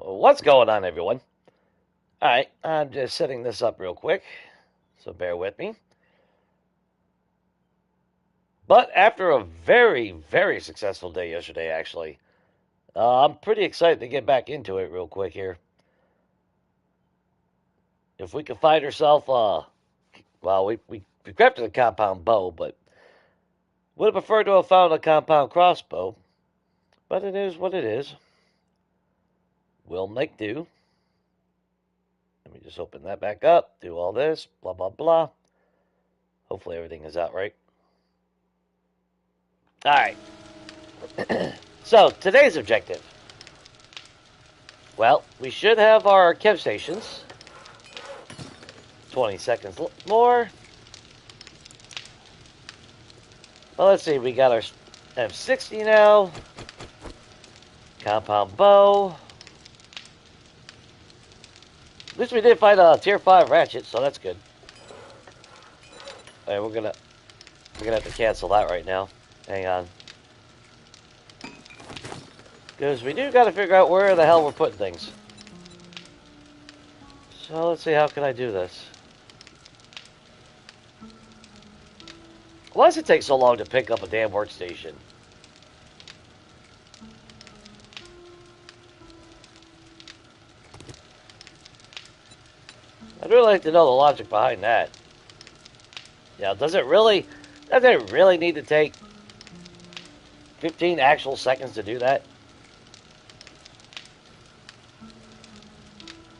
What's going on, everyone? Alright, I'm just setting this up real quick, so bear with me. But after a very, very successful day yesterday, actually, I'm pretty excited to get back into it real quick here. If we could find ourselves, well, we crafted a compound bow, but would have preferred to have found a compound crossbow. But it is what it is. We'll make do. Let me just open that back up, do all this, blah, blah, blah. Hopefully everything is out right. Alright. So, today's objective. Well, we should have our Kev stations. 20 seconds more. Well, let's see. We got our M60 now. Compound bow. At least we did find a tier 5 ratchet, so that's good. Alright, we're gonna have to cancel that right now. Hang on. Because we do gotta figure out where the hell we're putting things. So let's see, how can I do this? Why does it take so long to pick up a damn workstation? I'd really like to know the logic behind that. Yeah, does it really need to take 15 actual seconds to do that?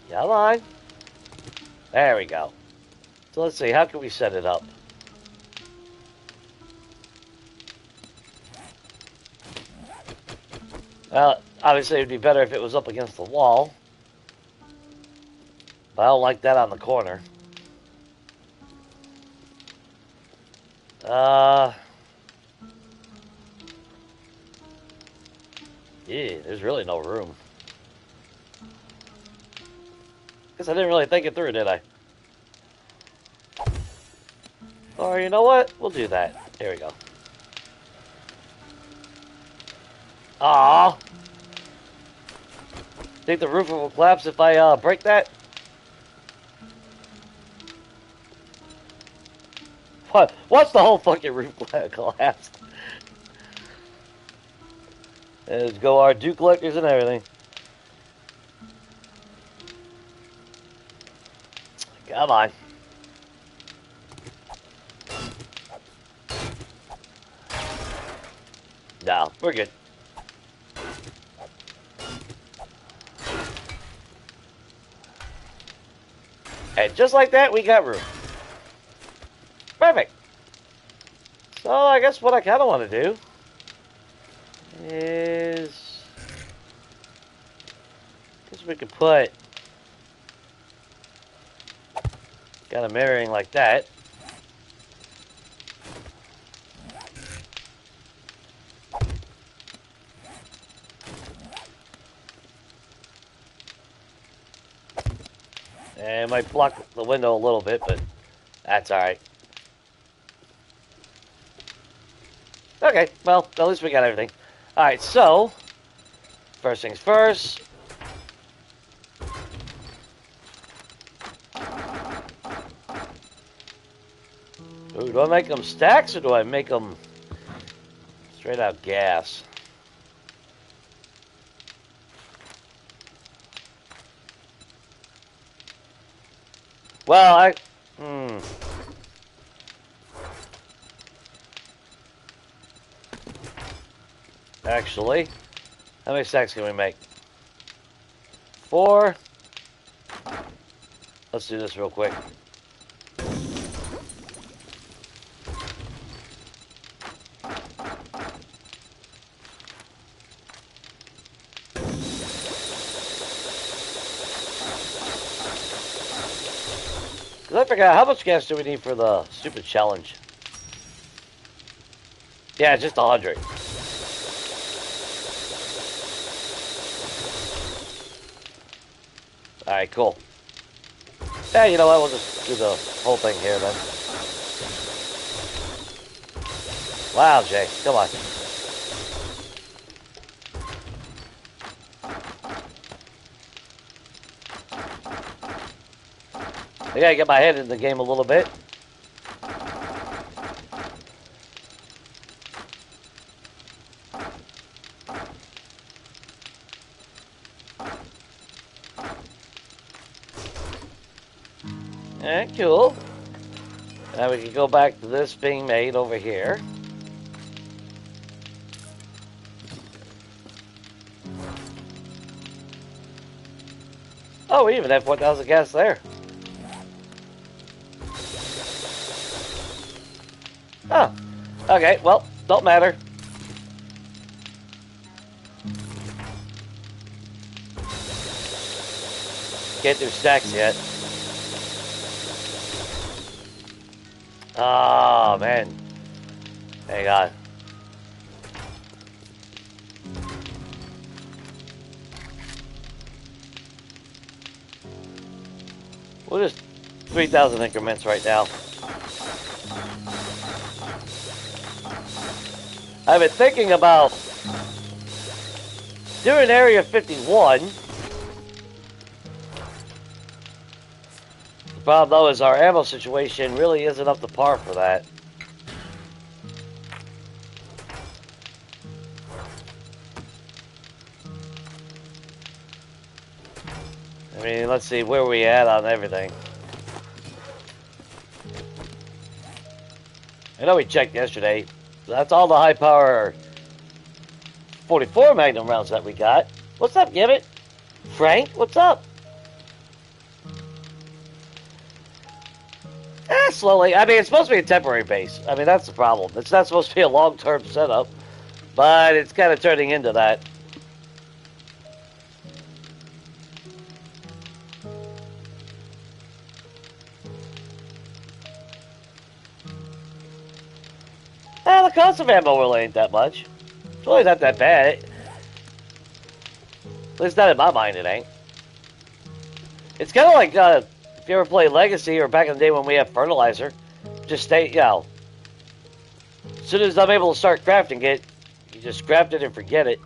Come on. There we go. So let's see, how can we set it up? Well, obviously it would be better if it was up against the wall. But I don't like that on the corner. Yeah, there's really no room. Guess I didn't really think it through, did I? Or you know what? We'll do that. Here we go. Aww. Think the roof will collapse if I break that? What? What's the whole fucking roof collapsed? Let's go our dew collectors and everything. Come on. No, we're good. And just like that, we got room. Perfect. So I guess what I kind of want to do is, I guess we could put kind of mirroring like that. And it might block the window a little bit, but that's alright. Okay, well, at least we got everything. Alright, so, first things first. Ooh, do I make them stacks or do I make them straight out gas? Well, Actually, how many stacks can we make? 4. Let's do this real quick. Because I forgot, how much gas do we need for the stupid challenge? Yeah, just 100. Alright, cool. Yeah, you know what, we'll just do the whole thing here then. Wow, Jay, come on. I gotta get my head in the game a little bit. And cool. Now we can go back to this being made over here. Oh, we even have 4,000 gas there. Oh, okay, well, don't matter. Can't do stacks yet. Oh, man. Hang on. We'll just 3,000 increments right now. I've been thinking about doing Area 51. The problem, though, is our ammo situation really isn't up to par for that. I mean, let's see, where are we at on everything? I know we checked yesterday. That's all the high power 44 Magnum rounds that we got. What's up, Gibbet? Frank, what's up? Slowly. I mean, it's supposed to be a temporary base. I mean, that's the problem. It's not supposed to be a long-term setup, but it's kind of turning into that. The cost of ammo really ain't that much. It's really not that bad. At least not in my mind, it ain't. It's kind of like if you ever play Legacy or back in the day when we had fertilizer, just stay, you know, as soon as I'm able to start crafting it, you just craft it and forget it.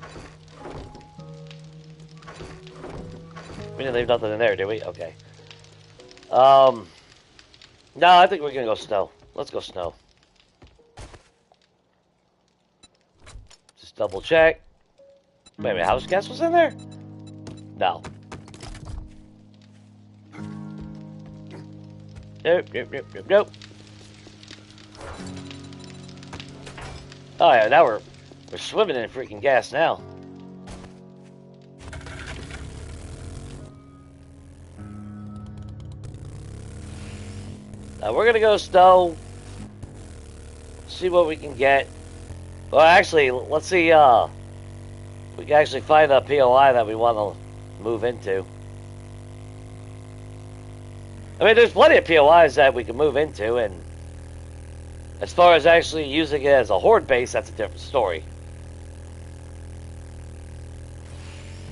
We didn't leave nothing in there, did we? Okay. No, I think we're gonna go snow. Let's go snow. Just double check. Wait a minute, house gas was in there? No. Nope, nope, nope, nope, nope. Oh yeah, now we're swimming in freaking gas now. Now we're gonna go snow. See what we can get. Well, actually, let's see. We can actually find a POI that we want to move into. I mean, there's plenty of POIs that we can move into, and as far as actually using it as a horde base, that's a different story.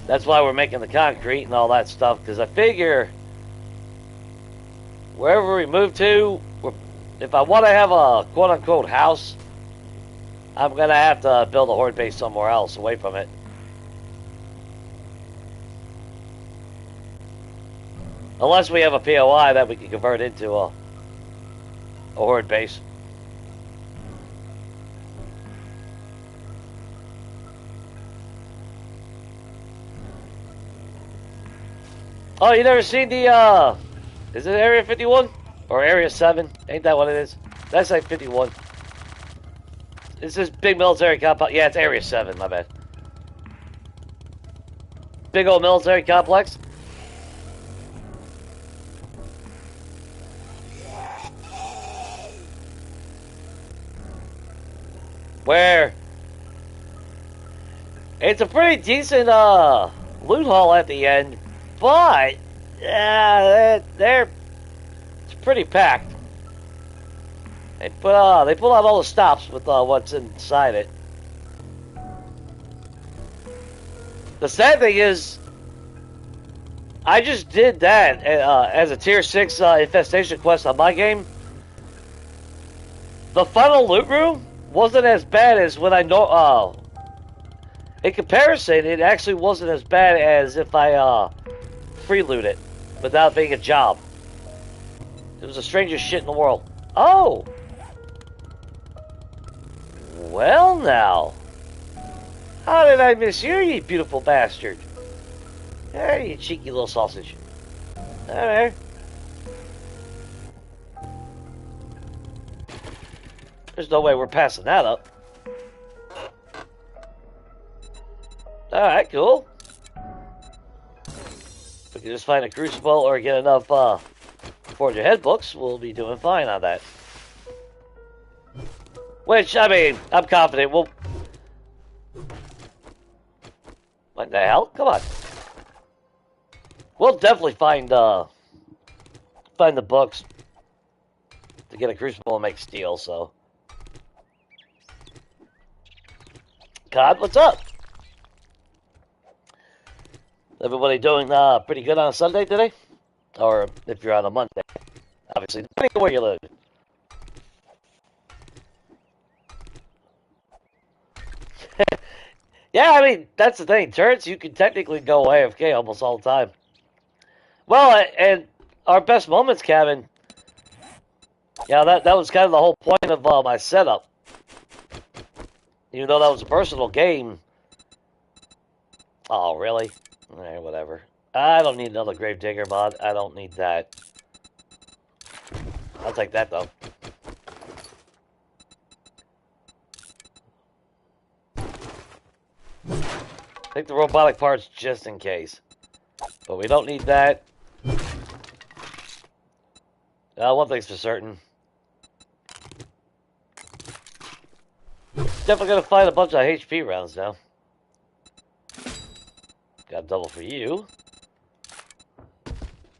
That's why we're making the concrete and all that stuff, because I figure wherever we move to, if I want to have a quote-unquote house, I'm going to have to build a horde base somewhere else away from it. Unless we have a POI that we can convert into a horde base. Oh, you never seen the, is it Area 51? Or Area 7? Ain't that what it is? That's like 51. It's this big military compound. Yeah, it's Area 7, my bad. Big old military complex. Where it's a pretty decent loot haul at the end, but it's pretty packed. They pull out all the stops with what's inside it. The sad thing is, I just did that as a tier 6 infestation quest on my game. The final loot room wasn't as bad as when I know. In comparison, it actually wasn't as bad as if I free loot it without being a job. It was the strangest shit in the world. Oh! Well now. How did I miss you, you beautiful bastard? Hey, you cheeky little sausage. Alright. There's no way we're passing that up. Alright, cool. If we can just find a crucible or get enough Forge Ahead books, we'll be doing fine on that. Which, I mean, I'm confident we'll... What the hell? Come on. We'll definitely find the books to get a crucible and make steel, so... God, what's up? Everybody doing pretty good on a Sunday today? Or if you're on a Monday. Obviously, depending on where you live. Yeah, I mean, that's the thing. Turrets, you can technically go AFK almost all the time. Well, and our best moments, Kevin. Yeah, that was kind of the whole point of my setup. Even though that was a personal game. Oh, really? Alright, whatever. I don't need another Gravedigger mod. I don't need that. I'll take that, though. Take the robotic parts just in case. But we don't need that. One thing's for certain. Definitely gonna find a bunch of HP rounds now. Got a double for you.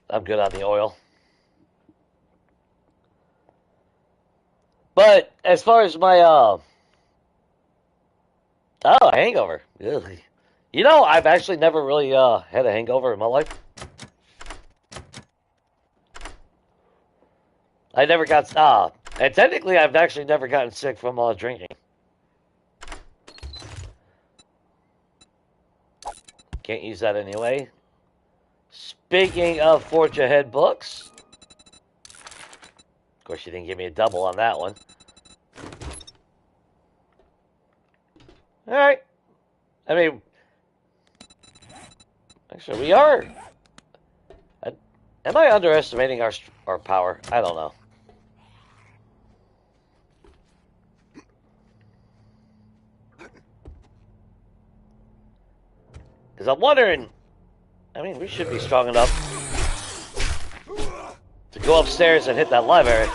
I'm good on the oil. But as far as my hangover. Ugh. You know, I've actually never really had a hangover in my life. I never got and technically I've actually never gotten sick from drinking. Can't use that anyway. Speaking of Forge Ahead books, of course you didn't give me a double on that one. All right. I mean, actually, we are. Am I underestimating our power? I don't know. Because I'm wondering, I mean, we should be strong enough to go upstairs and hit that library.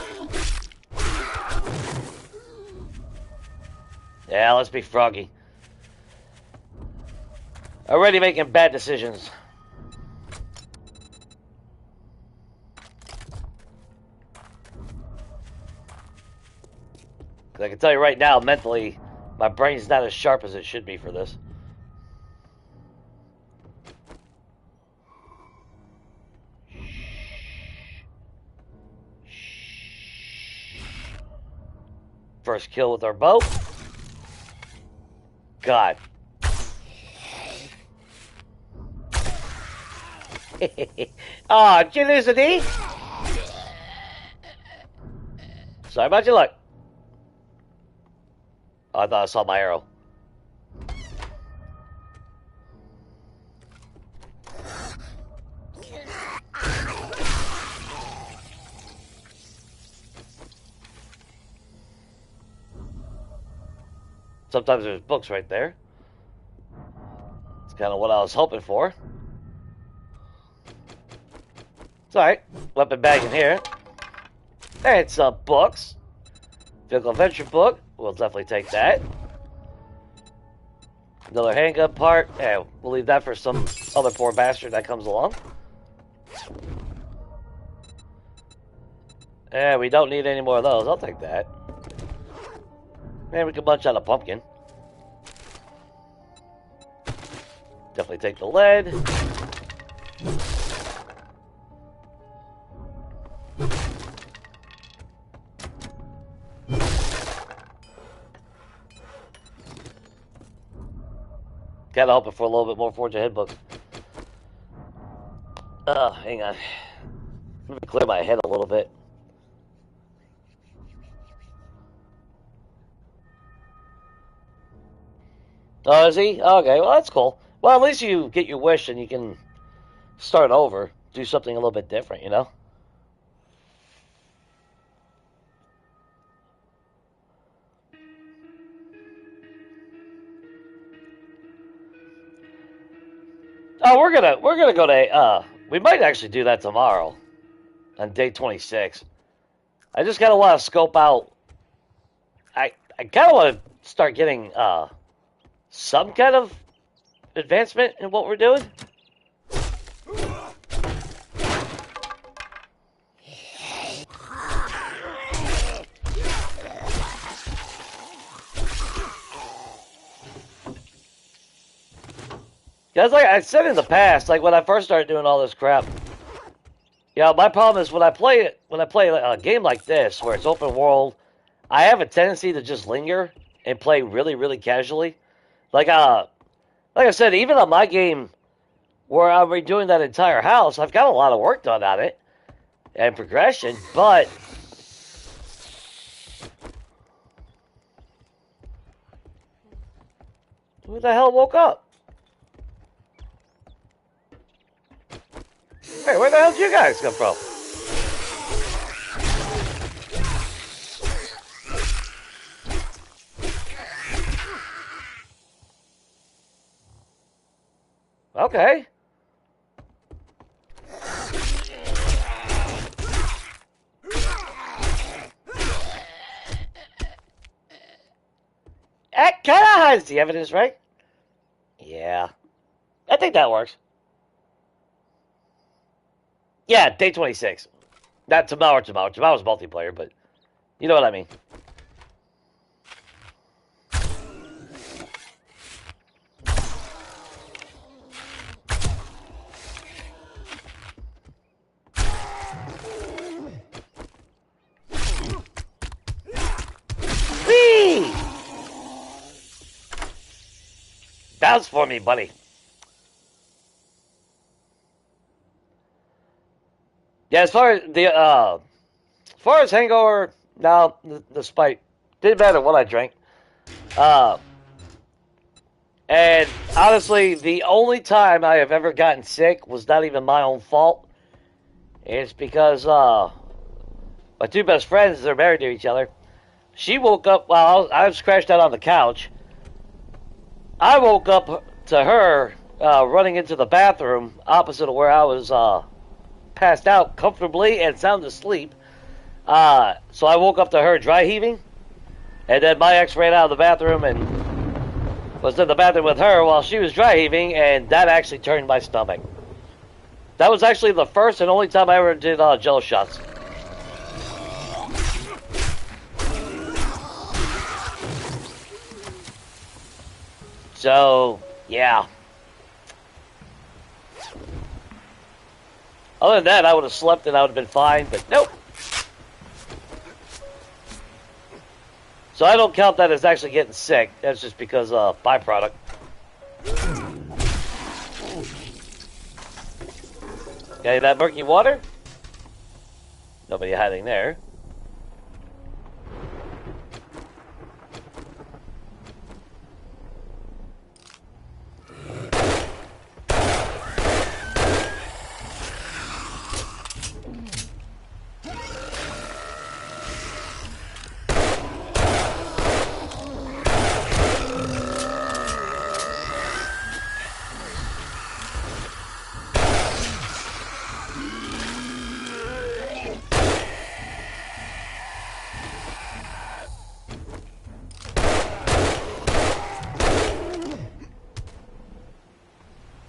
Yeah, let's be froggy. Already making bad decisions. Because I can tell you right now, mentally, my brain's not as sharp as it should be for this. First kill with our bow. God. Ah, oh, Felicity. Sorry about your luck. Oh, I thought I saw my arrow. Sometimes there's books right there. It's kind of what I was hoping for. It's alright. Weapon bag in here. And some books. Vehicle adventure book. We'll definitely take that. Another handgun part. Yeah, we'll leave that for some other poor bastard that comes along. Yeah, we don't need any more of those. I'll take that. Man, we can munch on a pumpkin. Definitely take the lead. Gotta hope for a little bit more Forge Ahead books. Hang on. Let me clear my head a little bit. Oh, is he? Okay, well, that's cool. Well, at least you get your wish and you can start over, do something a little bit different, you know? Oh, we're gonna go to we might actually do that tomorrow on day 26. I just kind of want to scope out. I kind of want to start getting some kind of advancement in what we're doing. Because like I said in the past, like when I first started doing all this crap, my problem is when I play a game like this where it's open world, I have a tendency to just linger and play really really casually. Like like I said, even on my game where I'm redoing that entire house, I've got a lot of work done on it and progression, but who the hell woke up? Hey, where the hell did you guys come from? Okay. That kind of hides the evidence, right? Yeah. I think that works. Yeah, day 26. Not tomorrow. Tomorrow's multiplayer, but you know what I mean. Whee! Bounce for me, buddy. Yeah, as far as hangover, no, the spite didn't matter what I drank. Uh, and honestly, the only time I have ever gotten sick was not even my own fault. It's because my two best friends, they're married to each other. She woke up while I was crashed out on the couch. I woke up to her running into the bathroom opposite of where I was passed out comfortably and sound asleep. So I woke up to her dry heaving, and then my ex ran out of the bathroom and was in the bathroom with her while she was dry heaving, and that actually turned my stomach. That was actually the first and only time I ever did jello shots. So, yeah. Other than that, I would have slept and I would have been fine, but nope. So I don't count that as actually getting sick. That's just because byproduct. Okay, that murky water? Nobody hiding there.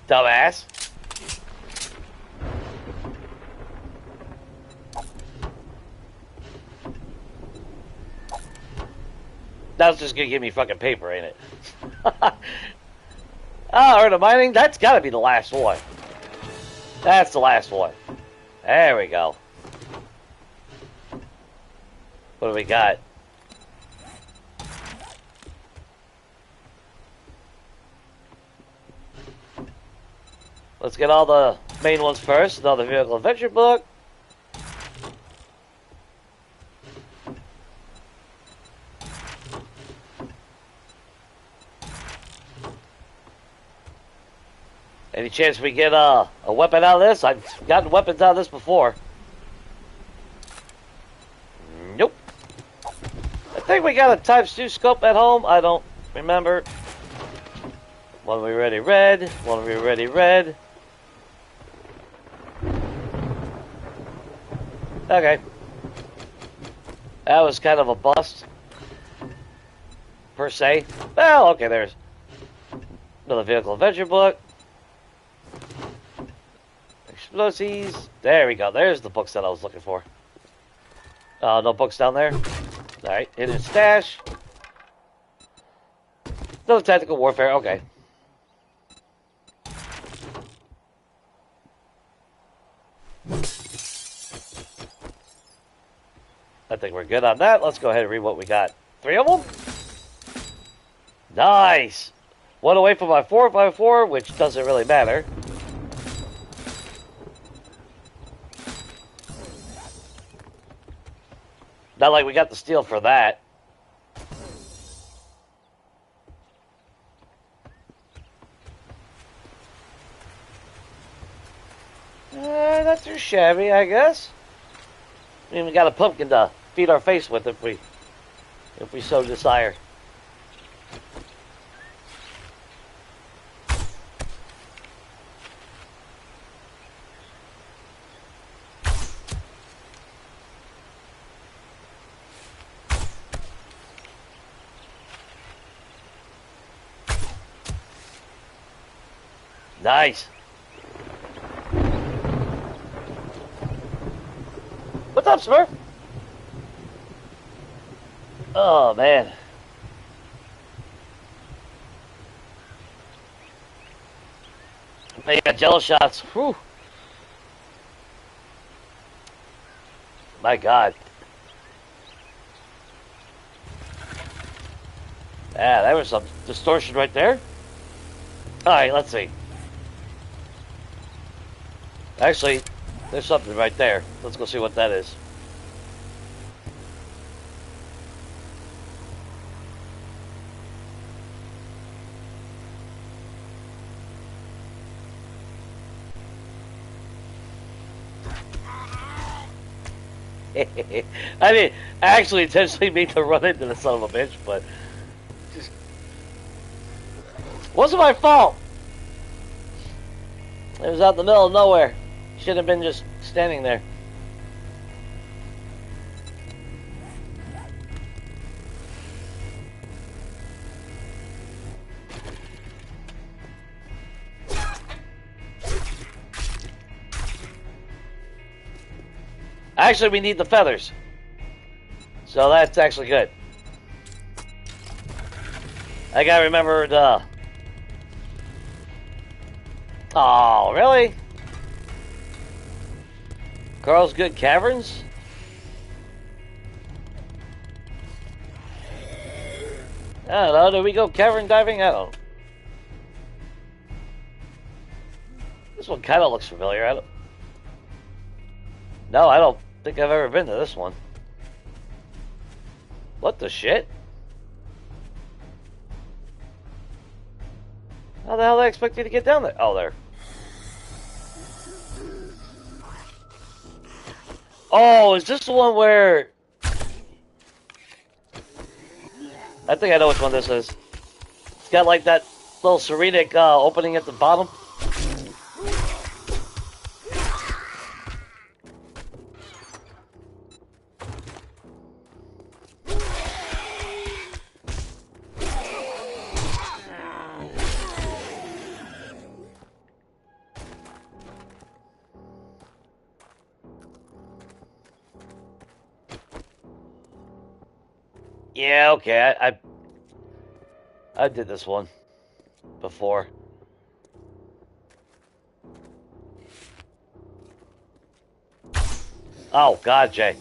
Dumbass. That's just gonna give me fucking paper, ain't it? Art of mining? That's gotta be the last one. That's the last one. There we go. What do we got? Let's get all the main ones first. Another vehicle adventure book. Any chance we get a weapon out of this? I've gotten weapons out of this before. Nope. I think we got a ×2 scope at home. I don't remember. One we already read. One we already read. Okay. That was kind of a bust. Per se. Well, okay, there's another vehicle adventure book. Explosives. There we go. There's the books that I was looking for. No books down there. Alright, hidden stash. No tactical warfare. Okay. I think we're good on that. Let's go ahead and read what we got. 3 of them? Nice! One away from my 4x4, which doesn't really matter. Not like we got the steel for that. Not too shabby, I guess. We even got a pumpkin to feed our face with if we so desire. Nice. What's up, Smurf? Oh, man. They got jello shots. Whew. My God. Yeah, there was some distortion right there. Alright, let's see. Actually, there's something right there. Let's go see what that is. I mean, I actually intentionally mean to run into the son of a bitch, but just wasn't my fault. It was out in the middle of nowhere. Should have been just standing there. Actually, we need the feathers. So that's actually good. I gotta remember the... Oh, really? Carl's Good Caverns? I don't know. Do we go cavern diving? I don't. This one kind of looks familiar. I don't. No, I don't think I've ever been to this one. What the shit? How the hell did I expect you to get down there? Oh, there. Oh, is this the one where... I think I know which one this is. It's got like that little serenic opening at the bottom. Yeah, okay, I did this one before. Oh, God, Jay.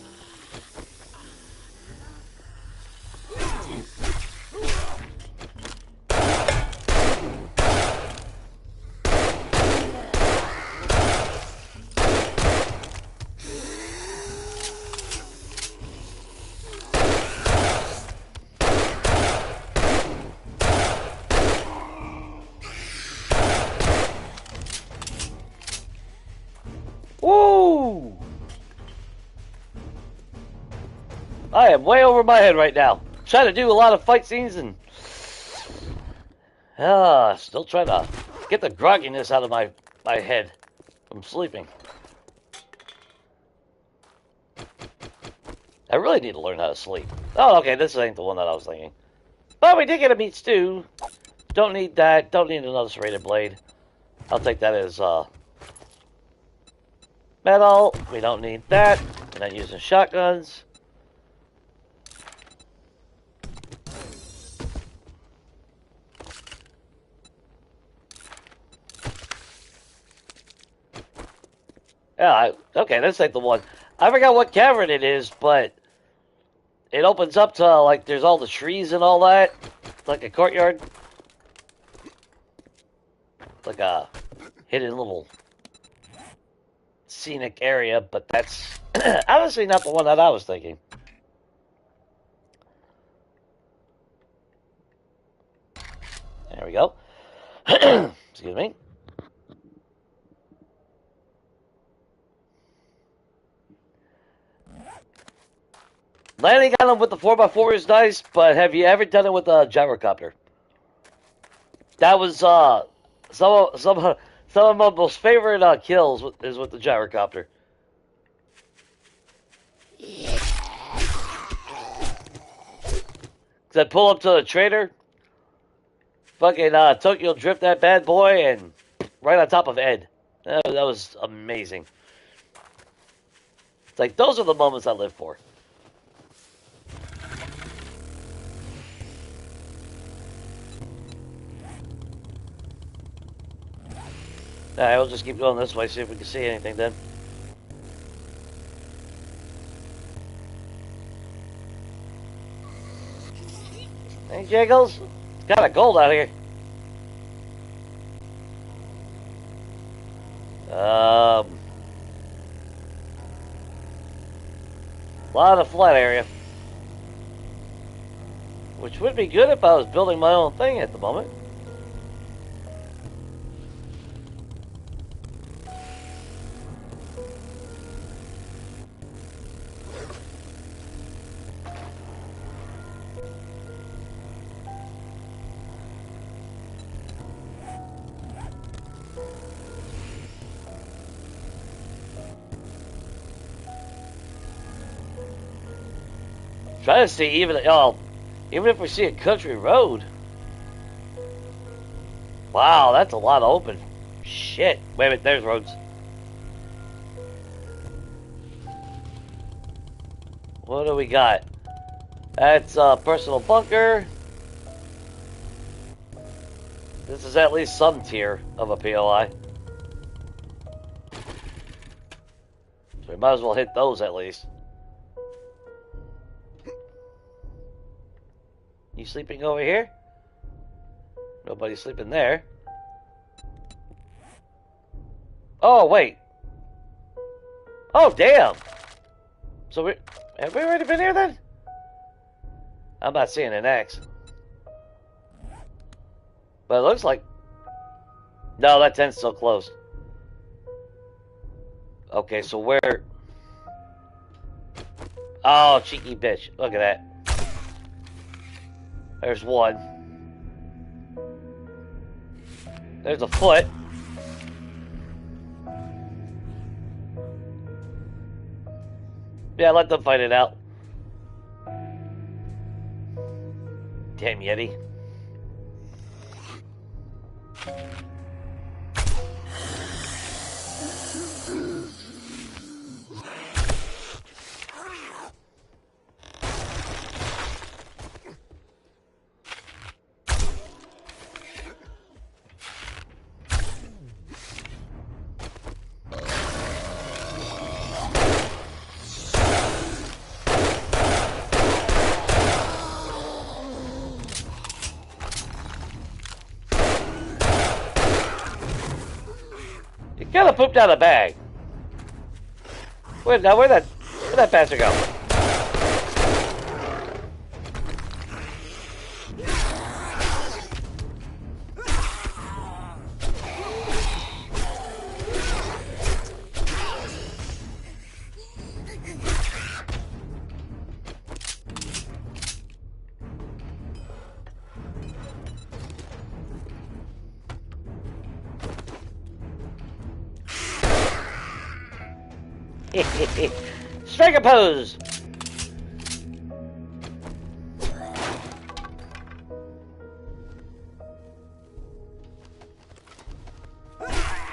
I am way over my head right now. Trying to do a lot of fight scenes and still trying to get the grogginess out of my head from sleeping. I really need to learn how to sleep. Oh, okay, this ain't the one that I was thinking. But we did get a meat stew. Don't need that. Don't need another serrated blade. I'll take that as metal. We don't need that. We're not using shotguns. Yeah, okay, this ain't the one. I forgot what cavern it is, but it opens up to, like, there's all the trees and all that. It's like a courtyard. It's like a hidden little scenic area, but that's honestly not the one that I was thinking. There we go. Excuse me. Landing on them with the 4x4 is nice, but have you ever done it with a gyrocopter? That was some of my most favorite kills is with the gyrocopter. Cause I pull up to the trader, fucking Tokyo drift that bad boy, and right on top of Ed. That was amazing. It's like those are the moments I live for. Alright, we'll just keep going this way, see if we can see anything then. Hey, Jiggles? It's kind of gold out here. A lot of flat area. Which would be good if I was building my own thing at the moment. Try to see even if we see a country road. Wow, that's a lot of open shit. Wait a minute, there's roads. What do we got? That's a personal bunker. This is at least some tier of a POI. So we might as well hit those at least. You sleeping over here? Nobody's sleeping there. Oh, wait. Oh, damn. So have we already been here then? I'm not seeing an X. But it looks like... No, that tent's still closed. Okay, so where... Oh, cheeky bitch. Look at that. There's one. There's a foot. Yeah, let them fight it out. Damn Yeti. Gotta pooped out a bag. Where'd that bastard go? Striker pose.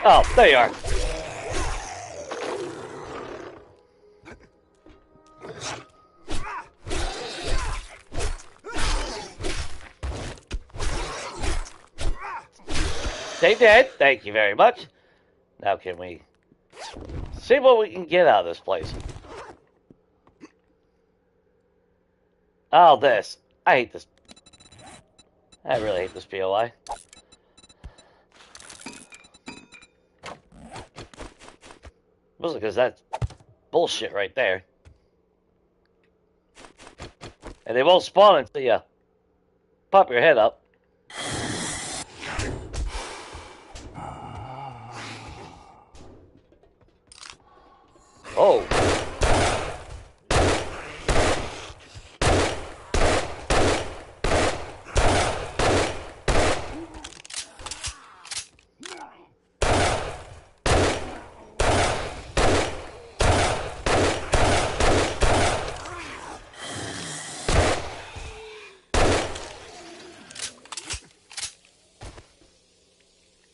Oh, there you are. Stay dead. Thank you very much. Now can we see what we can get out of this place? Oh, this. I hate this. I really hate this POI. Mostly because that's bullshit right there. And they won't spawn until you pop your head up. Oh.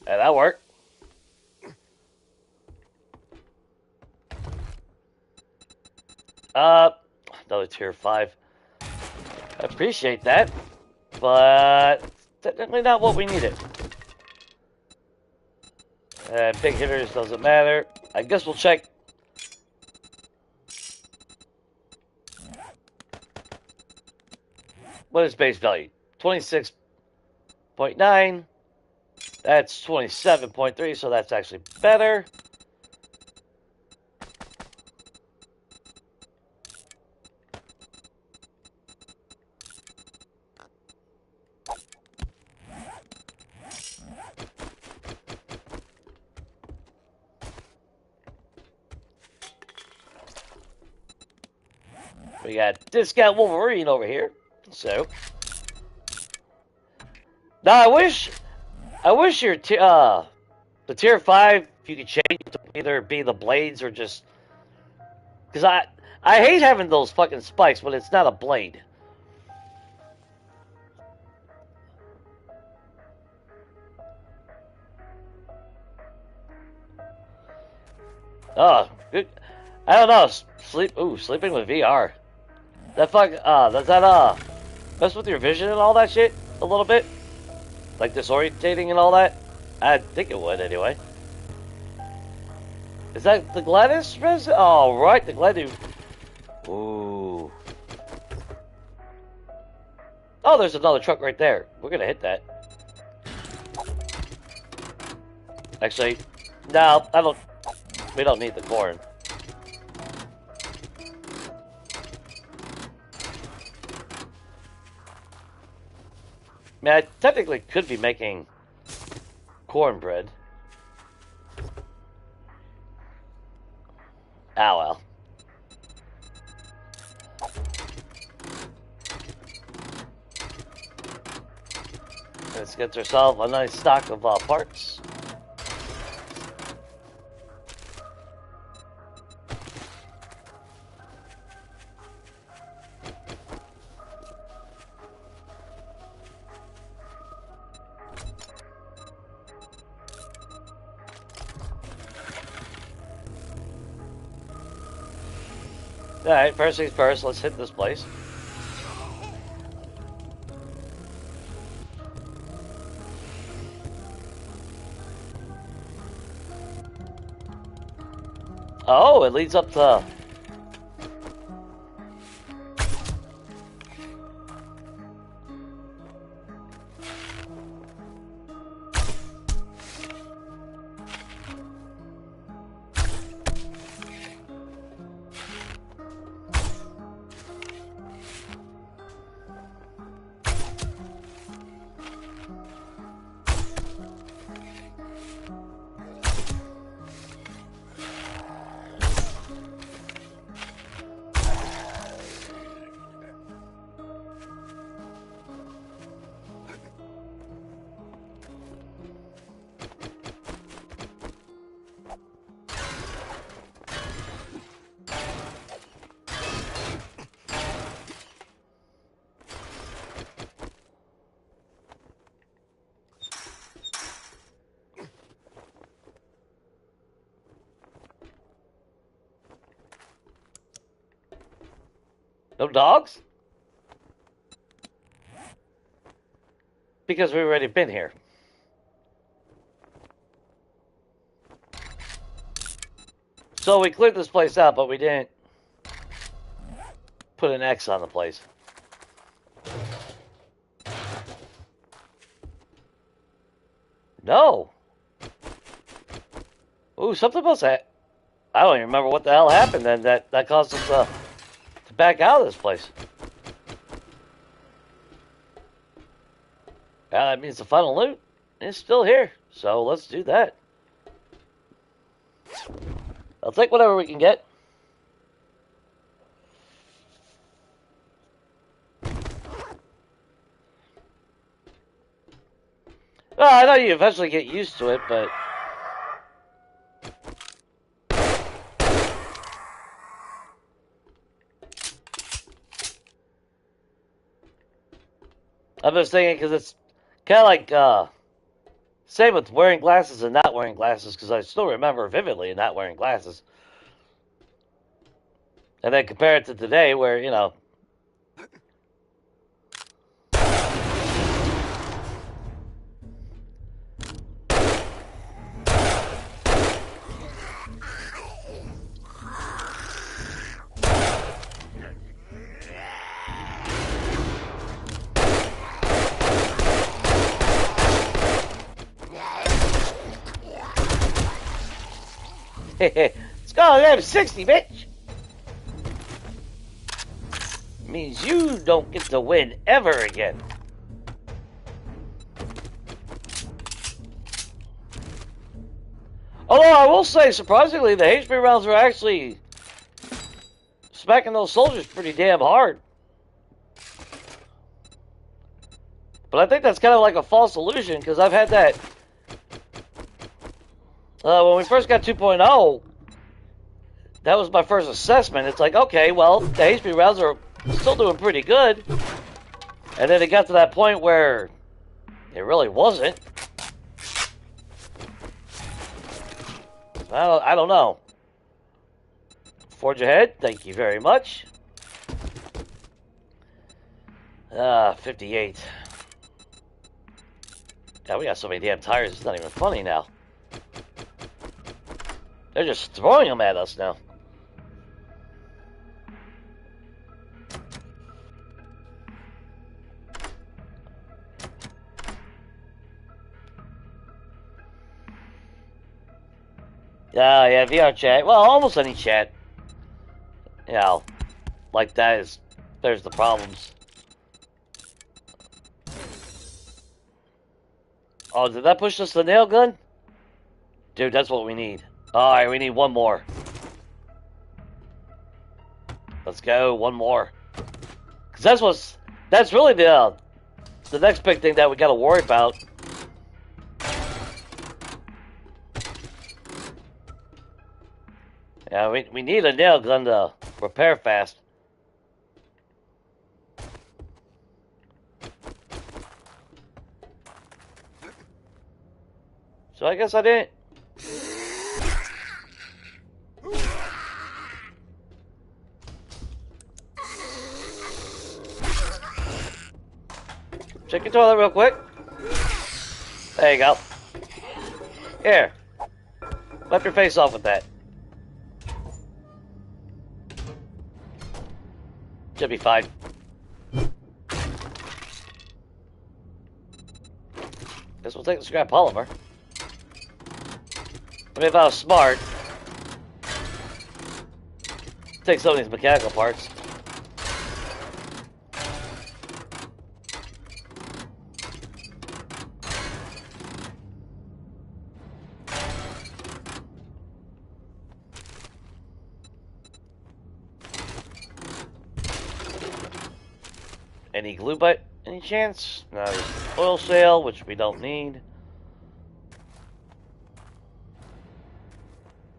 Yeah, that worked. Another tier 5. I appreciate that, but technically not what we needed. Big hitters doesn't matter. I guess we'll check. What is base value? 26.9. That's 27.3, so that's actually better. We got Discount Wolverine over here. So now I wish your the tier 5 you could change it to either be the blades or just because I hate having those fucking spikes when it's not a blade. Oh, good. I don't know. Sleeping with VR. Does that mess with your vision and all that shit a little bit? Like disorientating and all that? I think it would anyway. Is that the Gladys res? Oh, right, the Gladys. Ooh. Oh, there's another truck right there. We're gonna hit that. Actually, no, I don't. We don't need the corn. I mean, I technically could be making cornbread. Ah, well. Let's get ourselves a nice stock of parts. Alright, first things first, let's hit this place. Oh, it leads up to... No dogs? Because we've already been here. So we cleared this place out, but we didn't put an X on the place. No. Ooh, something must have... I don't even remember what the hell happened then that caused us to back out of this place. Yeah, that means the final loot is still here. So let's do that. I'll take whatever we can get. Well, I know you eventually get used to it, but... I'm just thinking because it's kind of like, same with wearing glasses and not wearing glasses, because I still remember vividly not wearing glasses. And then compare it to today where, you know... Let's go, I have 60, bitch! Means you don't get to win ever again. Although I will say, surprisingly, the HP rounds are actually smacking those soldiers pretty damn hard. But I think that's kind of like a false illusion, because I've had that... when we first got 2.0, that was my first assessment. It's like, okay, well, the HP rounds are still doing pretty good. And then it got to that point where it really wasn't. I don't know. Forge ahead, thank you very much. 58. God, we got so many damn tires, it's not even funny now. They're just throwing them at us now. Yeah, VR chat. Well, almost any chat. You know, like that is, there's the problems. Oh, did that push us the nail gun? Dude, that's what we need. Alright, we need one more. Let's go, one more. Because that's really the next big thing that we gotta worry about. Yeah, we need a nail gun to repair fast. So I guess I didn't. Check your toilet real quick. There you go. Here. Wipe your face off with that. Should be fine. Guess we'll take the scrap polymer. I mean, if I was smart, take some of these mechanical parts. Any glue by any chance? No, there's oil sail, which we don't need.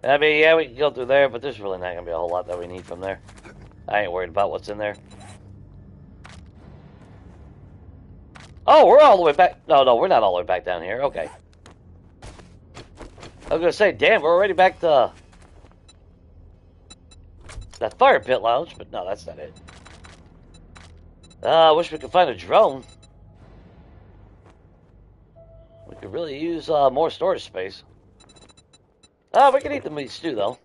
I mean, yeah, we can go through there, but there's really not going to be a whole lot that we need from there. I ain't worried about what's in there. Oh, we're all the way back. No, we're not all the way back down here. Okay. I was going to say, damn, we're already back to that fire pit lounge, but no, that's not it. I wish we could find a drone. We could really use more storage space. We can eat the meat stew, though.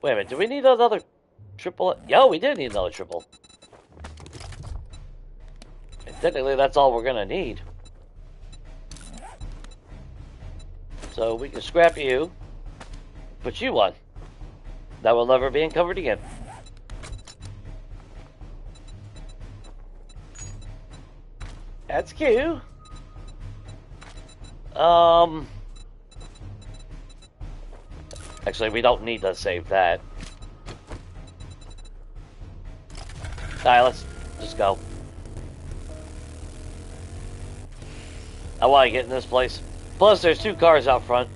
Wait a minute, do we need another triple? Yo, we did need another triple. And technically, that's all we're gonna need. So we can scrap you, put you on. That will never be uncovered again. That's cute. Actually, we don't need to save that. Alright, let's just go. I want to get in this place. Plus, there's 2 cars out front.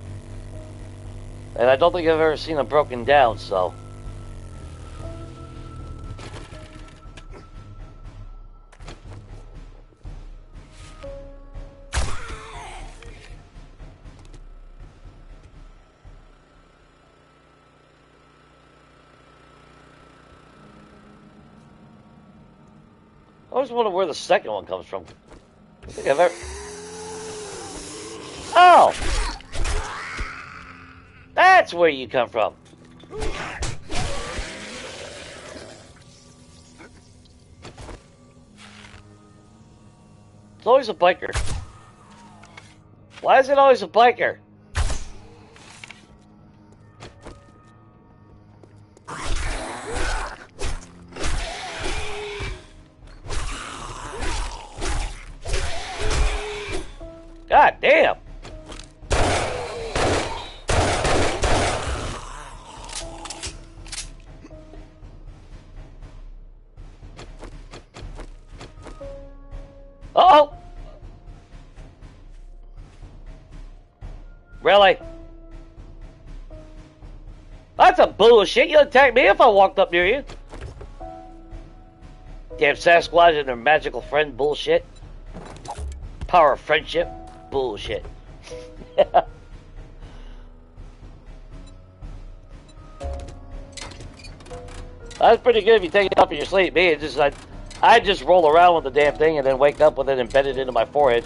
And I don't think I've ever seen them broken down, so... I always wonder where the second one comes from. I think I've ever... Oh! That's where you come from. It's always a biker. Why is it always a biker? God damn! Uh-oh! Really? That's a bullshit. You'd attack me if I walked up near you. Damn Sasquatch and their magical friend bullshit. Power of friendship bullshit. That's pretty good if you take it up in your sleep. Me, it's just I just roll around with the damn thing and then wake up with it embedded into my forehead.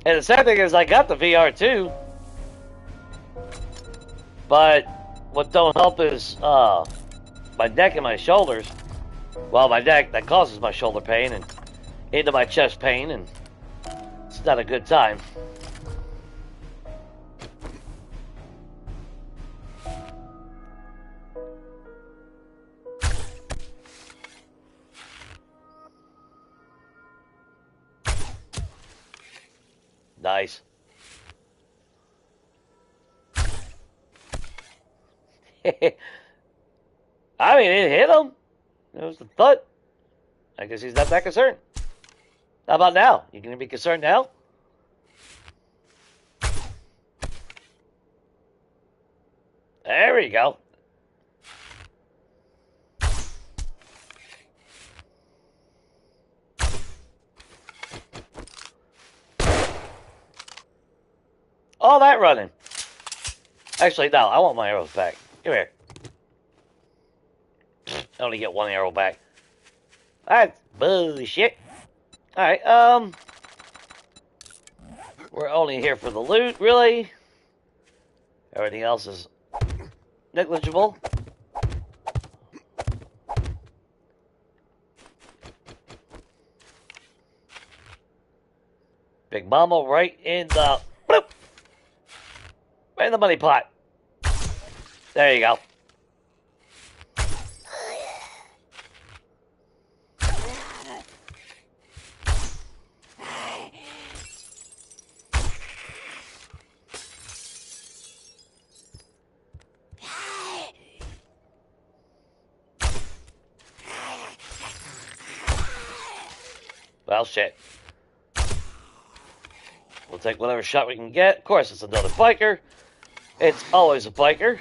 And the sad thing is I got the VR too. But what don't help is my neck and my shoulders. Well, my neck, that causes my shoulder pain and into my chest pain, and it's not a good time. Nice. I mean, it hit him. It was the thud. I guess he's not that concerned. How about now? You gonna be concerned now? There we go. All that running. Actually, no, I want my arrows back. Come here. I only get 1 arrow back. That's bullshit. Alright, we're only here for the loot, really. Everything else is negligible. Big Mama right in the... Bloop, right in the money pot. There you go. Well, shit. We'll take whatever shot we can get. Of course, it's another biker. It's always a biker.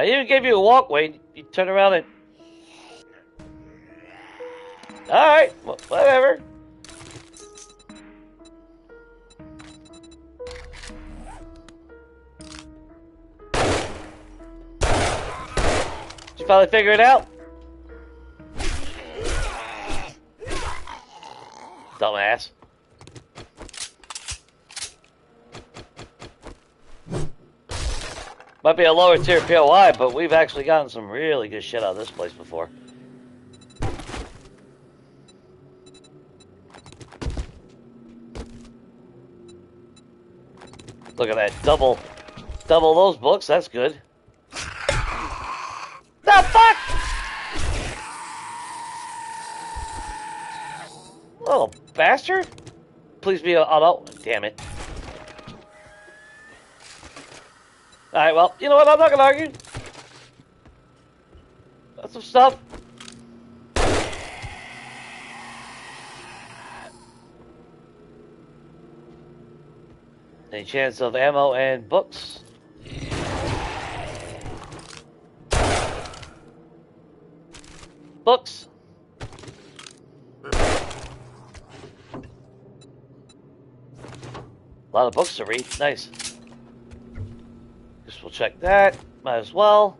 I even gave you a walkway. You turn around and... Alright, whatever. Did you finally figure it out? Dumbass. Might be a lower tier POI, but we've actually gotten some really good shit out of this place before. Look at that, double those books, that's good. The fuck? Little bastard. Please be oh, damn it. Alright, well, you know what? I'm not gonna argue. That's some stuff. Any chance of ammo and books? Books. A lot of books to read. Nice. Guess we'll check that. Might as well.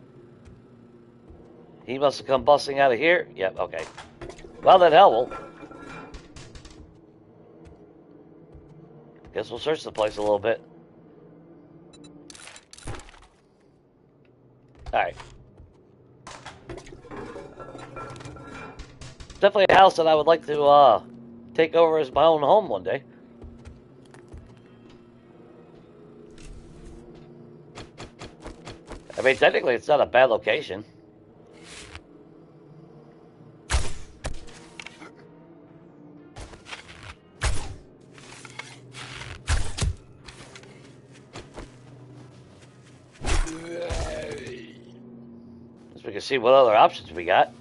He must have come busting out of here. Yep, okay. Well, then hell, we'll... Guess we'll search the place a little bit. Alright. Definitely a house that I would like to take over as my own home one day. I mean, technically it's not a bad location. As we can see what other options we got.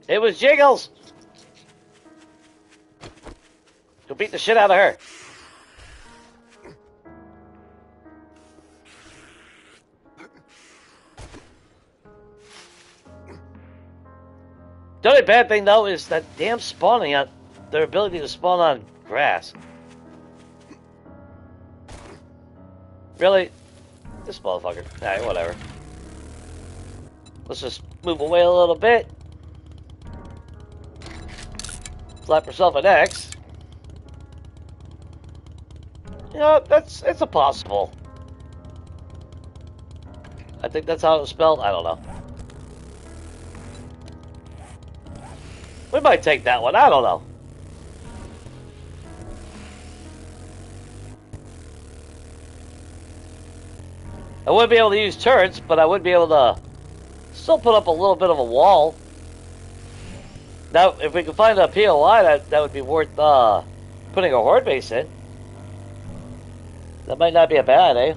It was Jiggles! Go beat the shit out of her. The only bad thing though is that damn spawning on their ability to spawn on grass. Really? This motherfucker. Alright, whatever. Let's just move away a little bit. Slap herself an X. You know, it's a possible. I think that's how it was spelled. I don't know. We might take that one. I don't know. I wouldn't be able to use turrets, but I would be able to still put up a little bit of a wall. Now, if we could find a POI, that would be worth putting a horde base in. That might not be a bad idea.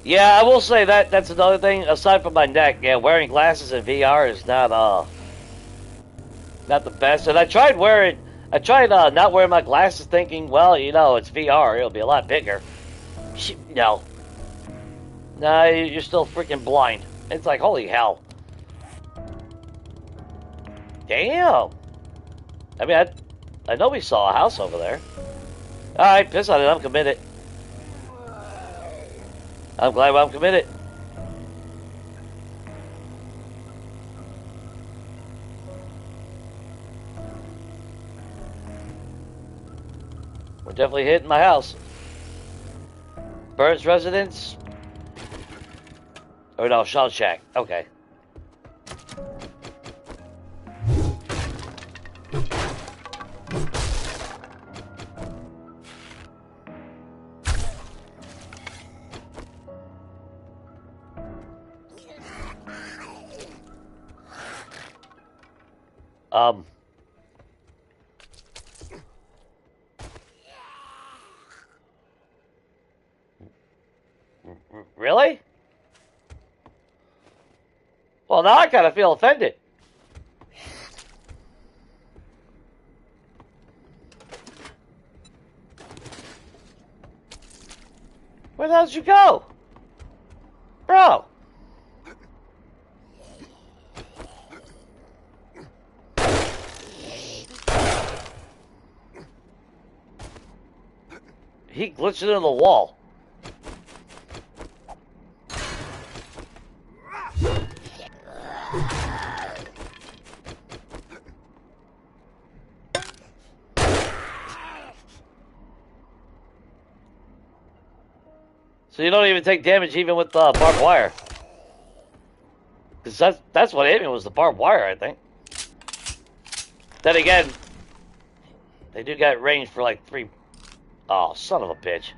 Yeah, I will say that's another thing. Aside from my neck, yeah, wearing glasses in VR is not the best. And I tried not wearing my glasses, thinking, well, you know, it's VR, it'll be a lot bigger. No. Nah, you're still freaking blind. It's like, holy hell. Damn. I mean, I know we saw a house over there. Alright, piss on it, I'm committed. I'm glad I'm committed. We're definitely hitting my house. Burns residence? Or no, Sean Shack. Okay. Really? Well, now I kind of feel offended. Where the hell did you go? Bro! He glitched into the wall. So you don't even take damage even with barbed wire. Because that's what hit me was the barbed wire, I think. Then again, they do got range for like 3... Oh, son of a bitch.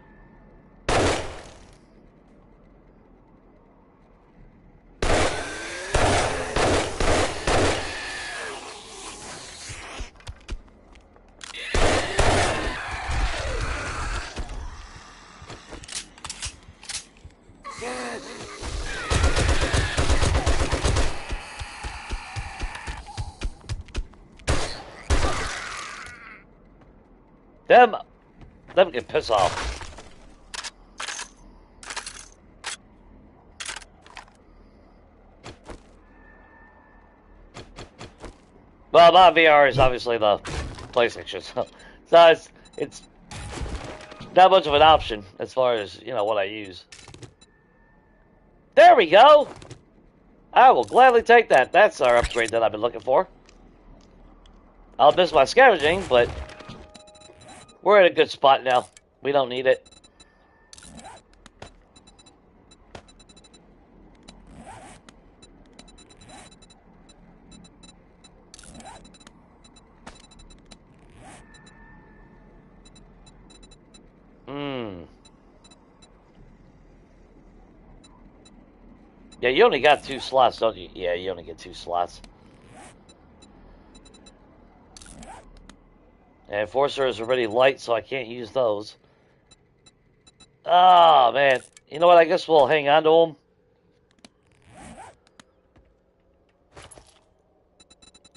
Them can piss off. Well, my VR is obviously the PlayStation, so it's not much of an option as far as, you know, what I use. There we go! I will gladly take that. That's our upgrade that I've been looking for. I'll miss my scavenging, but we're in a good spot now. We don't need it. Yeah, you only got 2 slots, don't you? Yeah, you only get 2 slots. And Enforcer is already light, so I can't use those. Oh, man. You know what? I guess we'll hang on to them.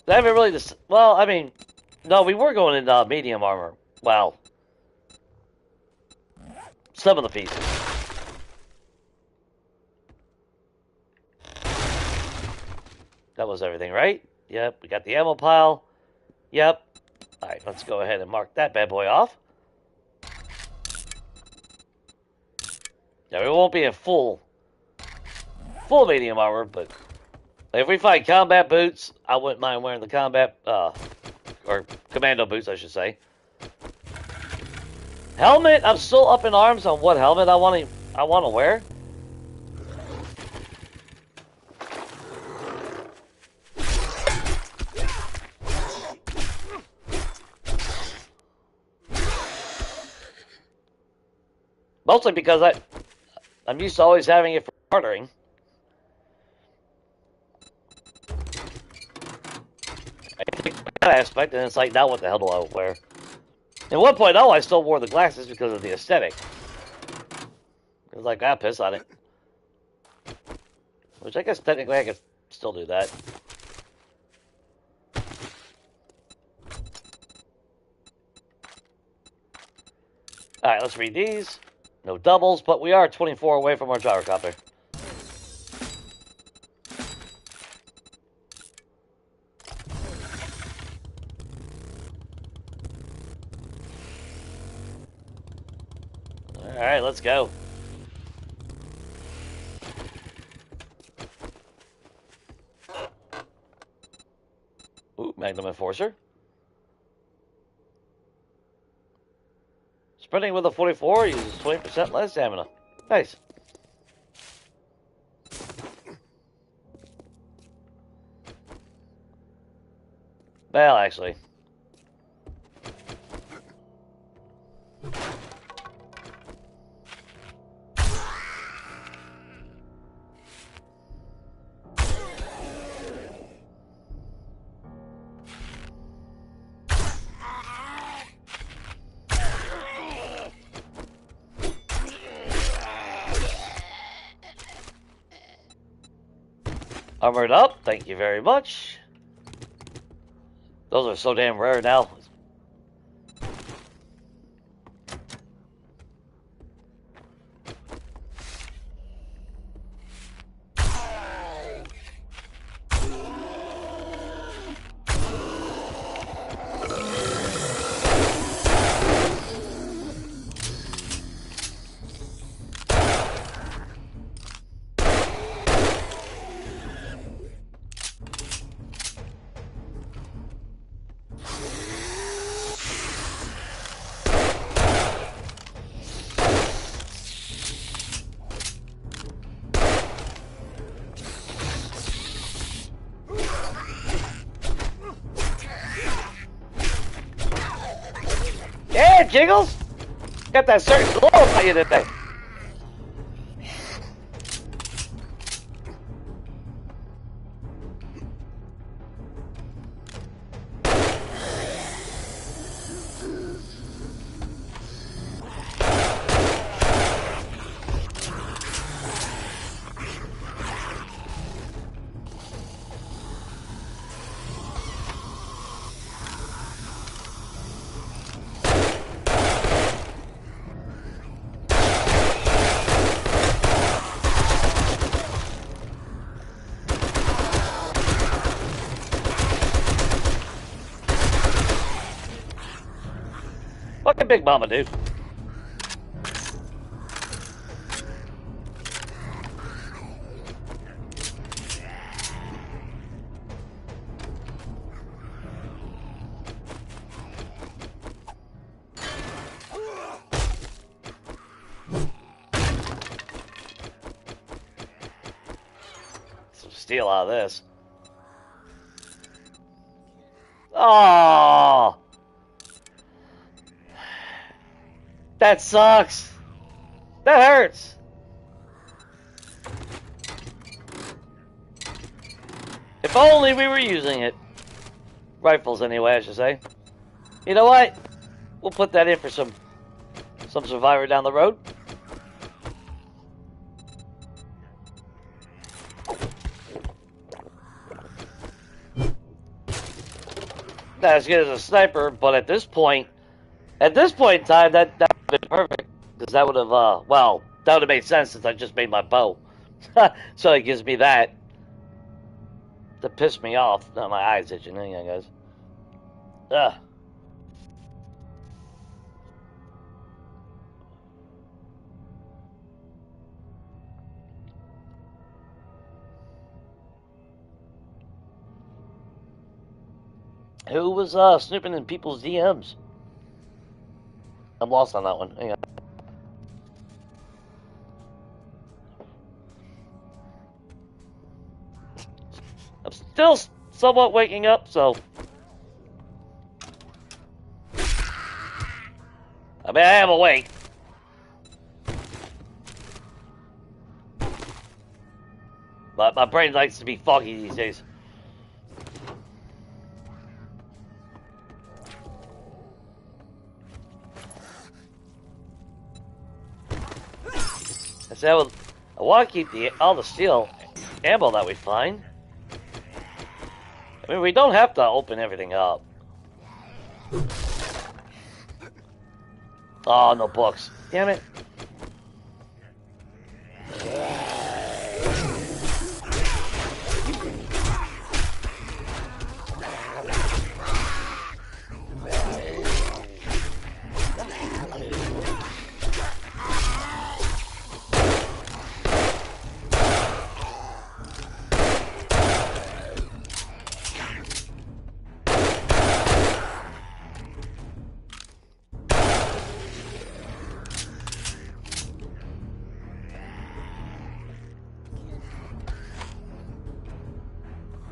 I haven't really... Well, I mean... No, we were going in medium armor. Well... Some of the pieces. That was everything, right? Yep, we got the ammo pile. Yep. Alright, let's go ahead and mark that bad boy off. Now, we won't be in full medium armor, but if we find combat boots, I wouldn't mind wearing the combat, or commando boots, I should say. Helmet, I'm still up in arms on what helmet I want to wear. Mostly because I'm used to always having it for bartering. I think that aspect, and it's like, now what the hell do I wear? At one point, I still wore the glasses because of the aesthetic. It was like, piss on it. Which I guess technically I could still do that. Alright, let's read these. No doubles, but we are 24 away from our gyrocopter. Alright, let's go. Ooh, Magnum Enforcer. Sprinting with a 44 uses 20% less stamina. Nice. Well, actually. Armored up, thank you very much. Those are so damn rare now. Yeah, Jiggles! Got that certain glow about you today. Fucking Big Mama, dude. Some steel out of this. Oh, that sucks. That hurts. If only we were using it. Rifles, anyway, I should say. You know what? We'll put that in for some survivor down the road. Not as good as a sniper, but at this point in time, that would have been perfect. Because that would have, well, that would have made sense since I just made my bow. So it gives me that to piss me off. No, my eyes itching. Hang on, guys. Ugh. Who was snooping in people's DMs? I'm lost on that one. Hang on. I'm still somewhat waking up, so. I mean, I am awake. But my brain likes to be foggy these days. I said I want to keep all the steel ammo that we find. I mean, we don't have to open everything up. Oh, no books. Damn it.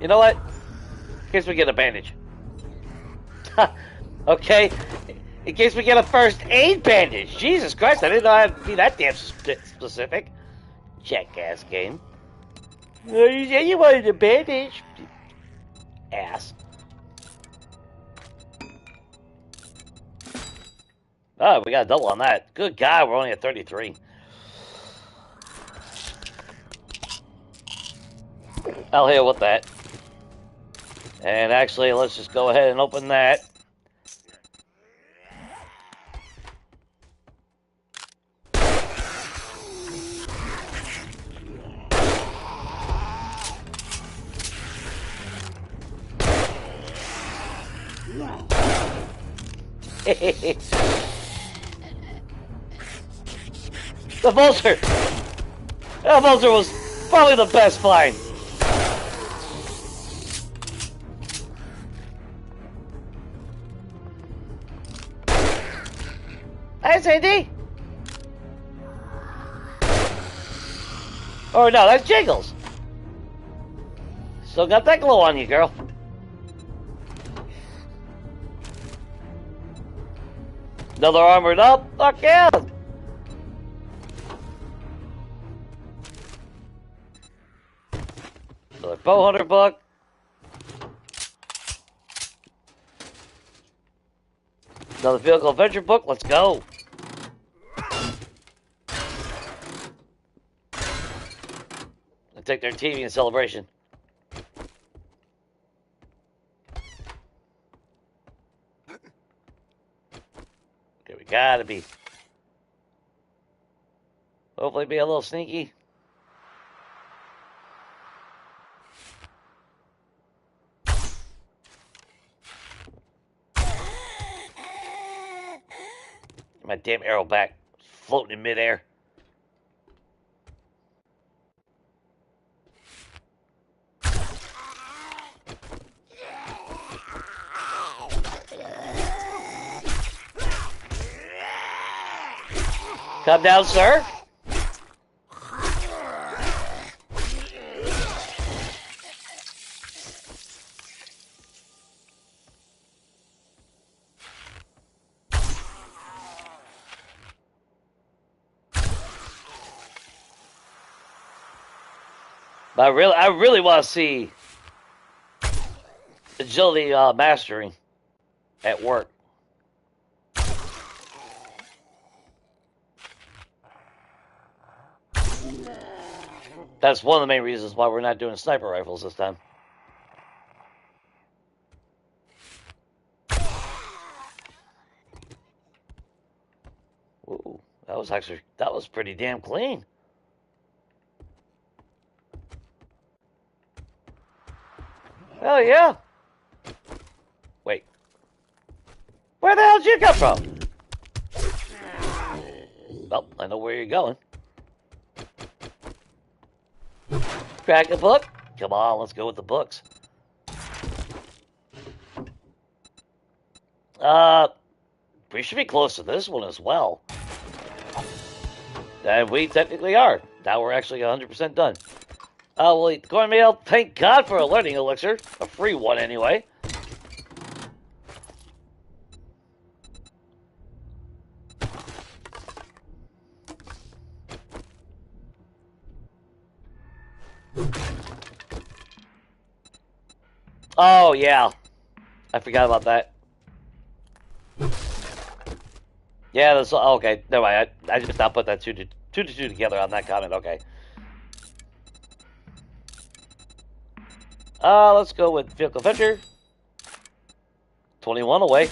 You know what? In case we get a bandage. Okay. In case we get a first aid bandage. Jesus Christ, I didn't know I had to be that damn specific. Jackass game. You said you wanted a bandage. Ass. Oh, we got a double on that. Good God, we're only at 33. I'll heal with that. And actually, let's just go ahead and open that. The vulture! That vulture was probably the best find. Hey, Sandy! Oh no, that's Jiggles. Still got that glow on you, girl. Another armored up? Fuck yeah! Another bow hunter book. Another vehicle adventure book. Let's go. I take their TV in celebration. Okay, we gotta be. Hopefully be a little sneaky. My damn arrow back, floating in midair. Come down, sir. But I really want to see agility mastering at work. That's one of the main reasons why we're not doing sniper rifles this time. Ooh, that was pretty damn clean. Hell yeah. Wait. Where the hell did you come from? Well, I know where you're going. Crack a book? Come on, let's go with the books. We should be close to this one as well. And we technically are. Now we're actually 100% done. We'll eat cornmeal. Thank God for a learning elixir. A free one, anyway. Oh, yeah. I forgot about that. Yeah, that's okay. Never mind. I just now put that two to two together on that comment. Okay. Let's go with vehicle adventure. 21 away.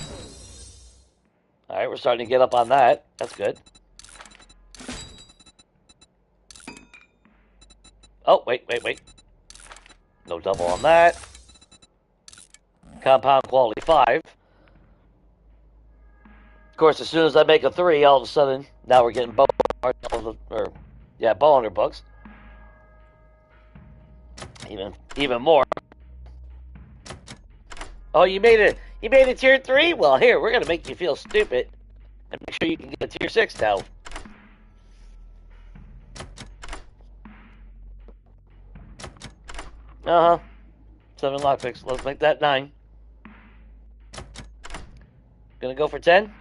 All right, we're starting to get up on that. That's good. Oh, wait. No double on that. Compound quality 5. Of course, as soon as I make a 3, all of a sudden, now we're getting bow hunter books. Even more. Oh, you made a tier 3? Well, here, we're gonna make you feel stupid and make sure you can get a tier 6 now. Uh-huh. 7 lockpicks. Let's make that 9. Gonna go for 10?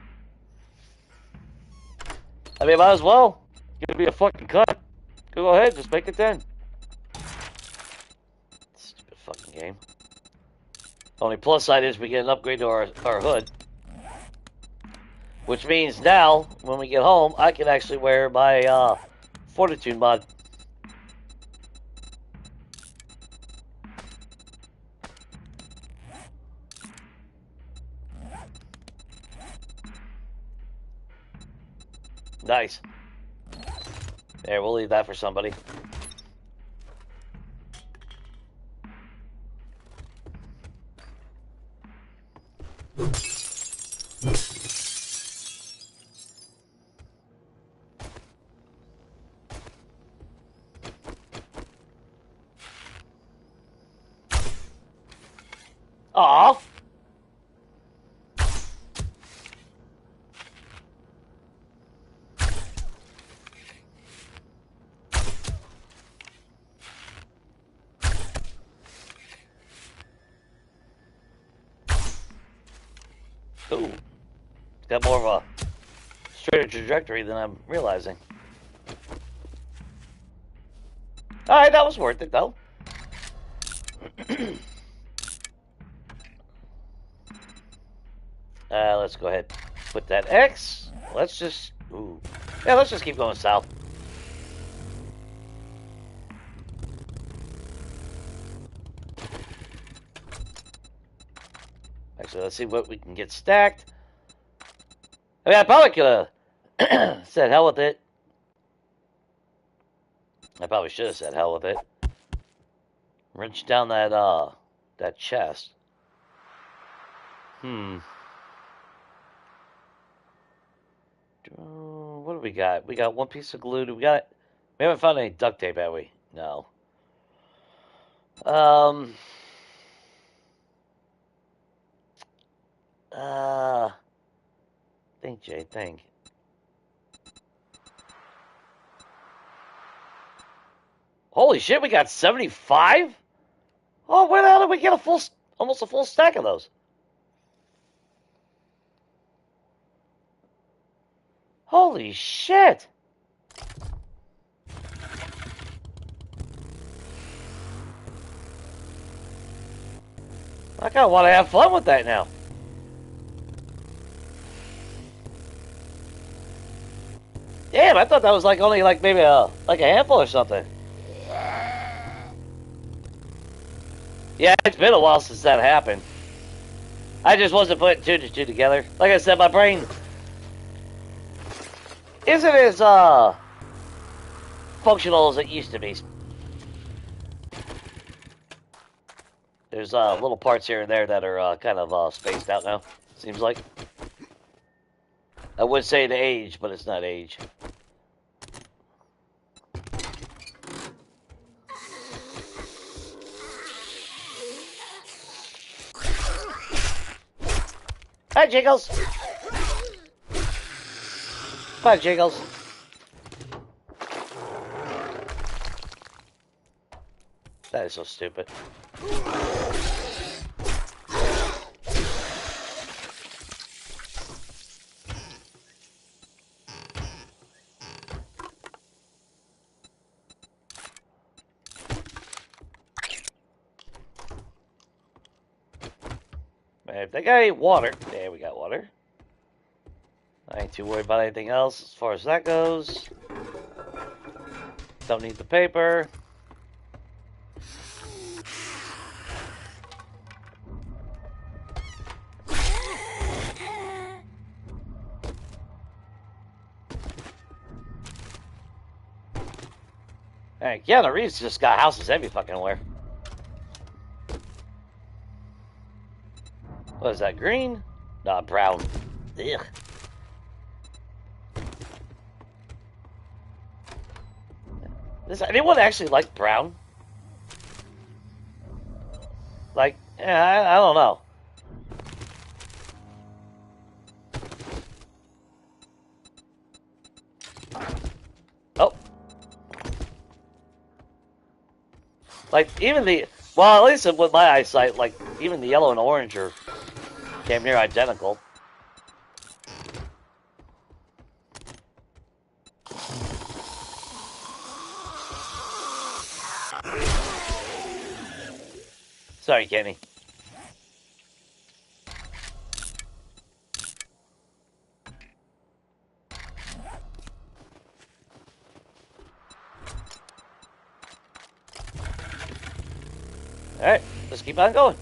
I mean, might as well. It's gonna be a fucking cut. Go ahead, just make it 10. Stupid fucking game. Only plus side is we get an upgrade to our hood. Which means now, when we get home, I can actually wear my Fortitude mod. Nice. There, we'll leave that for somebody. Aw. Ooh. It's got more of a straighter trajectory than I'm realizing. Alright, that was worth it, though. Let's go ahead. Put that X. Let's just... Ooh. Yeah, let's just keep going south. Actually, let's see what we can get stacked. I mean, I probably could have said hell with it. I probably should have said hell with it. Wrench down that chest. What do we got? We got one piece of glue. We haven't found any duct tape, have we? No. Think, Jay, think. Holy shit, we got 75? Oh, where the hell did we get almost a full stack of those? Holy shit! I kind of want to have fun with that now. Damn, I thought that was like only like maybe like a handful or something. Yeah, it's been a while since that happened. I just wasn't putting two to two together. Like I said, my brain isn't as functional as it used to be. There's little parts here and there that are kind of spaced out now, seems like. I would say the age, but it's not age. Hi, Jiggles. Bye, Jiggles. That is so stupid. If they got any water, there we got water. I ain't too worried about anything else as far as that goes. Don't need the paper. Hey, Keanu Reeves just got houses every fucking where. What is that, green? Nah, brown. Ugh. Does anyone actually like brown? Like, yeah, I don't know. Oh. Like, even the... Well, at least with my eyesight, like, even the yellow and orange are damn near identical. Sorry, Kenny. Alright, let's keep on going.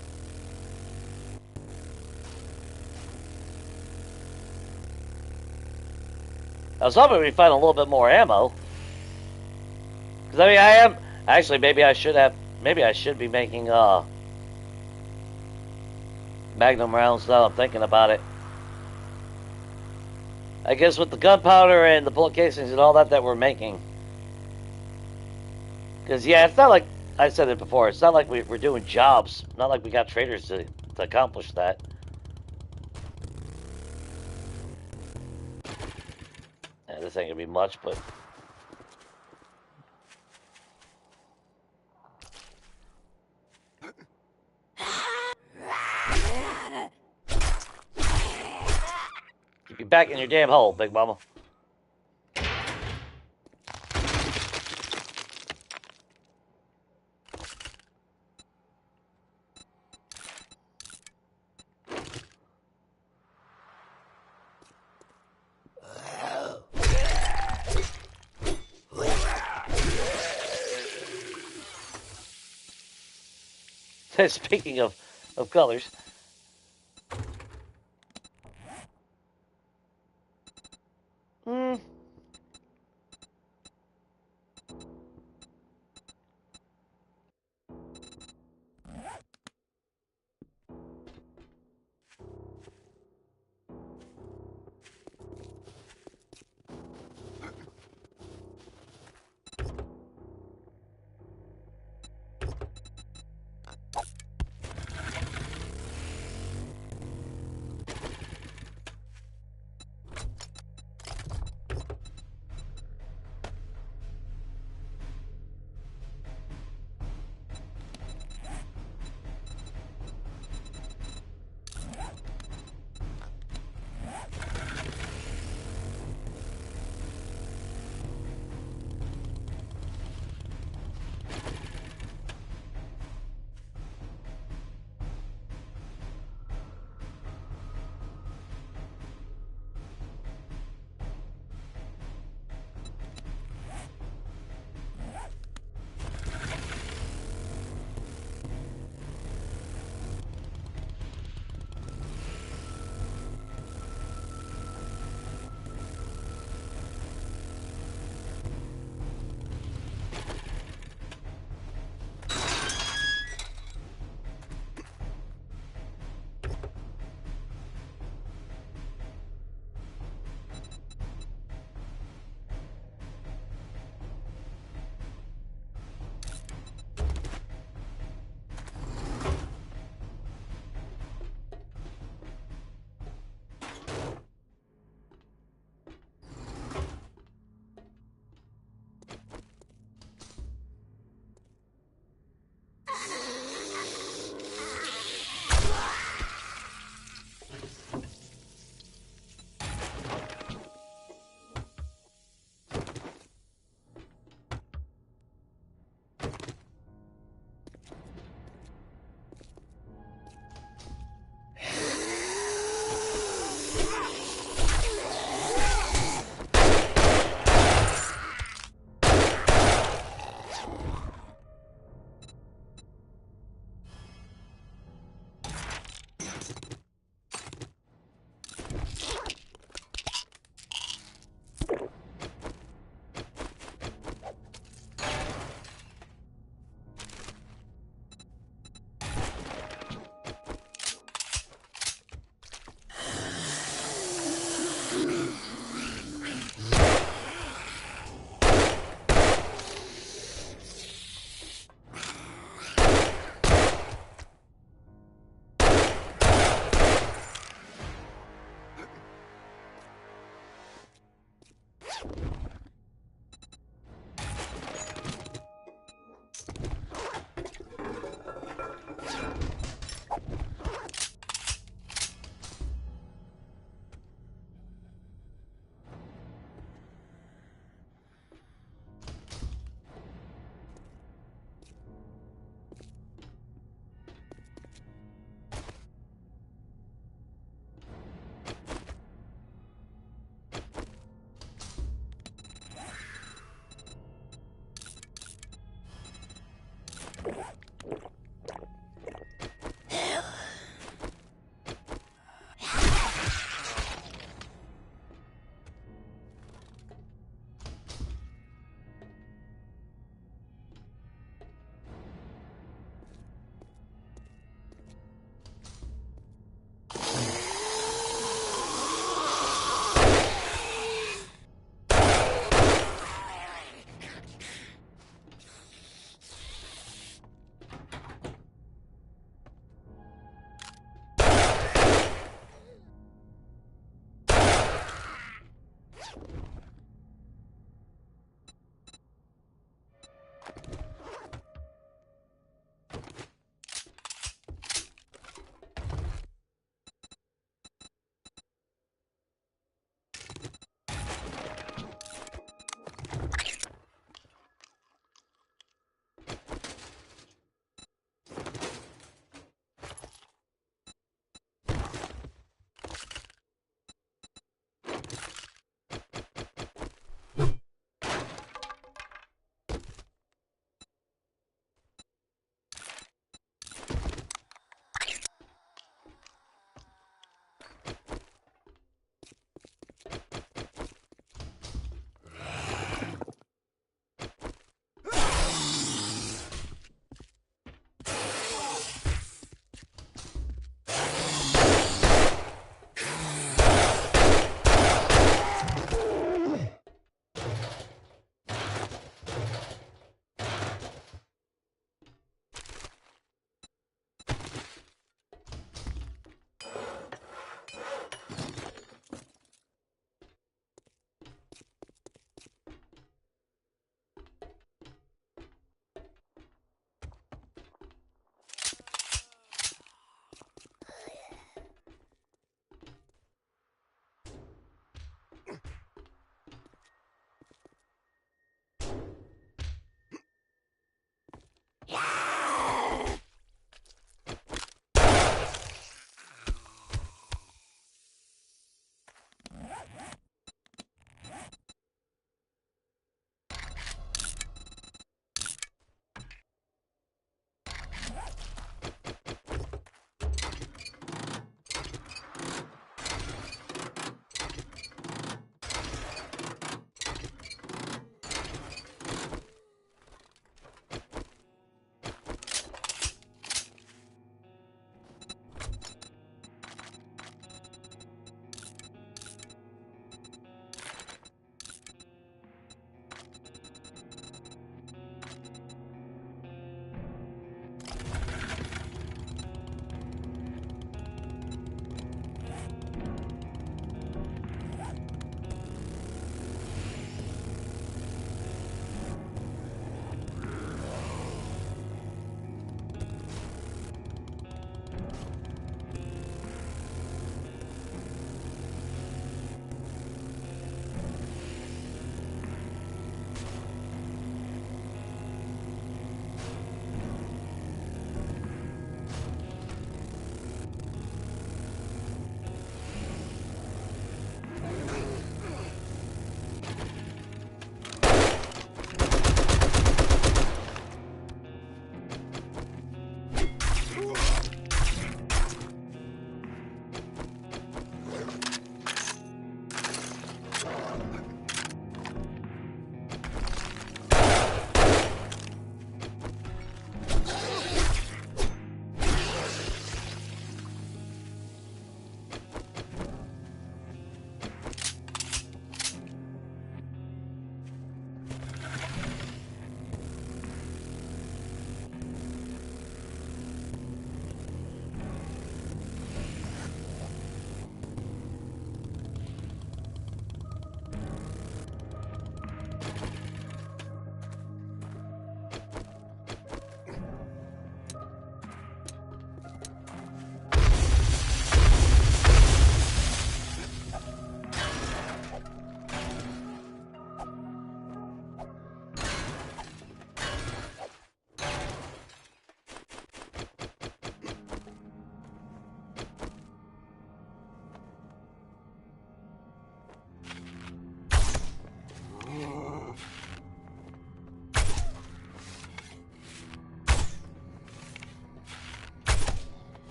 I was hoping we'd find a little bit more ammo. Because, I mean, I am... Actually, maybe I should have... Maybe I should be making, Magnum rounds now I'm thinking about it. I guess with the gunpowder and the bullet casings and all that we're making. Because, yeah, it's not like... I said it before. It's not like we're doing jobs. Not like we got traders to accomplish that. Yeah, this ain't gonna be much, but... Keep you back in your damn hole, Big Mama. Speaking of colors.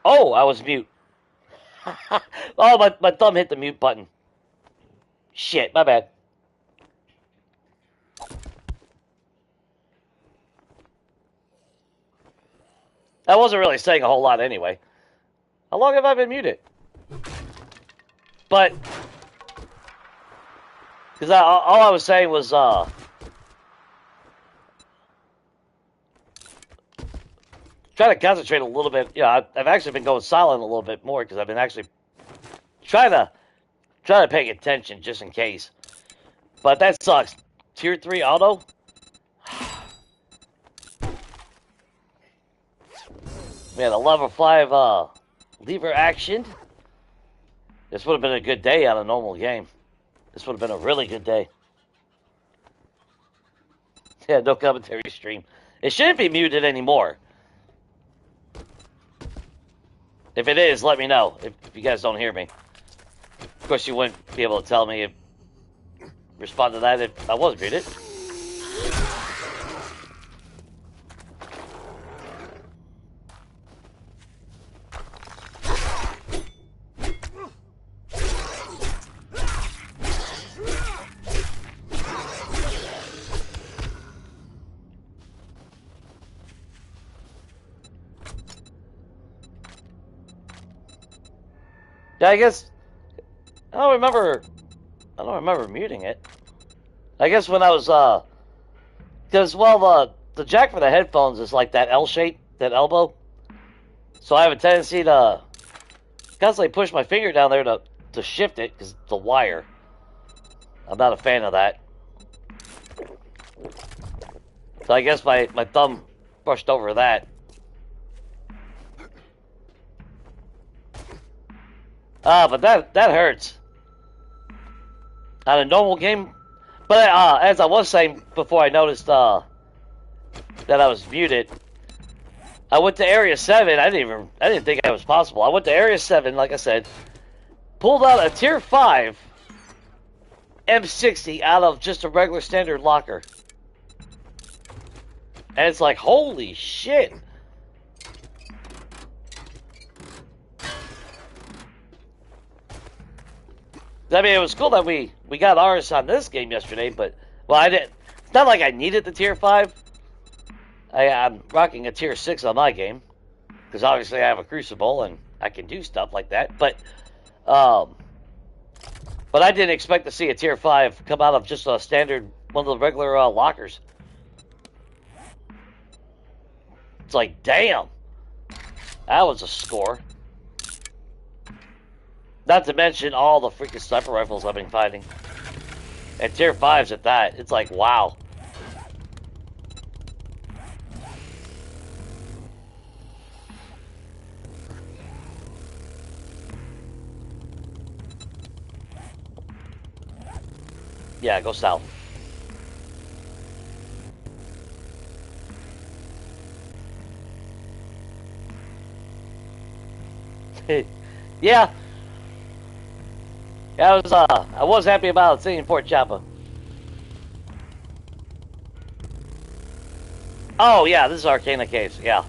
Oh, I was mute. Oh, my thumb hit the mute button. Shit, my bad. I wasn't really saying a whole lot anyway. How long have I been muted? But, because all I was saying was, trying to concentrate a little bit. Yeah, I've actually been going silent a little bit more because I've been actually trying to pay attention just in case. But that sucks. Tier 3 auto? Man, a level 5 lever action. This would have been a good day on a normal game. This would have been a really good day. Yeah, no commentary stream. It shouldn't be muted anymore. If it is, let me know. If you guys don't hear me. Of course, you wouldn't be able to tell me respond to that if I was muted. Yeah, I guess I don't remember muting it. I guess when I was because the jack for the headphones is like that L shape, that elbow. So I have a tendency to constantly push my finger down there to shift it because it's a wire. I'm not a fan of that. So I guess my thumb brushed over that. But that hurts. On a normal game. But as I was saying before I noticed that I was muted, I went to Area 7. I didn't think that was possible. I went to Area 7, like I said, pulled out a Tier 5 M60 out of just a regular standard locker. And it's like, holy shit. I mean, it was cool that we got ours on this game yesterday, but, well, I didn't. It's not like I needed the Tier 5. I'm rocking a Tier 6 on my game, because obviously I have a Crucible, and I can do stuff like that, but I didn't expect to see a Tier 5 come out of just a standard, one of the regular lockers. It's like, damn, that was a score. Not to mention all the freaking sniper rifles I've been finding. And Tier 5s at that. It's like, wow. Yeah, go south. Yeah. Yeah, I was happy about seeing Fort Chapa. Oh yeah, this is Arcana Caves, yeah.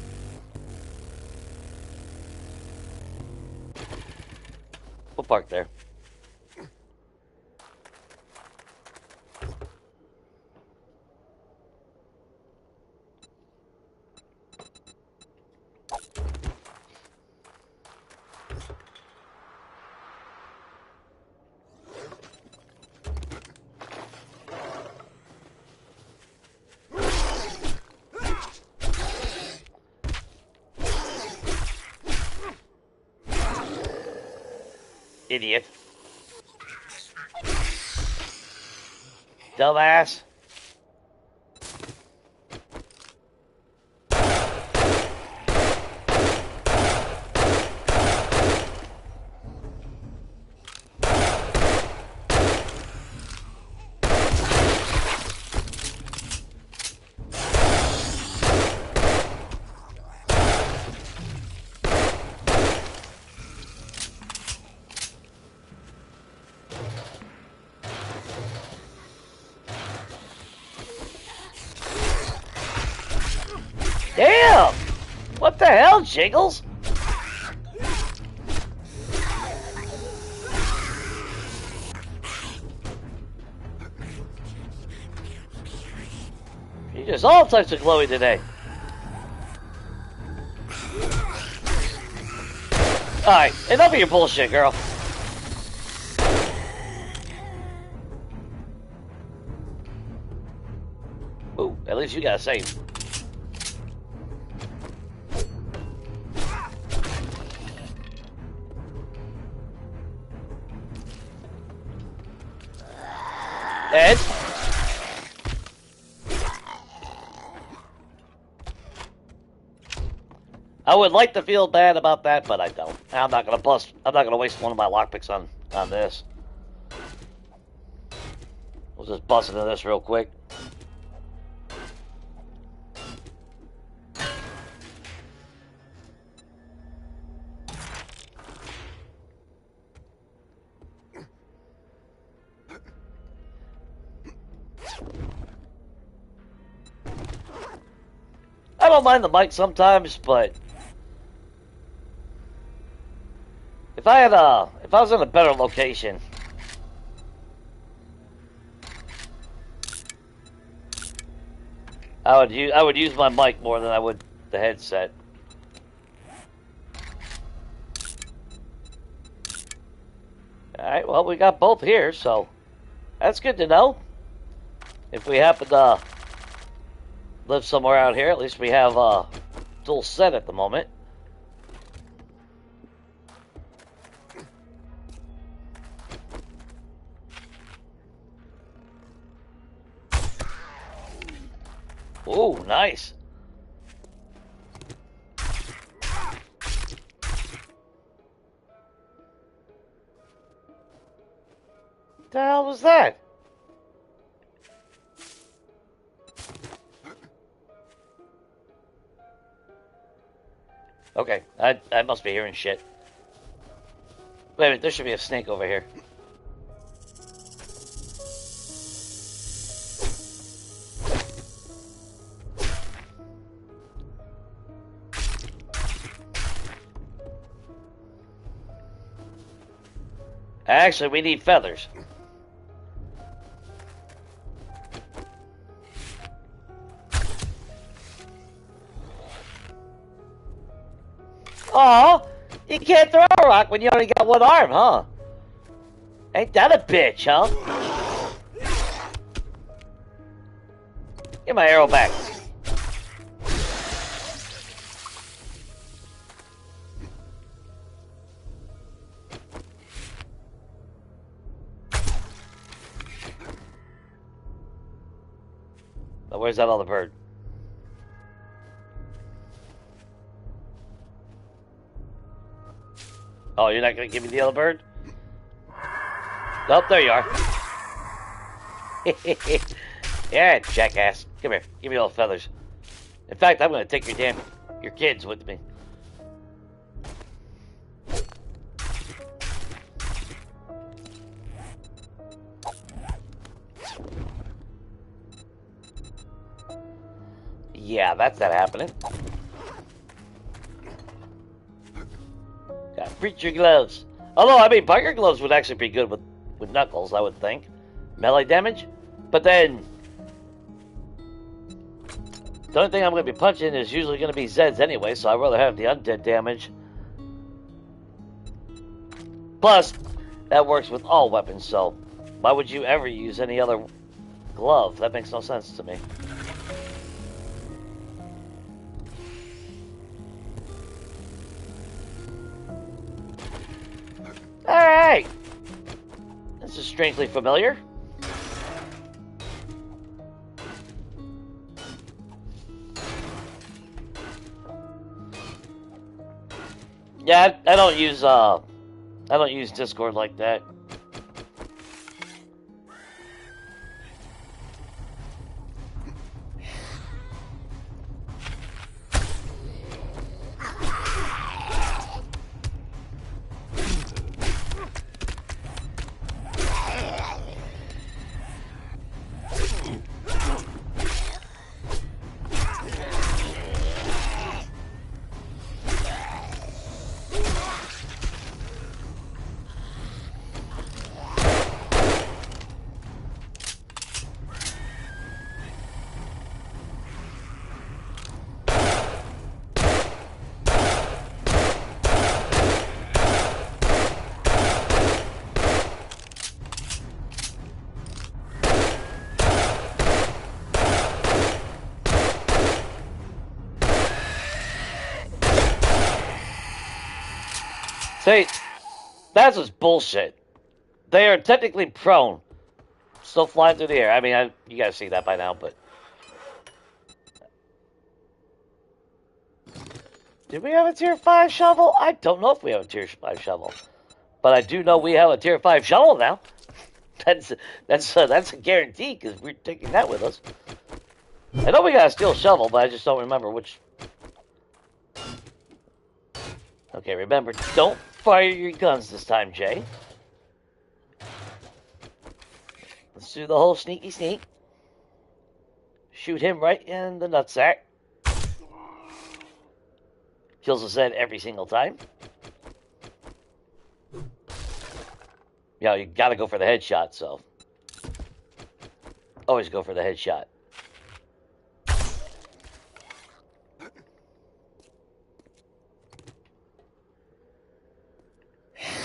We'll park there. Idiot. Dumbass. Damn! What the hell, Jiggles? You just all types of glowy today. Alright, enough of your bullshit, girl. Ooh, at least you got a save. Ed? I would like to feel bad about that, but I don't. I'm not gonna waste one of my lockpicks on this. We'll just bust into this real quick. I don't mind the mic sometimes, but if I was in a better location, I would use my mic more than I would the headset. Alright, well, we got both here, so that's good to know. If we happen to live somewhere out here, at least we have dual set at the moment. Ooh, nice. What the hell was that? Okay, I must be hearing shit. Wait a minute, there should be a snake over here. Actually, we need feathers. Oh, you can't throw a rock when you only got one arm, huh? Ain't that a bitch, huh? Get my arrow back. Now, where's that other bird? Oh, you're not going to give me the other bird? Nope, there you are. Yeah, jackass. Come here. Give me all the feathers. In fact, I'm going to take your kids with me. Yeah, that's not happening. Got preacher gloves. Although, I mean, biker gloves would actually be good with Knuckles, I would think. Melee damage. But then, the only thing I'm going to be punching is usually going to be Zeds anyway, so I'd rather have the undead damage. Plus, that works with all weapons, so why would you ever use any other glove? That makes no sense to me. Alright! This is strangely familiar. Yeah, I don't use Discord like that. See, that's just bullshit. They are technically prone. Still flying through the air. I mean, you guys see that by now, but... Did we have a tier 5 shovel? I don't know if we have a tier 5 shovel. But I do know we have a tier 5 shovel now. That's a guarantee, because we're taking that with us. I know we got a steel shovel, but I just don't remember which... Okay, remember, don't fire your guns this time, Jay. Let's do the whole sneaky sneak. Shoot him right in the nutsack. Kills his head every single time. You know, you gotta go for the headshot, so. Always go for the headshot.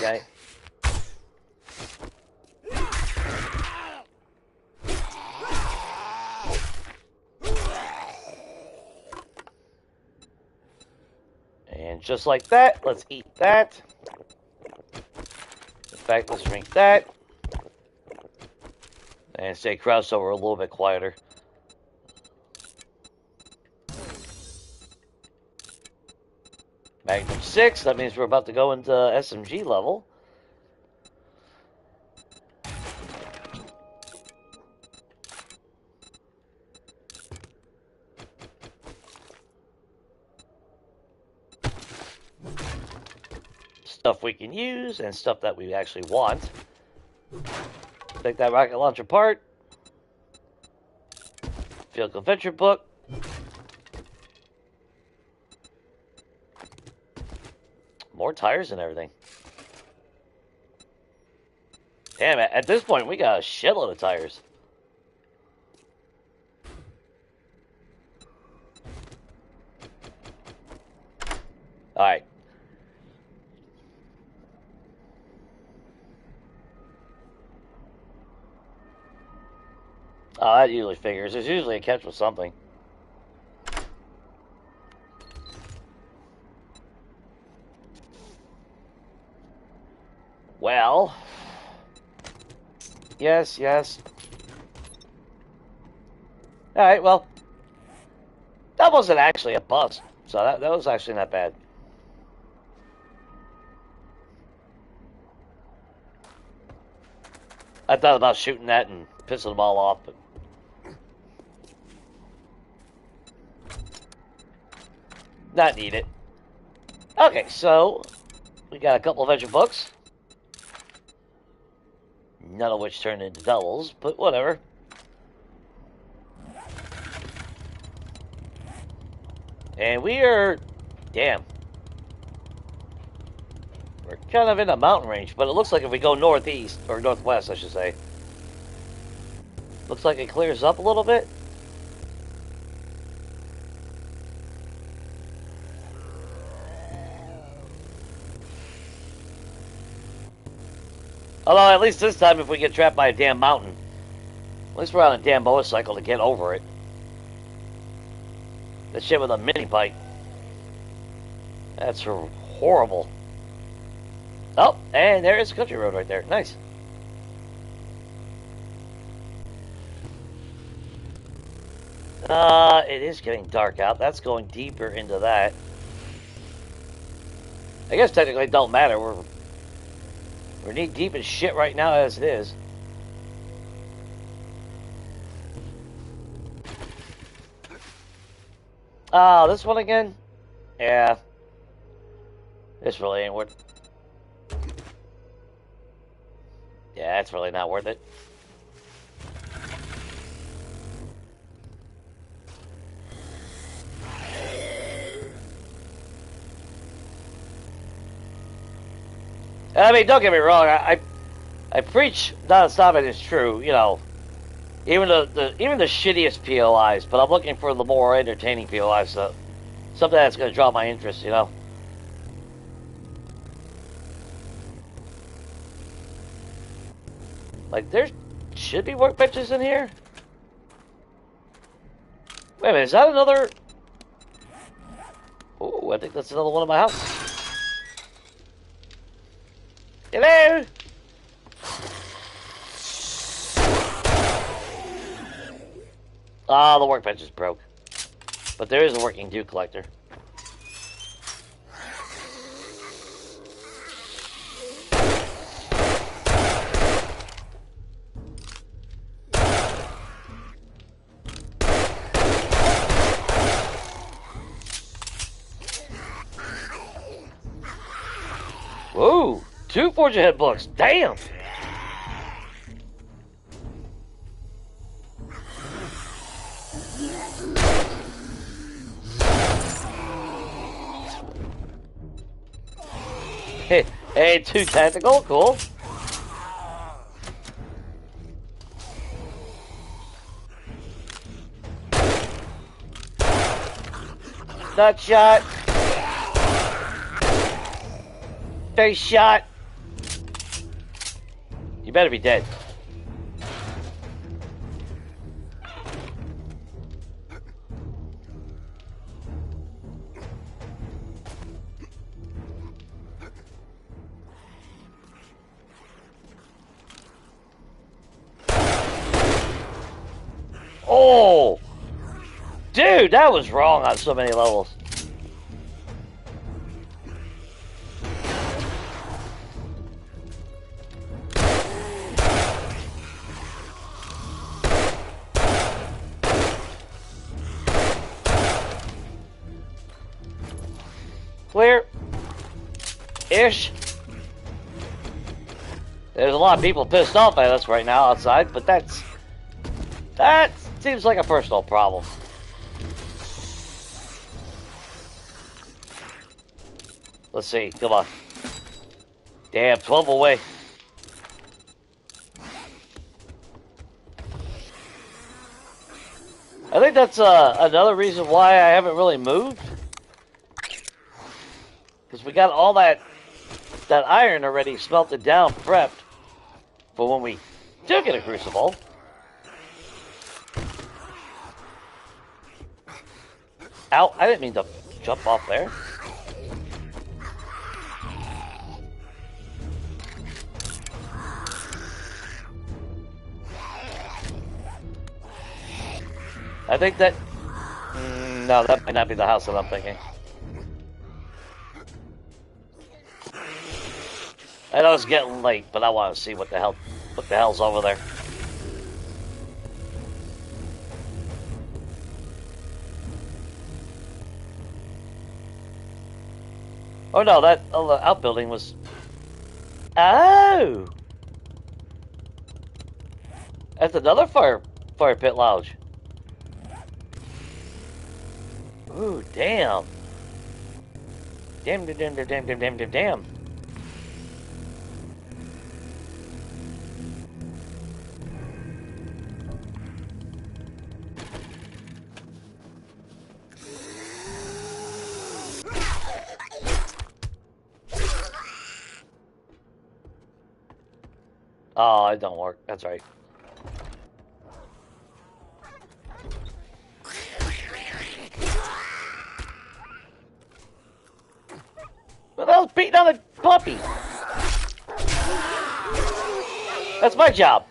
Okay. And just like that, let's eat that. In fact, let's drink that. And stay crouched so we're a little bit quieter. Magnum 6, that means we're about to go into SMG level. Stuff we can use and stuff that we actually want. Take that rocket launcher apart. Field adventure book. More tires and everything. Damn it, at this point we got a shitload of tires. Alright. Oh, that usually figures. There's usually a catch with something. Well, yes. Alright, well, that wasn't actually a bust, so that was actually not bad. I thought about shooting that and pissing them all off, but... not needed. Okay, so, we got a couple of extra books. None of which turned into doubles, but whatever. And we are... damn. We're kind of in a mountain range, but it looks like if we go northeast, or northwest, I should say. Looks like it clears up a little bit. Although, at least this time, if we get trapped by a damn mountain, at least we're on a damn motorcycle to get over it. That shit with a mini bike. That's horrible. Oh, and there is a country road right there. Nice. It is getting dark out. That's going deeper into that. I guess technically it don't matter. We're knee deep in shit right now as it is. Oh, this one again? Yeah. This really ain't worth... yeah, it's really not worth it. I mean, don't get me wrong. I preach non-stop, and it's true. You know, even the shittiest POIs. But I'm looking for the more entertaining POIs, so something that's going to draw my interest. You know. Like there should be workbenches in here. Wait a minute, is that another? Oh, I think that's another one of my houses. Hello? Ah, the workbench is broke. But there is a working dew collector. Whoa! 2 fortune head books. Damn! Hey, 2 tactical. Cool. Nut shot. Face shot. You better be dead. Oh! Dude, that was wrong on so many levels. Clear. Ish. There's a lot of people pissed off at us right now outside, but that seems like a personal problem. Let's see. Come on. Damn, 12 away. I think that's another reason why I haven't really moved. Because we got all that iron already smelted down, prepped for when we do get a crucible. Ow, I didn't mean to jump off there. I think that... no, that might not be the house that I'm thinking. I know it's getting late, but I want to see what the hell's over there. Oh no, that outbuilding was... Oh! That's another fire pit lounge. Ooh, damn. Damn. Oh, it don't work. That's right. But I was beating on a puppy. That's my job.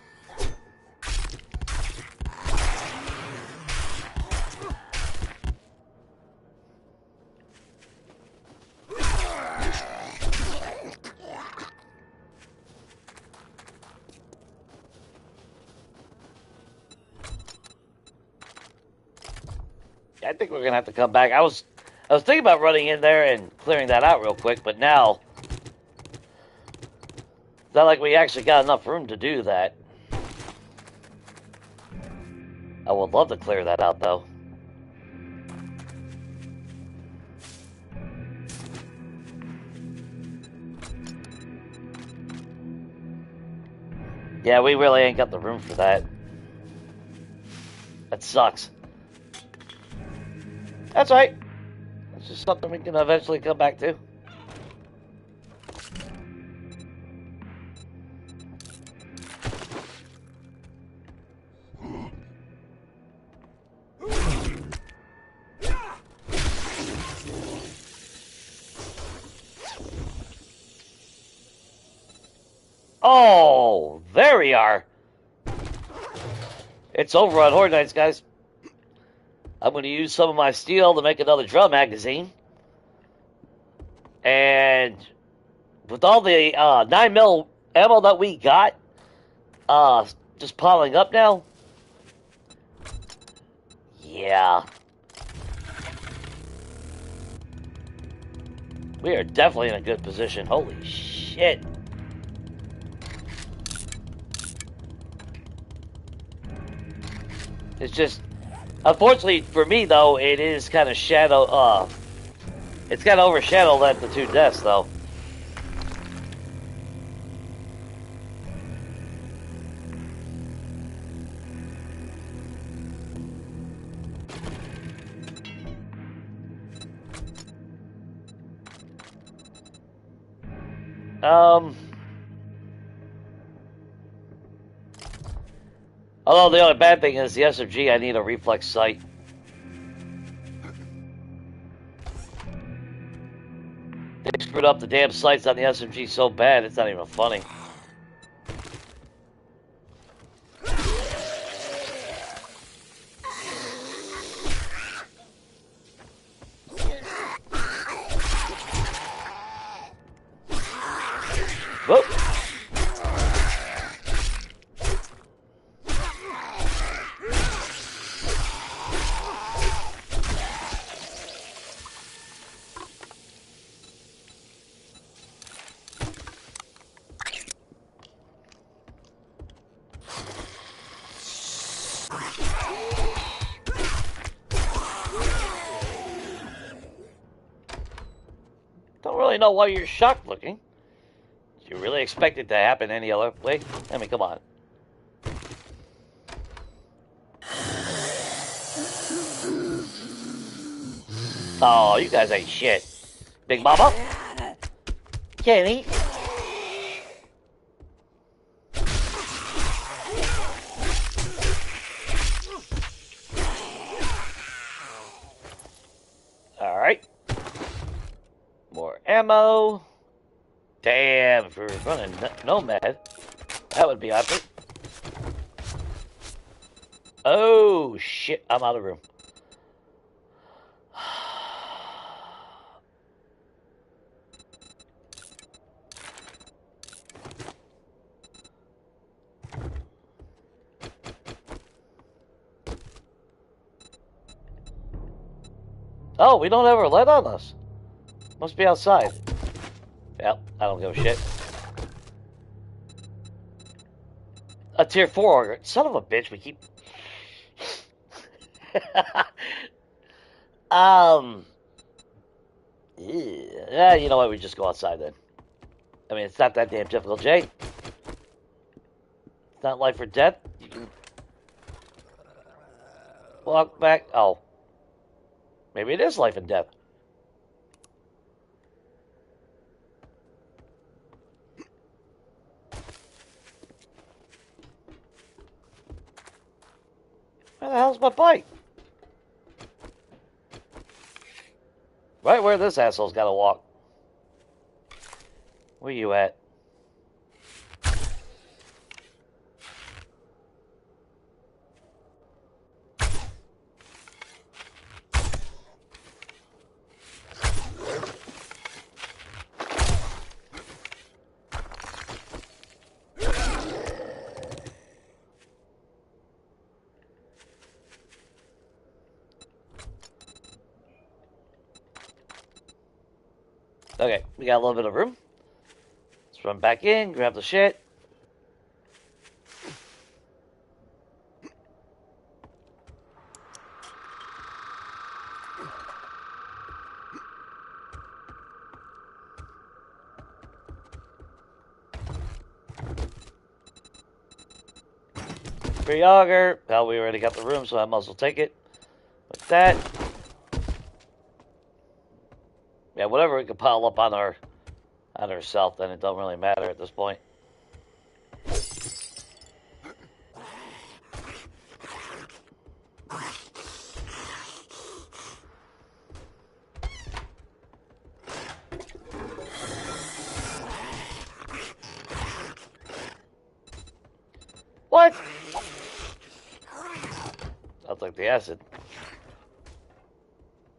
I think we're gonna have to come back. I was thinking about running in there and clearing that out real quick, but now it's not like we actually got enough room to do that. I would love to clear that out though. Yeah, we really ain't got the room for that. That sucks. That's right. It's just something we can eventually come back to. Oh, there we are. It's over on Horde Nights, guys. I'm going to use some of my steel to make another drum magazine. And with all the 9mm ammo that we got, just piling up now. Yeah. We are definitely in a good position. Holy shit. It's just, unfortunately for me though, it is kind of it's kind of overshadowed at the two deaths though. Although the only bad thing is the SMG, I need a reflex sight. They screwed up the damn sights on the SMG so bad, it's not even funny. Whoop. Don't really know why you're shocked looking. Do you really expect it to happen any other way? I mean, come on. Oh, you guys ain't shit. Big Mama? Kenny? Alright. More ammo. Damn, if we were running Nomad, that would be epic. Oh, shit, I'm out of room. Oh, we don't have our light on us. Must be outside. Yep, I don't give a shit. A tier 4 auger. Son of a bitch, we keep... Yeah, you know what, we just go outside then. I mean, it's not that damn difficult, Jay. It's not life or death. You can walk back. Oh. Maybe it is life and death. Where the hell's my bike? Right where this asshole's got to walk. Where you at? Okay, we got a little bit of room. Let's run back in, grab the shit. Free auger. Well, we already got the room, so I might as well take it. Like that. Yeah, whatever we can pile up on ourself, then it don't really matter at this point. I'll take the acid.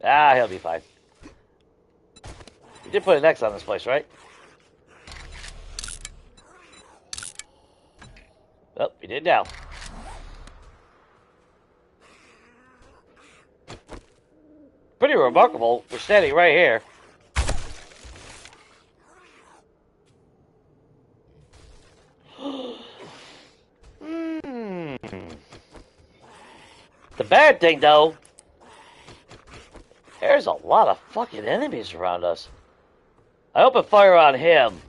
Ah, he'll be fine. We did put an X on this place, right? Oh, we did now. Pretty remarkable. We're standing right here. The bad thing, though, there's a lot of fucking enemies around us. I open fire on him.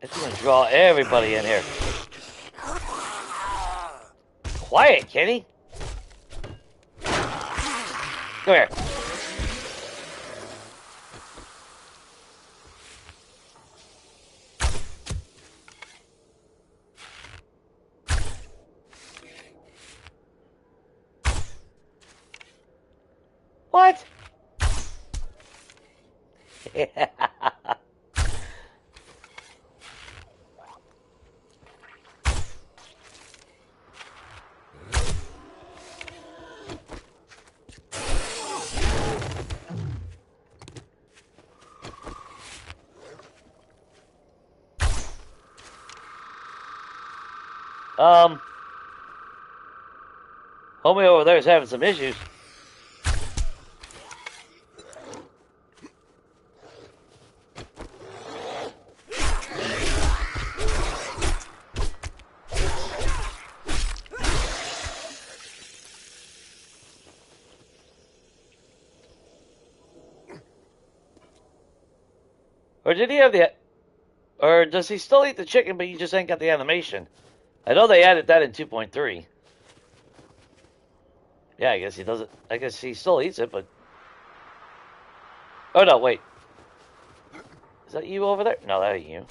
It's gonna draw everybody in here. Quiet, Kenny. Come here. What? Homie over there is having some issues. Or did he have the... Or does he still eat the chicken, but you just ain't got the animation? I know they added that in 2.3. Yeah, I guess he doesn't... I guess he still eats it, but... Oh, no, wait. Is that you over there? No, that ain't you.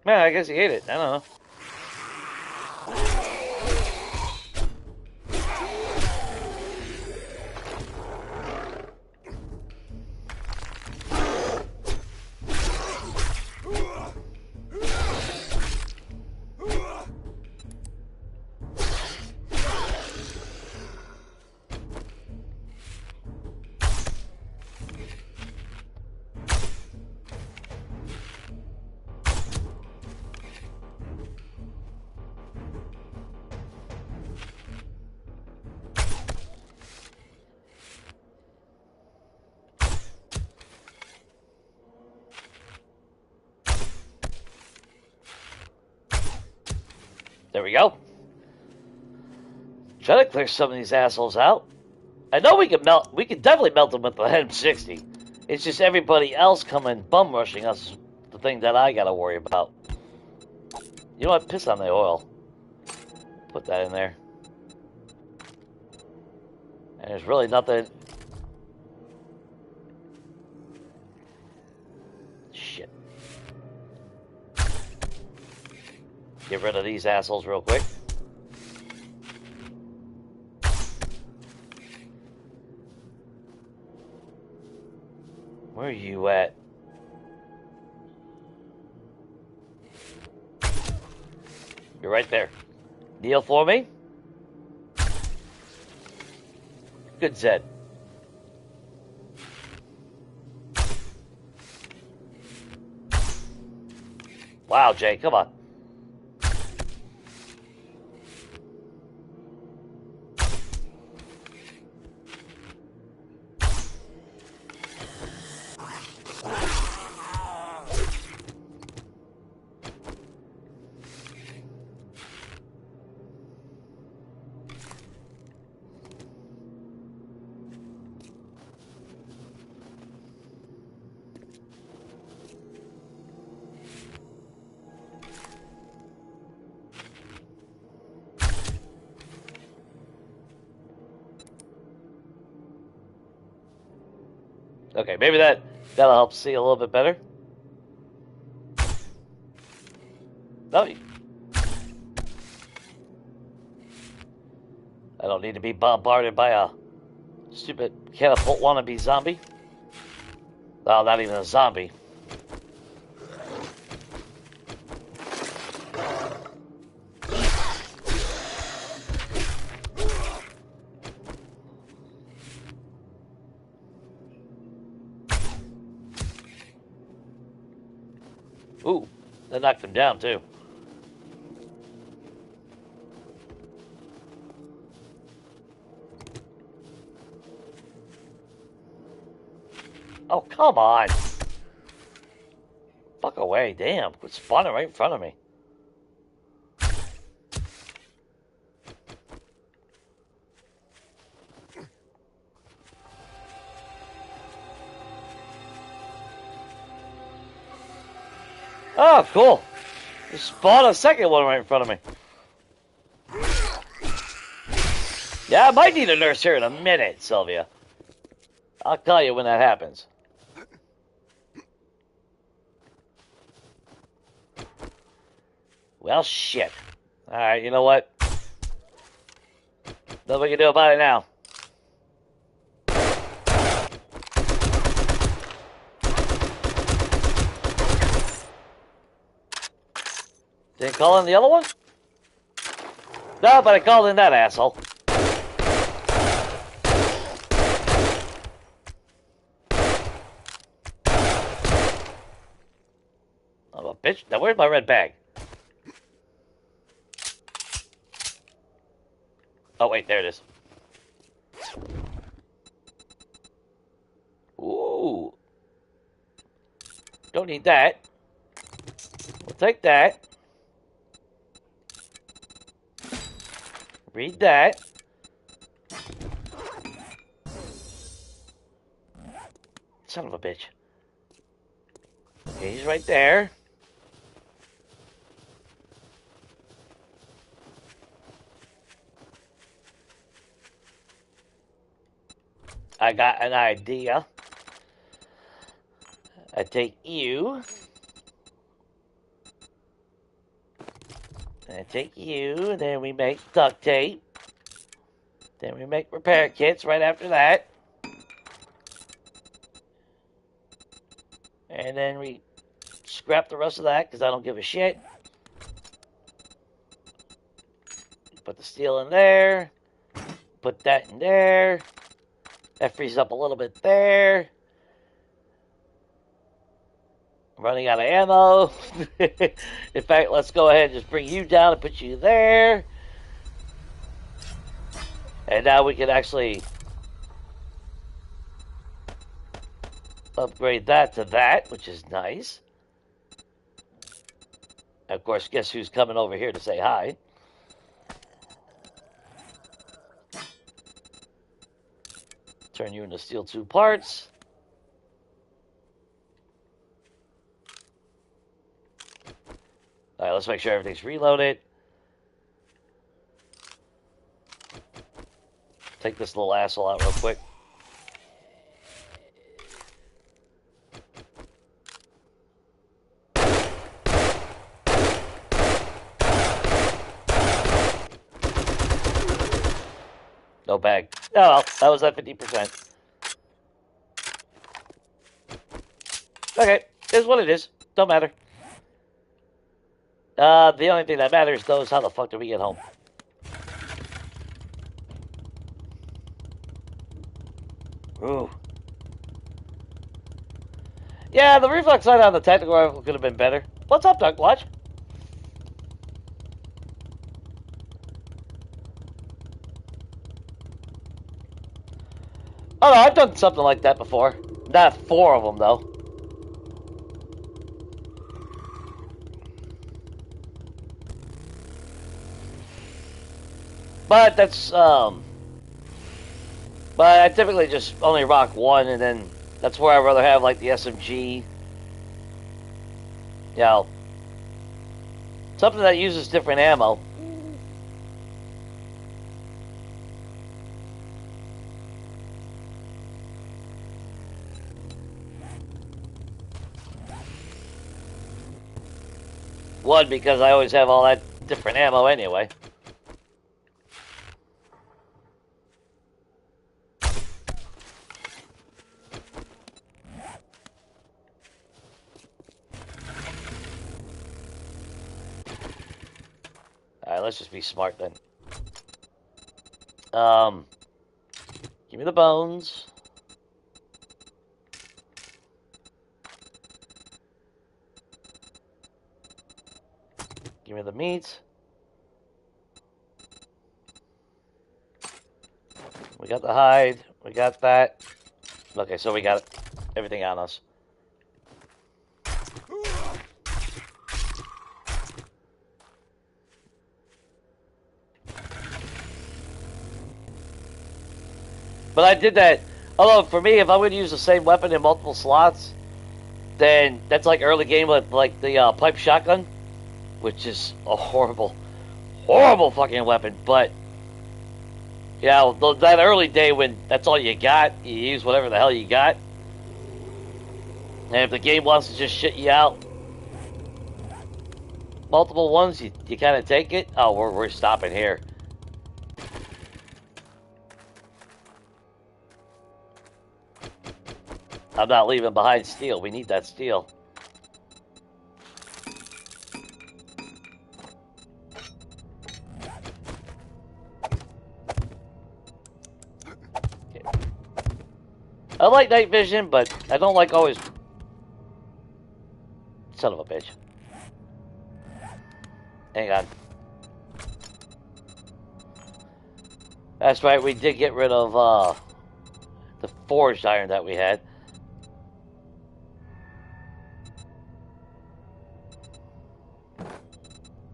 Man, I guess he ate it. I don't know. There we go. Try to clear some of these assholes out. I know we can definitely melt them with the M60. It's just everybody else coming bum rushing us, the thing that I gotta worry about. You know what? Piss on the oil. Put that in there. And there's really nothing. Shit. Get rid of these assholes real quick. Where are you at? You're right there. Kneel for me. Good, Zed. Wow, Jay, come on. Okay, maybe that'll help see a little bit better. No. I don't need to be bombarded by a stupid catapult wannabe zombie. Well, not even a zombie. Ooh, that knocked him down too. Oh, come on. Fuck away, damn. Quit spawning right in front of me. Oh, cool. Just spawned a second one right in front of me. Yeah, I might need a nurse here in a minute, Sylvia. I'll call you when that happens. Well, shit. Alright, you know what? Nothing we can do about it now. Didn't call in the other one? No, but I called in that asshole. Oh, a bitch. Now, where's my red bag? Oh, wait, there it is. Ooh. Don't need that. We'll take that. Read that. Son of a bitch. Okay, he's right there. I got an idea. I take you. I take you, and then we make duct tape. Then we make repair kits right after that. And then we scrap the rest of that, because I don't give a shit. Put the steel in there. Put that in there. That frees up a little bit there. Running out of ammo. In fact, let's go ahead and just bring you down and put you there. And now we can actually upgrade that to that, which is nice. Of course, guess who's coming over here to say hi? Turn you into steel 2 parts. Alright, let's make sure everything's reloaded. Take this little asshole out real quick. No bag. Oh well, that was at 50%. Okay, is what it is. Don't matter. The only thing that matters, though, is how the fuck do we get home? Ooh. Yeah, the reflex sight on the tactical rifle could have been better. What's up, Duck Watch? Oh no, I've done something like that before. Not 4 of them, though. But that's, but I typically just only rock 1, and then that's where I'd rather have, like, the SMG. You know, something that uses different ammo. One, because I always have all that different ammo anyway. let's just be smart then. Give me the bones. Give me the meat. We got the hide. We got that. Okay, so we got everything on us. But I did that. Although for me, if I would use the same weapon in multiple slots, then that's like early game with like the pipe shotgun, which is a horrible, horrible fucking weapon. But yeah, that early day when that's all you got, you use whatever the hell you got. And if the game wants to just shit you out, multiple ones, you kind of take it. Oh, we're stopping here. I'm not leaving behind steel. We need that steel. Okay. I like night vision, but I don't like always... Son of a bitch. Hang on. That's right, we did get rid of the forged iron that we had.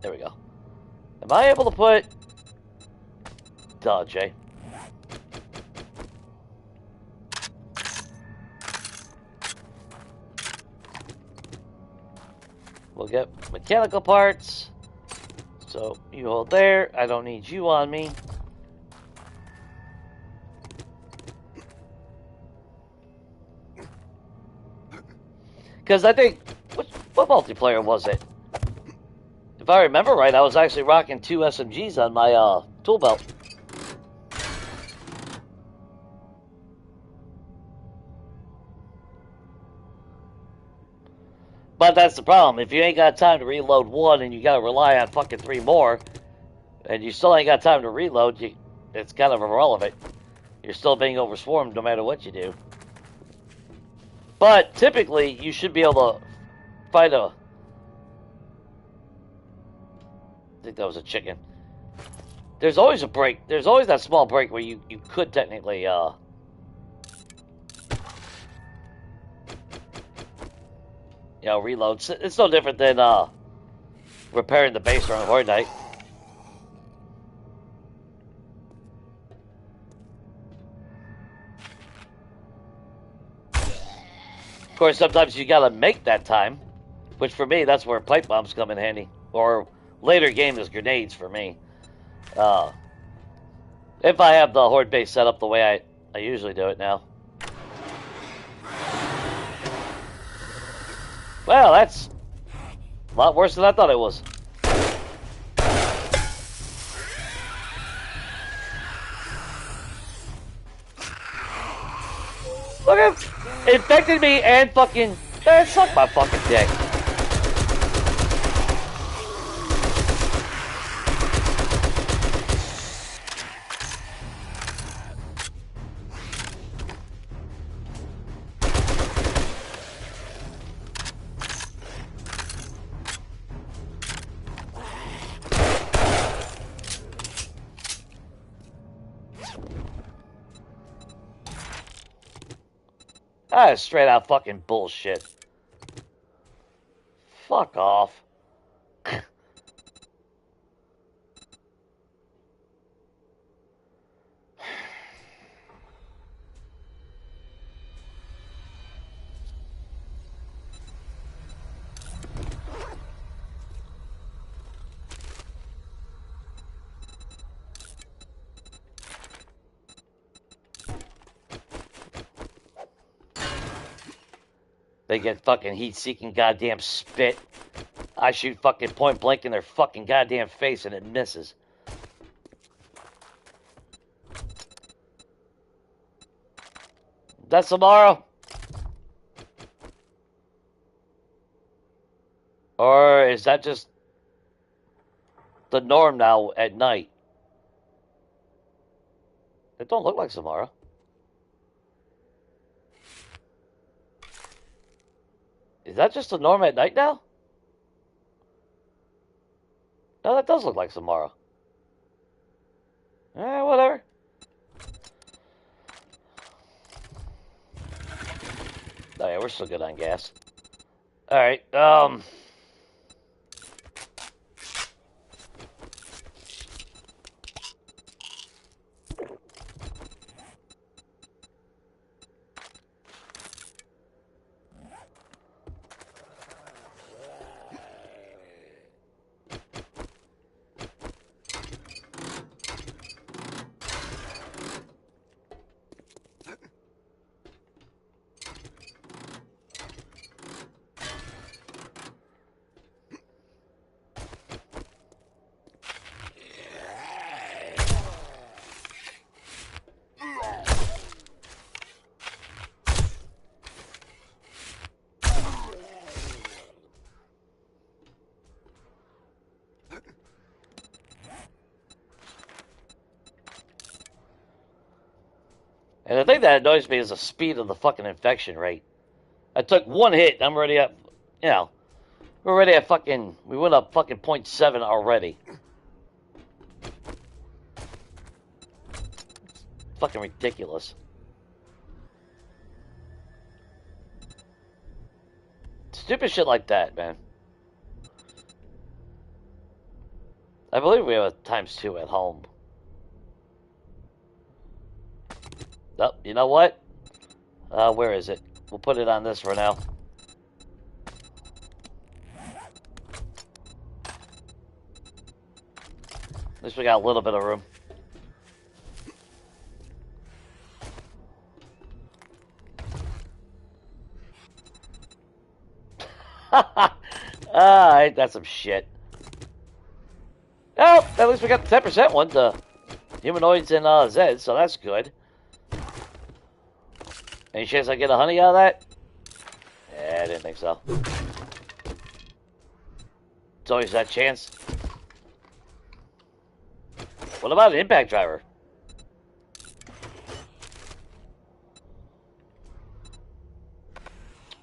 There we go. Am I able to put... Duh, Jay. We'll get mechanical parts. So, you hold there. I don't need you on me. Because I think... What multiplayer was it? If I remember right, I was actually rocking 2 SMGs on my tool belt. But that's the problem. If you ain't got time to reload 1 and you gotta rely on fucking 3 more, and you still ain't got time to reload, it's kind of irrelevant. You're still being overswarmed no matter what you do. But typically, you should be able to fight a... I think that was a chicken. There's always a break. There's always that small break where you could technically, reload. It's no different than, repairing the base during Horde Night. Of course, sometimes you gotta make that time, which for me, that's where pipe bombs come in handy. Or later game is grenades for me. If I have the Horde base set up the way I usually do it now. Well, that's a lot worse than I thought it was. Look at it infected me and fucking suck my fucking dick. That is straight out fucking bullshit. Fuck off. They get fucking heat-seeking goddamn spit. I shoot fucking point blank in their fucking goddamn face and it misses. That's tomorrow? Or is that just the norm now at night. It don't look like Samara. Is that just the norm at night now? No, that does look like Samara. Whatever. Oh yeah, we're still good on gas. Alright, and the thing that annoys me is the speed of the fucking infection rate. I took one hit, and I'm already at, we're already at fucking, we went up fucking .7 already. It's fucking ridiculous. Stupid shit like that, man. I believe we have a ×2 at home. Oh, you know what? Where is it? We'll put it on this for now. At least we got a little bit of room. Ain't that some shit? Oh, at least we got the 10% one, the humanoids and Zeds, so that's good. Any chance I get a honey out of that? Yeah, I didn't think so. It's always that chance. What about an impact driver?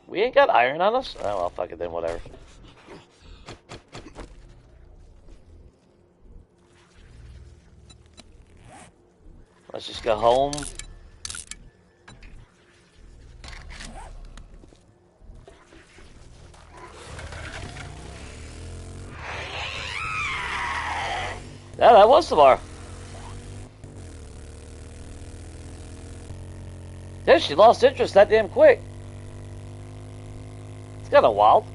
We ain't got iron on us? Oh, well, fuck it then, whatever. Let's just go home. Yeah, that was Samara. Yeah, she lost interest that damn quick. It's kind of wild.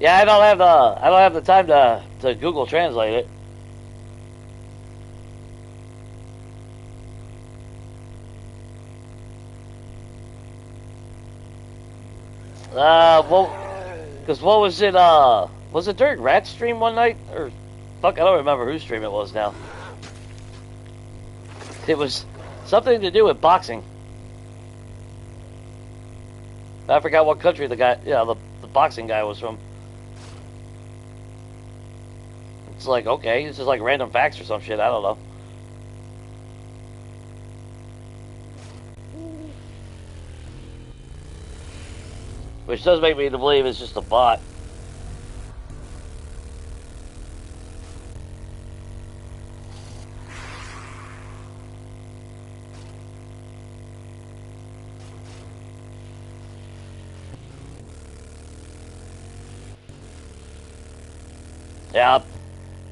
Yeah, I don't have the time to Google Translate it. Well, because what was it during Rat stream one night? Or, fuck, I don't remember whose stream it was now. It was something to do with boxing. I forgot what country the guy, the boxing guy was from. It's like, okay, it's just like random facts or some shit, I don't know. Which does make me believe it's just a bot. Yeah,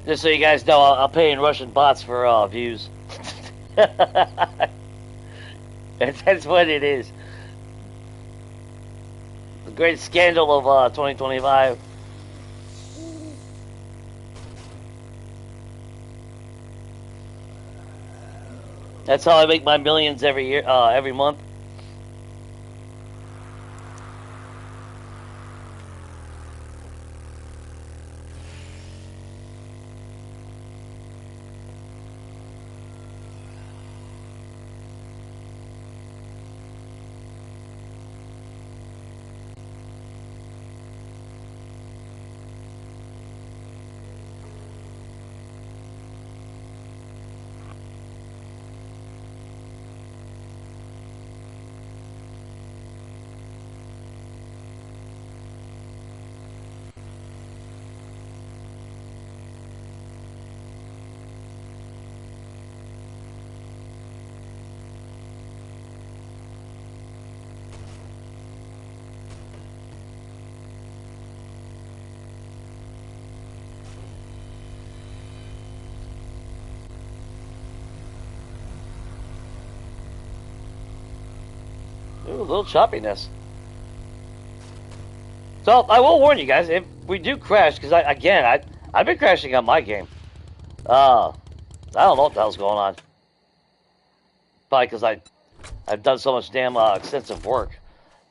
just so you guys know, I'm paying Russian bots for views. That's what it is. The great scandal of 2025. That's how I make my millions every year, every month. Ooh, a little choppiness. So I will warn you guys if we do crash, because I've been crashing on my game. I don't know what the hell's going on. Probably because I've done so much damn extensive work.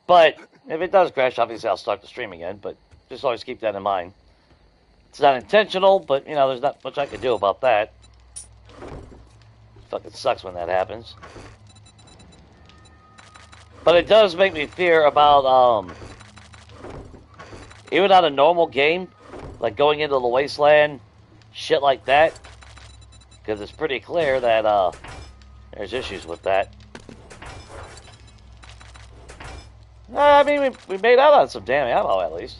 But if it does crash, obviously I'll start the stream again. But just always keep that in mind. It's not intentional, but you know there's not much I can do about that. Fucking sucks when that happens. But it does make me fear about even on a normal game, like going into the wasteland, shit like that. Because it's pretty clear that there's issues with that. I mean, we made out on some damn ammo at least.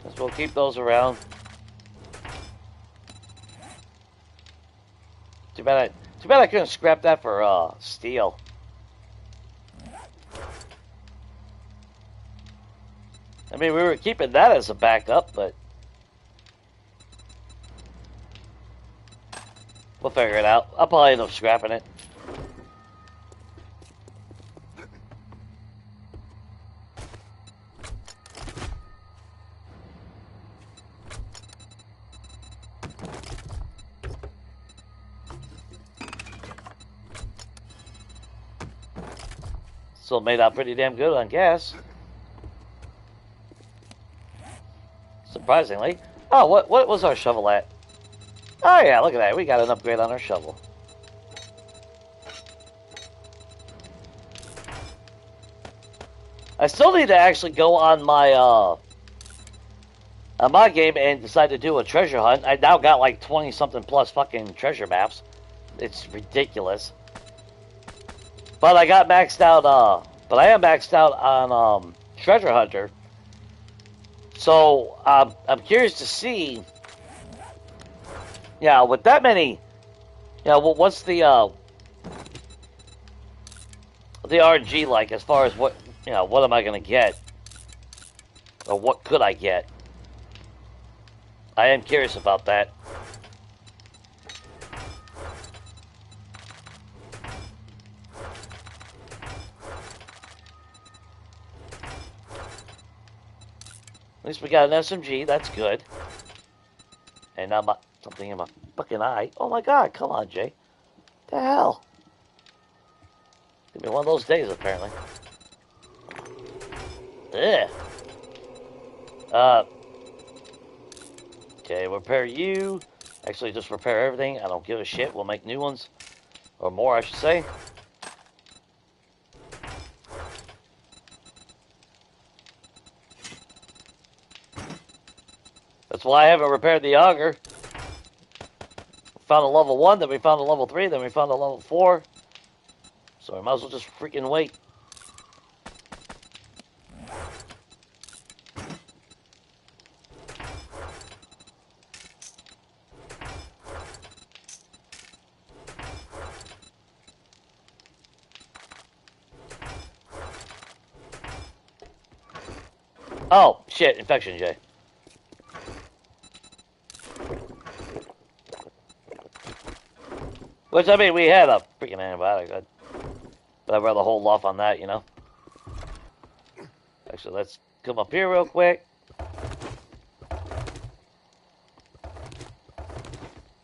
Guess we'll keep those around. Too bad I couldn't scrap that for steel. I mean, we were keeping that as a backup, but we'll figure it out. I'll probably end up scrapping it. Still made out pretty damn good on gas. Surprisingly. Oh, what was our shovel at? Oh yeah, look at that. We got an upgrade on our shovel. I still need to actually go on my game and decide to do a treasure hunt. I now got like 20 something plus fucking treasure maps. It's ridiculous. But I got maxed out but I am maxed out on Treasure Hunter. So I'm curious to see, yeah, with that many, yeah, what's the RNG like as far as what am I gonna get, or what could I get? I am curious about that. At least we got an SMG, that's good. And now something in my fucking eye. Oh my god, come on, Jay. What the hell? Give me one of those days, apparently. Ugh. Okay, repair you. Actually, just repair everything. I don't give a shit. We'll make new ones. Or more, I should say. That's why I haven't repaired the auger. We found a level 1, then we found a level 3, then we found a level 4. So I might as well just freaking wait. Oh, shit, infection, Jay. Which, I mean, we had a freaking antibiotic, but I'd rather hold off on that, you know? Actually, let's come up here real quick.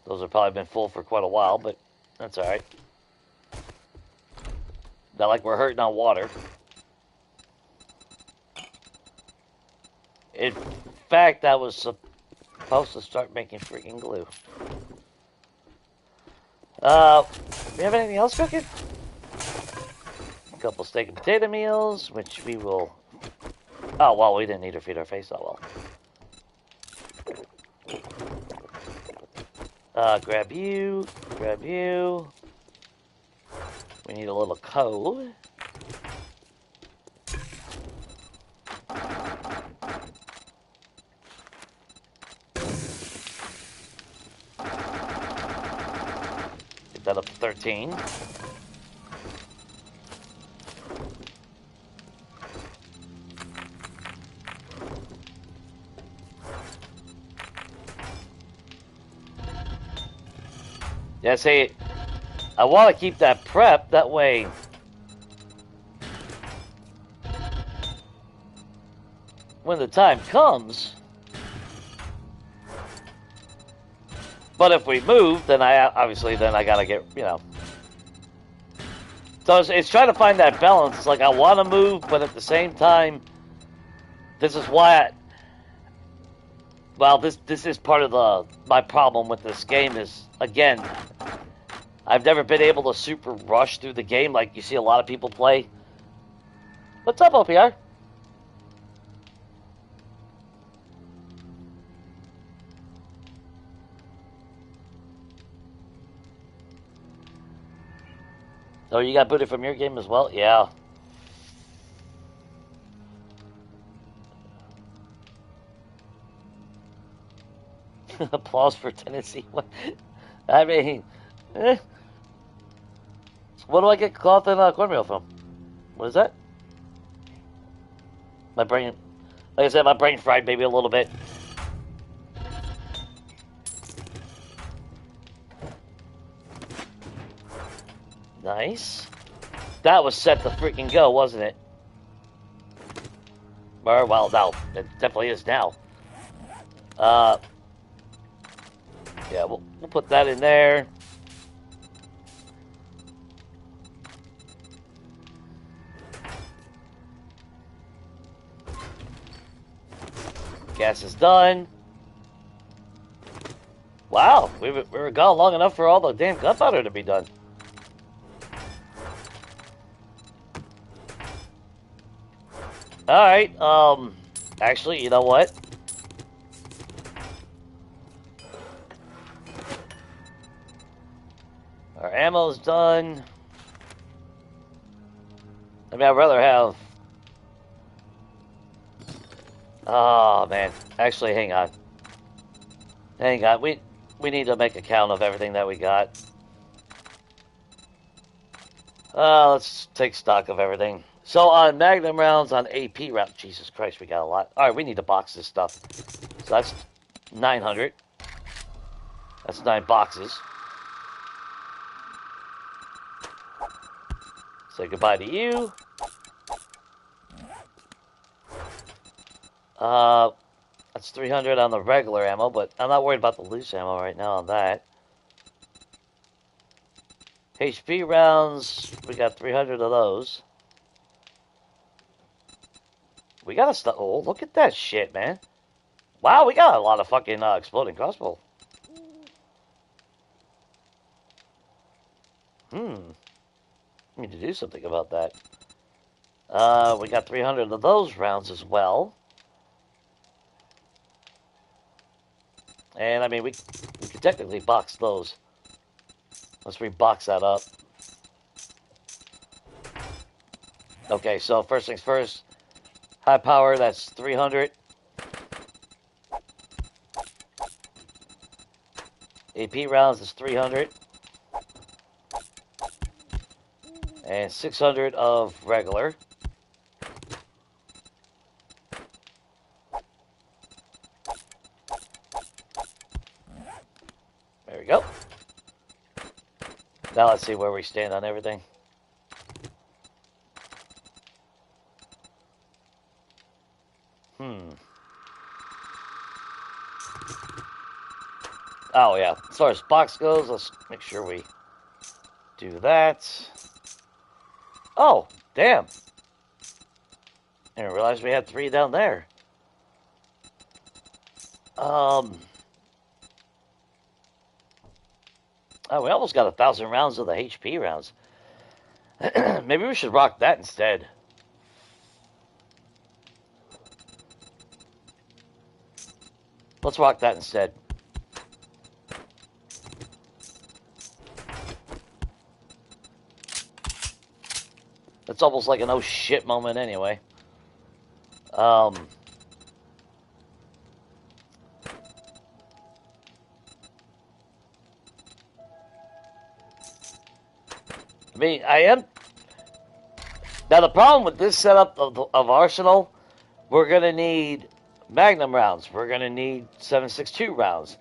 Those have probably been full for quite a while, but that's alright. Not like we're hurting on water. In fact, I was supposed to start making freaking glue. We have anything else cooking? A couple steak and potato meals, which we will... Oh, well, we didn't need to feed our face that well. Grab you. Grab you. We need a little code. Get that up to 13. Yeah, see, I want to keep that prep. That way, when the time comes. But if we move, then I gotta get, you know. So it's trying to find that balance. It's like I want to move, but at the same time, this is why. This is part of my problem with this game is, again, I've never been able to super rush through the game like you see a lot of people play. What's up, OPR? Oh, you got booted from your game as well? Yeah. Applause for Tennessee. I mean, what do I get cloth and cornmeal from? What is that? My brain, like I said, my brain fried maybe a little bit. Nice. That was set to freaking go, wasn't it? Or, well, no, it definitely is now. Yeah, we'll put that in there. Gas is done. Wow, we were gone long enough for all the damn gunpowder to be done. Alright, actually, you know what? Our ammo's done. I mean, I'd rather have... Oh, man. Actually, hang on. Hang on. We need to make a count of everything that we got. Let's take stock of everything. So, on Magnum rounds, on AP rounds... Jesus Christ, we got a lot. Alright, we need to box this stuff. So, that's 900. That's 9 boxes. Say goodbye to you. That's 300 on the regular ammo, but I'm not worried about the loose ammo right now on that. HP rounds, we got 300 of those. We got a stuff. Oh, look at that shit, man. Wow, we got a lot of fucking exploding crossbow. We need to do something about that. We got 300 of those rounds as well. And, I mean, we could technically box those. Let's rebox that up. Okay, so first things first. High power, that's 300. AP rounds is 300. And 600 of regular. There we go. Now let's see where we stand on everything. Oh, yeah. As far as box goes, let's make sure we do that. Oh, damn. I didn't realize we had 3 down there. Oh, we almost got 1,000 rounds of the HP rounds. Maybe we should rock that instead. Let's rock that instead. It's almost like an oh shit moment anyway. I mean, I am... Now, the problem with this setup of Arsenal, we're going to need Magnum rounds. We're going to need 7.62 rounds.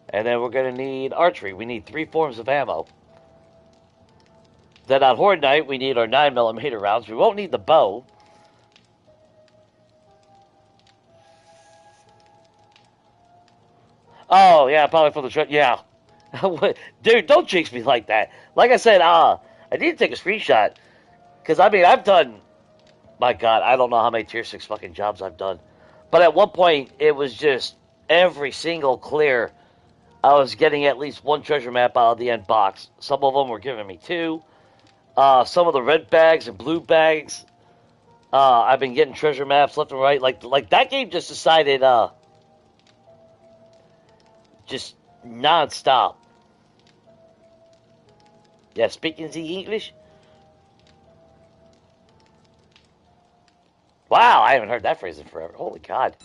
And then we're going to need archery. We need 3 forms of ammo. Then on Horde Night, we need our 9mm rounds. We won't need the bow. Oh, yeah, probably for the... Yeah. Dude, don't jinx me like that. Like I said, I need to take a screenshot. Because, I mean, I've done... My God, I don't know how many Tier 6 fucking jobs I've done. But at one point, it was just every single clear, I was getting at least one treasure map out of the end box. Some of them were giving me two. Some of the red bags and blue bags, I've been getting treasure maps left and right. Like that game just decided, just non-stop. Yeah, speaking the English? Wow, I haven't heard that phrase in forever. Holy God.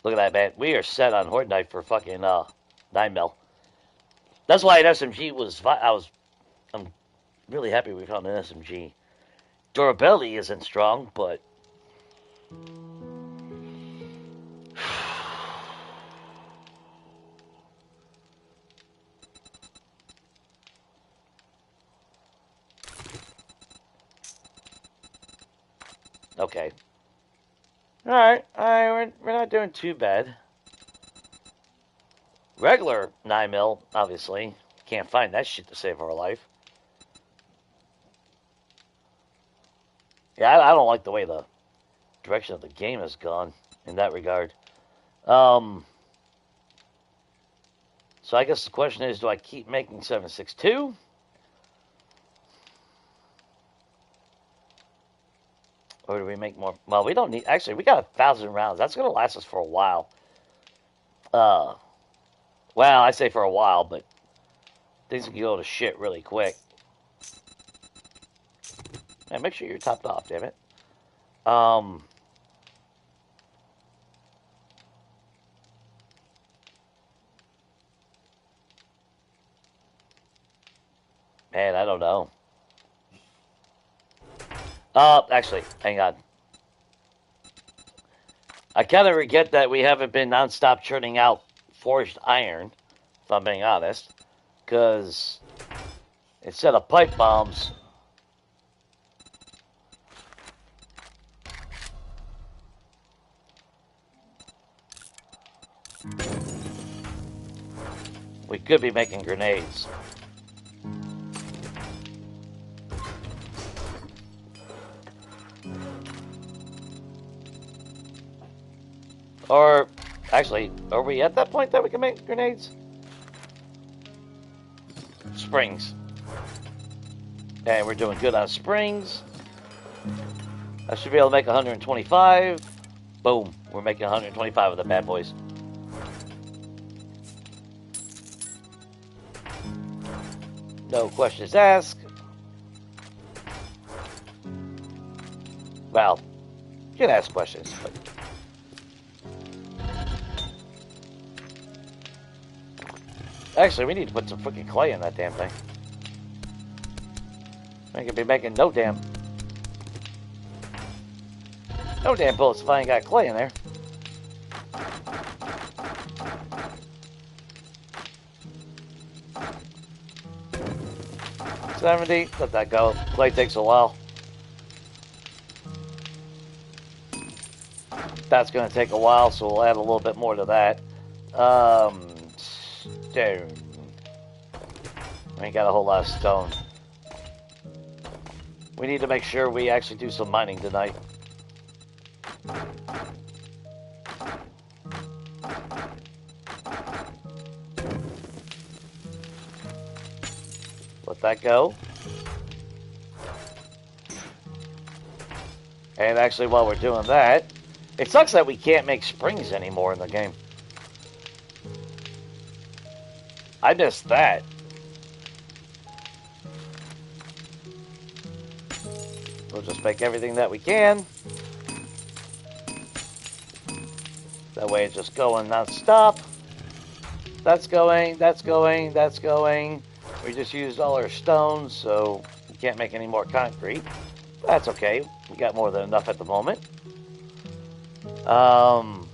Look at that, man. We are set on Horde Night for fucking 9mm. That's why an SMG was... I'm really happy we found an SMG. Durability isn't strong, but... Okay. Alright, we're not doing too bad. Regular 9mm, obviously. Can't find that shit to save our life. Yeah, I don't like the way the direction of the game has gone in that regard. So I guess the question is, do I keep making 7.62? Or do we make more? Well, we don't need... Actually, we got 1,000 rounds. That's going to last us for a while. Well, I say for a while, but things can go to shit really quick. Man, make sure you're topped off, damn it. Man, I don't know. Actually, hang on. I kind of regret that we haven't been non-stop churning out forged iron, if I'm being honest. Because instead of pipe bombs, we could be making grenades. Or, actually, are we at that point that we can make grenades? Springs. And we're doing good on springs. I should be able to make 125. Boom. We're making 125 of the bad boys. No questions asked. Well, you can ask questions, but... Actually, we need to put some freaking clay in that damn thing. I could be making no damn bullets if I ain't got clay in there. $70, let that go. Clay takes a while. That's going to take a while, so we'll add a little bit more to that. Stone. We ain't got a whole lot of stone. We need to make sure we actually do some mining tonight. Let that go. And actually, while we're doing that, it sucks that we can't make springs anymore in the game. I missed that. We'll just make everything that we can. That way it's just going non-stop. That's going, that's going, that's going. We just used all our stones, so we can't make any more concrete. That's okay. We got more than enough at the moment. Oh,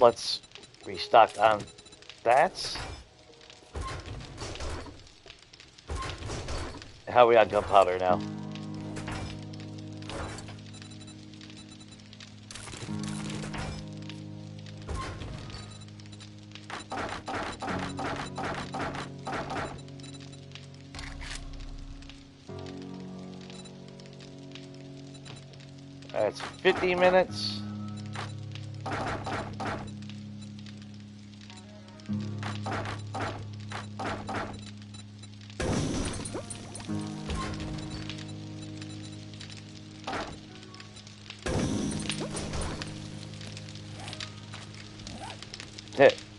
let's restock on That's... How are we on gunpowder now? That's 50 minutes.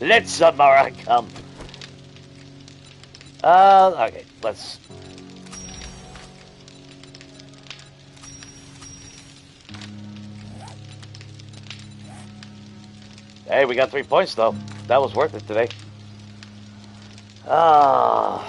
Let Samara come. Okay, let's... Hey, we got 3 points, though. That was worth it today. Oh!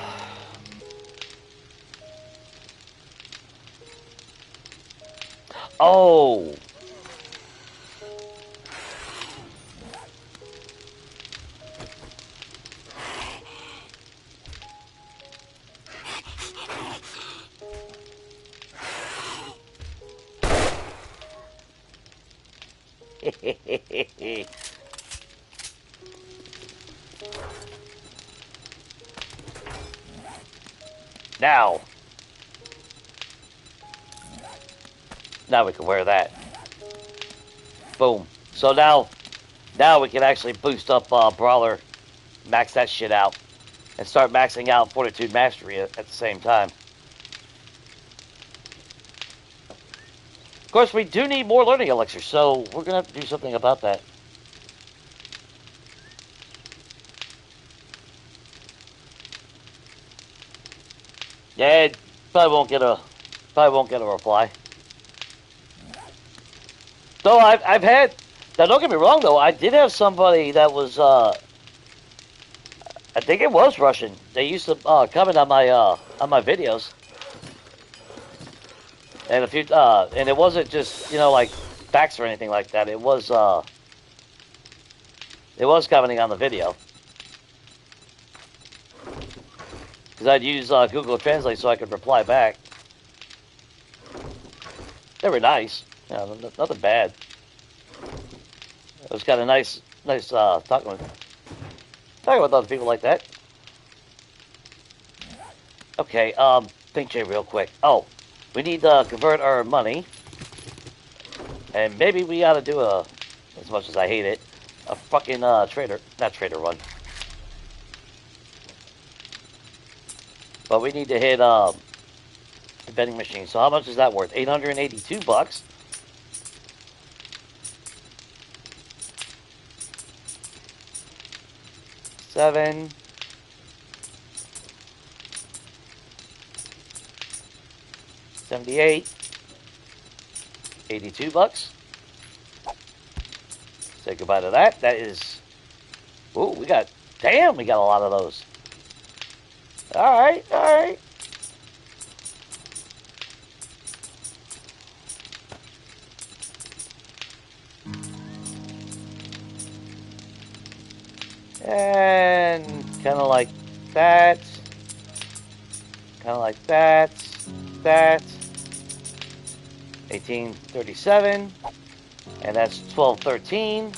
Now we can wear that. Boom. So now we can actually boost up Brawler, max that shit out, and start maxing out Fortitude Mastery at the same time. Of course, we do need more learning elixirs, so we're gonna have to do something about that. Yeah, probably won't get a reply. Though I've had, now don't get me wrong though, I did have somebody that was I think it was Russian. They used to comment on my videos, and a few and it wasn't just like facts or anything like that. It was commenting on the video. Because I'd use Google Translate so I could reply back. They were nice. Nothing bad. It was kind of nice talking with other people like that. Okay, think Jay real quick. Oh, we need to convert our money. And maybe we ought to do as much as I hate it, a fucking not trader run. But we need to hit the vending machine. So how much is that worth? $882. $7. $78. $82. Say goodbye to that. That is... Ooh, we got a lot of those. Alright. And kind of like that. Kind of like that. That. 1837. And that's 1213.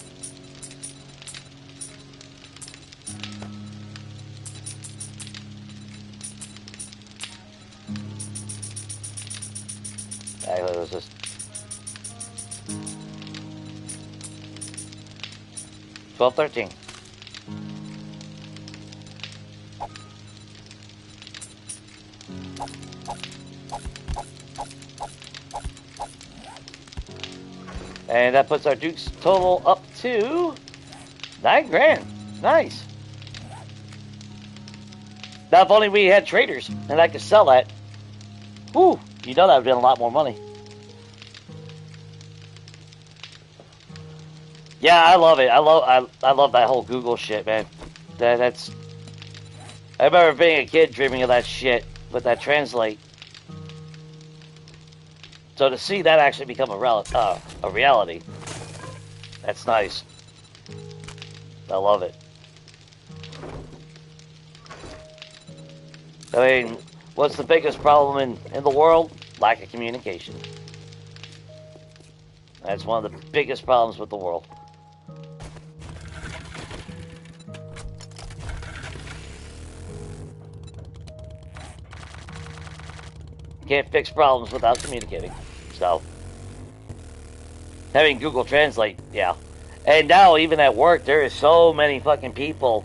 What was this? 1213. And that puts our Duke's total up to $9,000. Nice. Now, if only we had traders and I could sell that. Whew, that would have been a lot more money. Yeah, I love it. I love that whole Google shit, man. That's. I remember being a kid dreaming of that shit with that translate. So to see that actually become a reality, that's nice. I love it. I mean, what's the biggest problem in the world? Lack of communication. That's one of the biggest problems with the world. Can't fix problems without communicating. So, having Google Translate, yeah. And now, even at work, there is so many fucking people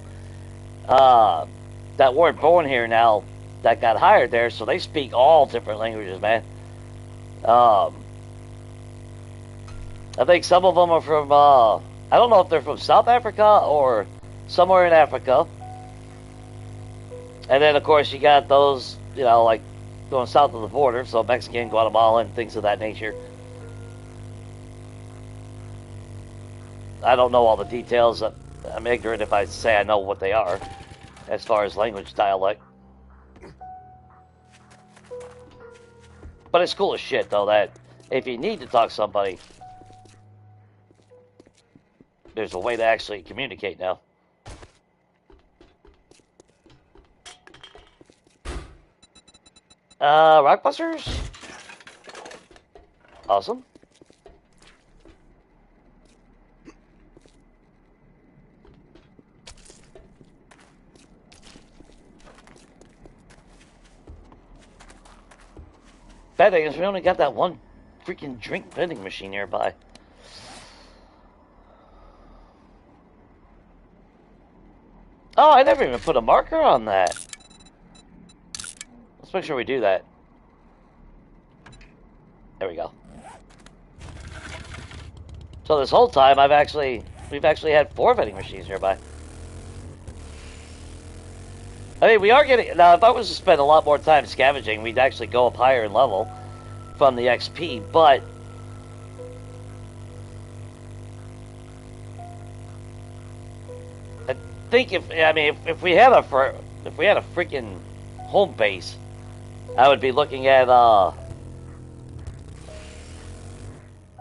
that weren't born here now that got hired there, so they speak all different languages, man. I think some of them are from, I don't know if they're from South Africa or somewhere in Africa. And then, of course, you got those, you know, like going south of the border, so Mexican, Guatemalan, things of that nature. I don't know all the details. I'm ignorant if I say I know what they are, as far as language dialect. But it's cool as shit, though, that if you need to talk to somebody, there's a way to actually communicate now. Rockbusters? Awesome. Bad thing is we only got that one freaking drink vending machine nearby. Oh, I never even put a marker on that. Let's make sure we do that. There we go. So this whole time we've actually had 4 vending machines nearby. I mean, we are getting... Now, if I was to spend a lot more time scavenging, we'd actually go up higher in level from the XP, but... I think if we had a freaking home base, I would be looking at,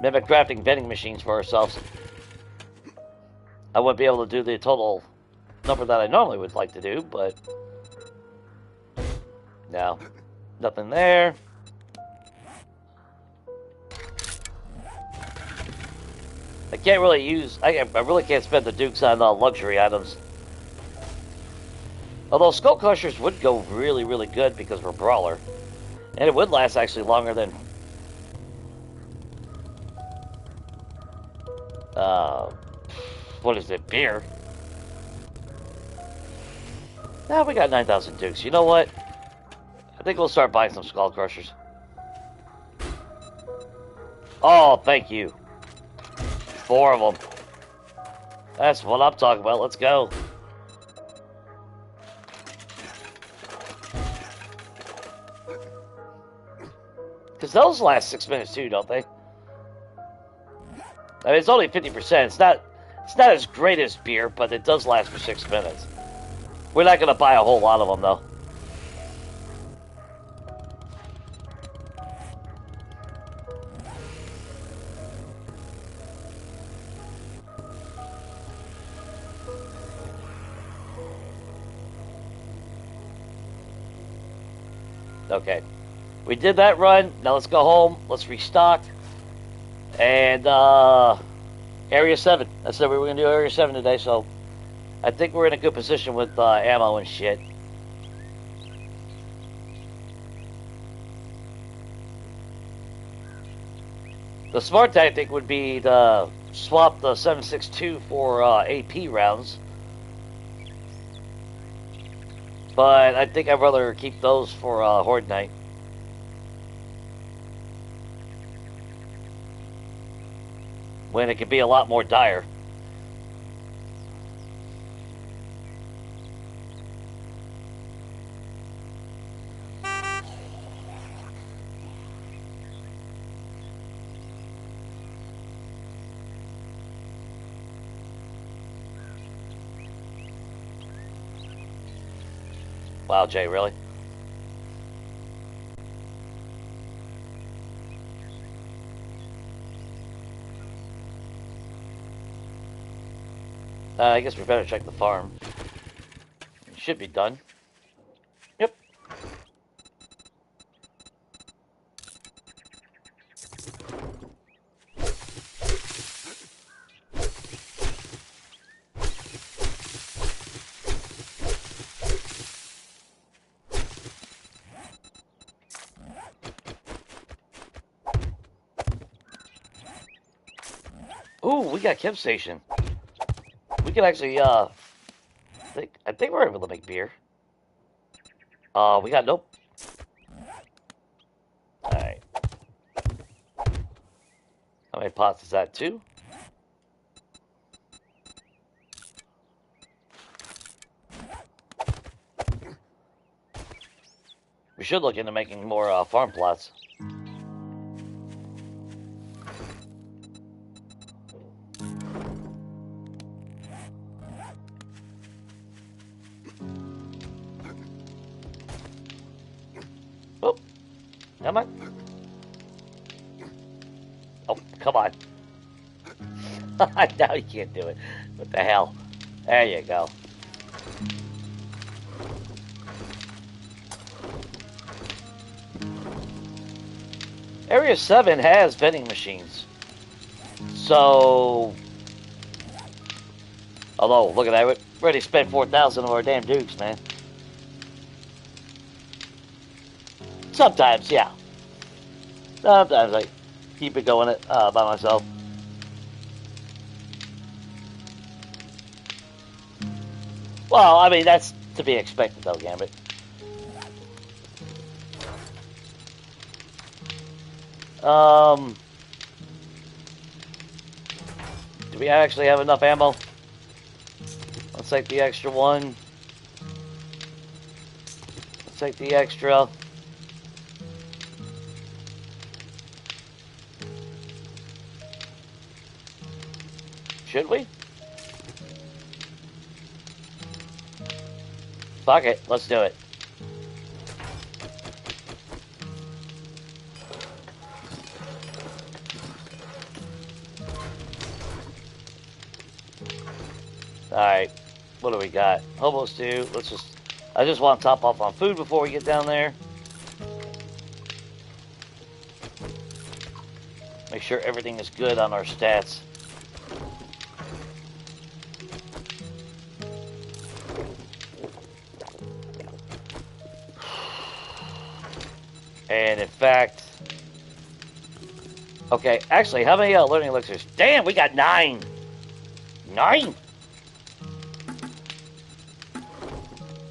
mimic crafting vending machines for ourselves. I wouldn't be able to do the total number that I normally would like to do, but... No, nothing there. I can't really use... I really can't spend the dukes on luxury items. Although Skull Crushers would go really, really good because we're Brawler. And it would last actually longer than... what is it? Beer? Now we got 9,000 dukes. You know what? I think we'll start buying some Skull Crushers. Oh, thank you. 4 of them. That's what I'm talking about. Let's go. Because those last 6 minutes too, don't they? I mean, it's only 50%. It's not as great as beer, but it does last for 6 minutes. We're not going to buy a whole lot of them, though. Okay. We did that run. Now let's go home. Let's restock. And, Area 7. I said we were going to do Area 7 today, so I think we're in a good position with ammo and shit. The smart tactic would be to swap the 7.62 for AP rounds. But I think I'd rather keep those for Horde Night. When it can be a lot more dire. Wow, Jay, really? I guess we better check the farm. should be done. Yep. Ooh, we got Chem Station. We can actually, I think we're able to make beer. We got nope. Alright. How many pots is that? 2? We should look into making more farm plots. Oh, come on. Oh, come on. Now you can't do it. What the hell? There you go. Area 7 has vending machines. So, although, look at that, we already spent 4,000 of our damn dukes, man. Sometimes, yeah. Sometimes I keep it going by myself. Well, I mean, that's to be expected, though, Gambit. Do we actually have enough ammo? Let's take the extra one. Let's take the extra. Should we? Fuck it, let's do it. Alright, what do we got? Hobo stew, I just want to top off on food before we get down there. Make sure everything is good on our stats. And in fact, okay, actually, how many learning elixirs? Damn, we got 9. 9?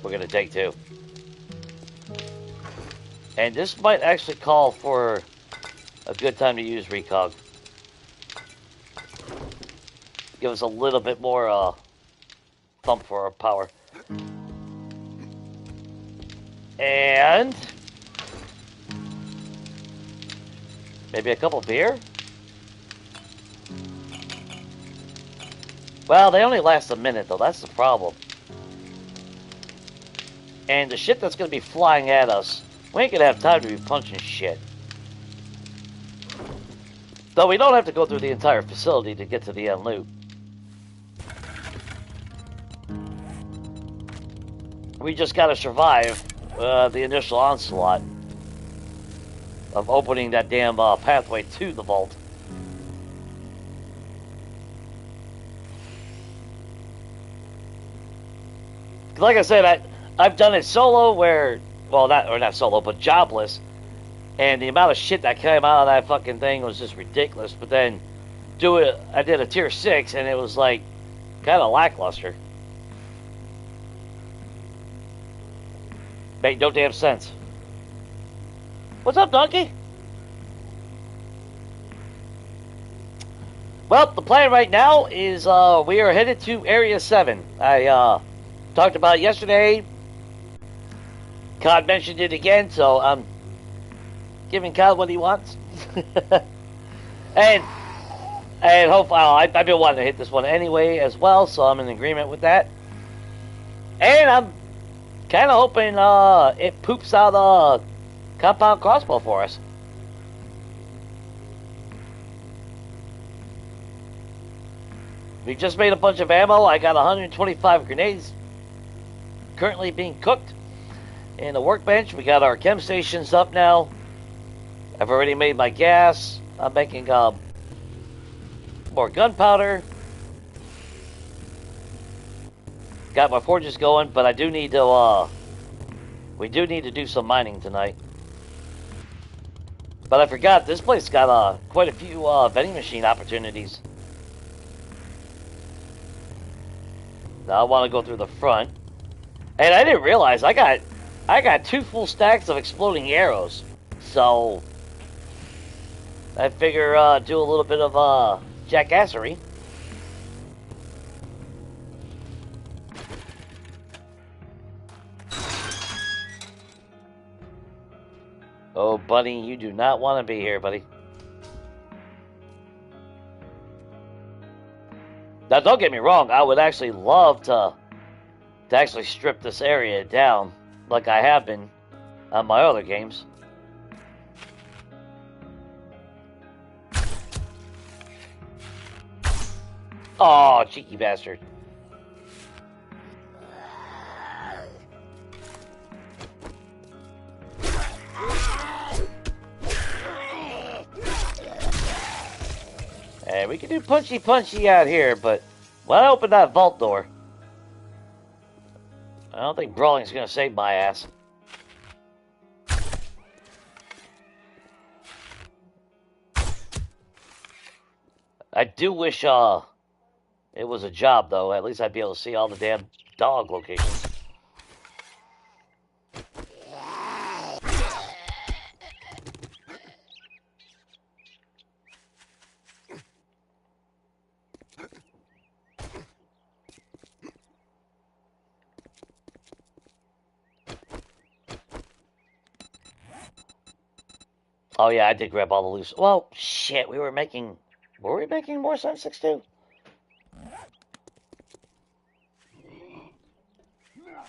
We're gonna take 2. And this might actually call for a good time to use recog. Give us a little bit more thump for our power. And maybe a couple beer? Well, they only last a minute, though. That's the problem. And the shit that's going to be flying at us, we ain't going to have time to be punching shit. Though we don't have to go through the entire facility to get to the end loot. We just got to survive the initial onslaught of opening that damn pathway to the vault. Like I said, I've done it solo where, well, not solo, but jobless, and the amount of shit that came out of that fucking thing was just ridiculous. But then I did a tier 6, and it was like kind of lackluster. Made no damn sense. What's up, Donkey? Well, the plan right now is we are headed to Area 7. I talked about it yesterday. Cod mentioned it again, so I'm giving Cod what he wants. and hopefully, I've been wanting to hit this one anyway as well, so I'm in agreement with that. And I'm kind of hoping it poops out a compound crossbow for us. We just made a bunch of ammo. I got 125 grenades currently being cooked in the workbench. We got our chem stations up now. I've already made my gas. I'm making more gunpowder. Got my forges going, but I do need to, we do need to do some mining tonight. But I forgot, this place got quite a few vending machine opportunities. Now I want to go through the front. And I didn't realize I got 2 full stacks of exploding arrows. So I figure do a little bit of jackassery. Oh, buddy, you do not want to be here, buddy. Now, don't get me wrong. I would actually love to actually strip this area down like I have been on my other games. Oh, cheeky bastard. Hey, we can do punchy out here, but when I open that vault door, I don't think brawling's gonna save my ass. I do wish it was a job, though. At least I'd be able to see all the damn dog locations. Oh yeah, I did grab all the loose. Well, shit, were we making more Sun 6 I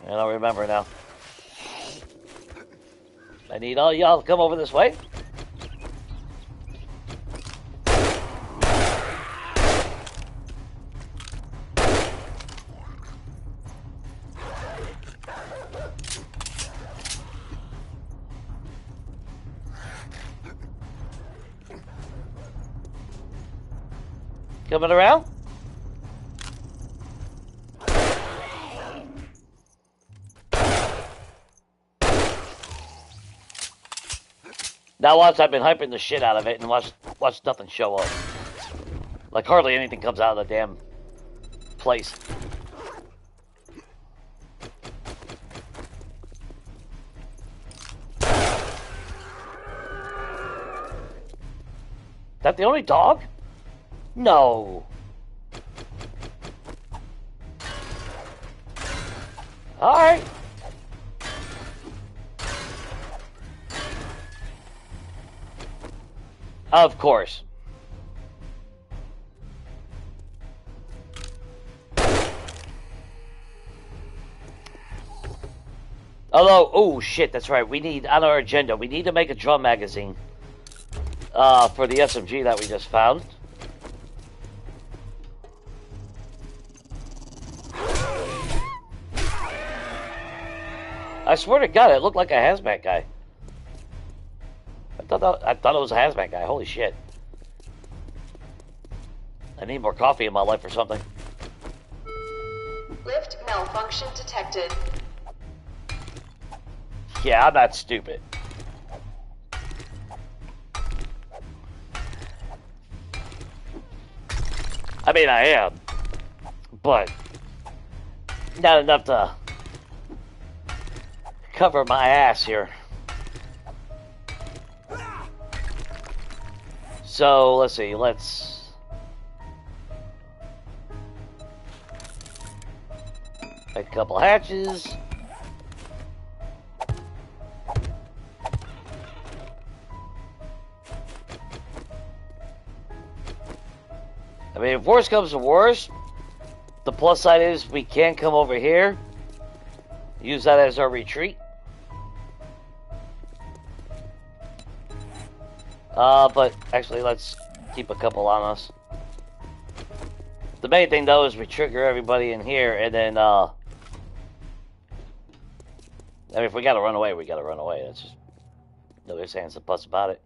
don't remember now. I need all y'all to come over this way. Coming around? Now watch, I've been hyping the shit out of it and watch nothing show up. Like hardly anything comes out of the damn place. That the only dog? No. Alright. Of course. Although, oh shit, that's right. We need, on our agenda, we need to make a drum magazine for the SMG that we just found. I swear to God, it looked like a hazmat guy. I thought it was a hazmat guy. Holy shit. I need more coffee in my life or something. Lift malfunction detected. Yeah, I'm not stupid. I mean, I am. But not enough to cover my ass here. So, let's see, let's make a couple hatches. I mean, if worse comes to worse, the plus side is we can come over here, use that as our retreat. But actually, let's keep a couple on us. The main thing, though, is we trigger everybody in here, and then, mean, if we gotta run away, we gotta run away. That's just no ifs, ands, and buts about it.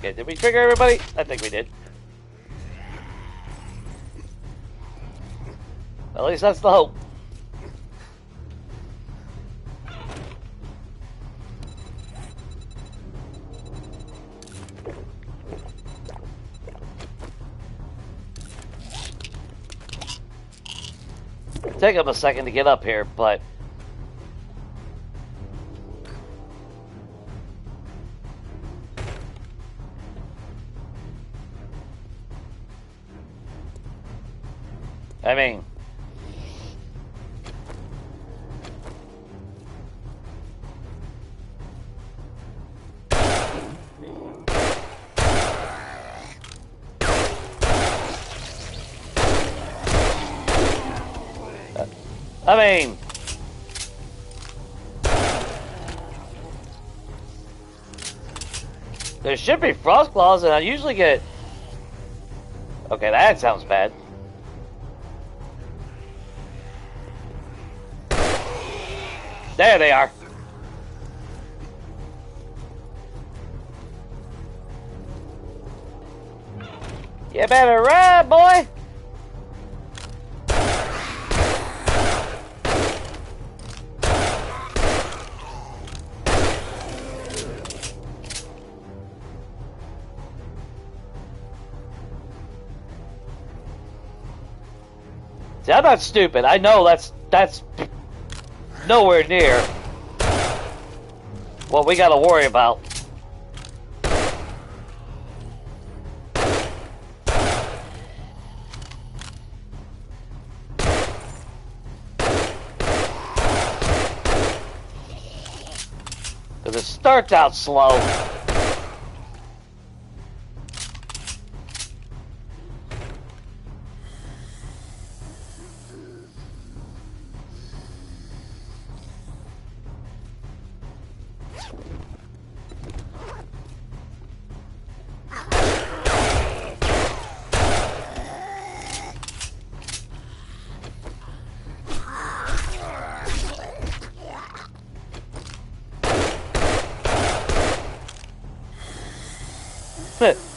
Okay, did we trigger everybody? I think we did. At least that's the hope. Take them a second to get up here, but I mean, there should be frost claws, and I usually get. Okay, that sounds bad. There they are. You better run, boy. See, I'm not stupid. I know that's nowhere near what we gotta worry about. Because it starts out slow.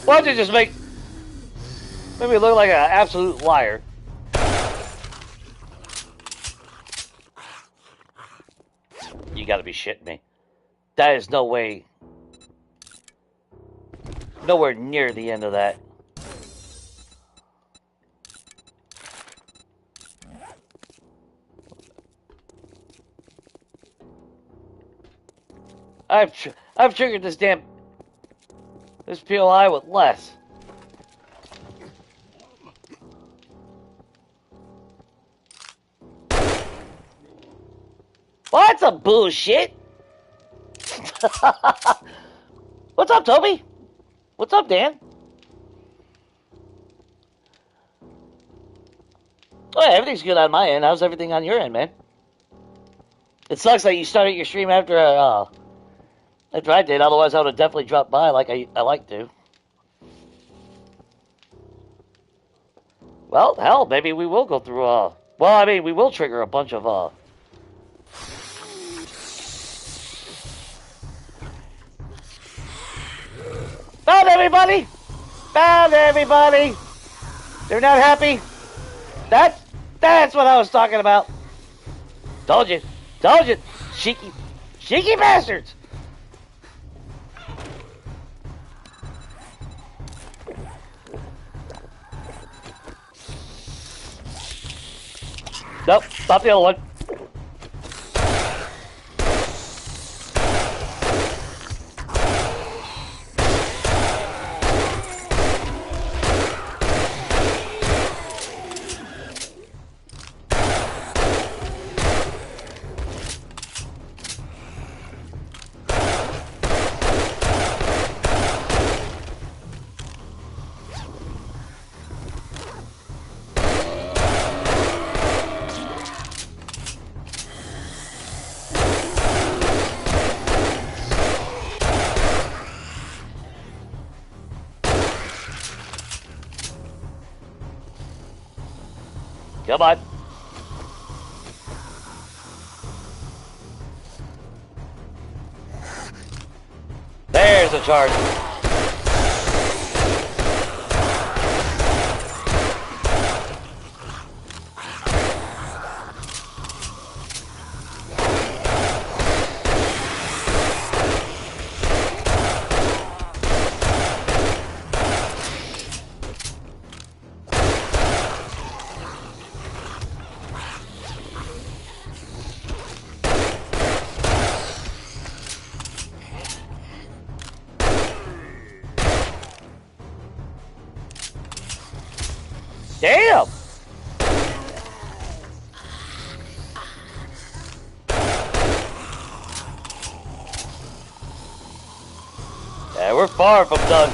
Why don't you just make me look like an absolute liar? You gotta be shitting me. That is no way. Nowhere near the end of that. I've triggered this POI with less. Well, that's some bullshit. What's up, Toby? What's up, Dan? Oh, yeah, everything's good on my end. How's everything on your end, man? It sucks that you started your stream after I did. Otherwise, I would have definitely dropped by like I like to. Well, hell, maybe we will go through, well, I mean, we will trigger a bunch of, Found everybody! Found everybody! They're not happy? That's what I was talking about. Told you. Told you. Cheeky bastards! Nope, not the other one. Come on. There's a charge. Damn! Yeah, we're far from done.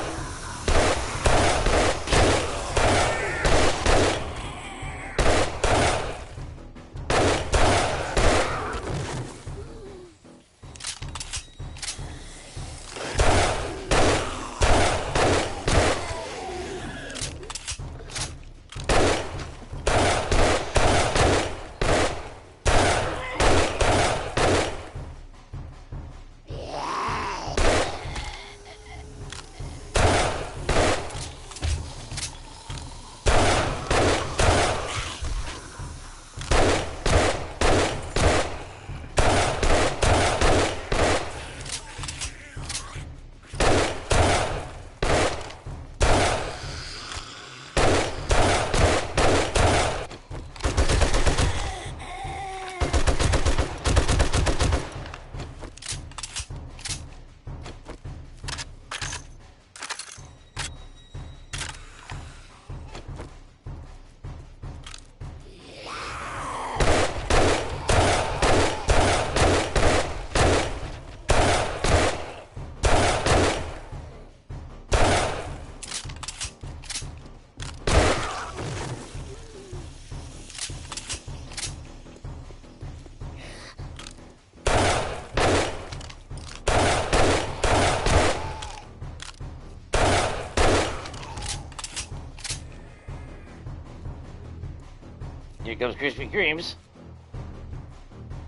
Here comes Krispy Kremes.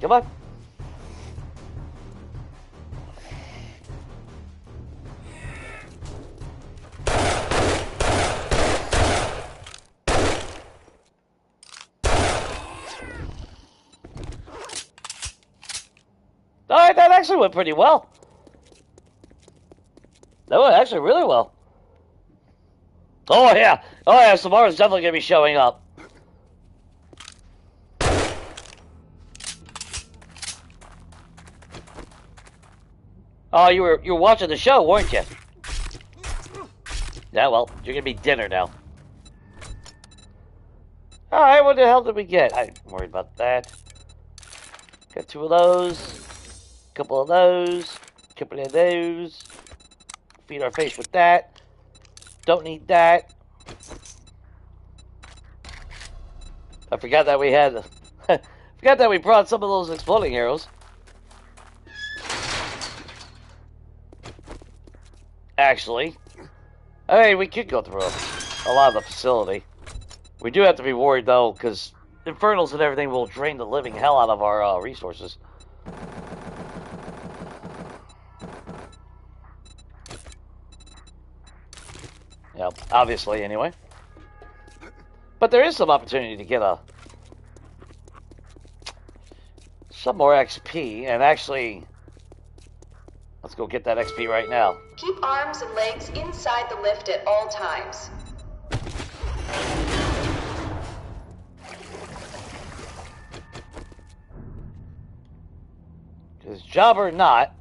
Come on. Alright, that actually went pretty well. That went actually really well. Oh yeah, Samara's definitely gonna be showing up. Oh, you were watching the show, weren't you? Yeah, well, you're gonna be dinner now. Alright, what the hell did we get? I'm worried about that. Got 2 of those. Couple of those. Couple of those. Feed our face with that. Don't need that. I forgot that we had... forgot that we brought some of those exploding arrows. Actually, I mean, we could go through a lot of the facility. We do have to be worried, though, because infernals and everything will drain the living hell out of our resources. Yeah, obviously, anyway. But there is some opportunity to get some more XP, and actually... Let's go get that XP right now. Keep arms and legs inside the lift at all times. Because job or not...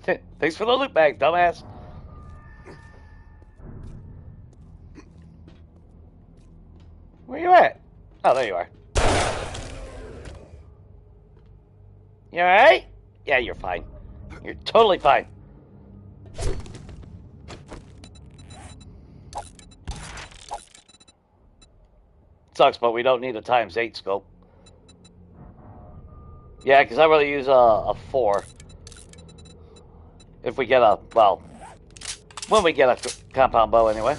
Thanks for the loot bag, dumbass. Where you at? Oh, there you are. You alright? Yeah, you're fine. You're totally fine. Sucks, but we don't need a ×8 scope. Yeah, because I'd rather use a 4. If we get a, well, when we get a compound bow anyway.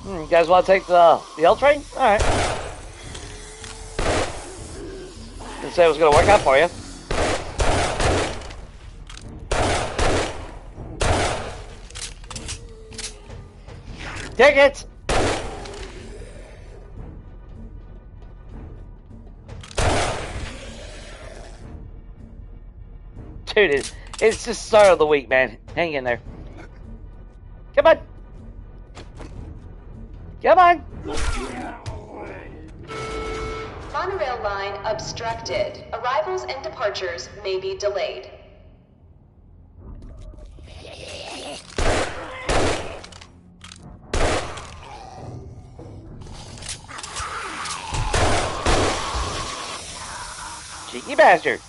You guys want to take the L train? Alright. Didn't say it was going to work out for you. Tickets! Dude, it's just start of the week, man. Hang in there. Come on. Come on. Monorail line obstructed. Arrivals and departures may be delayed. Cheeky bastard.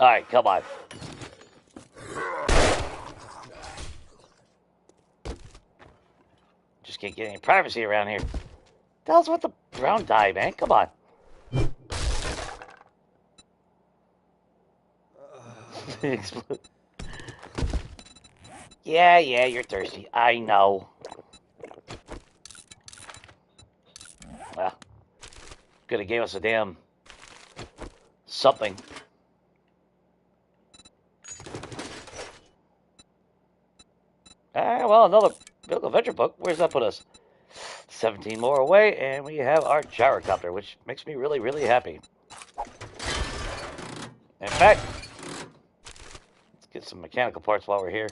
Alright, come on. Just can't get any privacy around here. What the hell's with the brown dye, man? Come on. Yeah, you're thirsty. I know. Well, could have gave us a damn something. Well, another Biblical Adventure book. Where's that put us? 17 more away, and we have our gyrocopter, which makes me really, really happy. In fact, let's get some mechanical parts while we're here.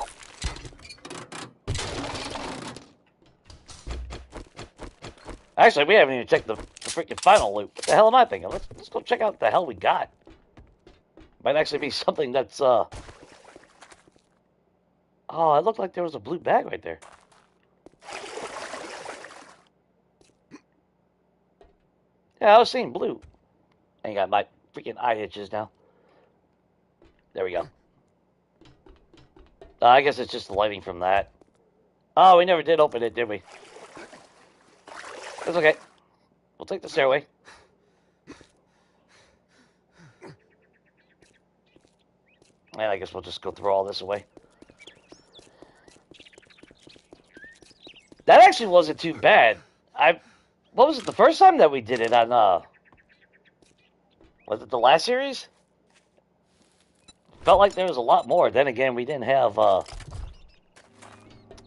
Actually, we haven't even checked the freaking final loot. What the hell am I thinking? Let's go check out what the hell we got. Might actually be something that's, Oh, it looked like there was a blue bag right there. Yeah, I was seeing blue. I got my freaking eye itches now. There we go. I guess it's just the lighting from that. Oh, we never did open it, did we? That's okay. We'll take the stairway. And I guess we'll just go throw all this away. That actually wasn't too bad. What was it, the first time that we did it on, was it the last series? Felt like there was a lot more. Then again, we didn't have,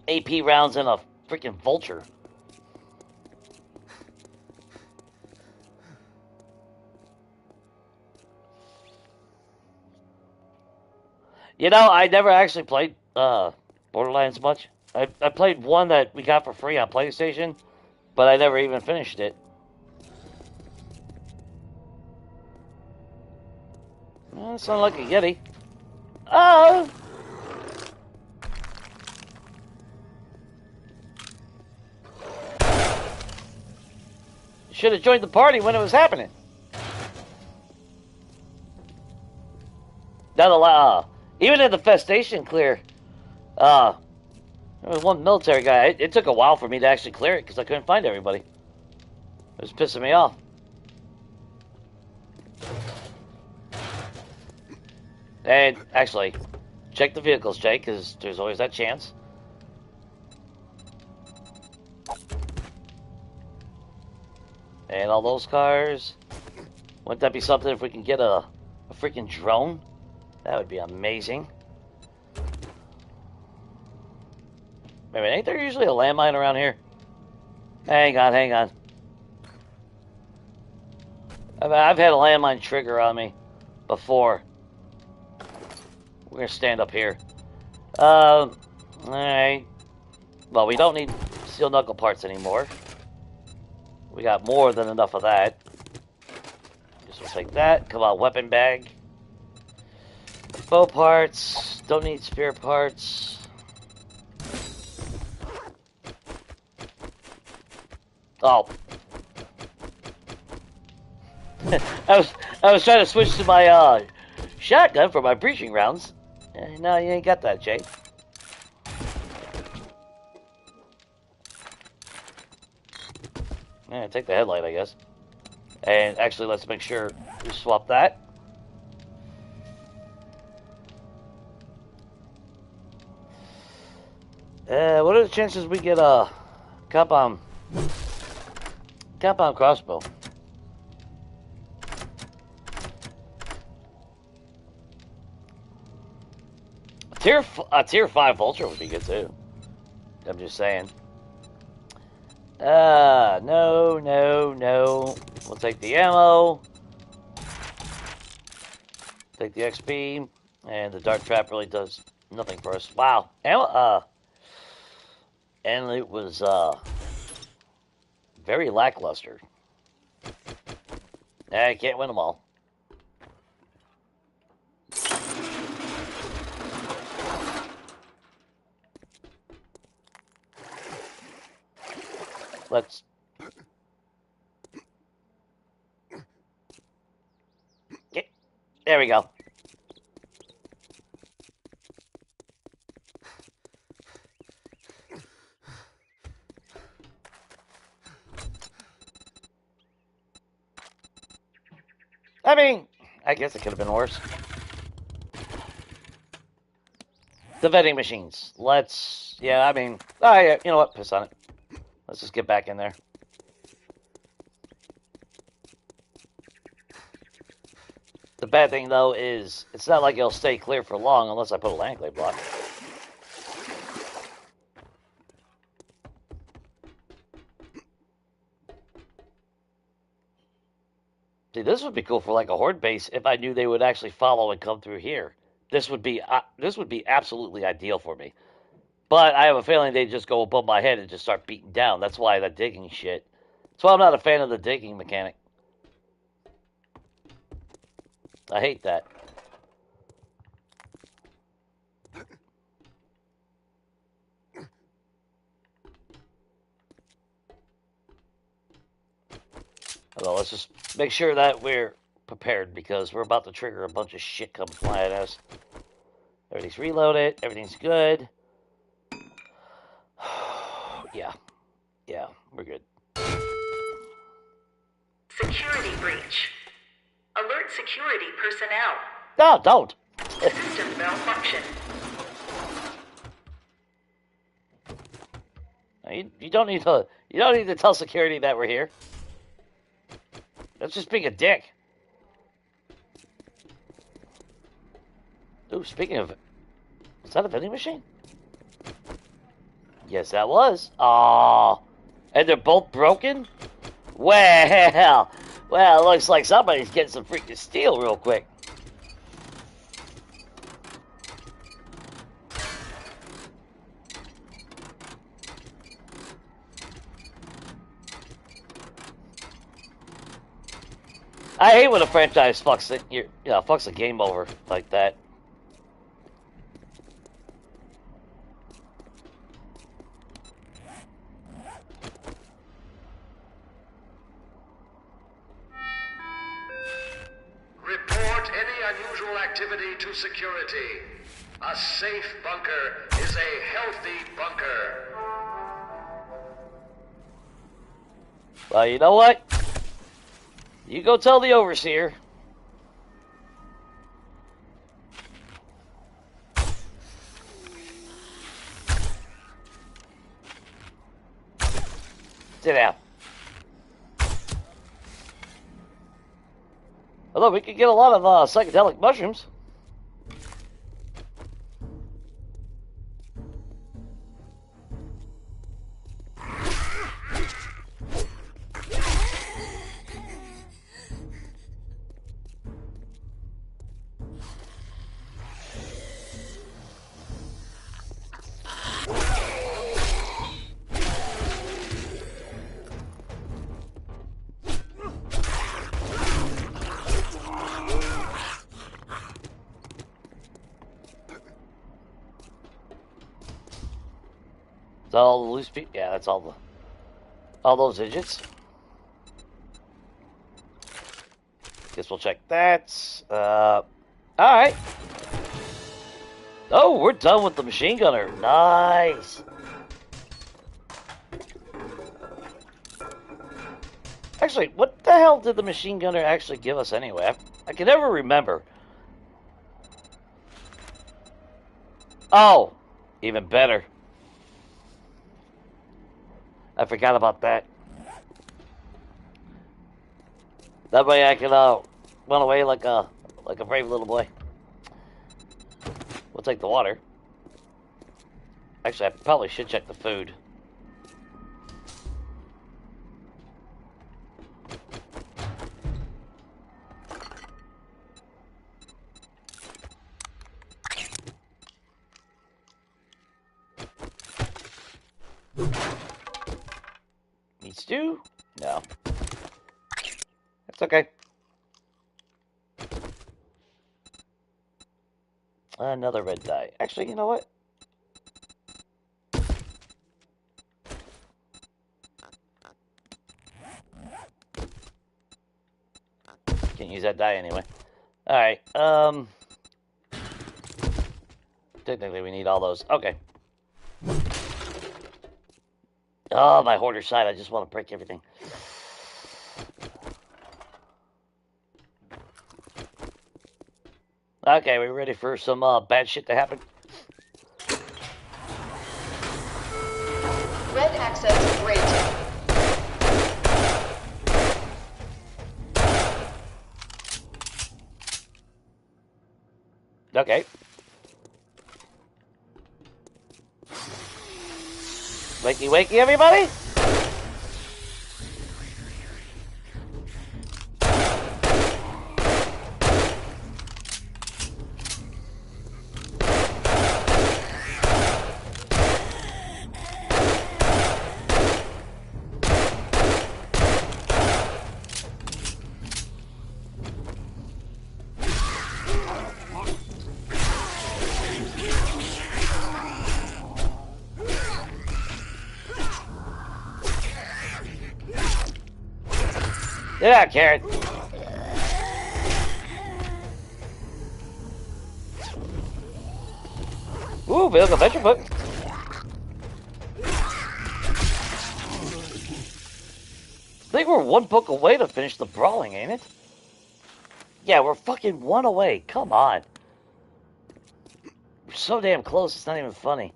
AP rounds and a freaking vulture. You know, I never actually played, Borderlands much. I played one that we got for free on PlayStation, but I never even finished it. Well, it sounded like a Yeti. Oh! Should have joined the party when it was happening. Even in the Festation clear, there was one military guy. It took a while for me to actually clear it because I couldn't find everybody. It was pissing me off. And actually, check the vehicles, Jake, because there's always that chance. And all those cars. Wouldn't that be something if we can get a freaking drone? That would be amazing. Wait a minute, ain't there usually a landmine around here? Hang on, hang on. I've had a landmine trigger on me before. We're gonna stand up here. Alright. Well, we don't need steel knuckle parts anymore. We got more than enough of that. Just we'll take that. Come on, weapon bag. Bow parts. Don't need spear parts. Oh. I was trying to switch to my shotgun for my breaching rounds. No, you ain't got that, Jay. Yeah, take the headlight, I guess. And actually, let's make sure we swap that. What are the chances we get a compound crossbow? A tier 5 vulture would be good too. I'm just saying. No. We'll take the ammo. Take the XP. And the dart trap really does nothing for us. Wow. Ammo, and it was, very lackluster. I can't win them all. Let's... There we go. I mean, I guess it could have been worse. The vending machines. Let's... Yeah, I mean... Oh, yeah, you know what? Piss on it. Let's just get back in there. The bad thing, though, is it's not like it'll stay clear for long unless I put a land clay block. See, this would be cool for like a horde base if I knew they would actually follow and come through here. This would be absolutely ideal for me. But I have a feeling they just go above my head and just start beating down. That's why that digging shit. That's why I'm not a fan of the digging mechanic. I hate that. Well, let's just make sure that we're prepared because we're about to trigger a bunch of shit coming flying at us. Everything's reloaded. Everything's good. Yeah, we're good. Security breach. Alert security personnel. No, don't. System malfunction. You don't need to tell security that we're here. That's just being a dick. Ooh, speaking of, was that a vending machine? Yes, that was. Aww. And they're both broken? Well, it looks like somebody's getting some freaking steel real quick. I hate when a franchise fucks a game over like that. Report any unusual activity to security. A safe bunker is a healthy bunker. Well, you know what? You go tell the overseer. Sit down. Although we could get a lot of psychedelic mushrooms. It's all the loose people. Yeah, that's all those digits. Guess we'll check that. All right. Oh, we're done with the machine gunner. Nice. Actually, what the hell did the machine gunner actually give us anyway? I can never remember. Oh, even better. I forgot about that. That way I can run away like a brave little boy. We'll take the water. Actually, I probably should check the food. Meat stew? No. That's okay. Another red dye. Actually, you know what? Can't use that dye anyway. Alright, technically we need all those. Okay. Oh, my hoarder side. I just want to break everything. Okay, we ready for some bad shit to happen? Red access granted. Okay. Wakey, wakey, everybody! Yeah, carrot. Ooh, Bill's adventure book. I think we're one book away to finish the brawling, ain't it? Yeah, we're fucking one away. Come on. We're so damn close, it's not even funny.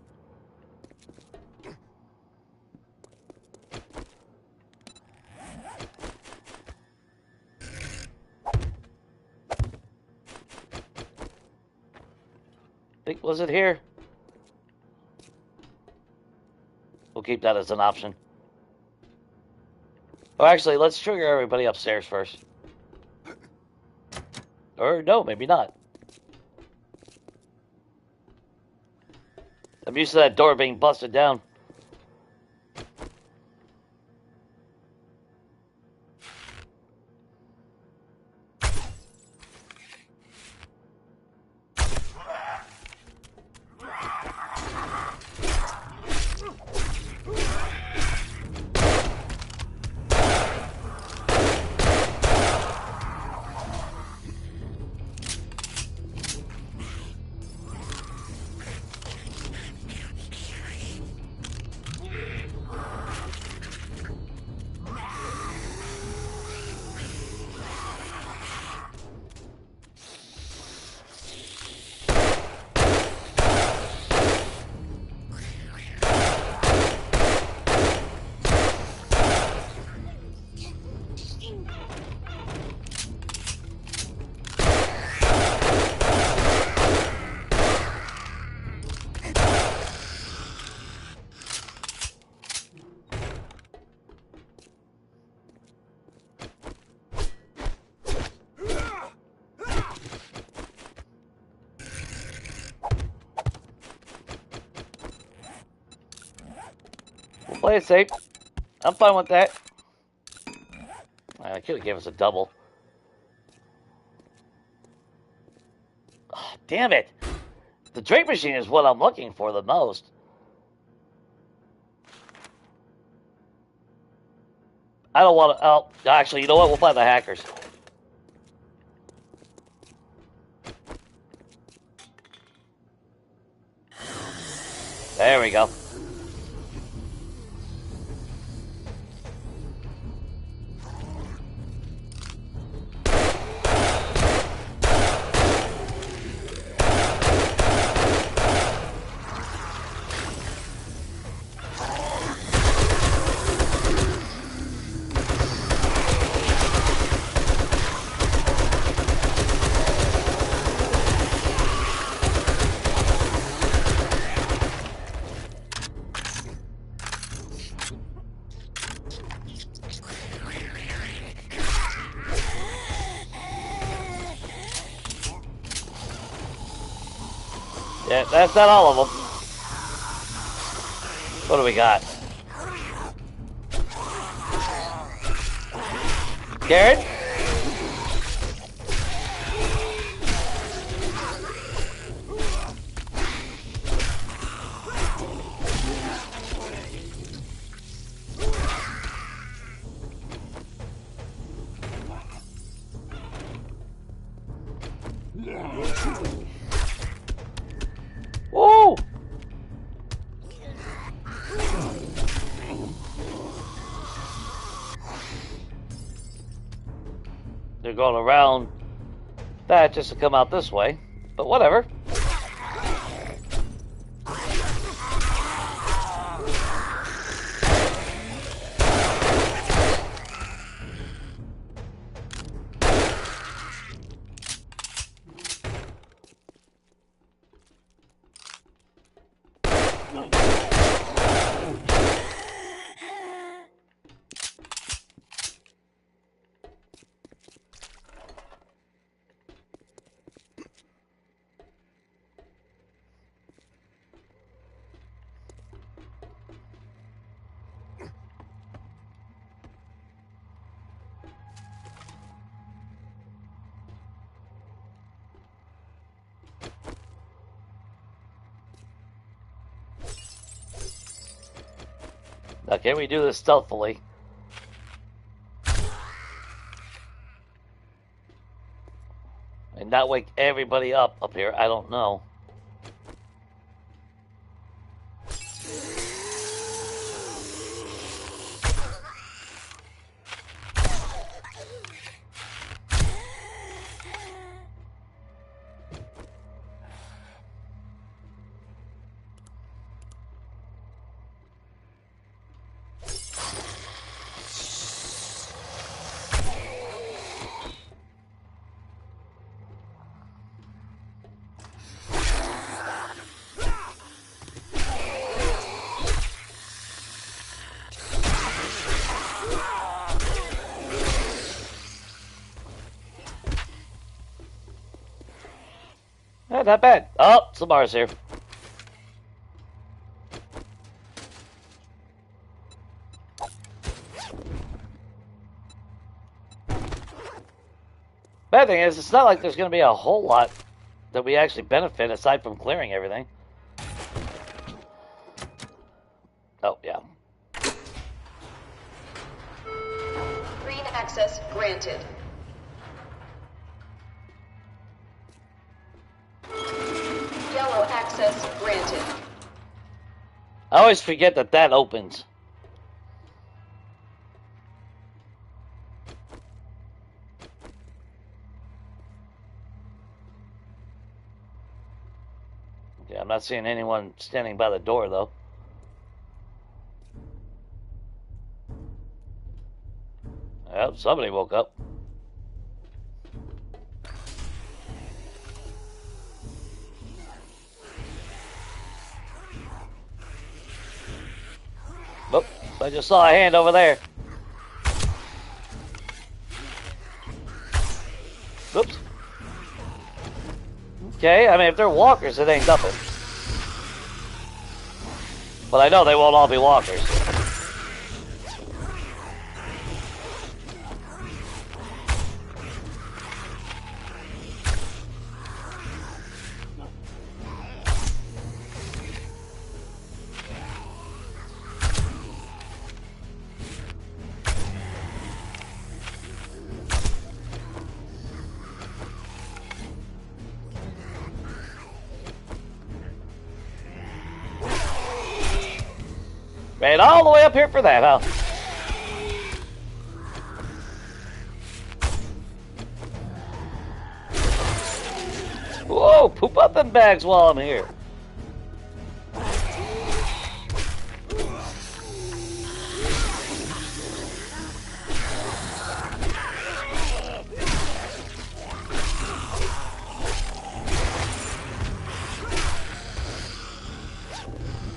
Was it here? We'll keep that as an option. Oh, actually, let's trigger everybody upstairs first. Or no, maybe not. I'm used to that door being busted down. Play it safe. I'm fine with that. I could have given us a double. Oh, damn it. The drink machine is what I'm looking for the most. I don't want to... Oh, actually, you know what? We'll buy the hackers. There we go. Yeah, that's not all of them. What do we got? Garrett? Woo! They're going around that just to come out this way, but whatever. Now, can we do this stealthily? And not wake everybody up here? I don't know. Not bad. Oh, Samar's here. Bad thing is, it's not like there's going to be a whole lot that we actually benefit aside from clearing everything. Oh, yeah. Green access granted. Yellow access granted. I always forget that that opens. Okay, I'm not seeing anyone standing by the door, though. Well, somebody woke up. Oh, I just saw a hand over there. Oops. Okay, I mean, if they're walkers, it ain't nothing. But I know they won't all be walkers. Ran all the way up here for that, huh? Whoa, poop up them bags while I'm here.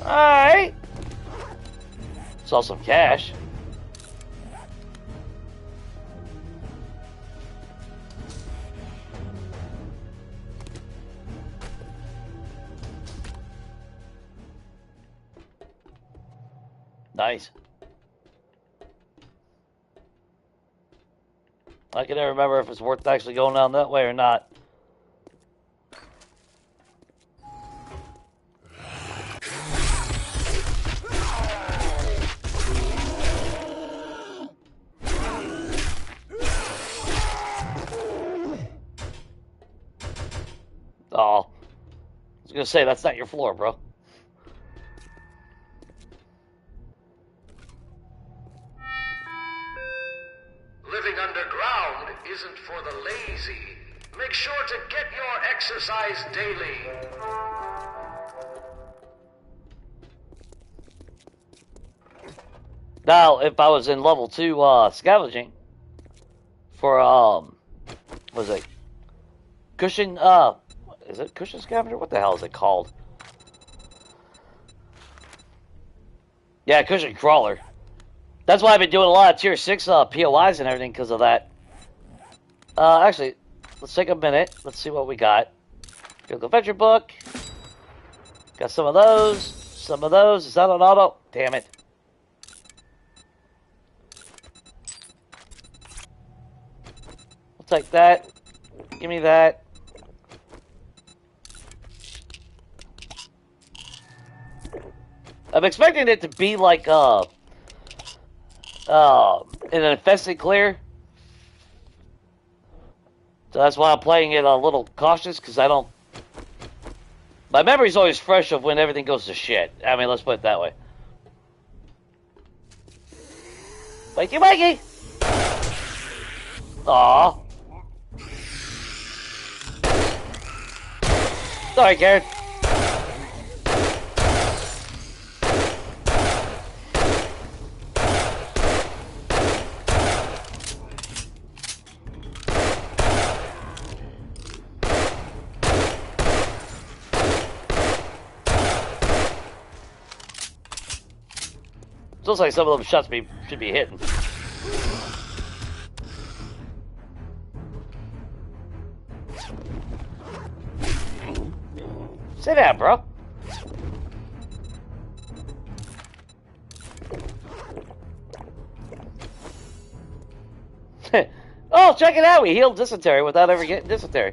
Alright. Saw some cash. Nice. I can never remember if it's worth actually going down that way or not. Oh, I was gonna say that's not your floor, bro. Living underground isn't for the lazy. Make sure to get your exercise daily. Now, if I was in level 2 scavenging for was it cushion is it cushion scavenger? What the hell is it called? Yeah, cushion crawler. That's why I've been doing a lot of tier 6 POIs and everything because of that. Actually, let's take a minute. Let's see what we got. Got the adventure book. Got some of those. Some of those. Is that an auto? Damn it. I'll take that. Give me that. I'm expecting it to be like an infested clear. So that's why I'm playing it a little cautious, because I don't... My memory's always fresh of when everything goes to shit. I mean, let's put it that way. Mikey, Mikey! Aww. Sorry, Karen. Looks like some of them shots should be hitting. Sit down, bro. Oh, check it out. We healed dysentery without ever getting dysentery.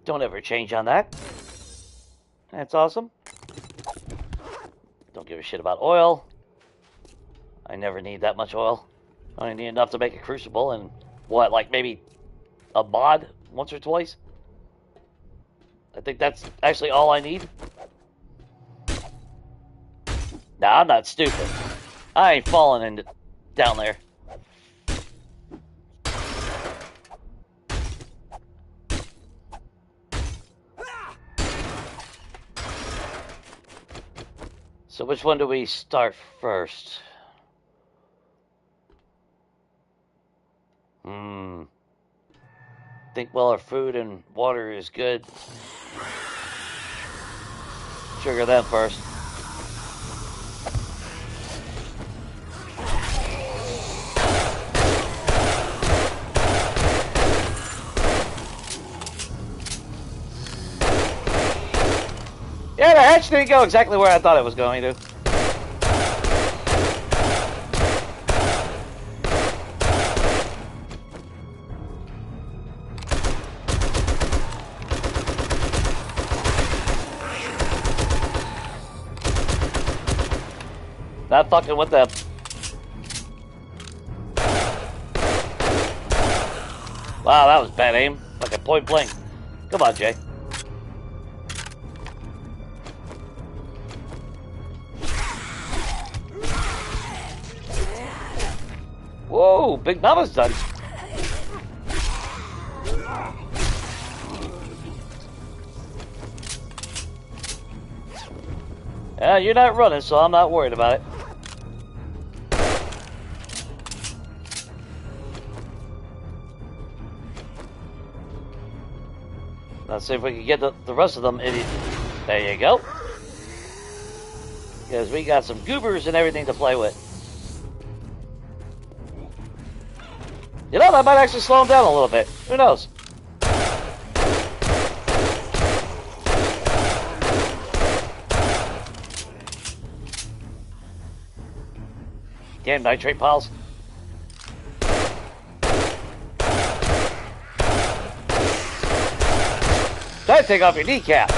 Don't ever change on that. That's awesome. Don't give a shit about oil. I never need that much oil. I only need enough to make a crucible and what, like maybe a mod once or twice? I think that's actually all I need. Nah, I'm not stupid. I ain't falling down there. So which one do we start first? Think well our food and water is good. Trigger them first. Yeah, the hatch didn't go exactly where I thought it was going to. Not fucking with them. Wow, that was bad aim. Like a point blank. Come on, Jay. Oh, Big Mama's done. You're not running, so I'm not worried about it. Let's see if we can get the rest of them. There you go. Because we got some goobers and everything to play with. You know, that might actually slow them down a little bit. Who knows? Damn nitrate piles. Try to take off your kneecap.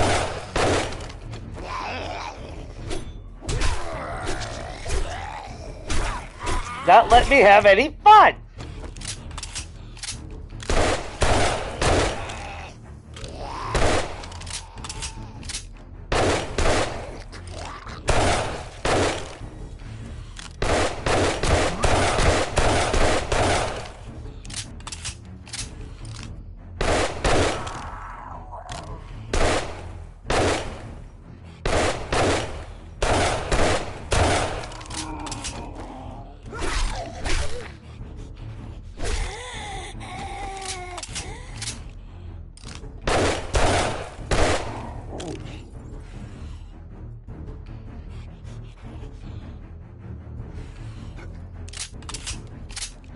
Not let me have any fun.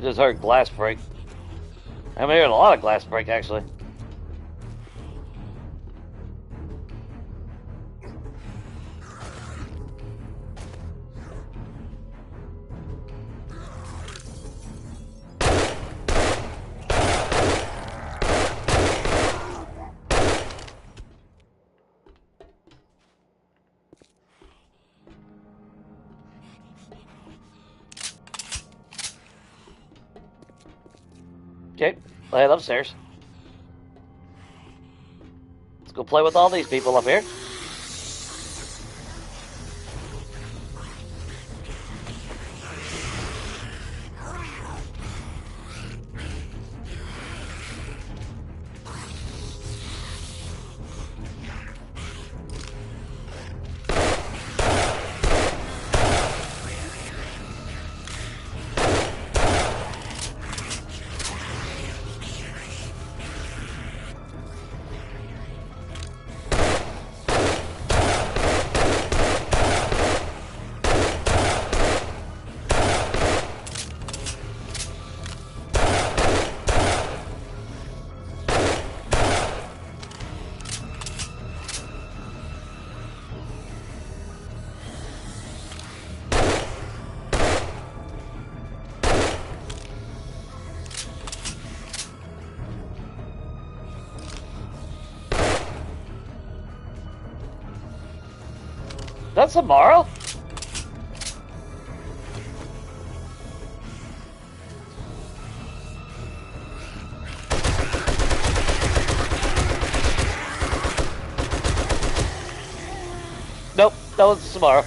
Just heard glass break. I'm hearing a lot of glass break, actually. Okay, I'll head upstairs. Let's go play with all these people up here. That's tomorrow? Nope, that was tomorrow.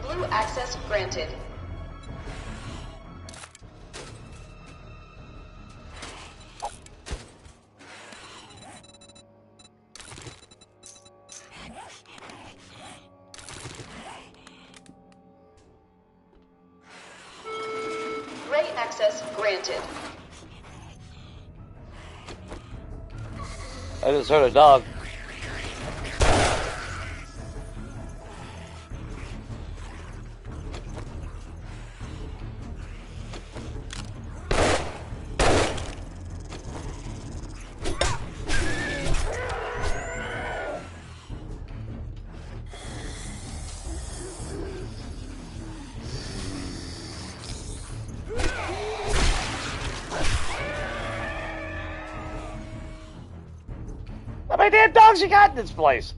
Blue access granted. Gray access granted. I just heard a dog. How many damn dogs you got in this place?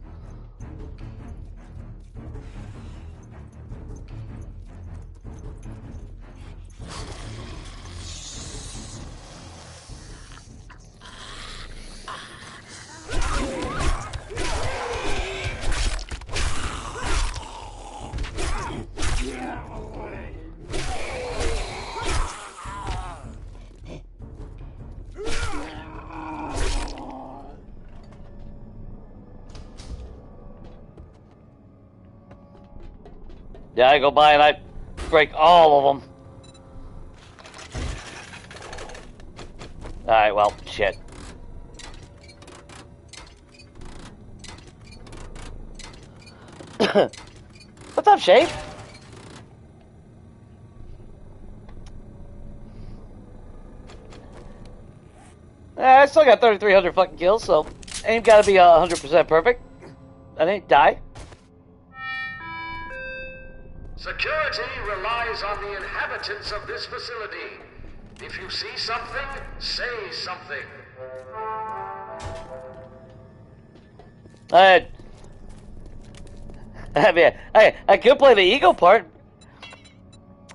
Yeah, I go by and I break all of them. Alright, well, shit. What's up, Shane? I still got 3,300 fucking kills, so ain't gotta be 100% perfect. I didn't die. Security relies on the inhabitants of this facility. If you see something, say something. I mean, I could play the ego part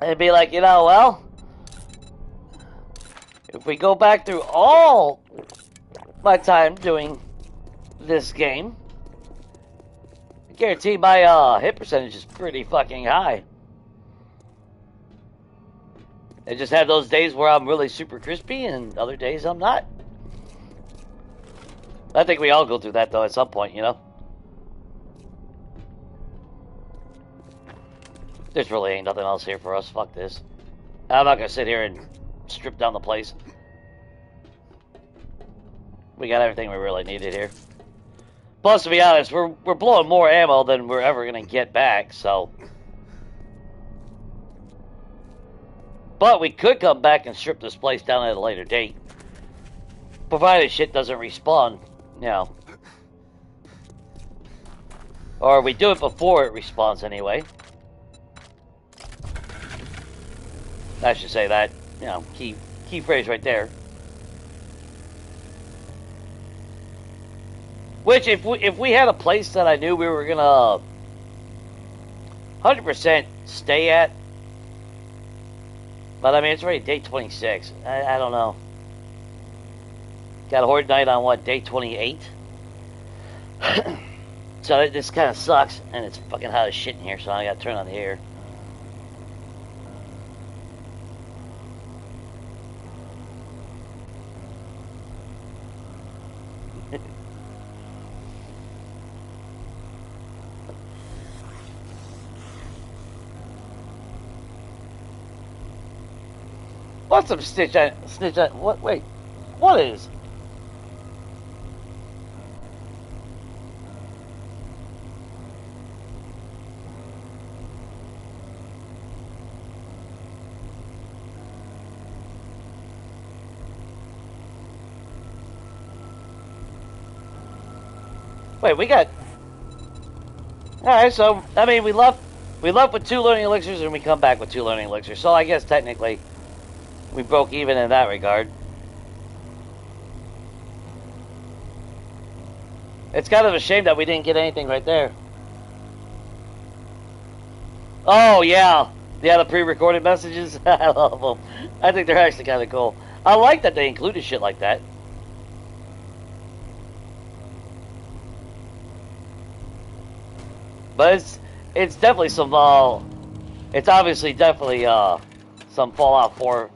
and be like, you know, well, if we go back through all my time doing this game, I guarantee my hit percentage is pretty fucking high. I just have those days where I'm really super crispy and other days I'm not. I think we all go through that though at some point, you know? There's really ain't nothing else here for us. Fuck this. I'm not gonna sit here and strip down the place. We got everything we really needed here. Plus, to be honest, we're blowing more ammo than we're ever gonna get back, so. But we could come back and strip this place down at a later date. Provided shit doesn't respawn, you know. Or we do it before it respawns anyway. I should say that, you know, key phrase right there. Which, if we had a place that I knew we were gonna 100% stay at, but I mean it's already day 26. I don't know. Got a horde night on what, day 28? So this kind of sucks, and it's fucking hot as shit in here, so I gotta turn on the air. What's some snitch on what? Wait, what is? Wait, we got. All right, so I mean, we left with 2 learning elixirs, and we come back with 2 learning elixirs. So I guess technically, we broke even in that regard. It's kind of a shame that we didn't get anything right there. Oh, yeah. Yeah, the pre-recorded messages. I love them. I think they're actually kind of cool. I like that they included shit like that. But it's definitely some, it's obviously definitely, some Fallout 4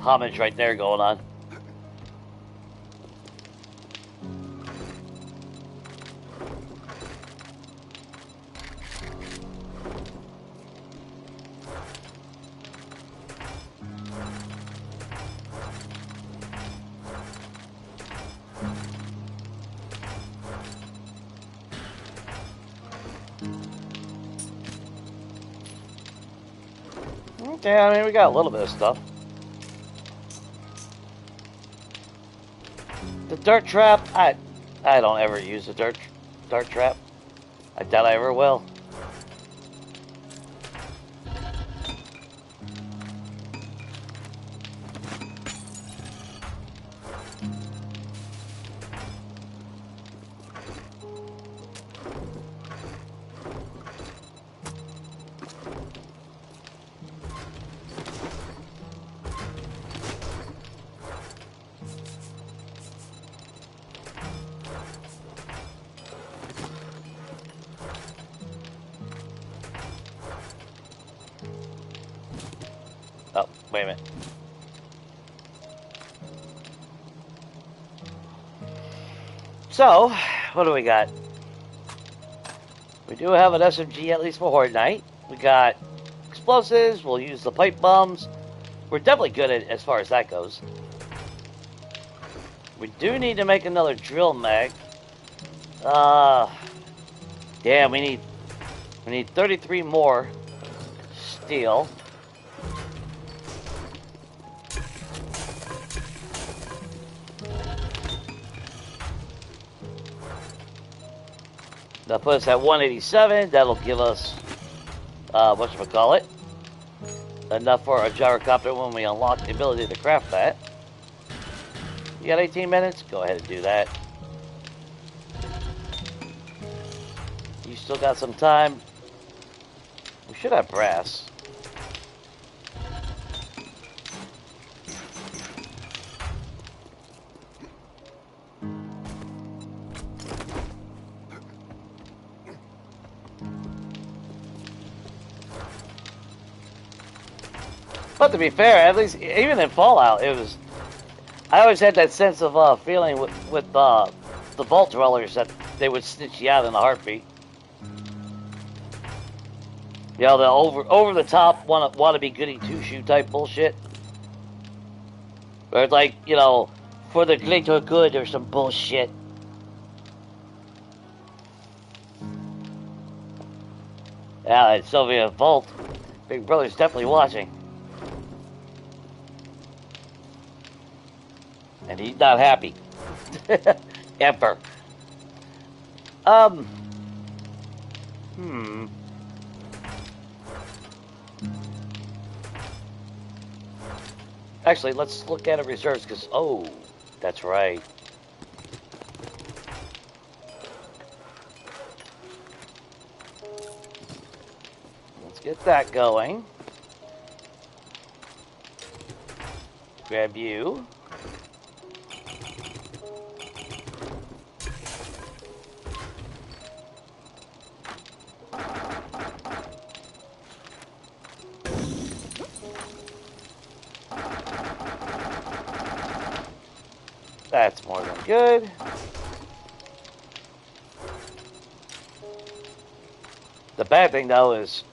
homage right there going on. Okay, I mean, we got a little bit of stuff. The dirt trap, I don't ever use the dirt trap. I doubt I ever will. Oh, wait a minute. So, what do we got? We do have an SMG at least for Horde Night. We got explosives. We'll use the pipe bombs. We're definitely good at as far as that goes. We do need to make another drill mag. Damn, we need 33 more steel. That'll put us at 187. That'll give us, whatchamacallit, enough for a gyrocopter when we unlock the ability to craft that. You got 18 minutes? Go ahead and do that. You still got some time. We should have brass. But to be fair, at least even in Fallout, it was. I always had that sense of feeling with the vault dwellers that they would snitch you out in a heartbeat. You know, the over the top wanna be goody two shoe type bullshit. Or it's like, you know, for the greater good or some bullshit. Yeah, it's Soviet Vault. Big Brother's definitely watching. And he's not happy. Ever. Actually, let's look at our reserves, because, oh, that's right. Let's get that going. Grab you. That's more than good. The bad thing, though, is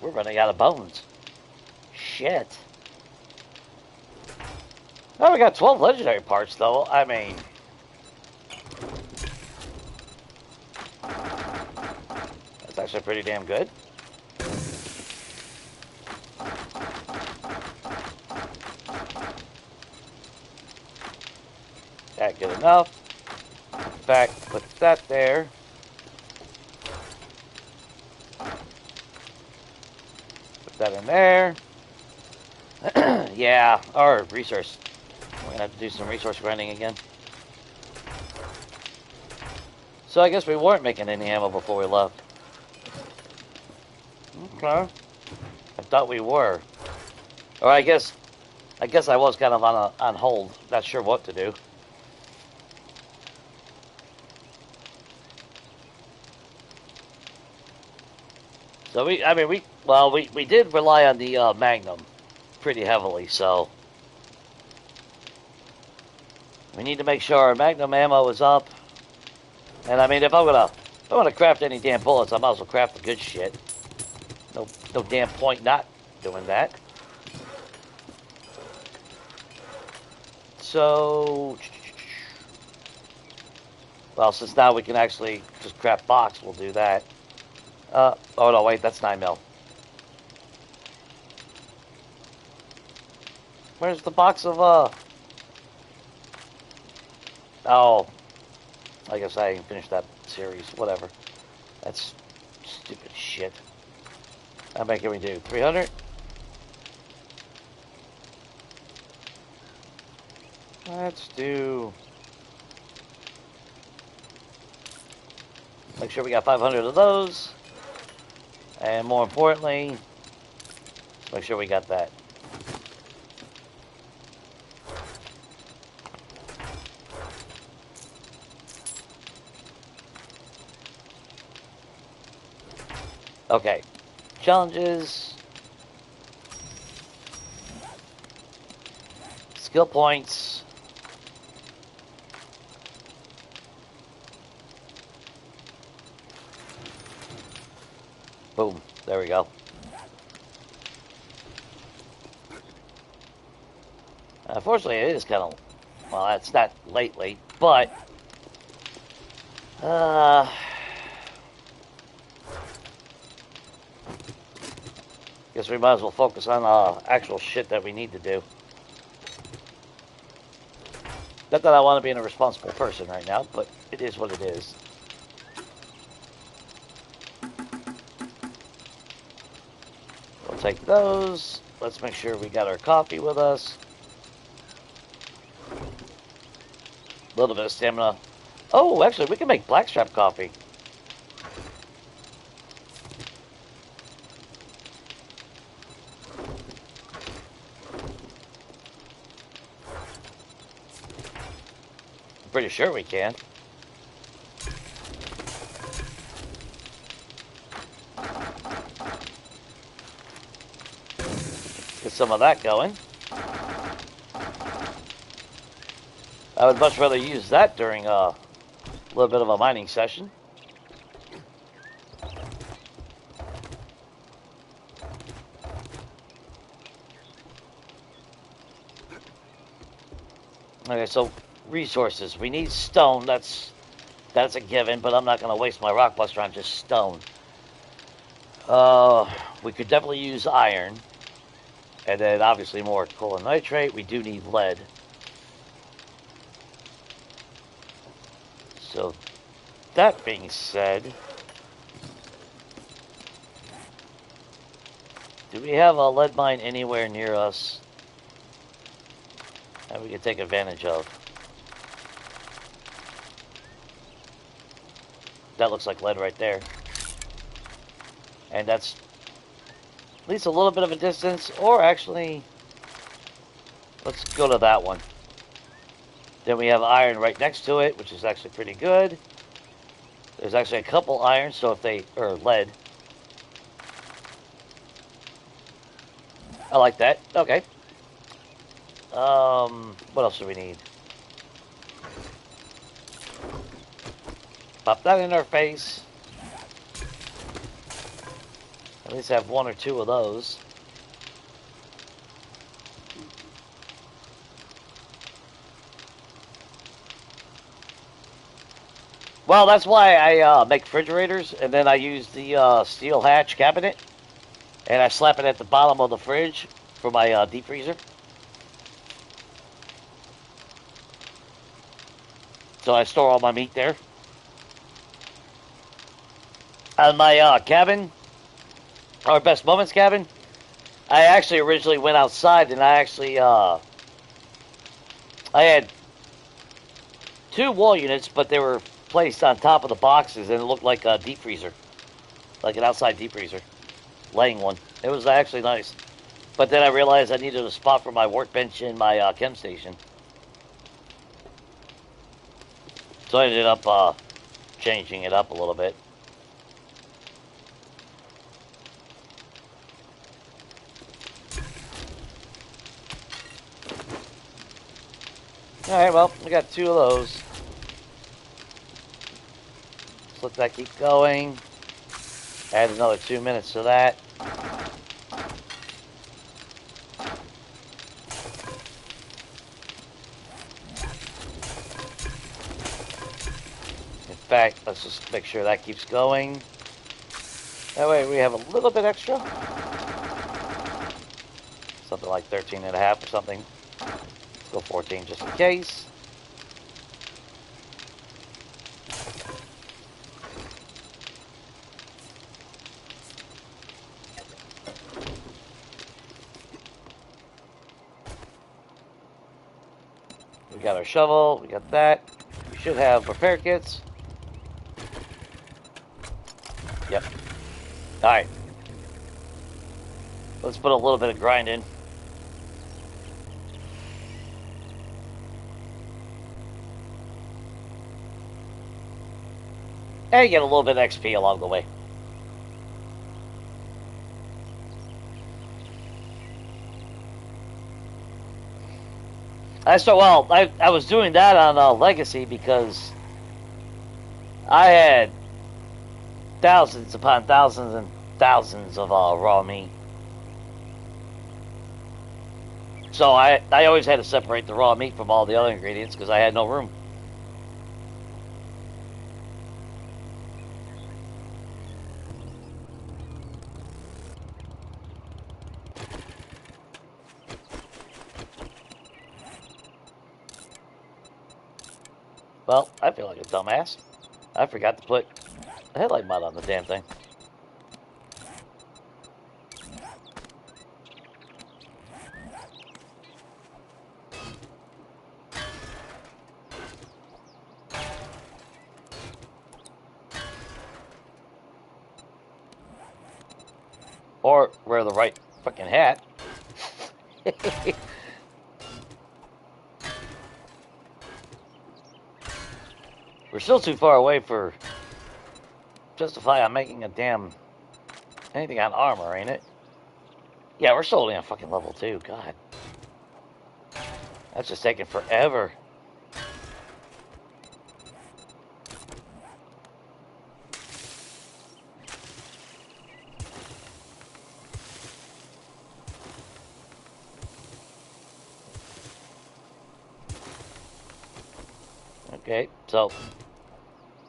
we're running out of bones. Shit. Oh, we got 12 legendary parts, though. I mean, that's actually pretty damn good. That good enough. In fact, put that there. Put that in there. Yeah, our resource. We're gonna have to do some resource grinding again. So I guess we weren't making any ammo before we left. Okay. I thought we were. Or I guess I was kind of on hold. Not sure what to do. So we did rely on the Magnum pretty heavily, so we need to make sure our Magnum ammo is up. And I mean, if I'm gonna craft any damn bullets, I might as well craft the good shit. No damn point not doing that. So, well, since now we can actually just craft box, we'll do that. Oh no, wait, that's 9mm. Where's the box of, oh, I guess I didn't finish that series, whatever. That's stupid shit. How many can we do? 300? Let's do... Make sure we got 500 of those. And more importantly, make sure we got that. Okay. Challenges. Skill points. Boom. There we go. Unfortunately, it is kind of... Well, it's not late, but... Guess we might as well focus on actual shit that we need to do. Not that I want to be an irresponsible person right now, but it is what it is. We'll take those. Let's make sure we got our coffee with us. A little bit of stamina. Oh, actually, we can make blackstrap coffee. Pretty sure we can. Get some of that going. I would much rather use that during a little bit of a mining session. Okay, so resources. We need stone. That's a given, but I'm not going to waste my rock buster on just stone. We could definitely use iron. And then obviously more coal and nitrate. We do need lead. So that being said, do we have a lead mine anywhere near us that we can take advantage of? That looks like lead right there. And that's at least a little bit of a distance, or actually, let's go to that one. Then we have iron right next to it, which is actually pretty good. There's actually a couple irons, so if they, or lead. I like that. Okay. What else do we need? Pop that in our face. At least have one or two of those. Well, that's why I make refrigerators, and then I use the steel hatch cabinet, and I slap it at the bottom of the fridge for my deep freezer. So I store all my meat there. On my cabin, our Best Moments cabin, I actually originally went outside, and I actually, I had 2 wall units, but they were placed on top of the boxes, and it looked like a deep freezer, like an outside deep freezer, laying one. It was actually nice. But then I realized I needed a spot for my workbench and my chem station. So I ended up changing it up a little bit. Alright, well, we got 2 of those. Let's let that keep going. Add another 2 minutes to that. In fact, let's just make sure that keeps going. That way we have a little bit extra. Something like 13 and a half or something. Let's go 14 just in case. We got our shovel, we got that. We should have repair kits. Yep. Alright. Let's put a little bit of grind in. And get a little bit of XP along the way. I was doing that on Legacy because I had thousands upon thousands and thousands of raw meat. So I always had to separate the raw meat from all the other ingredients because I had no room. Well, I feel like a dumbass. I forgot to put a headlight mod on the damn thing. Or wear the right fucking hat. We're still too far away for justify on making a damn anything on armor, ain't it? Yeah, we're still only on fucking level 2. God. That's just taking forever. Okay, so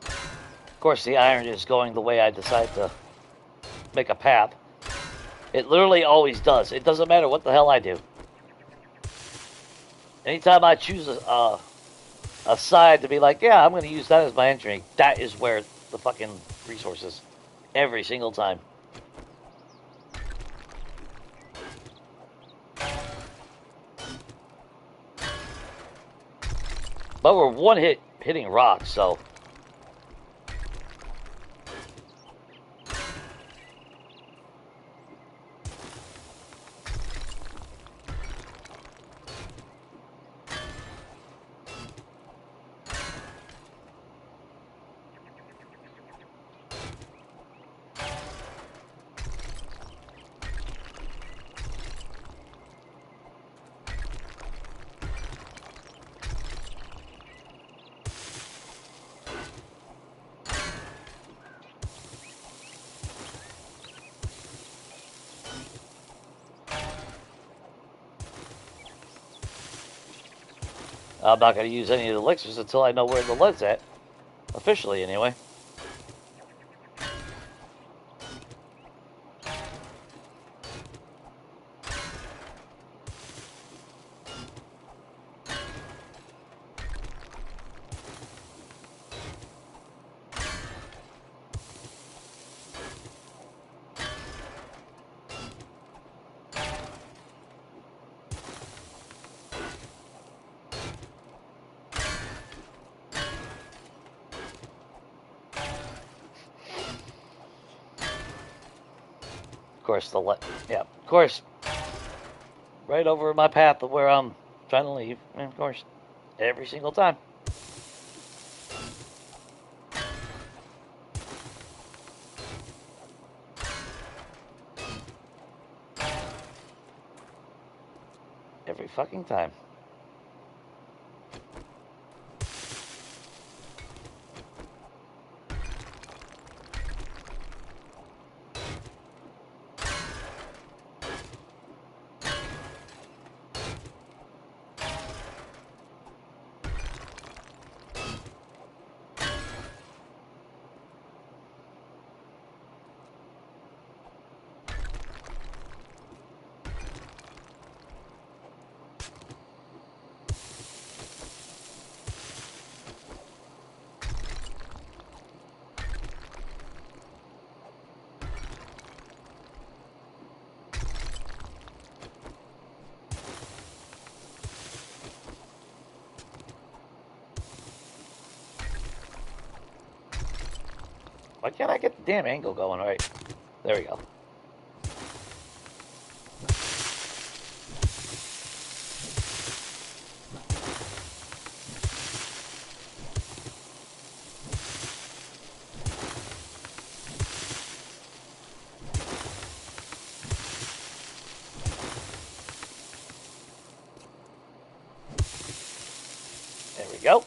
of course the iron is going the way I decide to make a path. It literally always does. It doesn't matter what the hell I do. Anytime I choose a side to be like, yeah, I'm going to use that as my entry, that is where the fucking resource is. Every single time. But we're one hit hitting rocks, so. I'm not going to use any of the elixirs until I know where the lead's at. Officially, anyway. Of course, yeah, of course, right over my path of where I'm trying to leave. And of course, every single time. Every fucking time. Why can't I get the damn angle going right? There we go. There we go.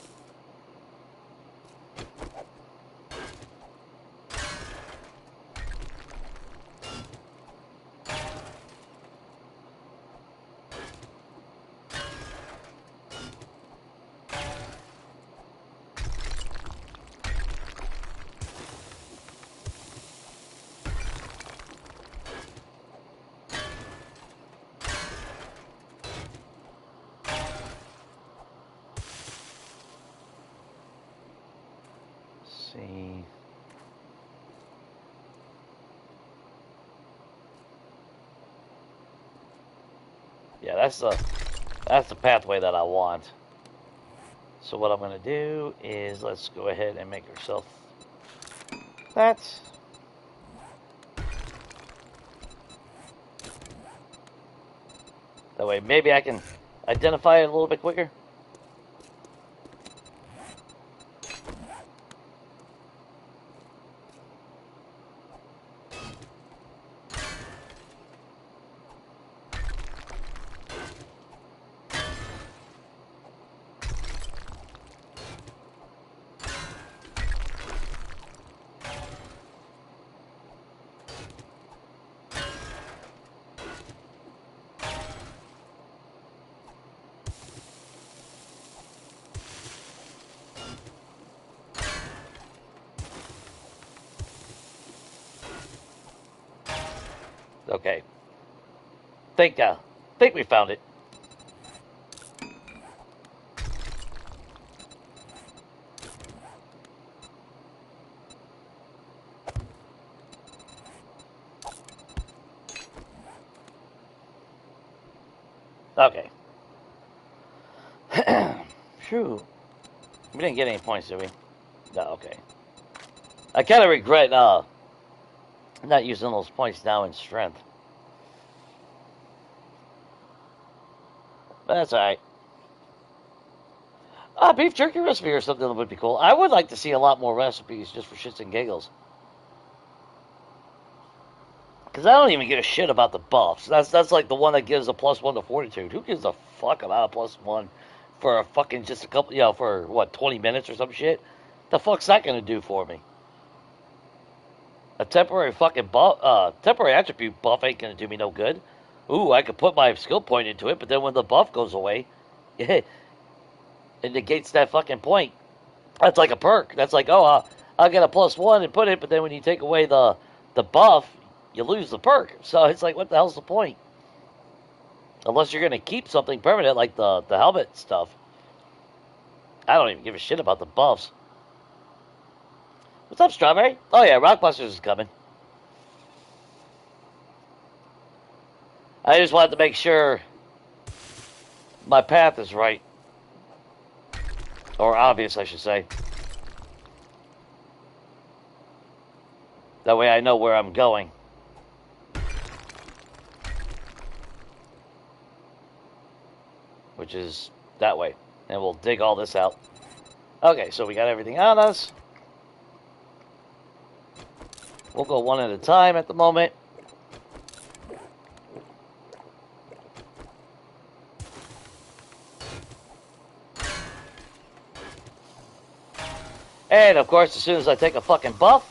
see. Yeah, that's the pathway that I want. So what I'm gonna do is let's go ahead and make ourselves that. That way maybe I can identify it a little bit quicker. Okay. Think we found it. Okay. Phew. We didn't get any points, did we? No, okay. I kind of regret not using those points now in strength. But that's alright. Beef jerky recipe or something would be cool. I would like to see a lot more recipes just for shits and giggles. Because I don't even give a shit about the buffs. That's like the one that gives a +1 to fortitude. Who gives a fuck about a +1 for a fucking just a couple, for what, 20 minutes or some shit? The fuck's that gonna do for me? A temporary fucking buff, temporary attribute buff ain't gonna do me no good. Ooh, I could put my skill point into it, but then when the buff goes away, it negates that fucking point. That's like a perk. That's like, oh, I'll get a +1 and put it, but then when you take away the buff, you lose the perk. So it's like, what the hell's the point? Unless you're gonna keep something permanent like the helmet stuff. I don't even give a shit about the buffs. What's up, Strawberry? Oh yeah, Rockbusters is coming. I just wanted to make sure my path is right. Or obvious, I should say. That way I know where I'm going. Which is that way. And we'll dig all this out. Okay, so we got everything on us. We'll go one at a time at the moment. And of course, as soon as I take a fucking buff,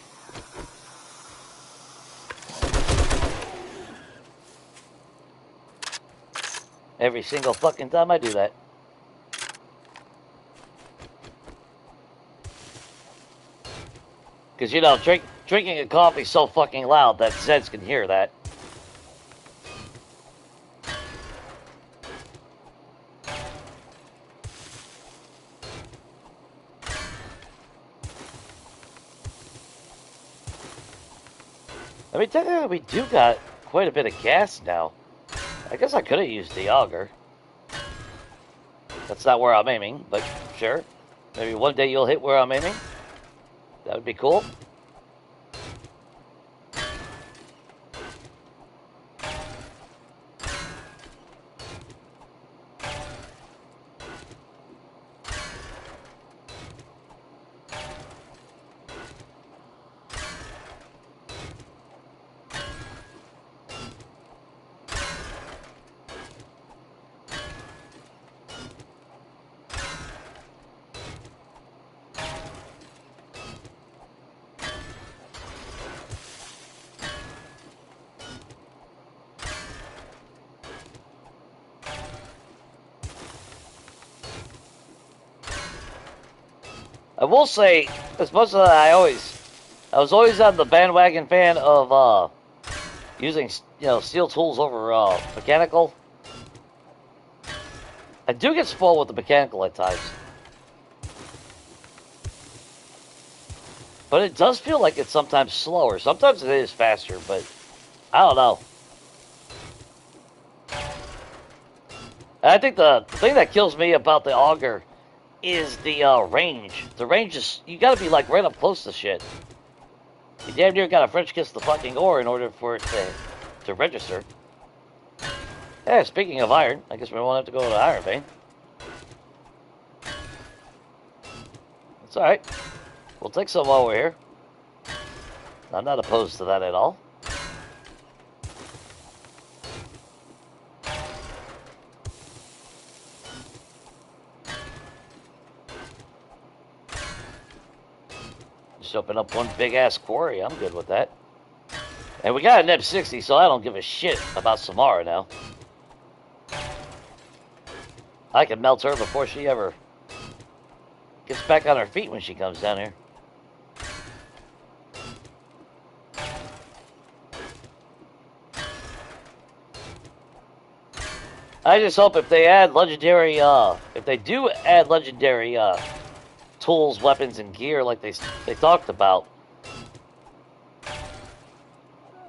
every single fucking time I do that. Because, drinking a coffee so fucking loud that Zeds can hear that. I mean, technically, we do got quite a bit of gas now. I guess I could have used the auger. That's not where I'm aiming, but sure. Maybe one day you'll hit where I'm aiming. That would be cool. I will say, as much as I was always on the bandwagon fan of using steel tools over mechanical. I do get spoiled with the mechanical at times. But it does feel like it's sometimes slower. Sometimes it is faster, but I don't know. And I think the thing that kills me about the auger is the range. The range is, you gotta be like right up close to shit. You damn near gotta French kiss the fucking ore in order for it to register. Yeah, speaking of iron, I guess we won't have to go to the iron vein. It's alright. We'll take some while we're here. I'm not opposed to that at all. Just open up one big ass quarry. I'm good with that. And we got an M60, so I don't give a shit about Samara now. I can melt her before she ever gets back on her feet when she comes down here. I just hope if they add legendary, if they do add legendary tools, weapons, and gear like they talked about,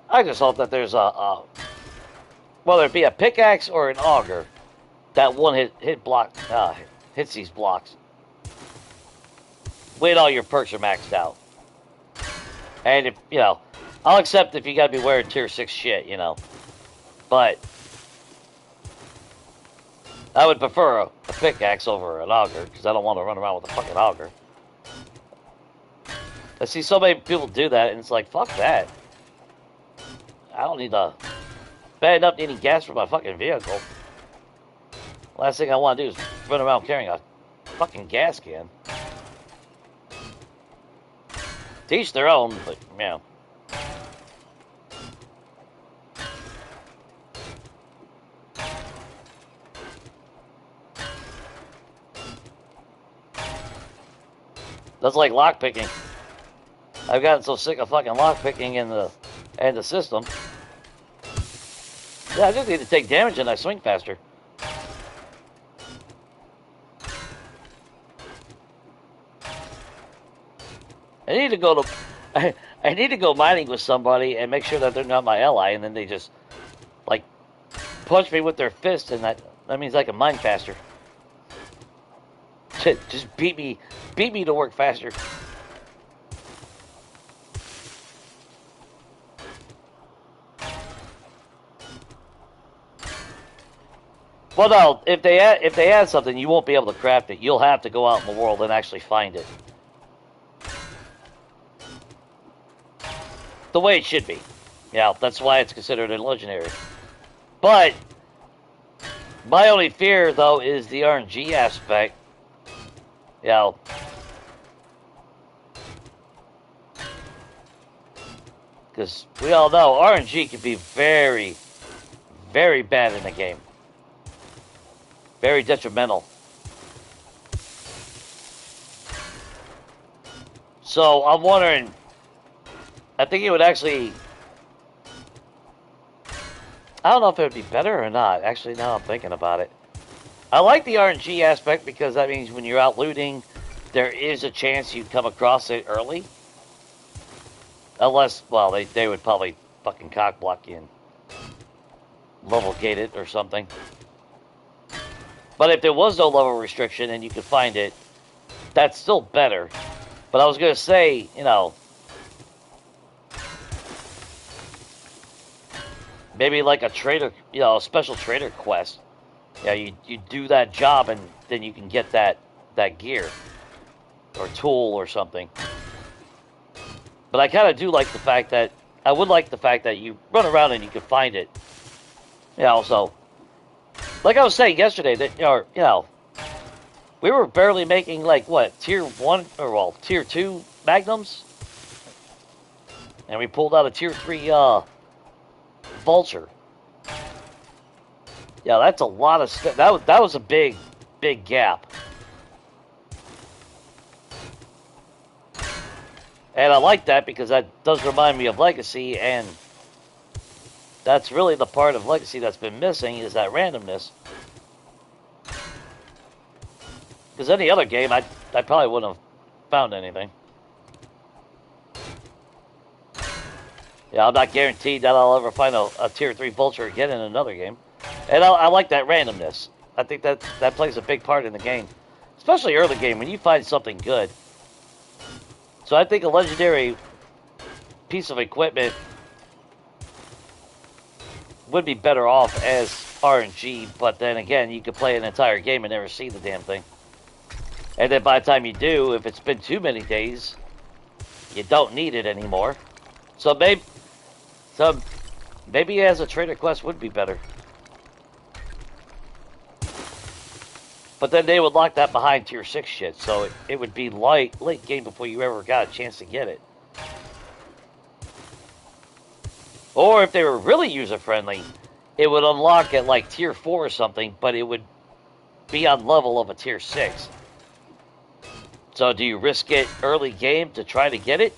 I just hope that there's whether it be a pickaxe or an auger, that one hit block hits these blocks. Wait, all your perks are maxed out, and if you know, I'll accept if you gotta be wearing tier 6 shit, you know, but I would prefer a pickaxe over an auger, because I don't want to run around with a fucking auger. I see so many people do that, and it's like, fuck that. I don't need to... Bad enough needing gas for my fucking vehicle. Last thing I want to do is run around carrying a fucking gas can. To each their own, but, yeah. That's like lockpicking. I've gotten so sick of fucking lockpicking in the system. Yeah, I just need to take damage and I swing faster. I need to go to I need to go mining with somebody and make sure that they're not my ally, and then they just like punch me with their fist, and that means I can mine faster. Just beat me to work faster. Well, no, if they add something, you won't be able to craft it. You'll have to go out in the world and actually find it. The way it should be. Yeah, that's why it's considered a legendary. But my only fear, though, is the RNG aspect. You know, because we all know RNG can be very, very bad in the game. Very detrimental. So I'm wondering, I think it would actually, I don't know if it would be better or not. Actually, now I'm thinking about it. I like the RNG aspect because that means when you're out looting, there is a chance you'd come across it early. Unless, well, they would probably fucking cockblock you and level gate it or something. But if there was no level restriction and you could find it, that's still better. But I was going to say, you know, maybe like a trader, you know, a special trader quest. Yeah, you do that job and then you can get that gear or tool or something. But I kind of do like the fact that, I would like the fact that you run around and you can find it. You know, so, like I was saying yesterday, that, you know, we were barely making, like, what, tier 1, or, well, tier 2 magnums? And we pulled out a tier 3, vulture. Yeah, that's a lot of stuff. That was a big gap. And I like that because that does remind me of Legacy, and that's really the part of Legacy that's been missing, is that randomness. Because any other game, I probably wouldn't have found anything. Yeah, I'm not guaranteed that I'll ever find a tier 3 vulture again in another game. And I like that randomness. I think that plays a big part in the game. Especially early game when you find something good. So I think a legendary piece of equipment would be better off as RNG, but then again, you could play an entire game and never see the damn thing. And then by the time you do, if it's been too many days, you don't need it anymore. So maybe as a trader quest would be better. But then they would lock that behind tier 6 shit, so it would be late game before you ever got a chance to get it. Or if they were really user-friendly, it would unlock at like tier 4 or something, but it would be on level of a tier 6. So do you risk it early game to try to get it?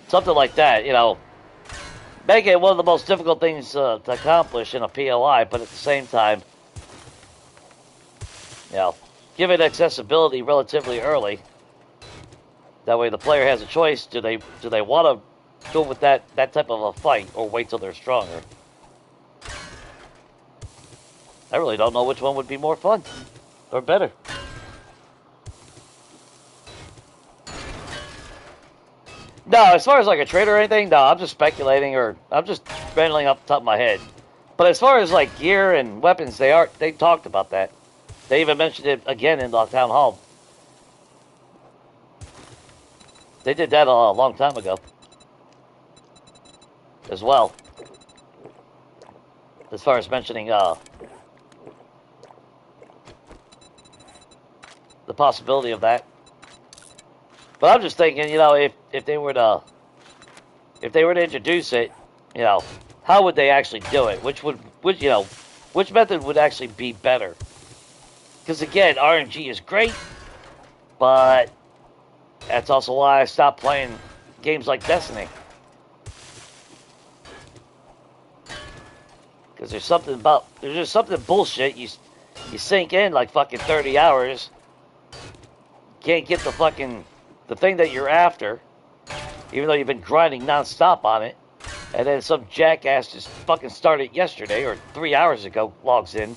Something like that, you know. Make it one of the most difficult things to accomplish in a POI, but at the same time, you know, give it accessibility relatively early. That way the player has a choice. Do they want to go with that type of a fight or wait till they're stronger? I really don't know which one would be more fun or better. No, as far as like a trade or anything, no, I'm just speculating or I'm just rambling off the top of my head. But as far as like gear and weapons, they talked about that. They even mentioned it again in the town hall. They did that a long time ago as well. As far as mentioning the possibility of that. But I'm just thinking, you know, if they were to introduce it, you know, how would they actually do it? Which method would actually be better? Because again, RNG is great, but that's also why I stopped playing games like Destiny. Because there's just something bullshit. You sink in like fucking 30 hours, can't get the thing that you're after, even though you've been grinding nonstop on it, and then some jackass just fucking started yesterday or 3 hours ago, logs in,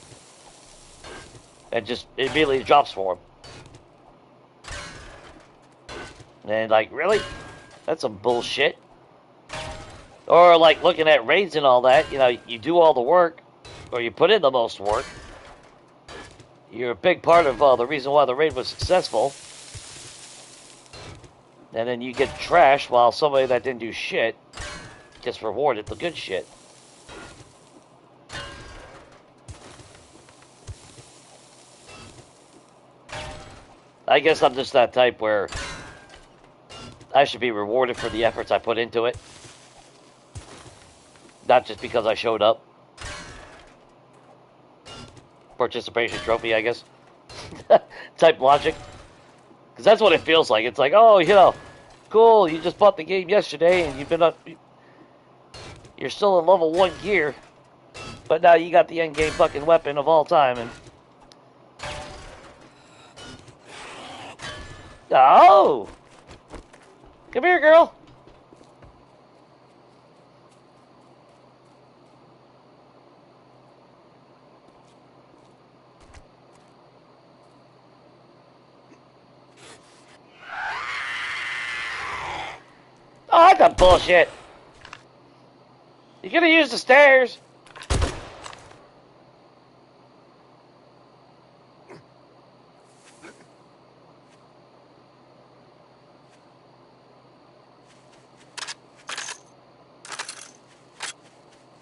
and just immediately drops for him. And like, really? That's some bullshit. Or like looking at raids and all that, you know, you do all the work, or you put in the most work. You're a big part of the reason why the raid was successful. And then you get trashed while somebody that didn't do shit gets rewarded the good shit. I guess I'm just that type where I should be rewarded for the efforts I put into it. Not just because I showed up. Participation trophy, I guess. Type logic. Because that's what it feels like. It's like, oh, you know, cool, you just bought the game yesterday and you've been up. You're still in level 1 gear. But now you got the end game fucking weapon of all time. And oh! Come here, girl. Oh, that's a bullshit. You could have used the stairs.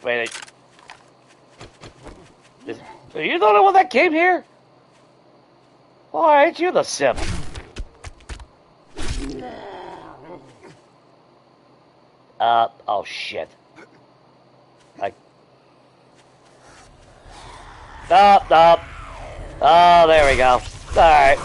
Wait. Are you the only one that came here? Why ain't you the simp? Oh shit. Stop. Oh, there we go. Alright.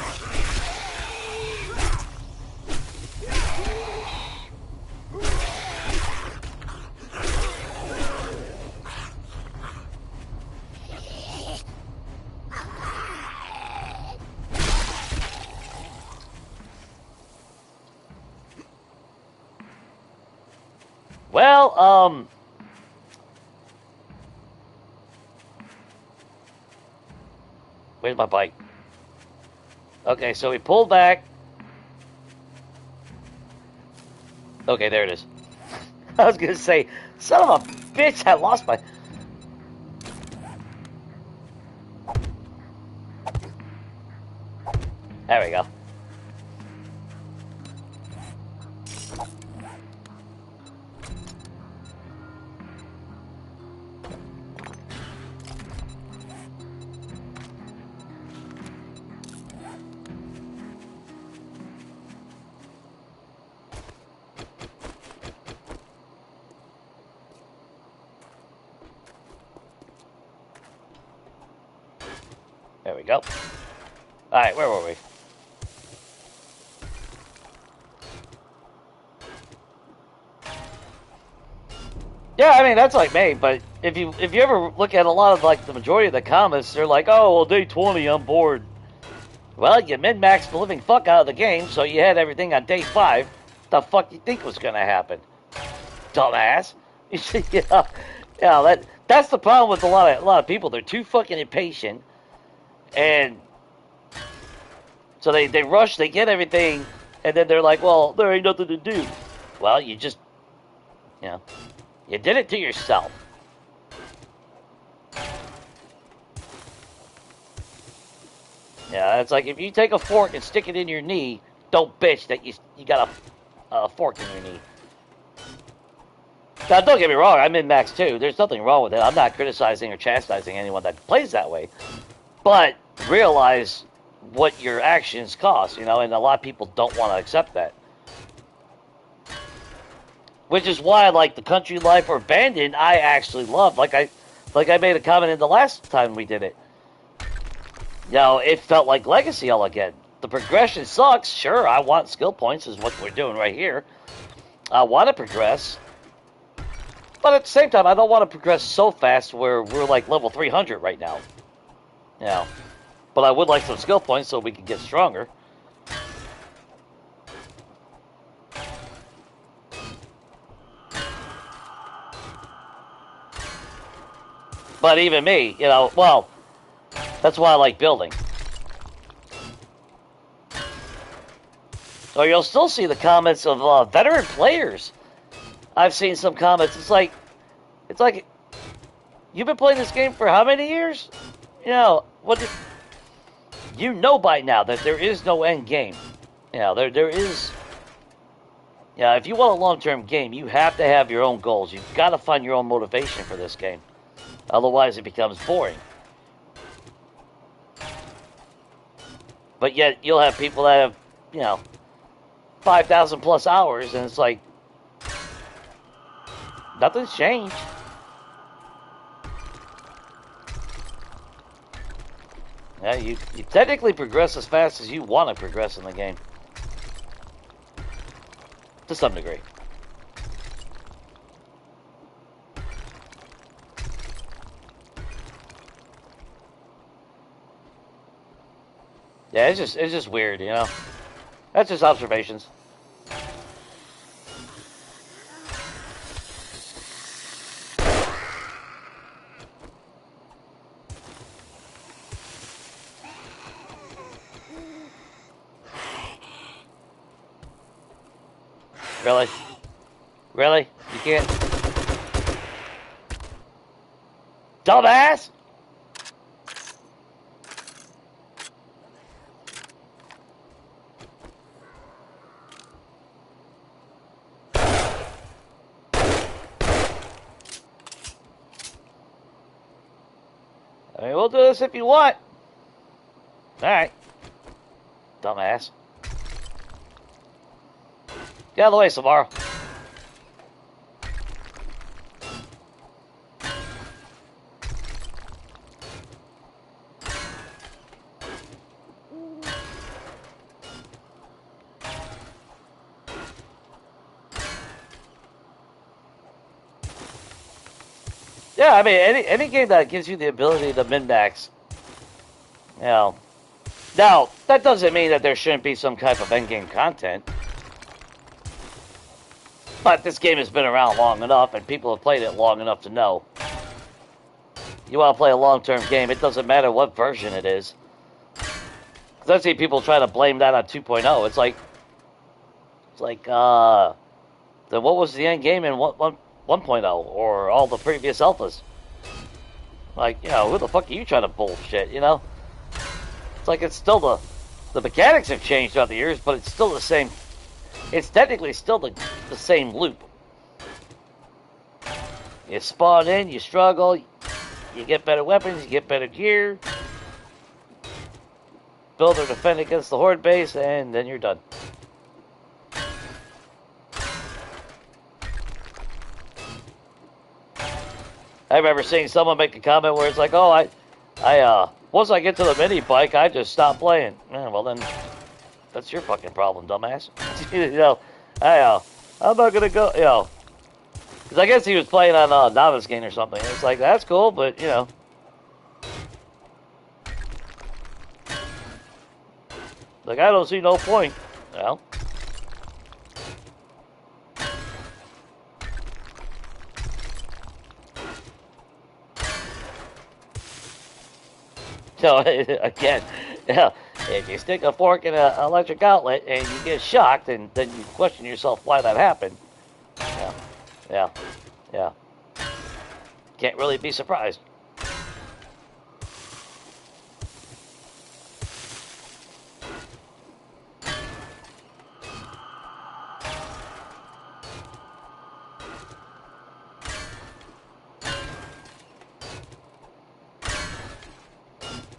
Well, where's my bike? Okay, so we pulled back. Okay, there it is. I was gonna say, son of a bitch, I lost my... There we go. There we go. Alright, where were we? Yeah, I mean, that's like me, but if you ever look at a lot of, like, the majority of the comments, they're like, oh, well, day 20, I'm bored. Well, you min-maxed the living fuck out of the game, so you had everything on day 5. The fuck you think was gonna happen? Dumbass. That's the problem with a lot of people. They're too fucking impatient, and so they rush, they get everything, and then they're like, well, there ain't nothing to do. Well, you just, you did it to yourself. Yeah, it's like if you take a fork and stick it in your knee, don't bitch that you got a fork in your knee. Now, don't get me wrong, I'm in max too. There's nothing wrong with it. I'm not criticizing or chastising anyone that plays that way. But realize what your actions cost, and a lot of people don't want to accept that. Which is why, like, the Country Life or Abandoned, I actually love. Like I made a comment in the last time we did it. It felt like Legacy all again. The progression sucks. Sure, I want skill points, is what we're doing right here. I want to progress. But at the same time, I don't want to progress so fast where we're like level 300 right now. But I would like some skill points so we can get stronger. But even me, well, that's why I like building. Or you'll still see the comments of veteran players. I've seen some comments. It's like, you've been playing this game for how many years? You know by now that there is no end game. There is. If you want a long-term game, you have to have your own goals. You've got to find your own motivation for this game. Otherwise, it becomes boring. But yet, you'll have people that have, 5,000 plus hours, and it's like, nothing's changed. Yeah, you technically progress as fast as you want to progress in the game. To some degree. Yeah, it's just weird, That's just observations. Really? Really? You can't? Dumbass! I mean, we'll do this if you want. Alright. Dumbass. Get out of the way, Samara. Yeah, I mean, any game that gives you the ability to min-max, Now, that doesn't mean that there shouldn't be some type of endgame content. But this game has been around long enough, and people have played it long enough to know. You want to play a long-term game, it doesn't matter what version it is. Because I see people try to blame that on 2.0. It's like, then what was the end game in 1.0 or all the previous alphas? Like, who the fuck are you trying to bullshit, It's like it's still the mechanics have changed throughout the years, but it's still the same. It's technically still the same loop. You spawn in, you struggle, you get better weapons, you get better gear, build or defend against the horde base, and then you're done. I remember seeing someone make a comment where it's like, "Oh, once I get to the mini bike, I just stop playing." Yeah, well then, that's your fucking problem, dumbass. I'm not gonna go, because I guess he was playing on Novice Game or something. It's like, that's cool, but like, I don't see no point. Well. So, again, if you stick a fork in an electric outlet and you get shocked, and then you question yourself why that happened. Yeah. Can't really be surprised.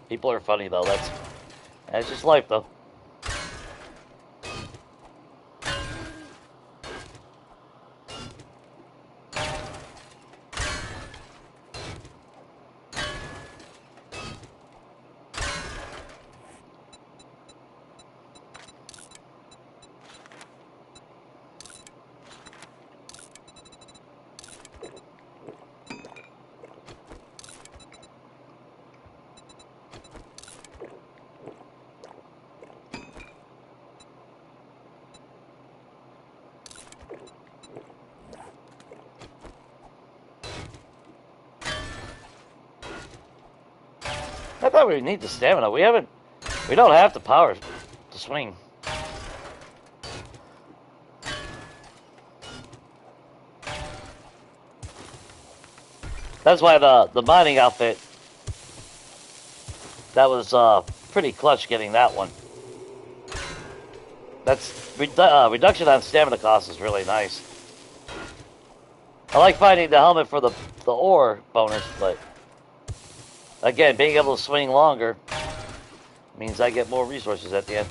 People are funny, though. That's just life, though. I thought we would need the stamina. We don't have the power to swing. That's why the mining outfit, that was pretty clutch getting that one. That's reduction on stamina cost is really nice. I like finding the helmet for the ore bonus, but again, being able to swing longer means I get more resources at the end.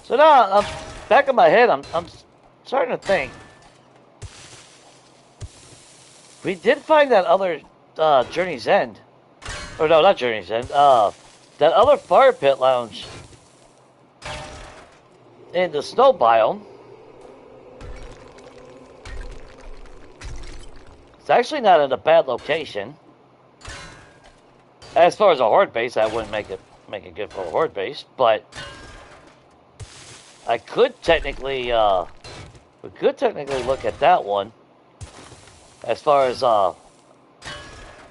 So now, back in my head, I'm starting to think. We did find that other Journey's End. Or no, not Journey's End. That other fire pit lounge in the snow biome. It's actually not in a bad location. As far as a horde base, I wouldn't make it good for a horde base, but I could technically, we could technically look at that one as far as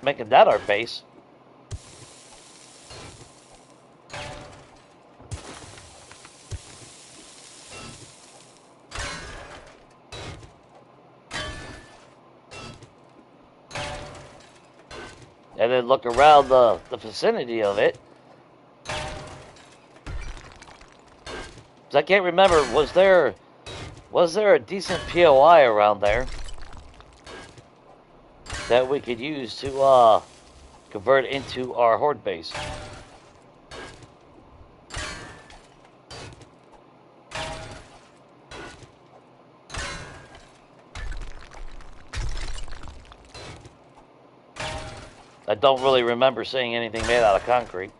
making that our base. And then look around the vicinity of it. I can't remember, was there a decent POI around there that we could use to convert into our horde base? I don't really remember seeing anything made out of concrete.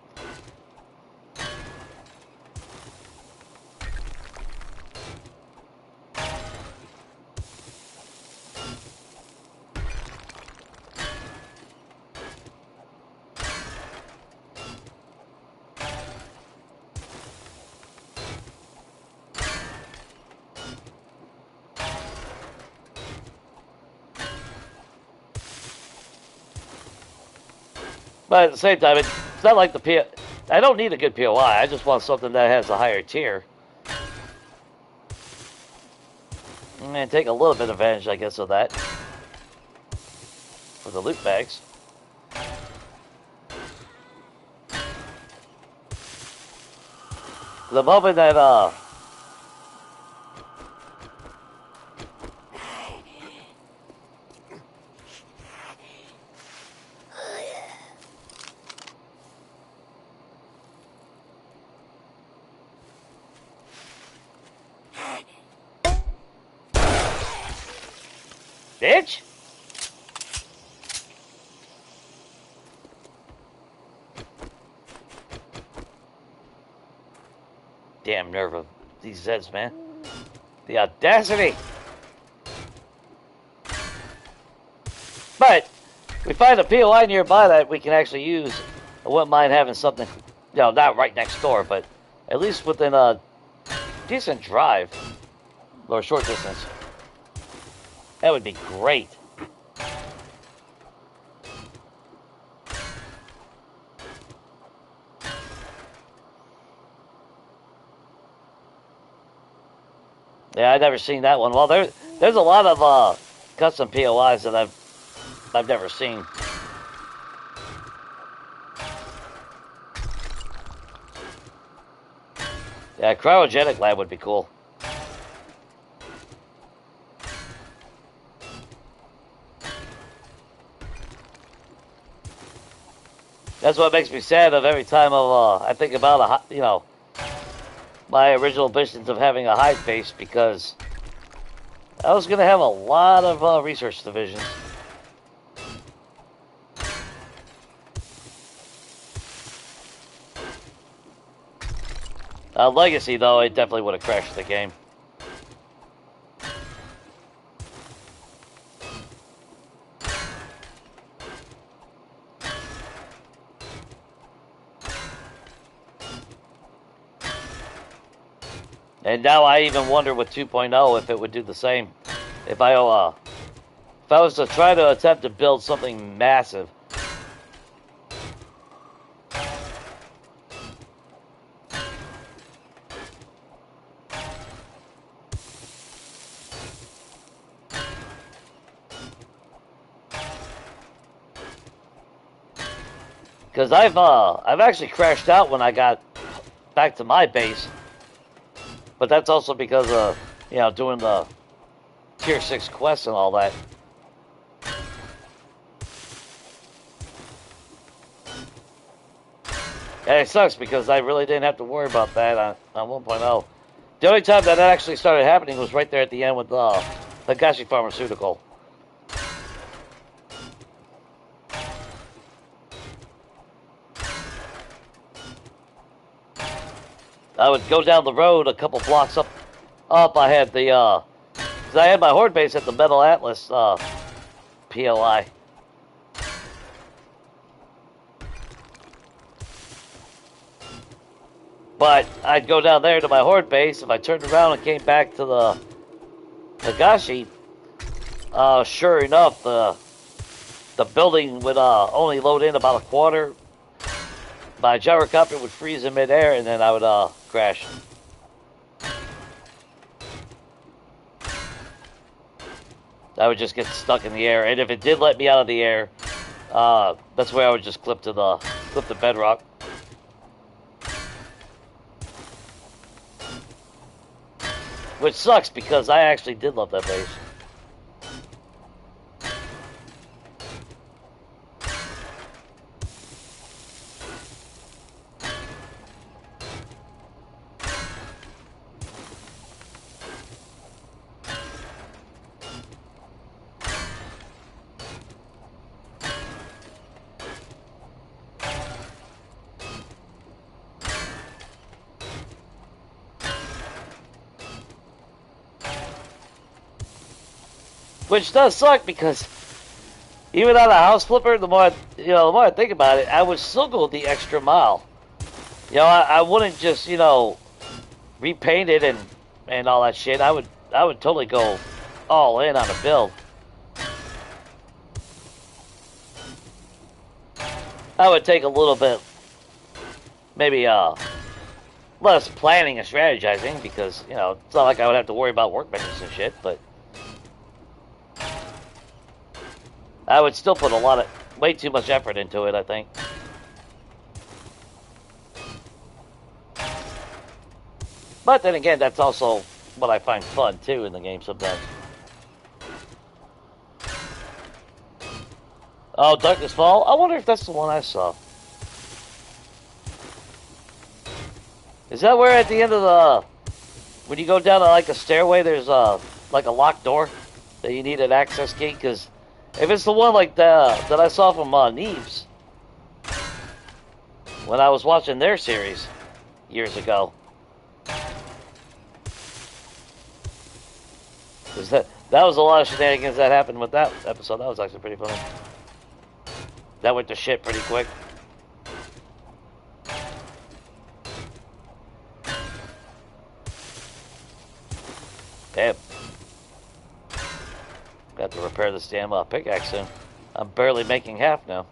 But at the same time, it's not like the I don't need a good POI. I just want something that has a higher tier. And take a little bit of advantage, I guess, of that. For the loot bags. The moment that, bitch! Damn nerve of these Zeds, man. The audacity! But, we find a POI nearby that we can actually use. I wouldn't mind having something, not right next door, but at least within a decent drive. Or short distance. That would be great. Yeah, I've never seen that one. Well, there's a lot of custom POIs that I've never seen. Yeah, cryogenic lab would be cool. That's what makes me sad of every time I think about my original visions of having a hive base, because I was gonna have a lot of research divisions. Legacy, though, it definitely would have crashed the game. And now I even wonder with 2.0 if it would do the same. If I was to try to attempt to build something massive. Because I've actually crashed out when I got back to my base. But that's also because of, doing the Tier 6 quests and all that. And it sucks because I really didn't have to worry about that on 1.0. The only time that actually started happening was right there at the end with Higashi Pharmaceutical. I would go down the road a couple blocks up. I had the, cause I had my horde base at the Metal Atlas, POI. But I'd go down there to my horde base. If I turned around and came back to the Higashi, sure enough, the building would only load in about a quarter. My gyrocopter would freeze in midair, and then I would crash. I would just get stuck in the air, and if it did let me out of the air, that's where I would just clip the bedrock. Which sucks because I actually did love that base. Which does suck because even on a house flipper, the more the more I think about it, I would still go the extra mile. I wouldn't just repaint it and all that shit. I would totally go all in on a build. I would take a little bit, maybe less planning and strategizing because it's not like I would have to worry about workbenches and shit, but I would still put way too much effort into it, I think. But then again, that's also what I find fun too in the game sometimes. Oh, Darkness Fall? I wonder if that's the one I saw. Is that where at the end of when you go down like a stairway, there's like a locked door that you need an access key? Because if it's the one like that I saw from Neves when I was watching their series years ago, because that was a lot of shenanigans that happened with that episode. That was actually pretty funny. That went to shit pretty quick. Damn. Got to repair this damn pickaxe soon. I'm barely making half now.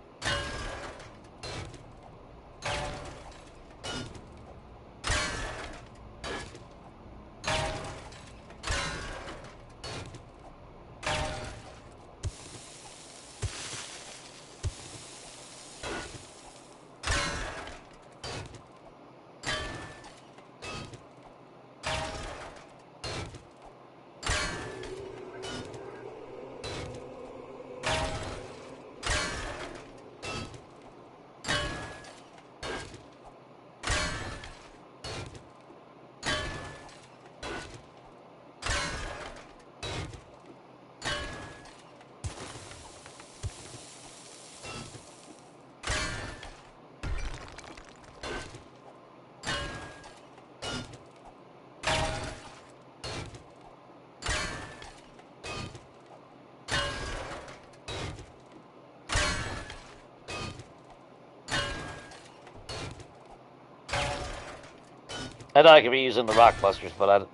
I know I could be using the rock busters, but I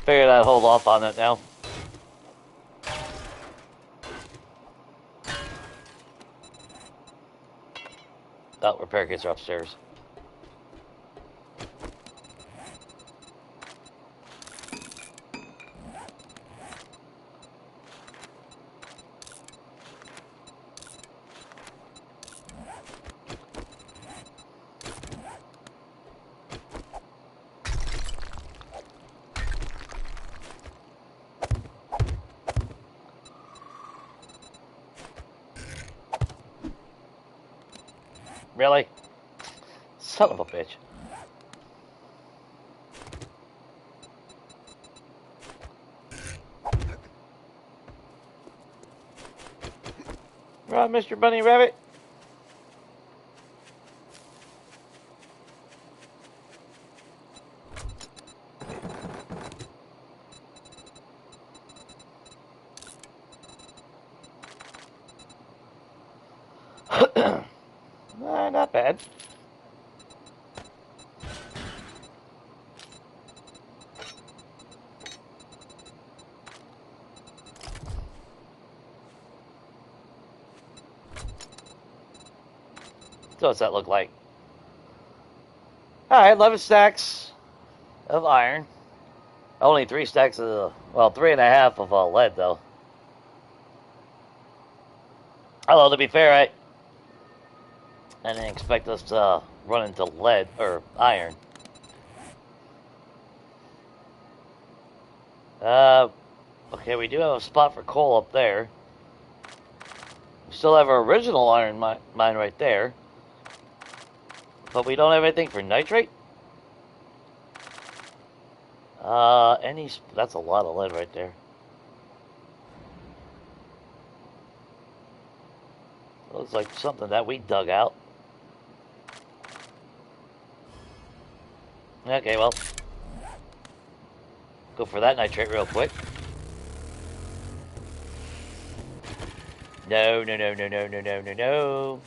figured I'd hold off on that now. Oh, repair kits are upstairs. Really? Son of a bitch. Right, Mr. Bunny Rabbit? Not bad. So what's that look like? Alright, 11 stacks of iron. Only 3 stacks of, well, 3.5 of lead, though. Although, to be fair, I didn't expect us to run into lead, or iron. Okay, we do have a spot for coal up there. We still have our original iron mine right there. But we don't have anything for nitrate? That's a lot of lead right there. Looks like something that we dug out. Okay, well. Go for that nitrate real quick. No, no, no, no, no, no, no, no, no.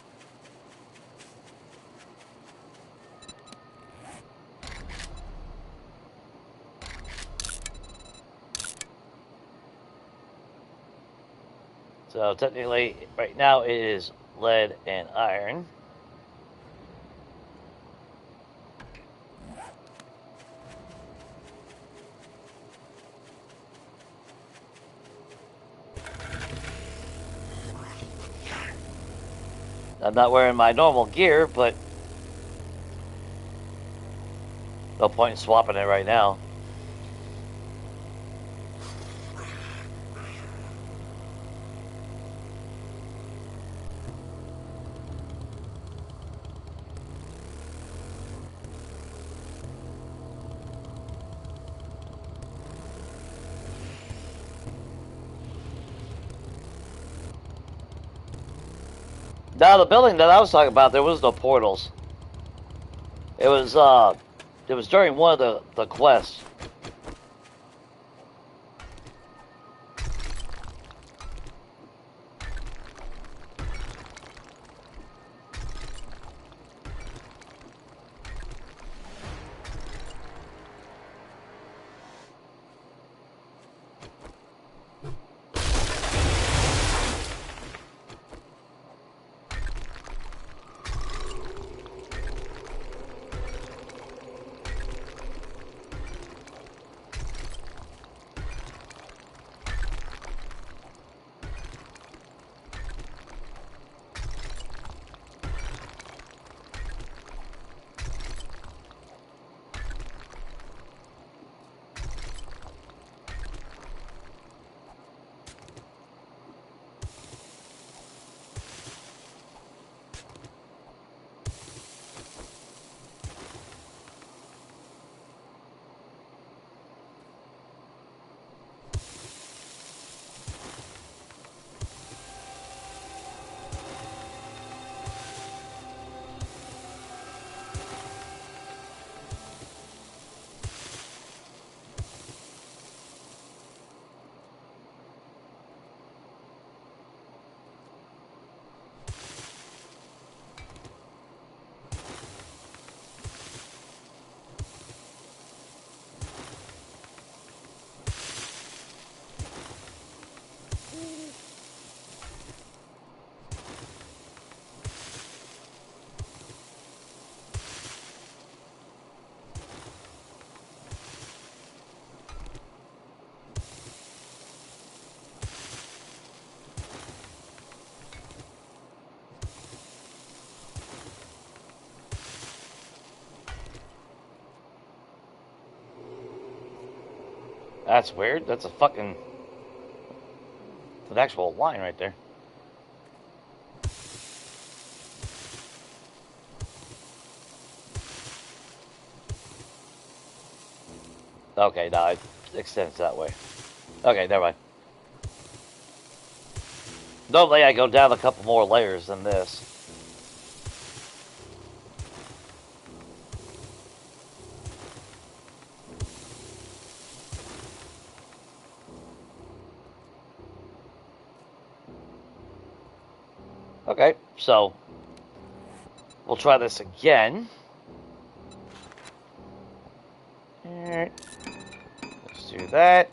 So technically, right now it is lead and iron. I'm not wearing my normal gear, but no point in swapping it right now. Now the building that I was talking about, there was no portals. It was during one of the quests. That's weird. That's a fucking an actual line right there. Okay, now it extends that way. Okay, never mind. Normally I go down a couple more layers than this. Okay, so we'll try this again. Alright. Let's do that.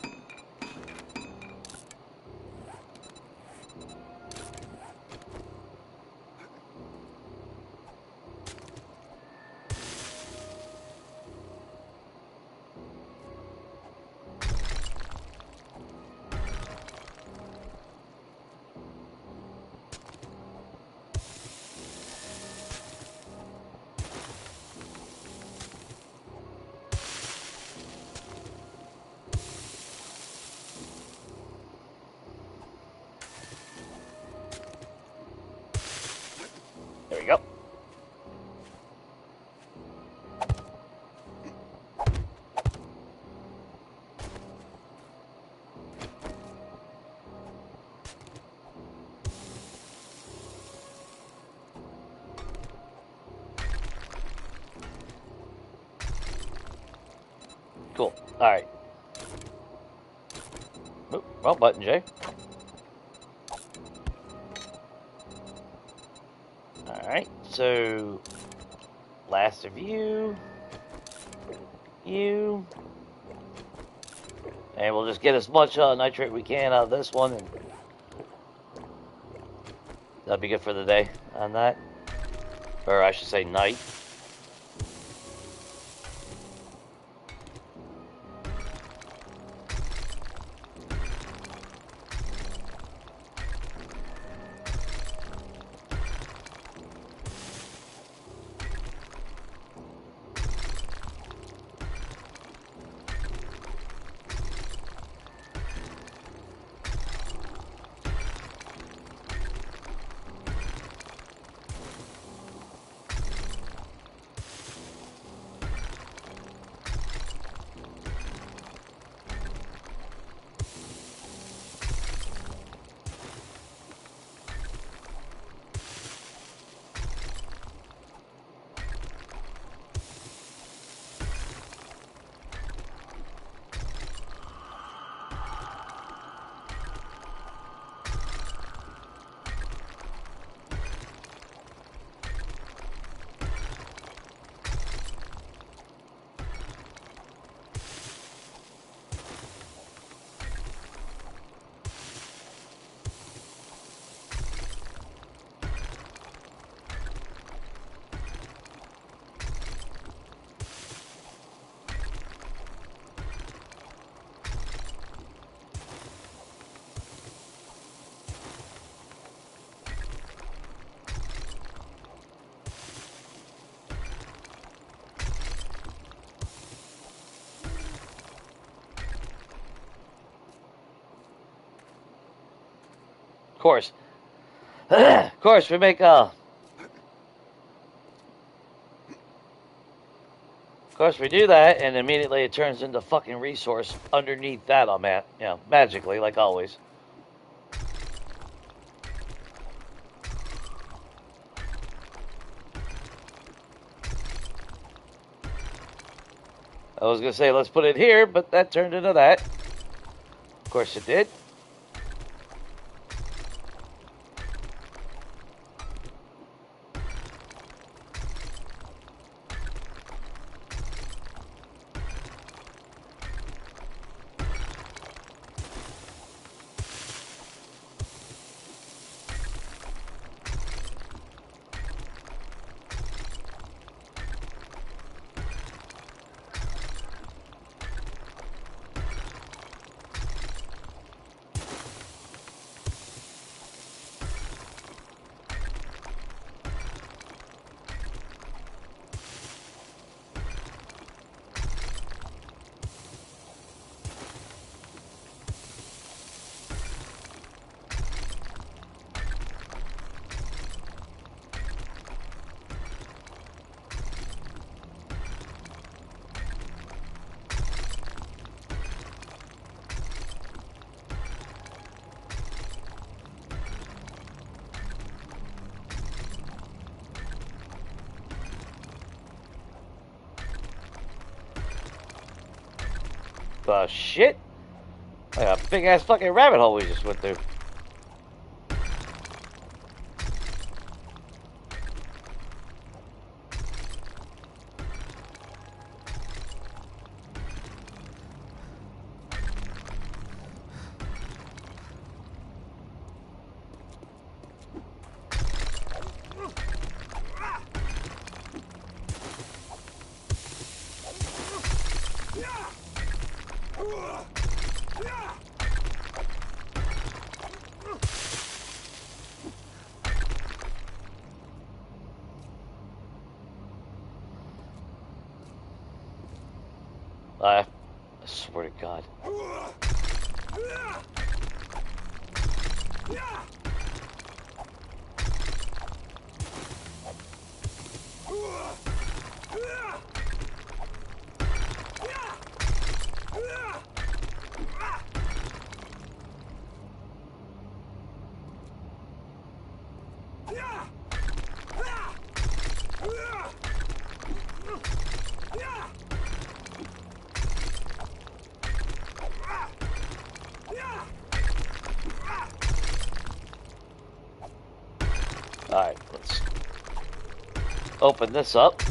There we go. Cool. Alright. Wrong button, Jay. Alright, so last of you. You. And we'll just get as much nitrate we can out of this one, and that'll be good for the day on that. Or I should say night. Of course. Of course, we make Of course, we do that, and immediately it turns into fucking resource underneath that magically, like always. I was gonna say let's put it here, but that turned into that. Of course it did. The shit? Like a big ass fucking rabbit hole we just went through. I swear to God. Alright, let's open this up.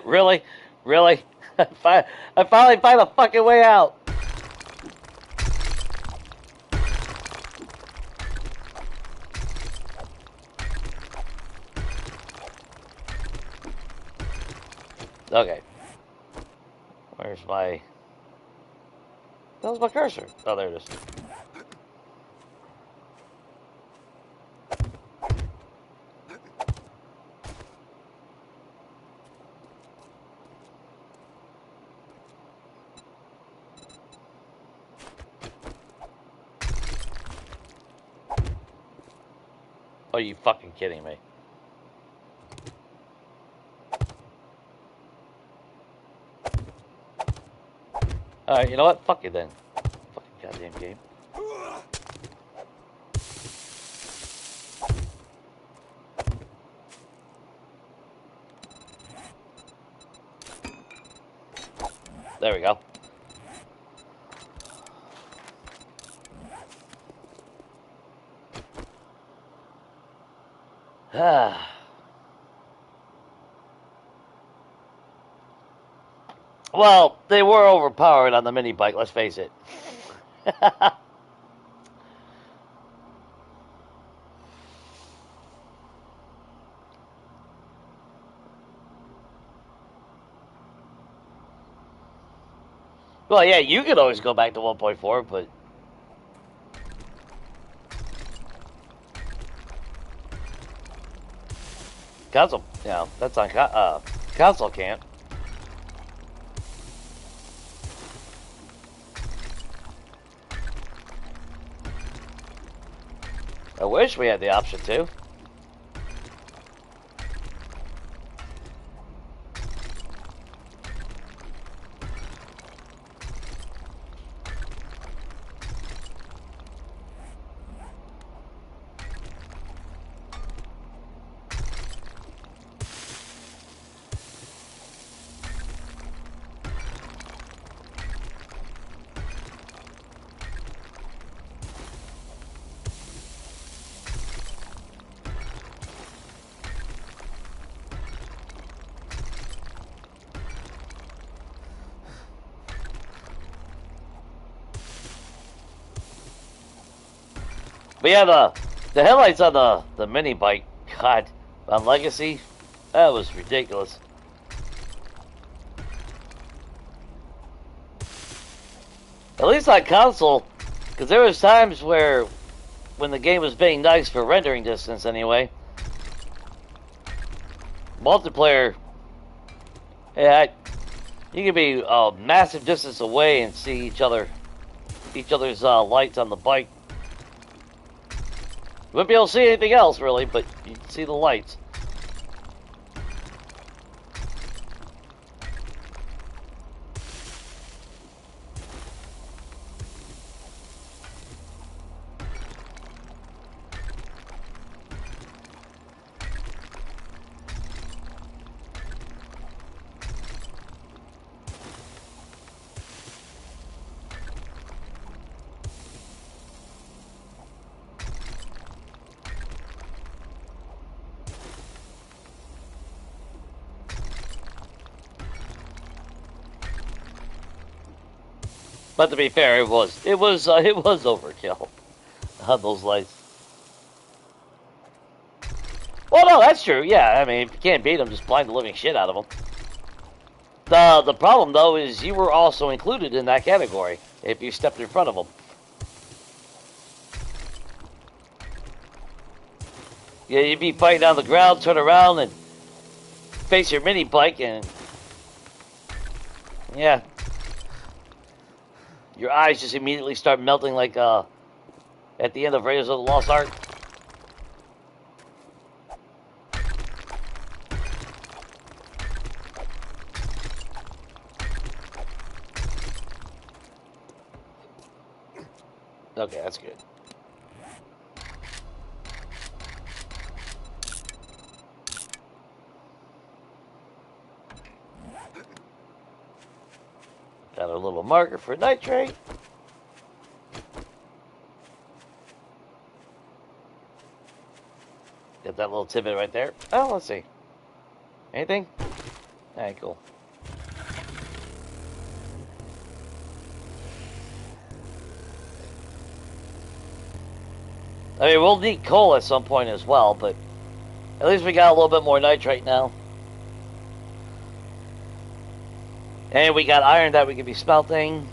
Really? Really? I finally find a fucking way out. Okay. Where's my... That was my cursor. Oh, there it is. Are you fucking kidding me? Alright, you know what? Fuck you then. Fucking goddamn game. There we go. Well, they were overpowered on the mini bike, let's face it. Well, yeah, you could always go back to 1.4, but... Console, you know, that's on console can't. I wish we had the option to. But yeah, the headlights on the mini bike, God, on Legacy, that was ridiculous. At least on console, because there was times where, when the game was being nice for rendering distance anyway, multiplayer, yeah, you could be a massive distance away and see each other's lights on the bike. You wouldn't be able to see anything else, really, but you'd see the lights. But to be fair, it was overkill on those lights. Well, no, that's true. Yeah, I mean, if you can't beat them, just blind the living shit out of them. The problem though is you were also included in that category if you stepped in front of them. Yeah, you'd be fighting on the ground, turn around and face your mini bike, and yeah, your eyes just immediately start melting like at the end of Raiders of the Lost Ark. Okay, that's good. Got a little marker for nitrate. Get that little tidbit right there. Oh, let's see. Anything? Alright, cool. I mean, we'll need coal at some point as well, but at least we got a little bit more nitrate now. And we got iron that we could be smelting.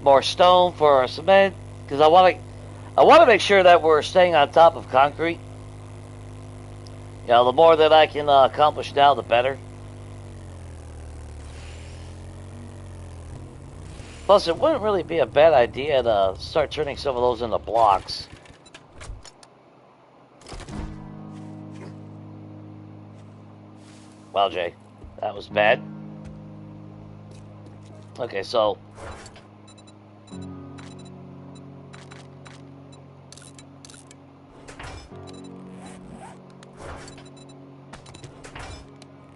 More stone for our cement, because I want to make sure that we're staying on top of concrete. You know, the more that I can accomplish now, the better. Plus, it wouldn't really be a bad idea to start turning some of those into blocks. Wow, Jay, that was bad. Okay, so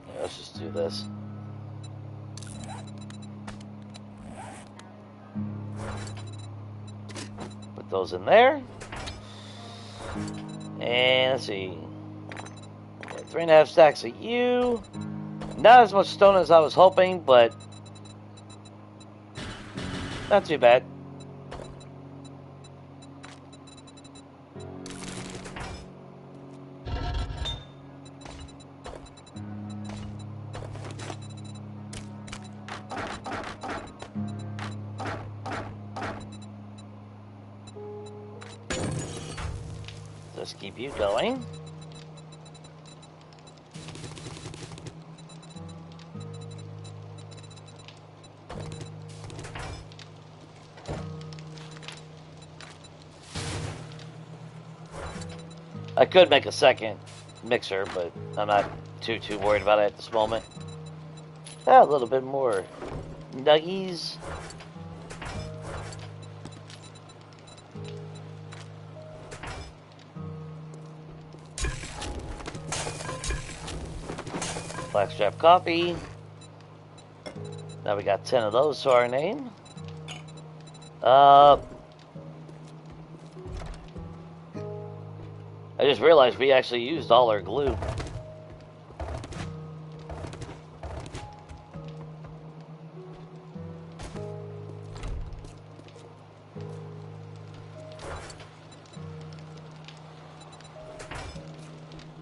yeah, let's just do this. Put those in there. And let's see. 3.5 stacks of you. Not as much stone as I was hoping, but not too bad. Just keep you going. I could make a second mixer, but I'm not too worried about it at this moment. A little bit more nuggies. Blackstrap coffee. Now we got 10 of those to our name. I just realized we actually used all our glue.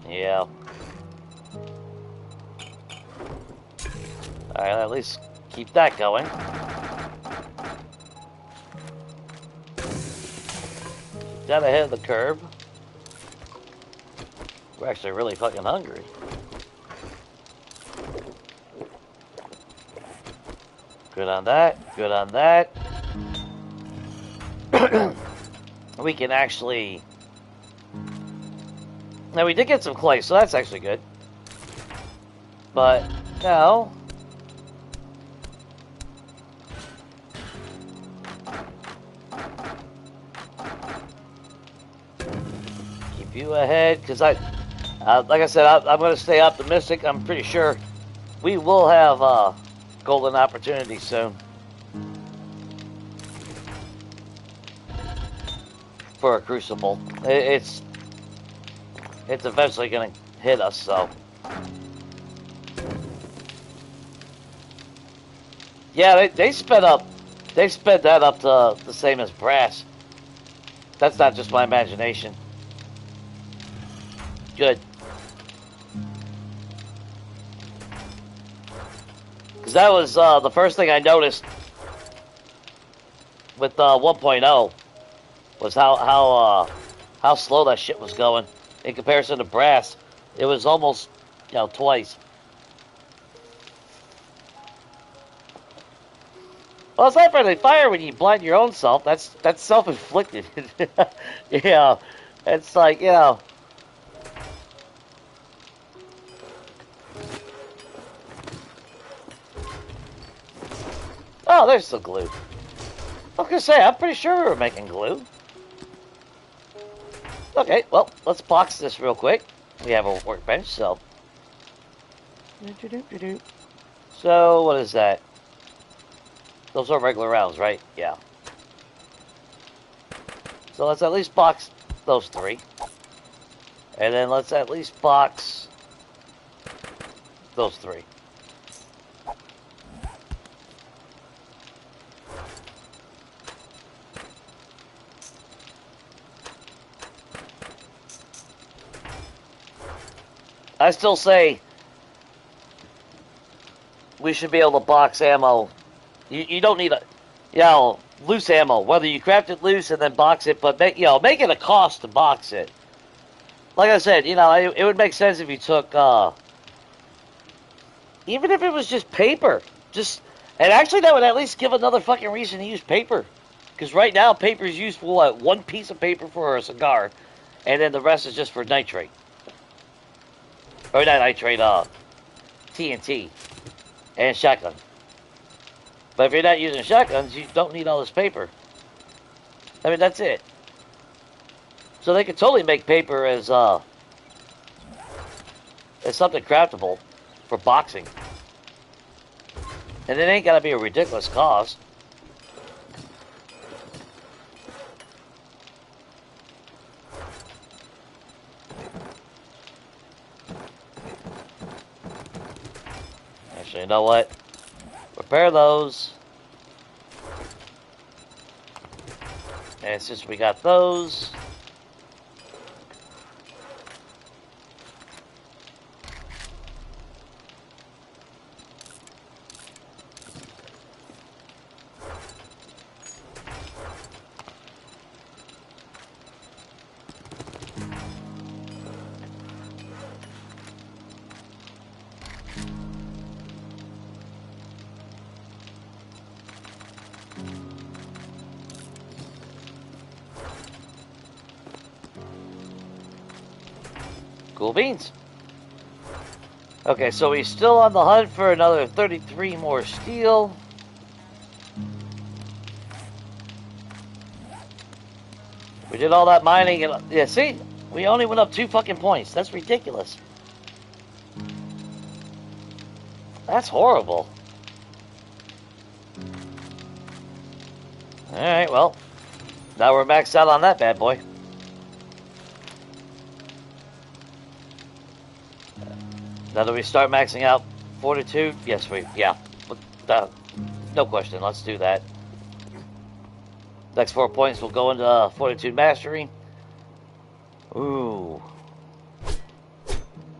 Yeah. Alright, at least keep that going. Keep that ahead of the curve. We're actually really fucking hungry. Good on that. Good on that. We can actually... Now, we did get some clay, so that's actually good. But, now... Keep you ahead, because like I said, I'm going to stay optimistic. I'm pretty sure we will have golden opportunities soon for a crucible. It's eventually going to hit us, so Yeah, they sped that up to the same as brass. That's not just my imagination. Good. Because that was the first thing I noticed with 1.0 was how slow that shit was going in comparison to brass. It was almost, twice. Well, it's not friendly fire when you blind your own self. That's self-inflicted. Yeah, it's like, Oh, there's the glue. I was gonna say, I'm pretty sure we were making glue. Okay, well, let's box this real quick. We have a workbench, so. So, what is that? Those are regular rounds, right? Yeah. So let's at least box those 3. And then let's at least box those 3. I still say we should be able to box ammo. You don't need loose ammo. Whether you craft it loose and then box it, but make it a cost to box it. Like I said, it would make sense if you took even if it was just paper. And actually that would at least give another fucking reason to use paper. Because right now paper is used for what? 1 piece of paper for a cigar, and then the rest is just for nitrate. Or not nitrate, TNT and shotgun. But if you're not using shotguns, you don't need all this paper. I mean, that's it. So they could totally make paper as something craftable for boxing. And it ain't gotta be a ridiculous cost. Actually, you know what? Repair those. And since we got those, cool beans. Okay, so we're still on the hunt for another 33 more steel. We did all that mining and yeah, see? We only went up 2 fucking points. That's ridiculous. That's horrible. Alright, well. Now we're maxed out on that bad boy. Now that we start maxing out Fortitude, yes, no question, let's do that. Next 4 points will go into Fortitude Mastery. Ooh.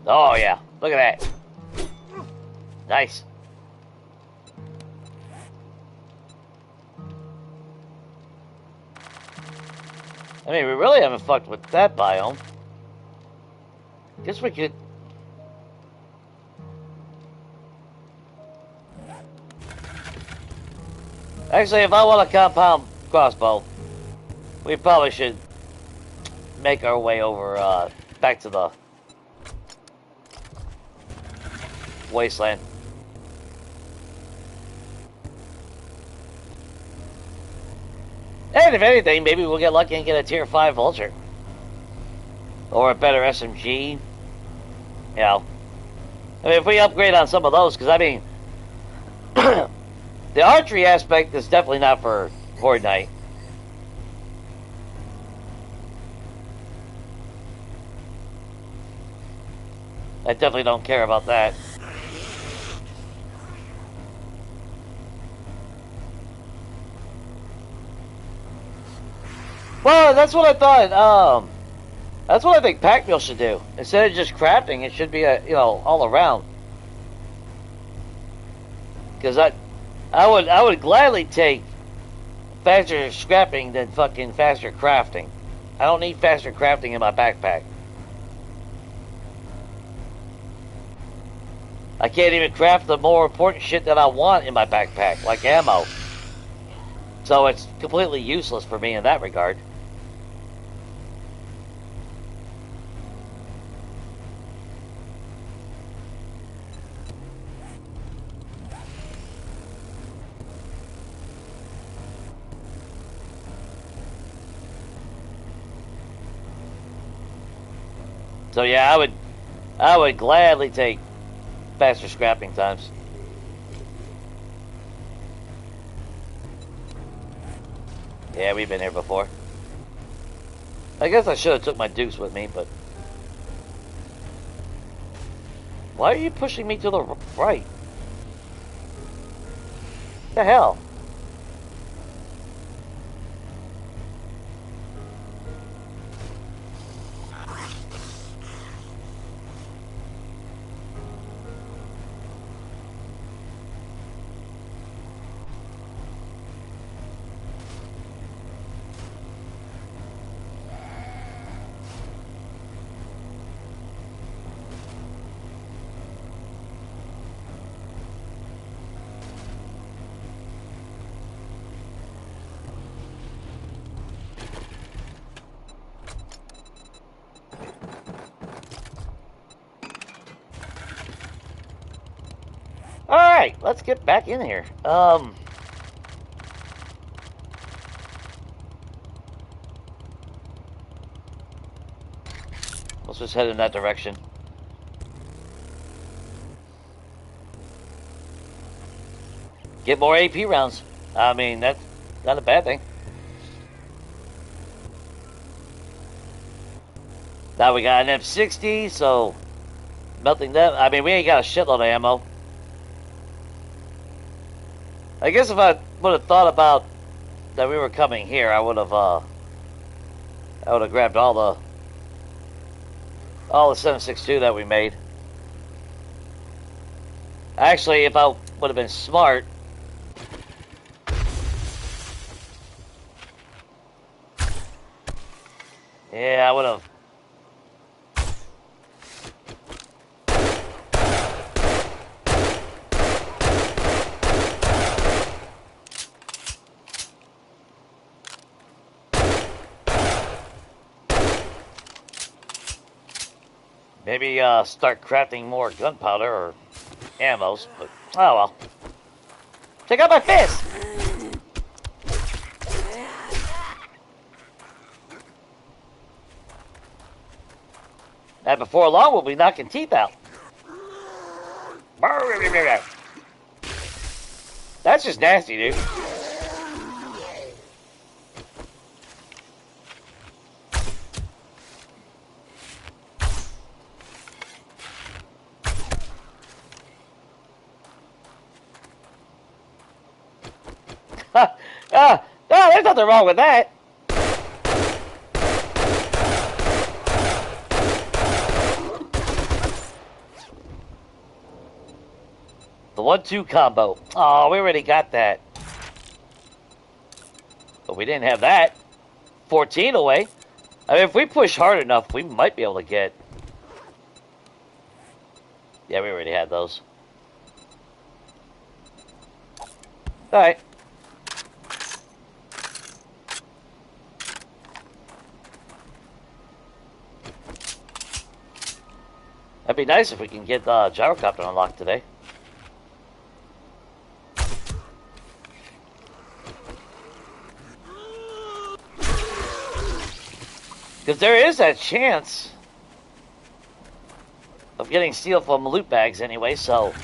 Oh, yeah, look at that. Nice. I mean, we really haven't fucked with that biome. Guess we could... Actually, if I want a compound crossbow, we probably should make our way over, back to the wasteland. And if anything, maybe we'll get lucky and get a tier 5 vulture. Or a better SMG. You know. I mean, if we upgrade on some of those, because I mean... the archery aspect is definitely not for Fortnite. I definitely don't care about that. Well, that's what I thought. That's what I think pack mule should do. Instead of just crafting, it should be all around. Because I would gladly take faster scrapping than fucking faster crafting. I don't need faster crafting in my backpack. I can't even craft the more important shit that I want in my backpack, like ammo. So it's completely useless for me in that regard. So yeah, I would gladly take faster scrapping times. Yeah, we've been here before. I guess I should have took my dukes with me, but why are you pushing me to the right? The hell? Alright, let's get back in here. Let's just head in that direction. Get more AP rounds. I mean, that's not a bad thing. Now we got an M60, so melting that. I mean, we ain't got a shitload of ammo. I guess if I would have thought about that we were coming here, I would have grabbed all the 7.62 that we made. Actually, if I would have been smart, yeah, I would have. Maybe start crafting more gunpowder or ammos, but oh well. Check out my fist! And before long, we'll be knocking teeth out. That's just nasty, dude. There's nothing wrong with that. The 1-2 combo. Oh, we already got that. But we didn't have that. 14 away. I mean, if we push hard enough, we might be able to get... Yeah, we already had those. Alright. That'd be nice if we can get the gyrocopter unlocked today. Because there is that chance of getting steel from loot bags anyway, so...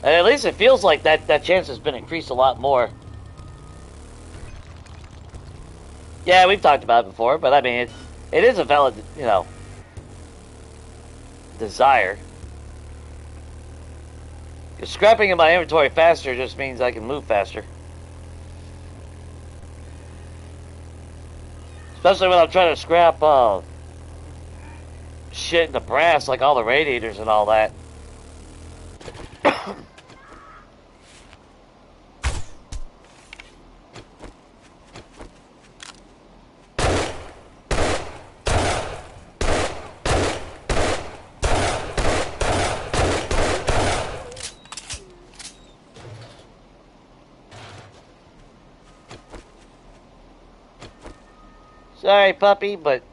And at least it feels like that chance has been increased a lot more. Yeah, we've talked about it before, but I mean, it is a valid, desire. Because scrapping in my inventory faster just means I can move faster. Especially when I'm trying to scrap shit in the brass, like all the radiators and all that. Sorry, puppy, but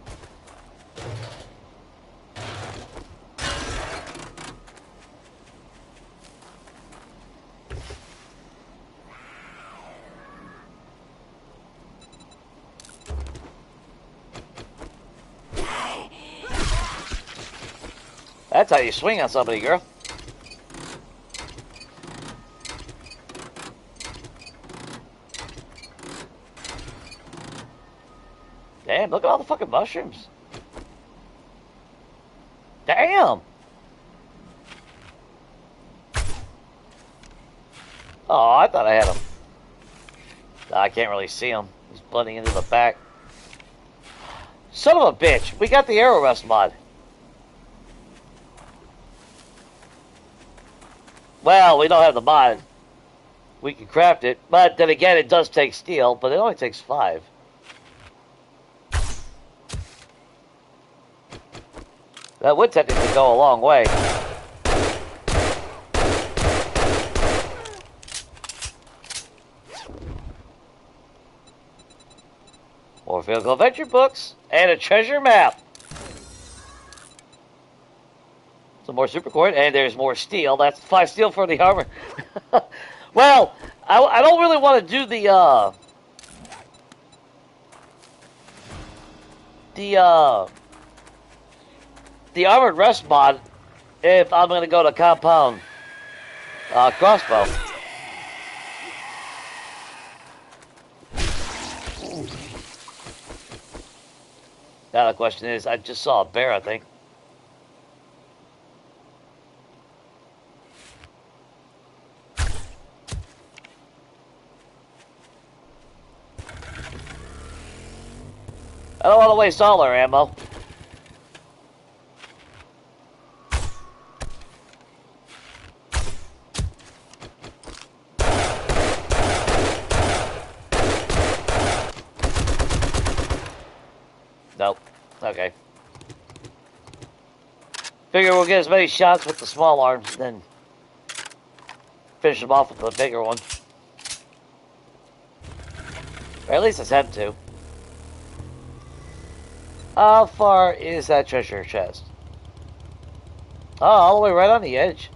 that's how you swing on somebody, girl. Damn, look at all the fucking mushrooms. Damn! Oh, I thought I had him. I can't really see him. He's blending into the back. Son of a bitch, we got the arrow rest mod. Well, we don't have the mod. We can craft it, but then again, it does take steel, but it only takes 5. That would technically go a long way. More Field Goal Adventure books and a treasure map. Some more super cord, and there's more steel. That's 5 steel for the armor. Well, I don't really want to do the armored rest mod if I'm going to go to compound crossbow. Now the question is, I just saw a bear, I think. I don't want to waste all our ammo. Nope. Okay. Figure we'll get as many shots with the small arms and then finish them off with the bigger one. Or at least attempt to. How far is that treasure chest? Oh, all the way right on the edge.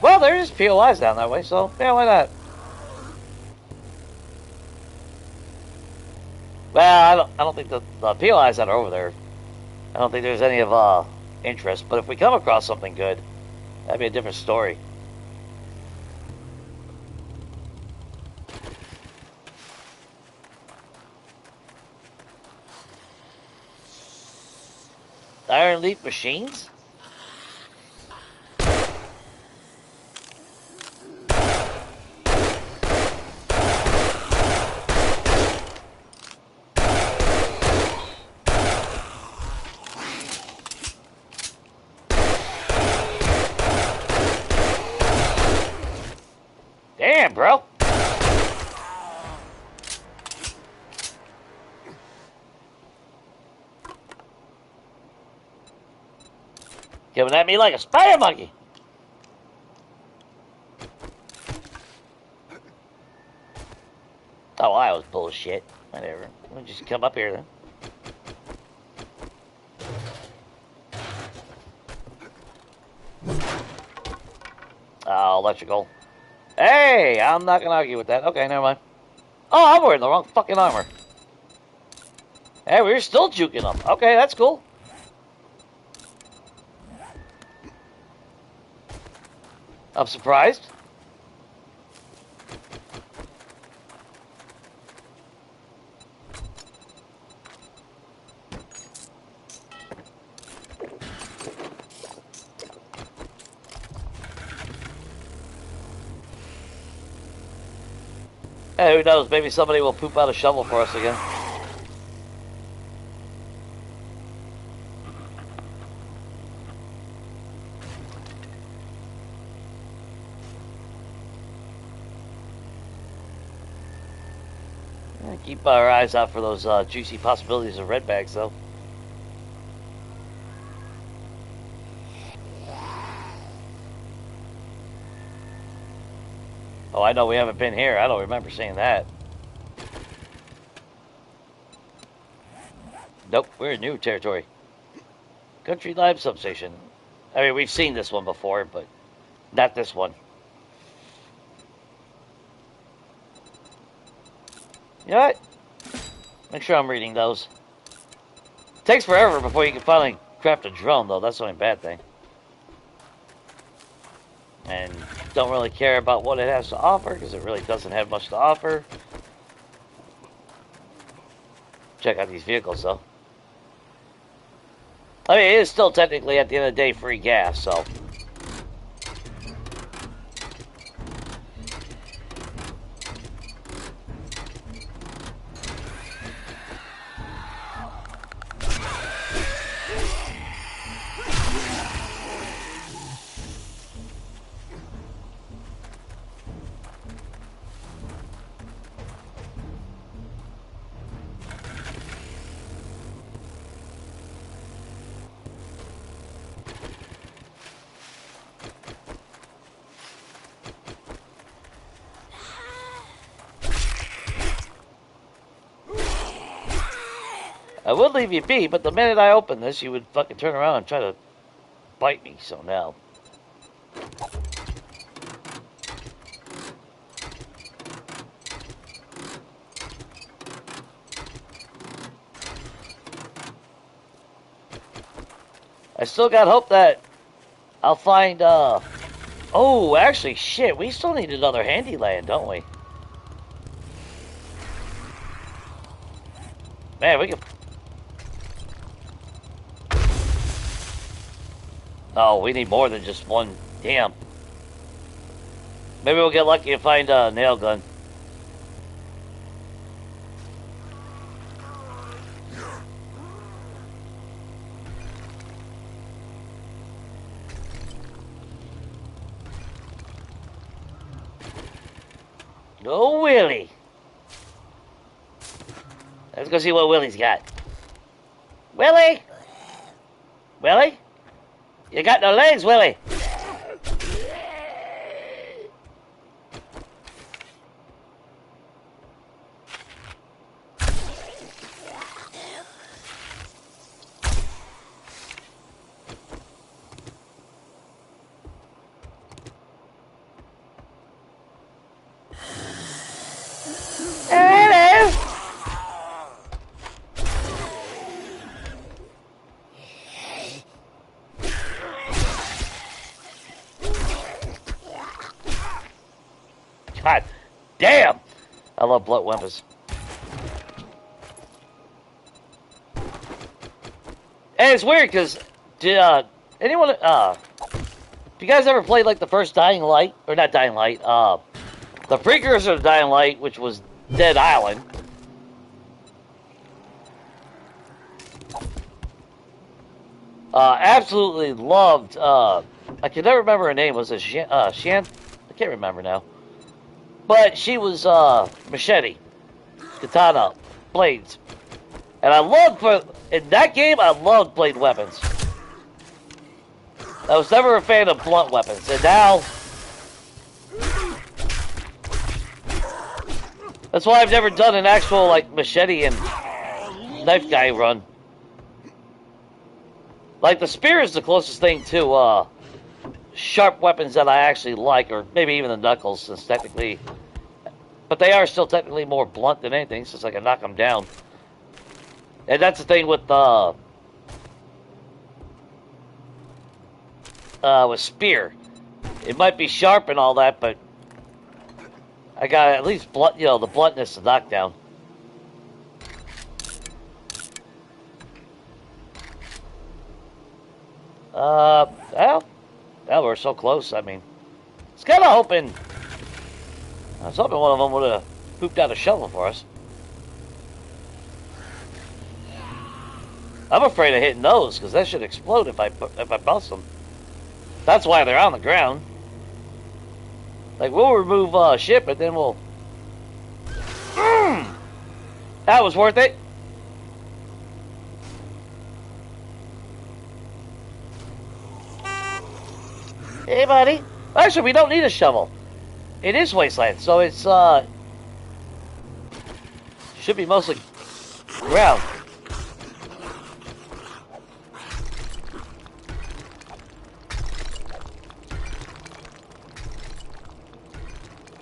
Well, there's POIs down that way, so yeah, why not? Well, I don't think the POIs that are over there, I don't think there's any of interest. But if we come across something good, that'd be a different story. Iron Leaf machines? Damn, bro. Coming at me like a spider monkey. Oh, I was bullshit. Whatever. We'll just come up here then. Oh, electrical. Hey, I'm not gonna argue with that. Okay, never mind. Oh, I'm wearing the wrong fucking armor. Hey, we're still juking them. Okay, that's cool. I'm surprised. Hey, who knows? Maybe somebody will poop out a shovel for us again. Keep our eyes out for those juicy possibilities of red bags, though. Oh, I know we haven't been here. I don't remember seeing that. Nope, we're in new territory. Country Live Substation. I mean, we've seen this one before, but not this one. You know what? Make sure I'm reading those. Takes forever before you can finally craft a drone, though. That's the only bad thing. And don't really care about what it has to offer, because it really doesn't have much to offer. Check out these vehicles, though. I mean, it is still technically, at the end of the day, free gas, so... I would leave you be, but the minute I open this, you would fucking turn around and try to bite me, so now. I still got hope that I'll find, oh, actually, shit, we still need another Handyland, don't we? Man, we can... Oh, we need more than just one. Damn. Maybe we'll get lucky and find a nail gun. Oh, Willie. Let's go see what Willie's got. Willie? Willie? You got no legs, Willie. God damn! I love blunt weapons. And it's weird because, anyone, have you guys ever played like the first Dying Light? Or not Dying Light, the precursor to Dying Light, which was Dead Island. Absolutely loved, I can never remember her name. Was it Shan? I can't remember now. But she was, machete, katana, blades. And I loved, in that game, I loved blade weapons. I was never a fan of blunt weapons. And now, that's why I've never done an actual, like, machete and knife guy run. Like, the spear is the closest thing to, sharp weapons that I actually like, or maybe even the knuckles, since technically, but they are still technically more blunt than anything, since I can knock them down. And that's the thing with spear. It might be sharp and all that, but I got at least blunt, you know, the bluntness to knock down. Well, we're so close. I mean, it's kind of hoping. I was hoping one of them would have pooped out a shovel for us. I'm afraid of hitting those because that should explode if I bust them. That's why they're on the ground. Like, we'll remove ship, but then we'll. That was worth it. Hey, buddy. Actually, we don't need a shovel. It is wasteland, so it's should be mostly ground.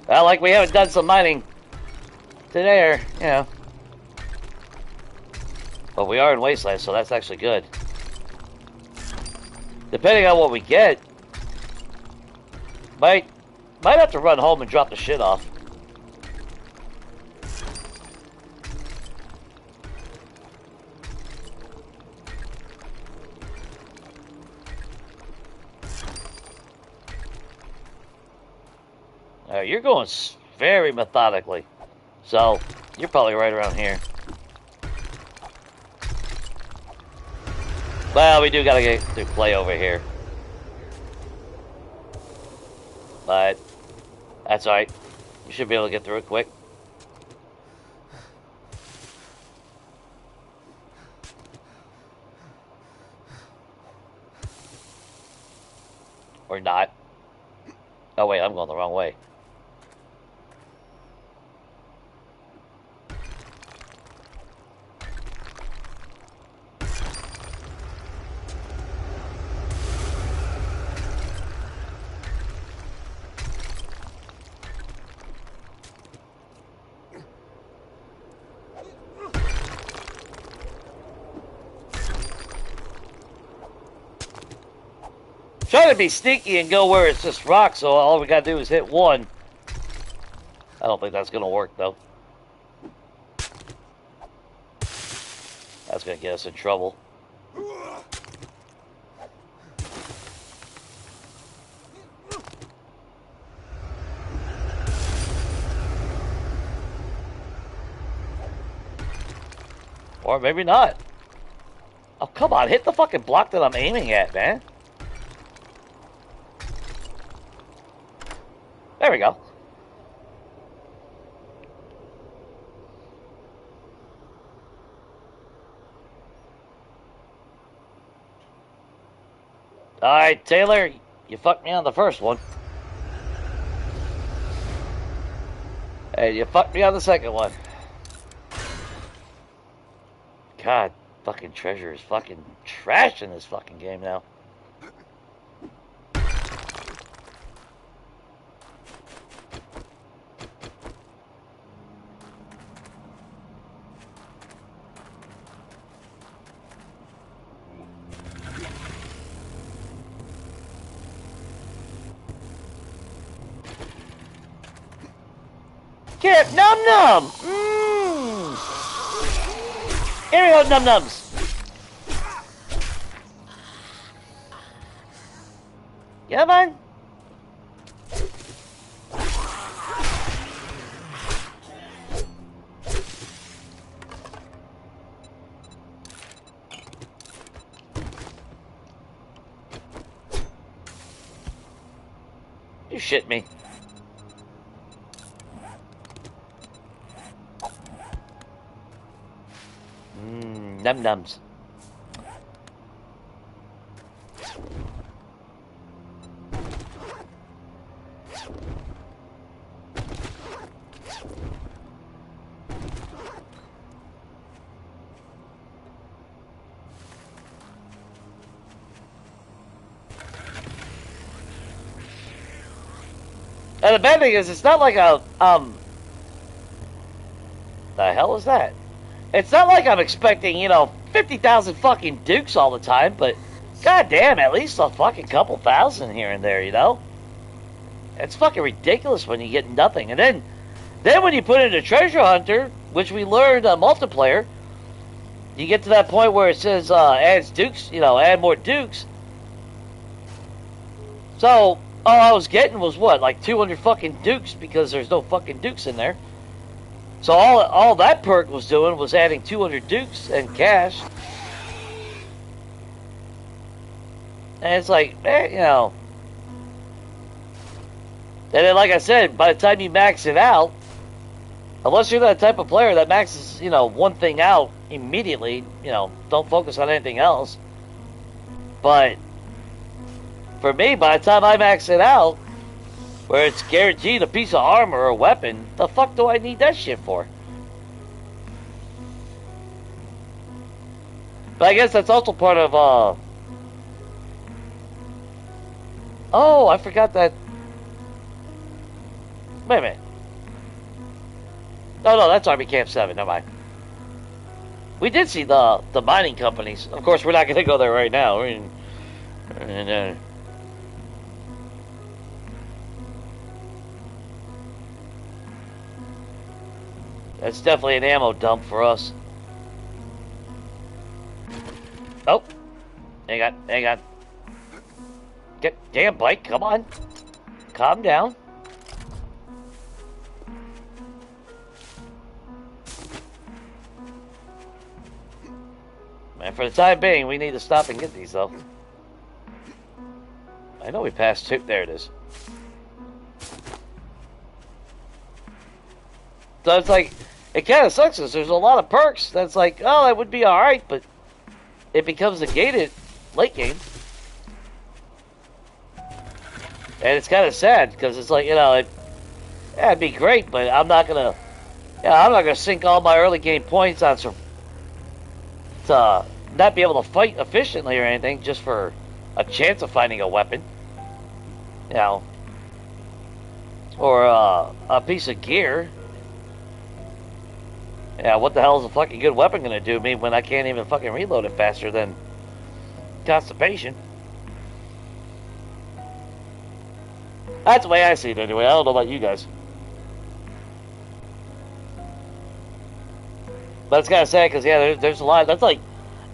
Well, like we haven't done some mining today, or you know, but we are in wasteland, so that's actually good. Depending on what we get, might have to run home and drop the shit off. You're going very methodically, so you're probably right around here. Well, we do gotta get to play over here, but that's alright. We should be able to get through it quick. Or not. Oh wait, I'm going the wrong way. Trying to be sneaky and go where it's just rock, so all we gotta do is hit one. I don't think that's gonna work though. That's gonna get us in trouble. Or maybe not. Oh, come on, hit the fucking block that I'm aiming at, man. There we go. Alright, Taylor, you fucked me on the first one. And you fucked me on the second one. God, fucking treasure is fucking trash in this fucking game now. Get num num! Mmm! Here we go, num nums! Yeah, man! You shit me. Num nums. And the bad thing is, it's not like a, the hell is that? It's not like I'm expecting, you know, 50,000 fucking dukes all the time, but goddamn, at least a fucking couple thousand here and there, you know? It's fucking ridiculous when you get nothing. And then when you put in a treasure hunter, which we learned on multiplayer, you get to that point where it says, adds dukes, you know, add more dukes. So, all I was getting was what, like 200 fucking dukes, because there's no fucking dukes in there. So all that perk was doing was adding 200 dukes and cash. And it's like, man, you know. And then, like I said, by the time you max it out, Unless you're that type of player that maxes, one thing out immediately, don't focus on anything else. But for me, by the time I max it out, where it's guaranteed a piece of armor or a weapon, the fuck do I need that shit for? But I guess that's also part of, oh, I forgot that. Wait a minute. No, that's Army Camp 7, never mind. We did see the mining companies. Of course, we're not going to go there right now. That's definitely an ammo dump for us. Oh. Hang on. Get damn bike, come on. Calm down. Man, for the time being, we need to stop and get these, though. I know we passed two. There it is. So it's like, it kind of sucks because there's a lot of perks that's like, oh, that would be alright, but it becomes negated late game. And it's kind of sad because it's like, it'd be great, but I'm not gonna sink all my early game points on to not be able to fight efficiently or anything just for a chance of finding a weapon, or a piece of gear. Yeah, what the hell is a fucking good weapon gonna do me when I can't even fucking reload it faster than constipation? That's the way I see it anyway. I don't know about you guys. But it's kind of sad because, yeah, there's a lot. That's like,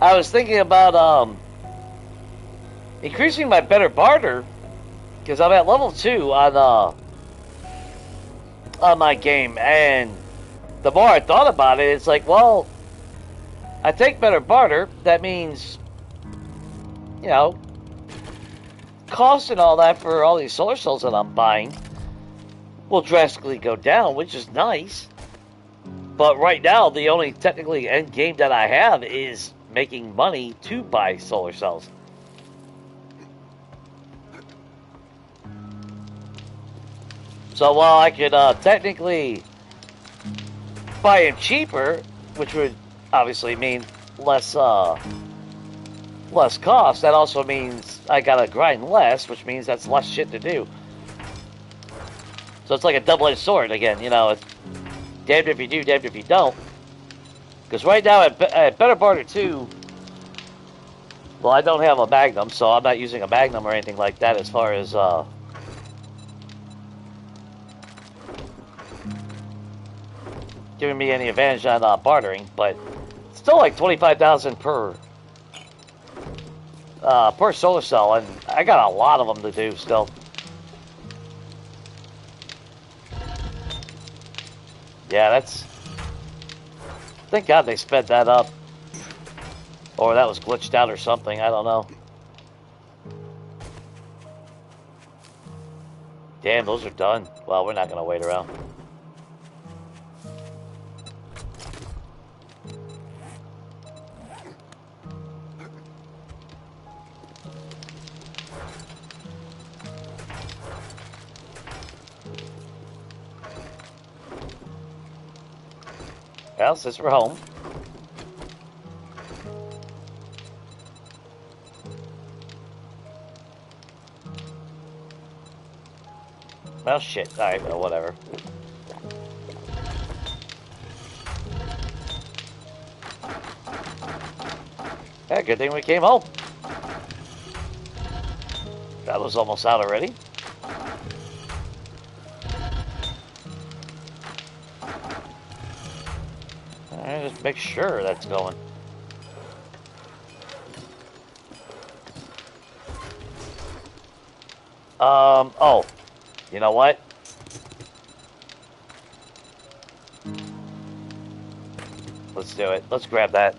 I was thinking about increasing my better barter because I'm at level 2 on my game, and the more I thought about it, it's like, well, I take better barter. That means, cost and all that for all these solar cells that I'm buying will drastically go down, which is nice. But right now, the only technically end game that I have is making money to buy solar cells. So while I could technically buy them cheaper, which would obviously mean less cost, that also means I gotta grind less, which means that's less shit to do. So it's like a double-edged sword again, it's damned if you do, damned if you don't. Because right now at Better Barter 2, well, I don't have a Magnum, so I'm not using a Magnum or anything like that as far as giving me any advantage on bartering, but it's still like 25,000 per solar cell, and I got a lot of them to do still. Yeah, that's... Thank God they sped that up. Or that was glitched out or something, I don't know. Damn, those are done. Well, we're not going to wait around. Well, since we're home. Well, shit. Alright, well, whatever. Yeah, good thing we came home. That was almost out already. Alright, just make sure that's going. Oh. You know what? Let's do it. Let's grab that.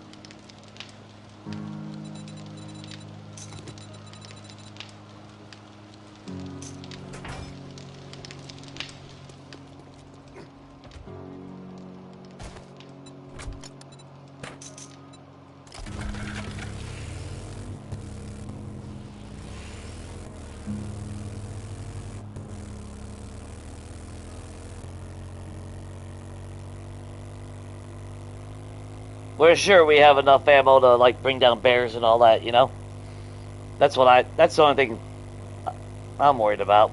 we're sure we have enough ammo to like bring down bears and all that. You know, that's the only thing I'm worried about.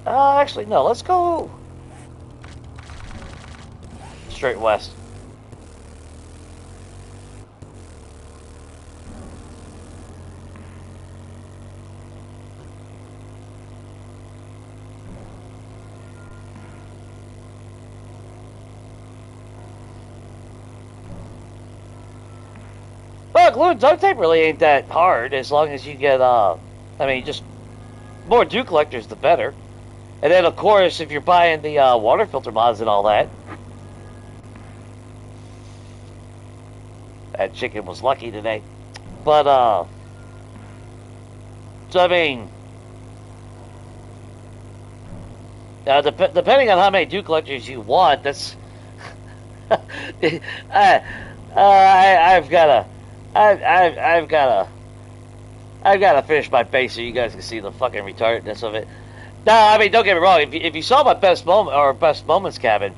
Actually, no. Let's go straight west. Well, glue and duct tape really ain't that hard as long as you get, I mean, just more dew collectors, the better. And then, of course, if you're buying the water filter mods and all that, that chicken was lucky today. But, so I mean, depending on how many dew collectors you want, that's, I've got to finish my base so you guys can see the fucking retardedness of it. No, I mean, don't get me wrong. If you saw my best moment or best moments cabin,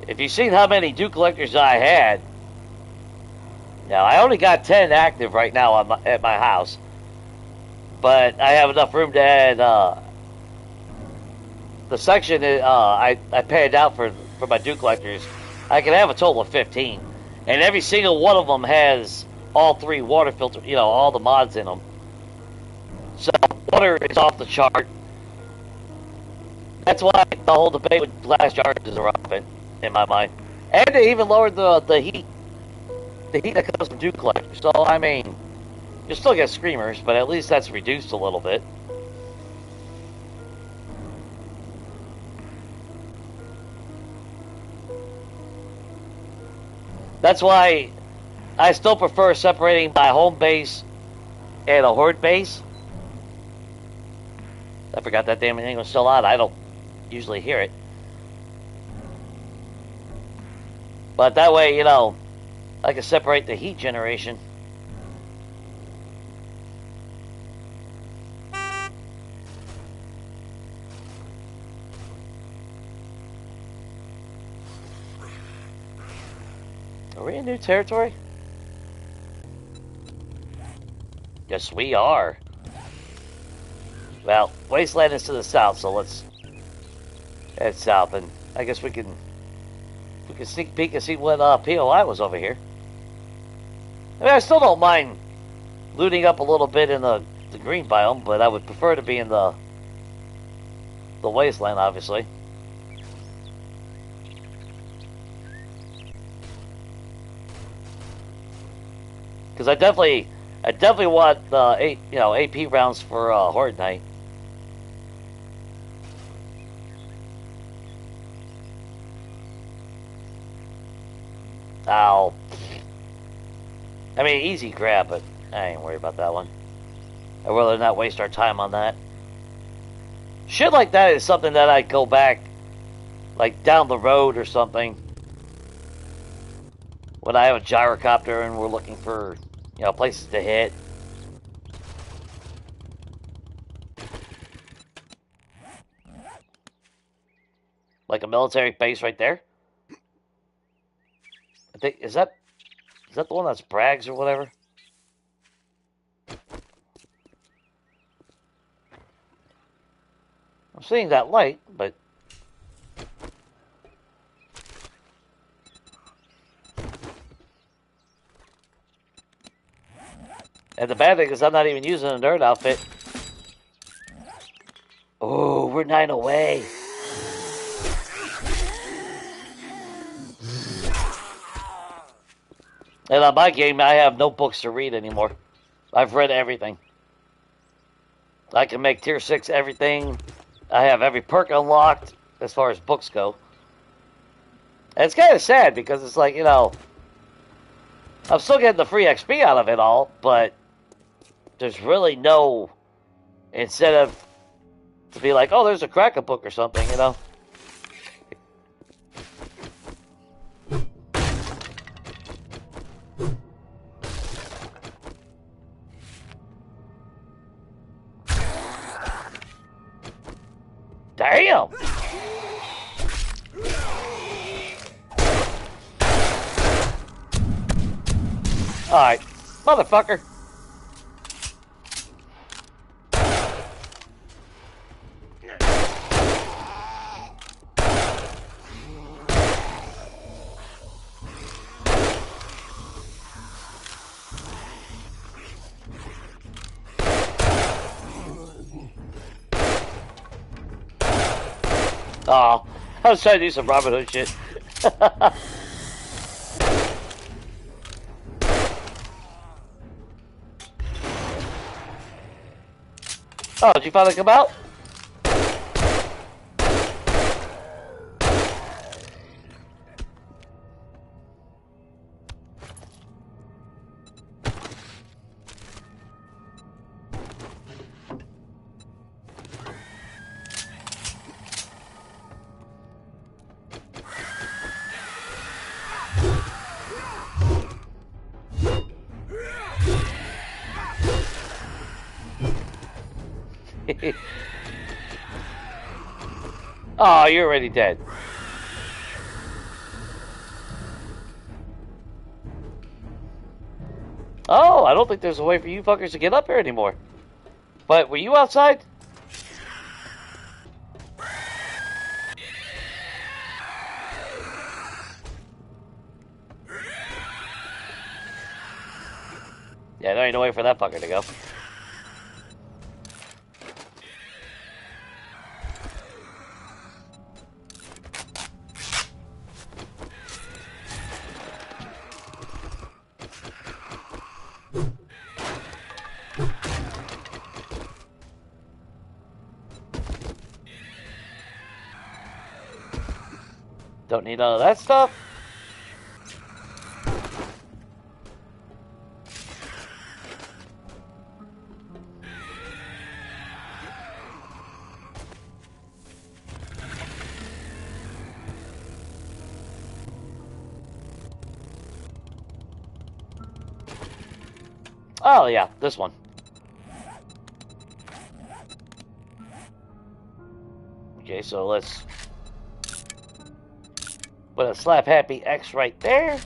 if you seen how many dew collectors I had, now I only got 10 active right now at my house, but I have enough room to add. The section I paid out for my dew collectors, I can have a total of 15, and every single one of them has all 3 water filter, all the mods in them. So water is off the chart. That's why the whole debate with glass jars is irrelevant in my mind. And they even lowered the heat that comes from dew collectors. So I mean, you still get screamers, but at least that's reduced a little bit. That's why I still prefer separating my home base and a horde base. I forgot that damn thing was still on. I don't usually hear it. But that way, I can separate the heat generation. Are we in new territory? Yes, we are. Well, Wasteland is to the south, so let's head south, and I guess we can sneak peek and see what POI was over here. I mean, I still don't mind looting up a little bit in the green biome, but I would prefer to be in the Wasteland, obviously. Because I definitely want AP rounds for Horde Night. Ow. I mean, easy grab, but I ain't worried about that one. I'd rather not waste our time on that. Shit like that is something that I'd go back, like, down the road or something. When I have a gyrocopter and we're looking for, places to hit. Like a military base right there. I think, is that the one that's Bragg's or whatever? I'm seeing that light, but and the bad thing is I'm not even using a nerd outfit. Oh, we're 9 away. And on my game, I have no books to read anymore. I've read everything. I can make tier 6 everything. I have every perk unlocked as far as books go. And it's kind of sad because it's like, I'm still getting the free XP out of it all, but there's really no incentive to be like, oh, there's a cracker book or something, Damn! Alright, motherfucker. Oh, I was trying to do some Robin Hood shit. Oh, did you finally come out? Oh, you're already dead. Oh, I don't think there's a way for you fuckers to get up here anymore. But were you outside? Yeah, there ain't no way for that fucker to go. Don't need none of that stuff. Oh, yeah, this one. Okay, so let's put a slap happy X right there.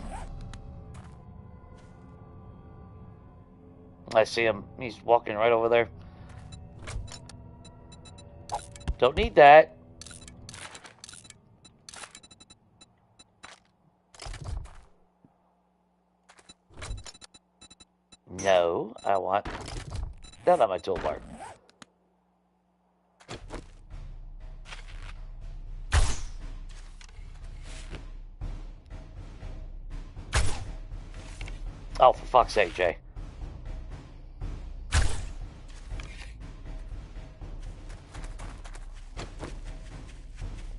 I see him. He's walking right over there. Don't need that. No, I want that on my toolbar. Oh, for fuck's sake, Jay.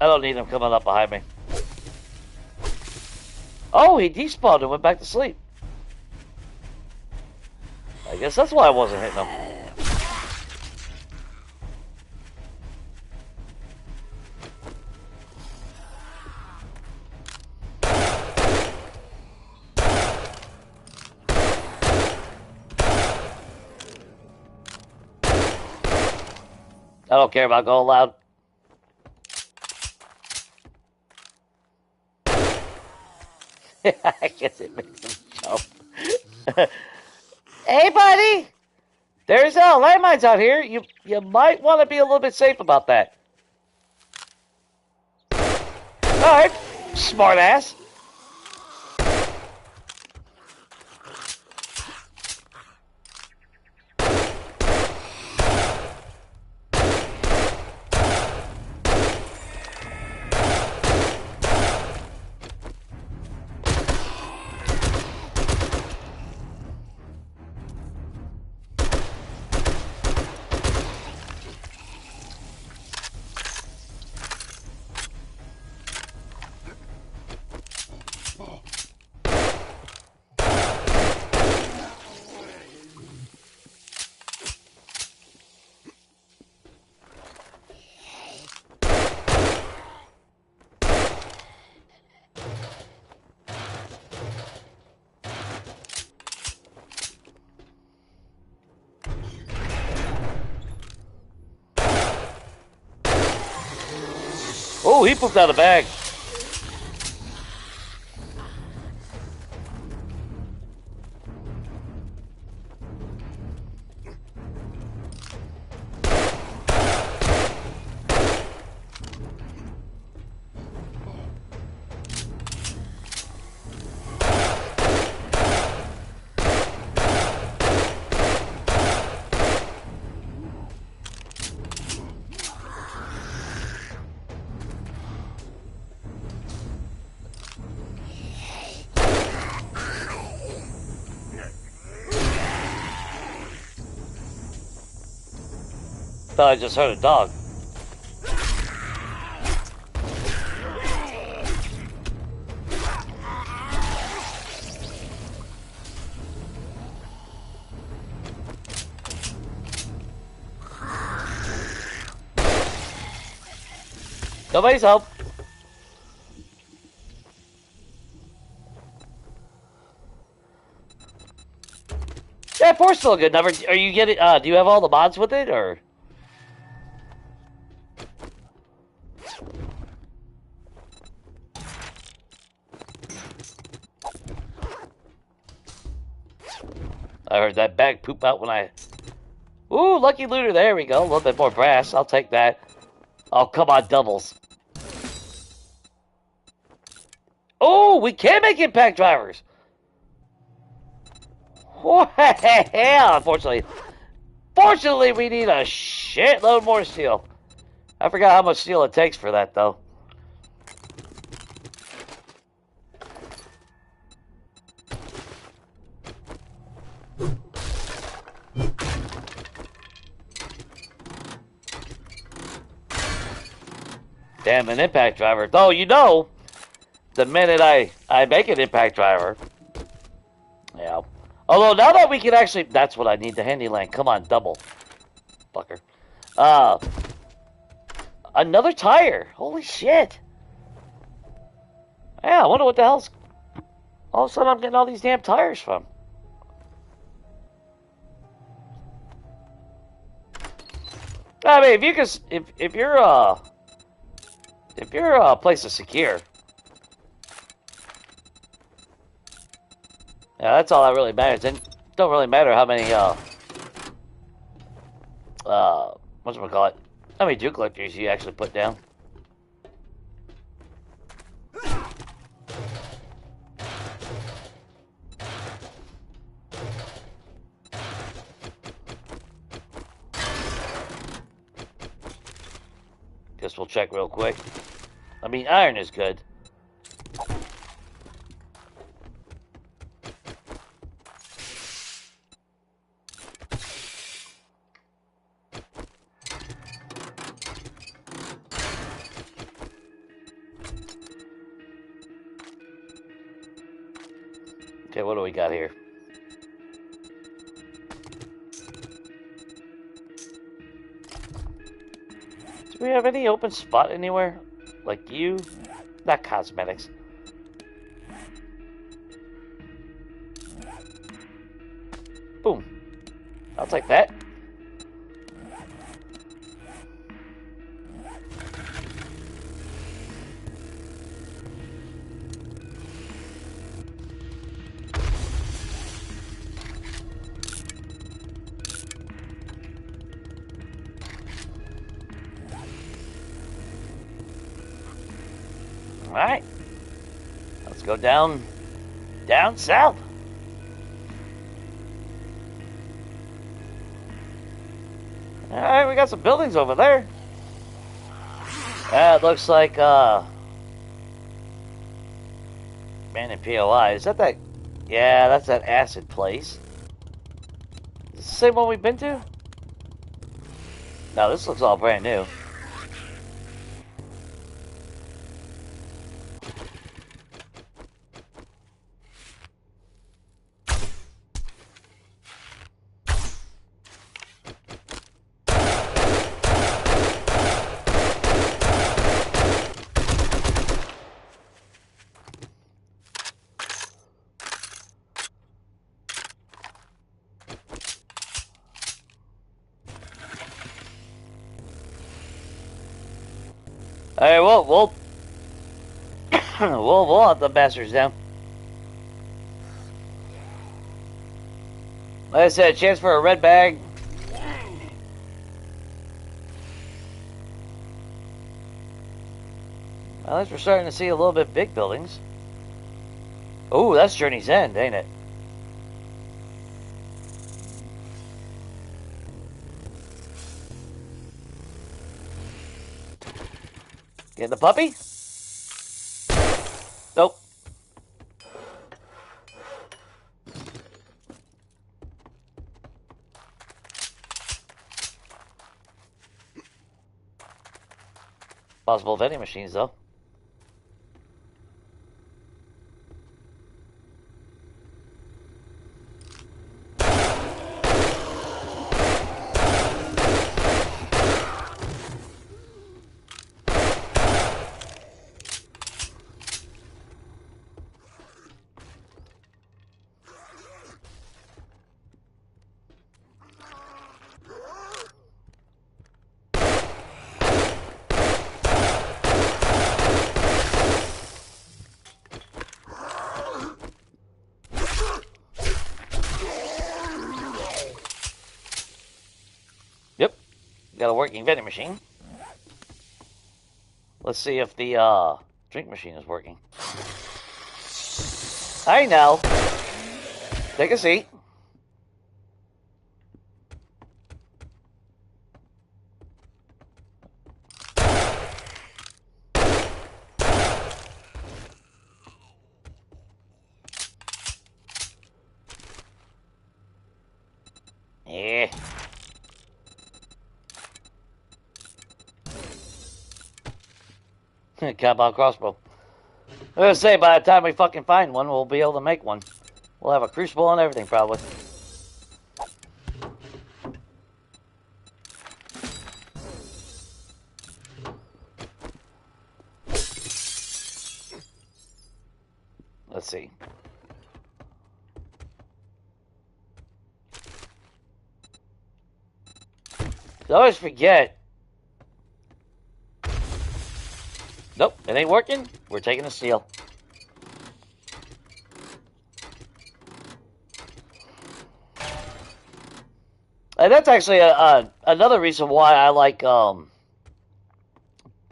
I don't need him coming up behind me. Oh, he despawned and went back to sleep. I guess that's why I wasn't hitting him. I don't care about going loud. I guess it makes him jump. Hey, buddy! There's landmines out here. You might want to be a little bit safe about that. Alright, smart ass. Oh, he pooped out a bag. Thought I just heard a dog. Nobody's help. Yeah, four's still a good number. Are you getting? Do you have all the mods with it, or? I heard that bag poop out when I... Ooh, lucky looter. There we go. A little bit more brass. I'll take that. Oh, come on, doubles. Oh, we can make impact drivers. Yeah, unfortunately. Fortunately, we need a shitload more steel. I forgot how much steel it takes for that, though. Damn, an impact driver. Though, you know, the minute I make an impact driver. Yeah. Although, now that we can actually... That's what I need, the handyland. Come on, double. Fucker. Another tire. Holy shit. Yeah, I wonder what the hell's... All of a sudden, I'm getting all these damn tires from. I mean, if you can... If your place is secure... Yeah, that's all that really matters. It don't really matter how many, whatchamacallit, how many Duke collectors you actually put down. Guess we'll check real quick. I mean, iron is good. Okay, what do we got here? Do we have any open spot anywhere? Like you? Not cosmetics. Boom. I'll take that. Alright. Let's go down south. Alright, we got some buildings over there. It looks like man in POI. Is that yeah, that's that acid place. Is this the same one we've been to? No, this looks all brand new. All right, we'll hunt the bastards down. Like I said, a chance for a red bag. At least we're starting to see a little bit big buildings. Oh, that's Journey's End, ain't it? Get the puppy? Nope. Possible vending machines, though. Yep. Got a working vending machine. Let's see if the drink machine is working. I know. Take a seat. Yeah. Compound crossbow. I was gonna say, by the time we fucking find one, we'll be able to make one. We'll have a crucible and everything, probably. Let's see. I always forget. Nope, it ain't working. We're taking a steel. And that's actually another reason why I like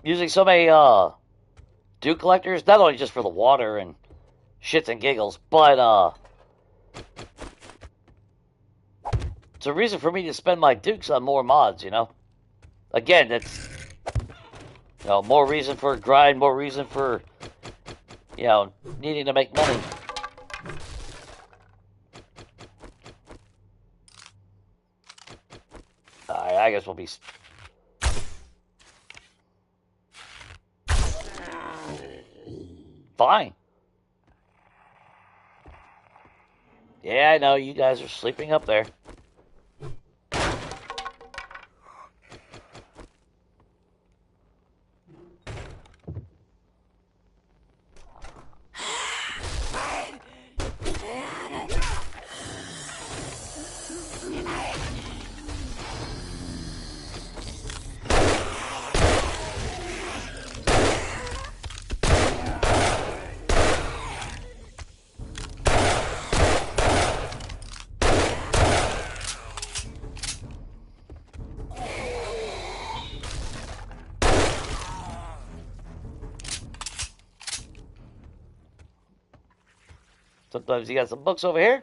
using so many dew collectors. Not only just for the water and shits and giggles, but it's a reason for me to spend my dukes on more mods. You know, again, it's more reason for grind, more reason for needing to make money. I guess we'll be. Fine. Yeah, I know you guys are sleeping up there. Sometimes you got some books over here.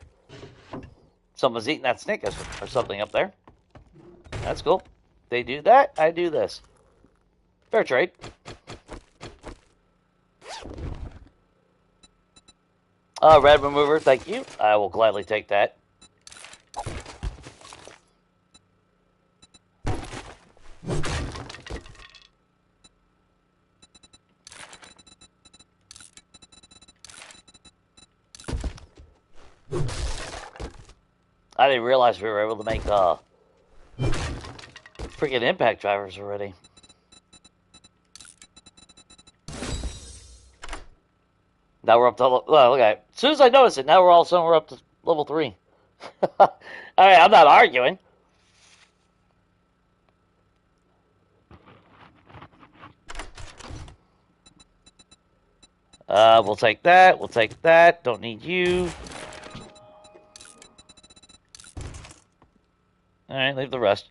Someone's eating that Snickers or something up there. That's cool. They do that, I do this. Fair trade. Red remover, thank you. I will gladly take that. I didn't realize we were able to make freaking impact drivers already. Now we're up to well, look at it. As soon as I notice it, now we're up to level 3. Alright, I'm not arguing. We'll take that. We'll take that. Don't need you. Alright, leave the rest.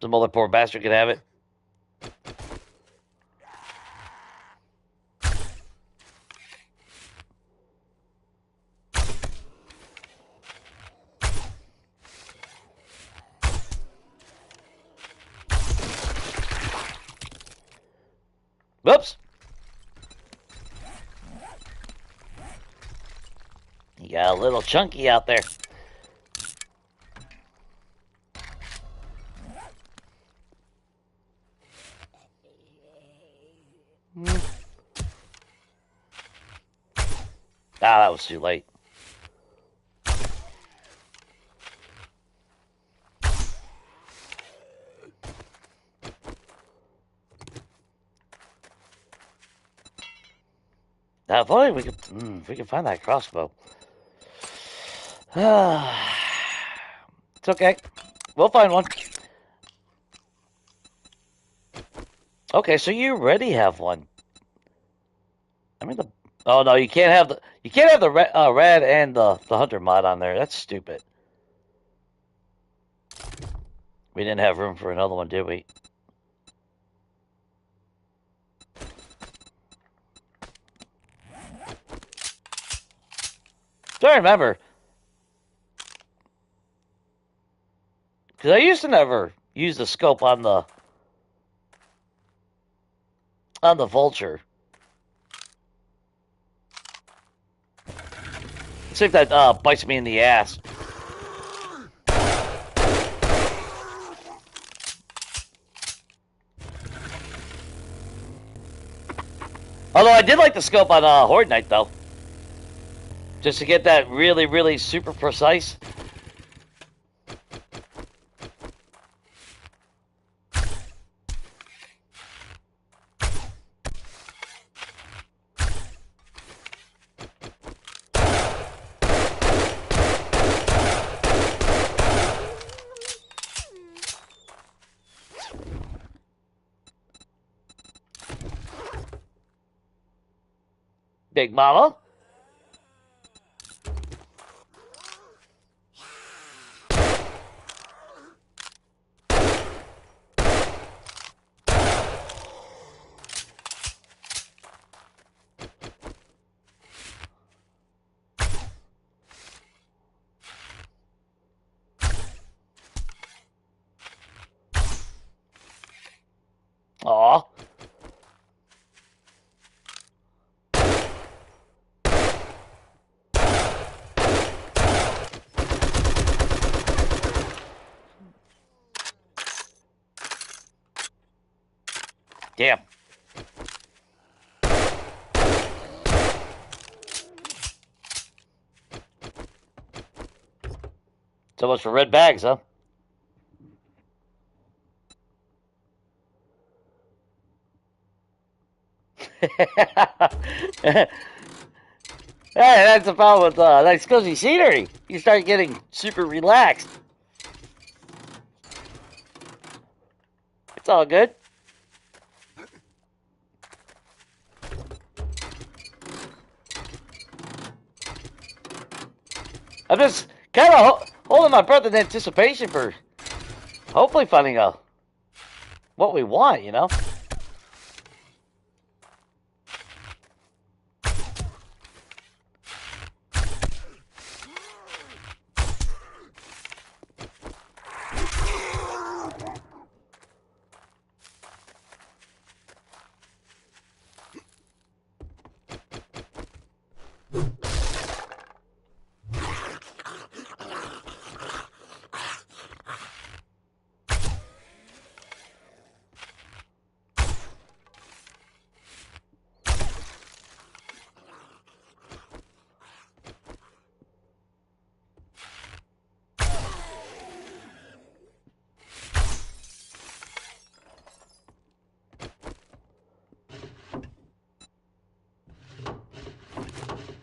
Some other poor bastard can have it. Whoops. You got a little chunky out there. Ah, that was too late. Now, if only we could, if we can find that crossbow. It's okay. We'll find one. Okay, so you already have one. I mean, oh no, you can't have the red and the hunter mod on there. That's stupid. We didn't have room for another one, did we? So I remember, because I used to never use the scope on the vulture. Let's see if that bites me in the ass. Although I did like the scope on Horde Knight, though. Just to get that really, really super precise. Big Mama. Aw. Damn. So much for red bags, huh? Hey, that's the problem with nice cozy scenery. You start getting super relaxed. It's all good. I'm just kind of holding my breath in anticipation for hopefully finding what we want, you know?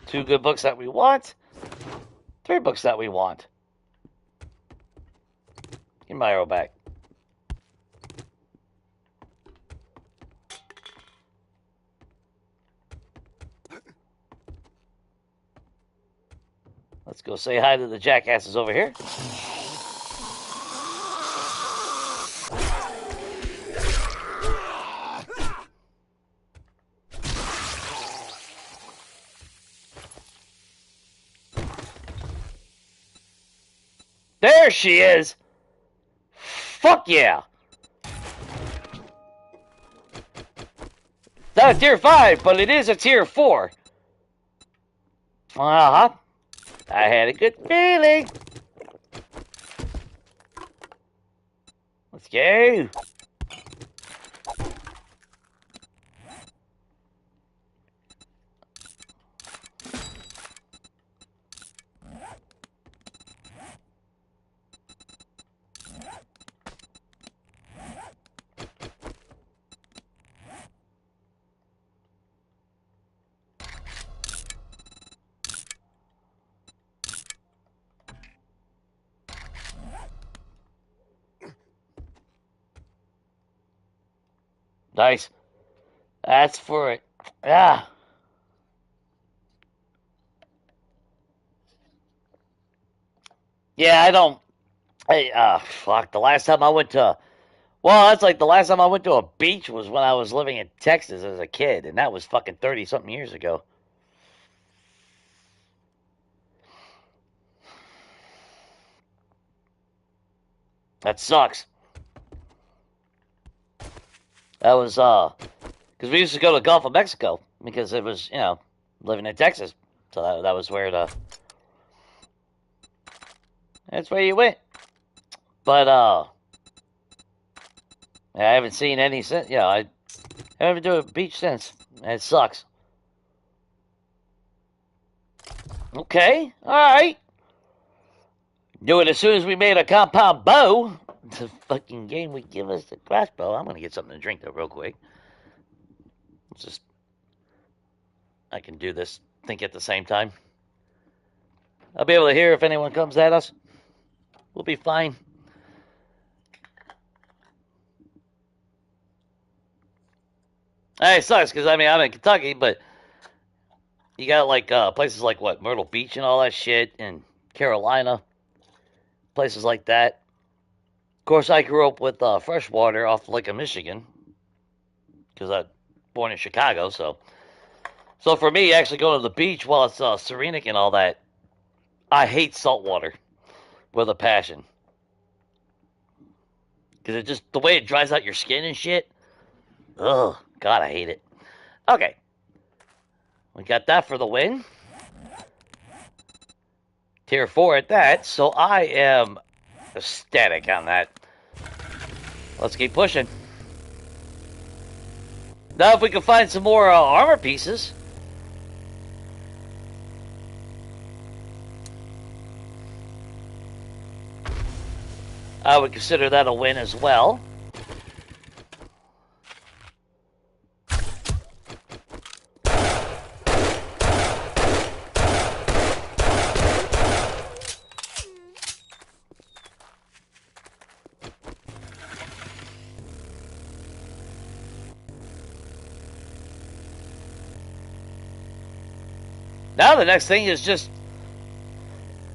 Two good books that we want. Three books that we want. Give my arrow back. Let's go say hi to the jackasses over here. There she is! Fuck yeah! Not a tier 5, but it is a tier 4. Uh-huh. I had a good feeling. Let's go. Nice. That's for it. Yeah. Yeah, I don't. Hey, fuck. The last time I went to. Well, that's like the last time I went to a beach was when I was living in Texas as a kid, and that was fucking 30 something years ago. That sucks. That was, because we used to go to the Gulf of Mexico because it was, living in Texas. So that was where that's where you went. But, I haven't seen any since, I haven't been to a beach since. And it sucks. Okay, alright. Do it as soon as we made a compound bow. The fucking game would give us the crossbow. I'm gonna get something to drink though, real quick. I can do this, think at the same time. I'll be able to hear if anyone comes at us. We'll be fine. It sucks because I'm in Kentucky, but you got like places like what Myrtle Beach and all that shit, and Carolina, places like that. Of course, I grew up with fresh water off the Lake of Michigan because I'm born in Chicago. So for me, actually going to the beach while it's serenic and all that, I hate salt water with a passion because it just the way it dries out your skin and shit. Ugh, God, I hate it. Okay, we got that for the win. Tier 4 at that, so I am ecstatic on that. Let's keep pushing. Now, if we can find some more armor pieces. I would consider that a win as well. Now the next thing is just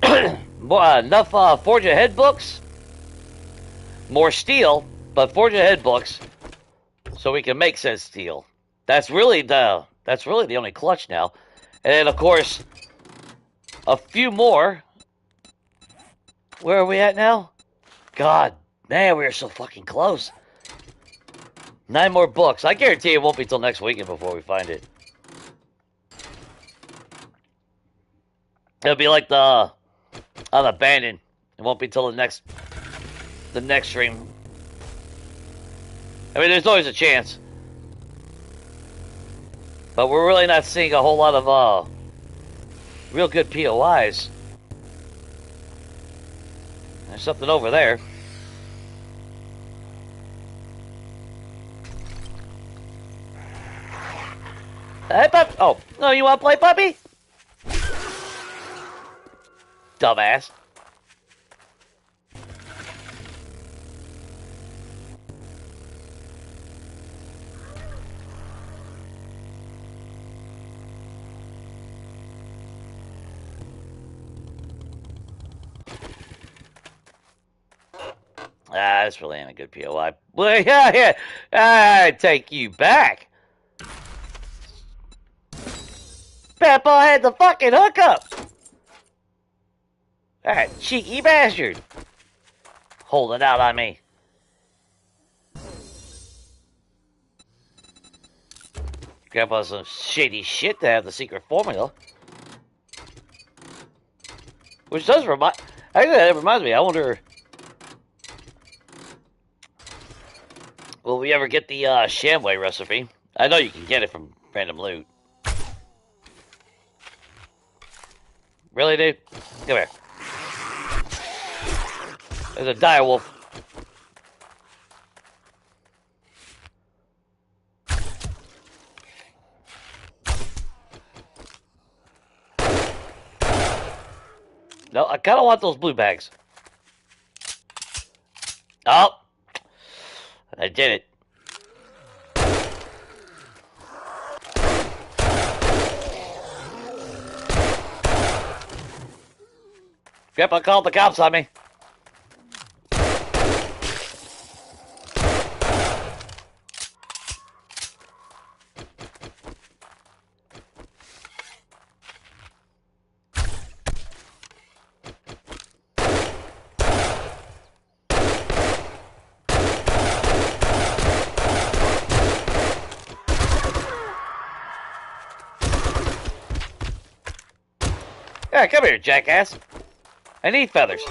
enough Forge Ahead books, more steel, but Forge Ahead books, so we can make said steel. That's really the only clutch now. And then of course a few more. Where are we at now? God, man, we are so fucking close. 9 more books. I guarantee it won't be till next weekend before we find it. It'll be like on Abandoned. It won't be till the next stream. I mean, there's always a chance. But we're really not seeing a whole lot of real good POIs. There's something over there. Hey, pup. Oh, no, you want to play, puppy? Dumbass. This really ain't a good POI. Well, yeah. I take you back. Peppa had the fucking hookup. That cheeky bastard. Holding out on me. Grandpa's some shady shit to have the secret formula. Which does remind... Actually, that reminds me. I wonder... Will we ever get the Shamway recipe? I know you can get it from random loot. Really, dude? Come here. There's a dire wolf. No, I kind of want those blue bags. Oh! I did it. Grandpa called the cops on me. Yeah, come here, jackass. I need feathers.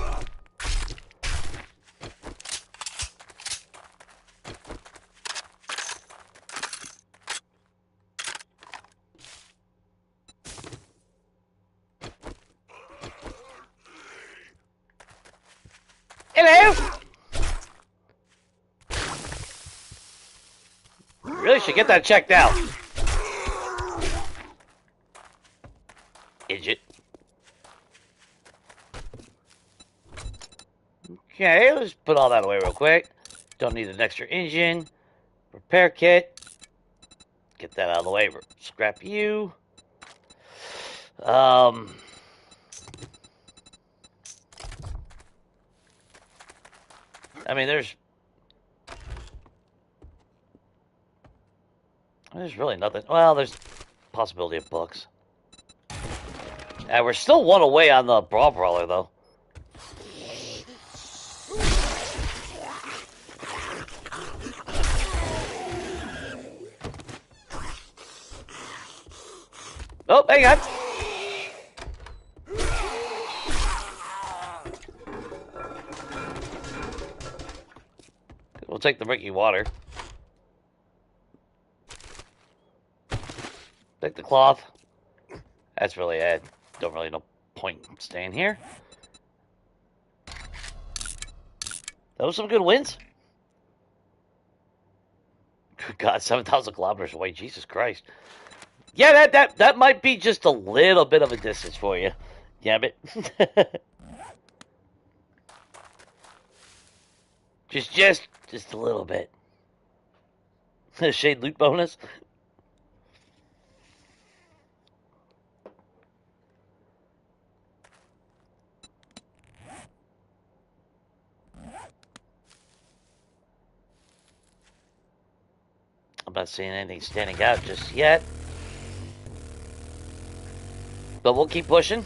Hello? Really should get that checked out. Idiot. Okay, let's put all that away real quick. Don't need an extra engine. Repair kit. Get that out of the way. Scrap you. I mean, there's really nothing. Well, there's possibility of books. We're still one away on the Brawl Brawler, though. Oh, hang on. We'll take the murky water. Take the cloth. That's really it. Don't really no point in staying here. That was some good wins. Good God, 7,000 kilometers away. Jesus Christ. Yeah, that might be just a little bit of a distance for you. Damn it. just a little bit. Shade loot bonus. I'm not seeing anything standing out just yet. But we'll keep pushing.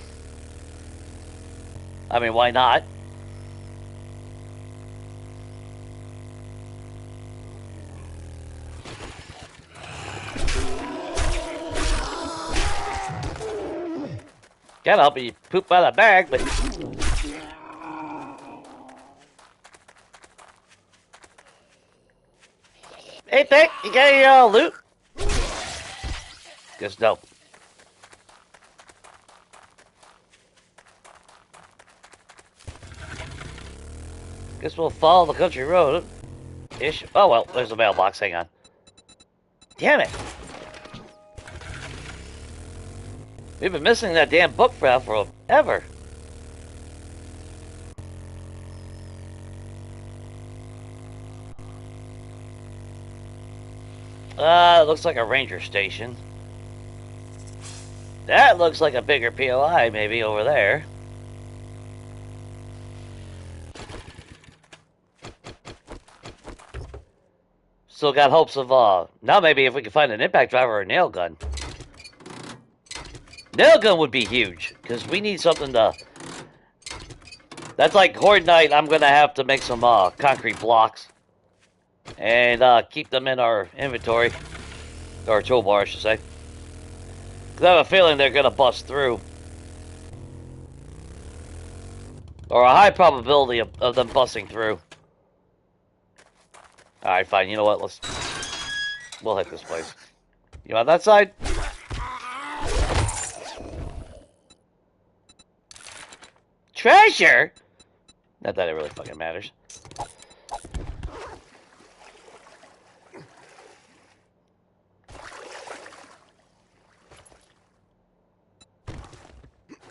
I mean, why not? Can't help you poop out of the bag, but... Hey, Pick, you got any loot? Guess no. Guess we'll follow the country road. Ish. Oh, well, there's a mailbox. Hang on. Damn it. We've been missing that damn book for forever. It looks like a ranger station. That looks like a bigger POI maybe over there. Still got hopes of, now maybe if we can find an impact driver or a nail gun. Nail gun would be huge, because we need something to... That's like Horde Night, I'm going to have to make some, concrete blocks. And, keep them in our inventory. Or toolbar, I should say. Because I have a feeling they're going to bust through. Or a high probability of them busting through. Alright, fine. You know what? We'll hit this place. You on that side? Treasure? Not that it really fucking matters.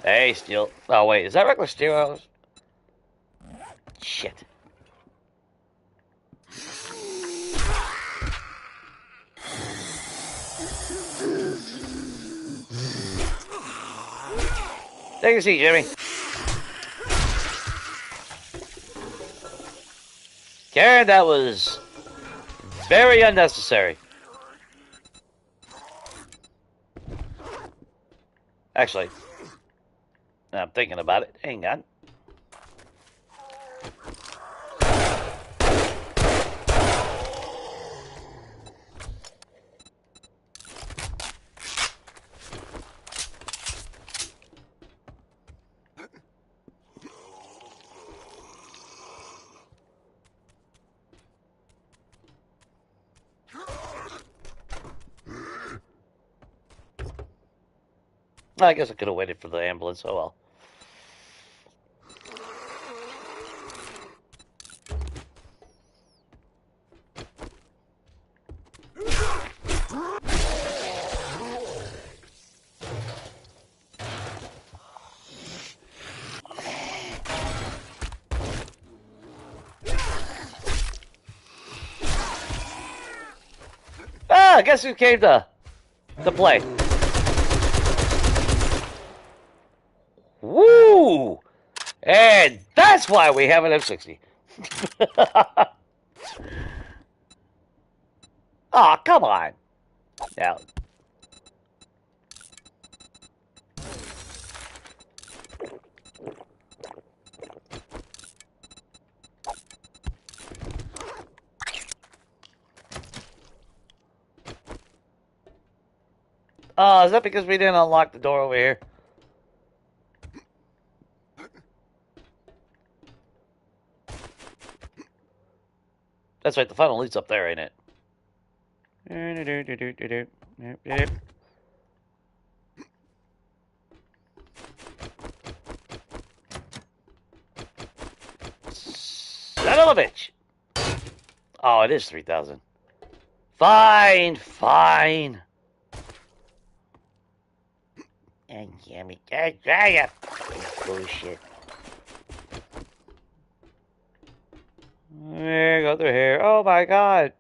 Hey, steel. Oh, wait. Is that reckless steel? Shit. Take a seat, Jimmy. Karen, that was very unnecessary. Actually, I'm thinking about it. Hang on. I guess I could have waited for the ambulance. Oh well. Ah, guess who came to play? Woo! And that's why we have an M60. Aw, come on. Now. Is that because we didn't unlock the door over here? That's right, the final loot's up there, ain't it? Son of a bitch! Oh, it is 3,000. Fine, fine. And damn it, bullshit. There, go through here. Oh my god.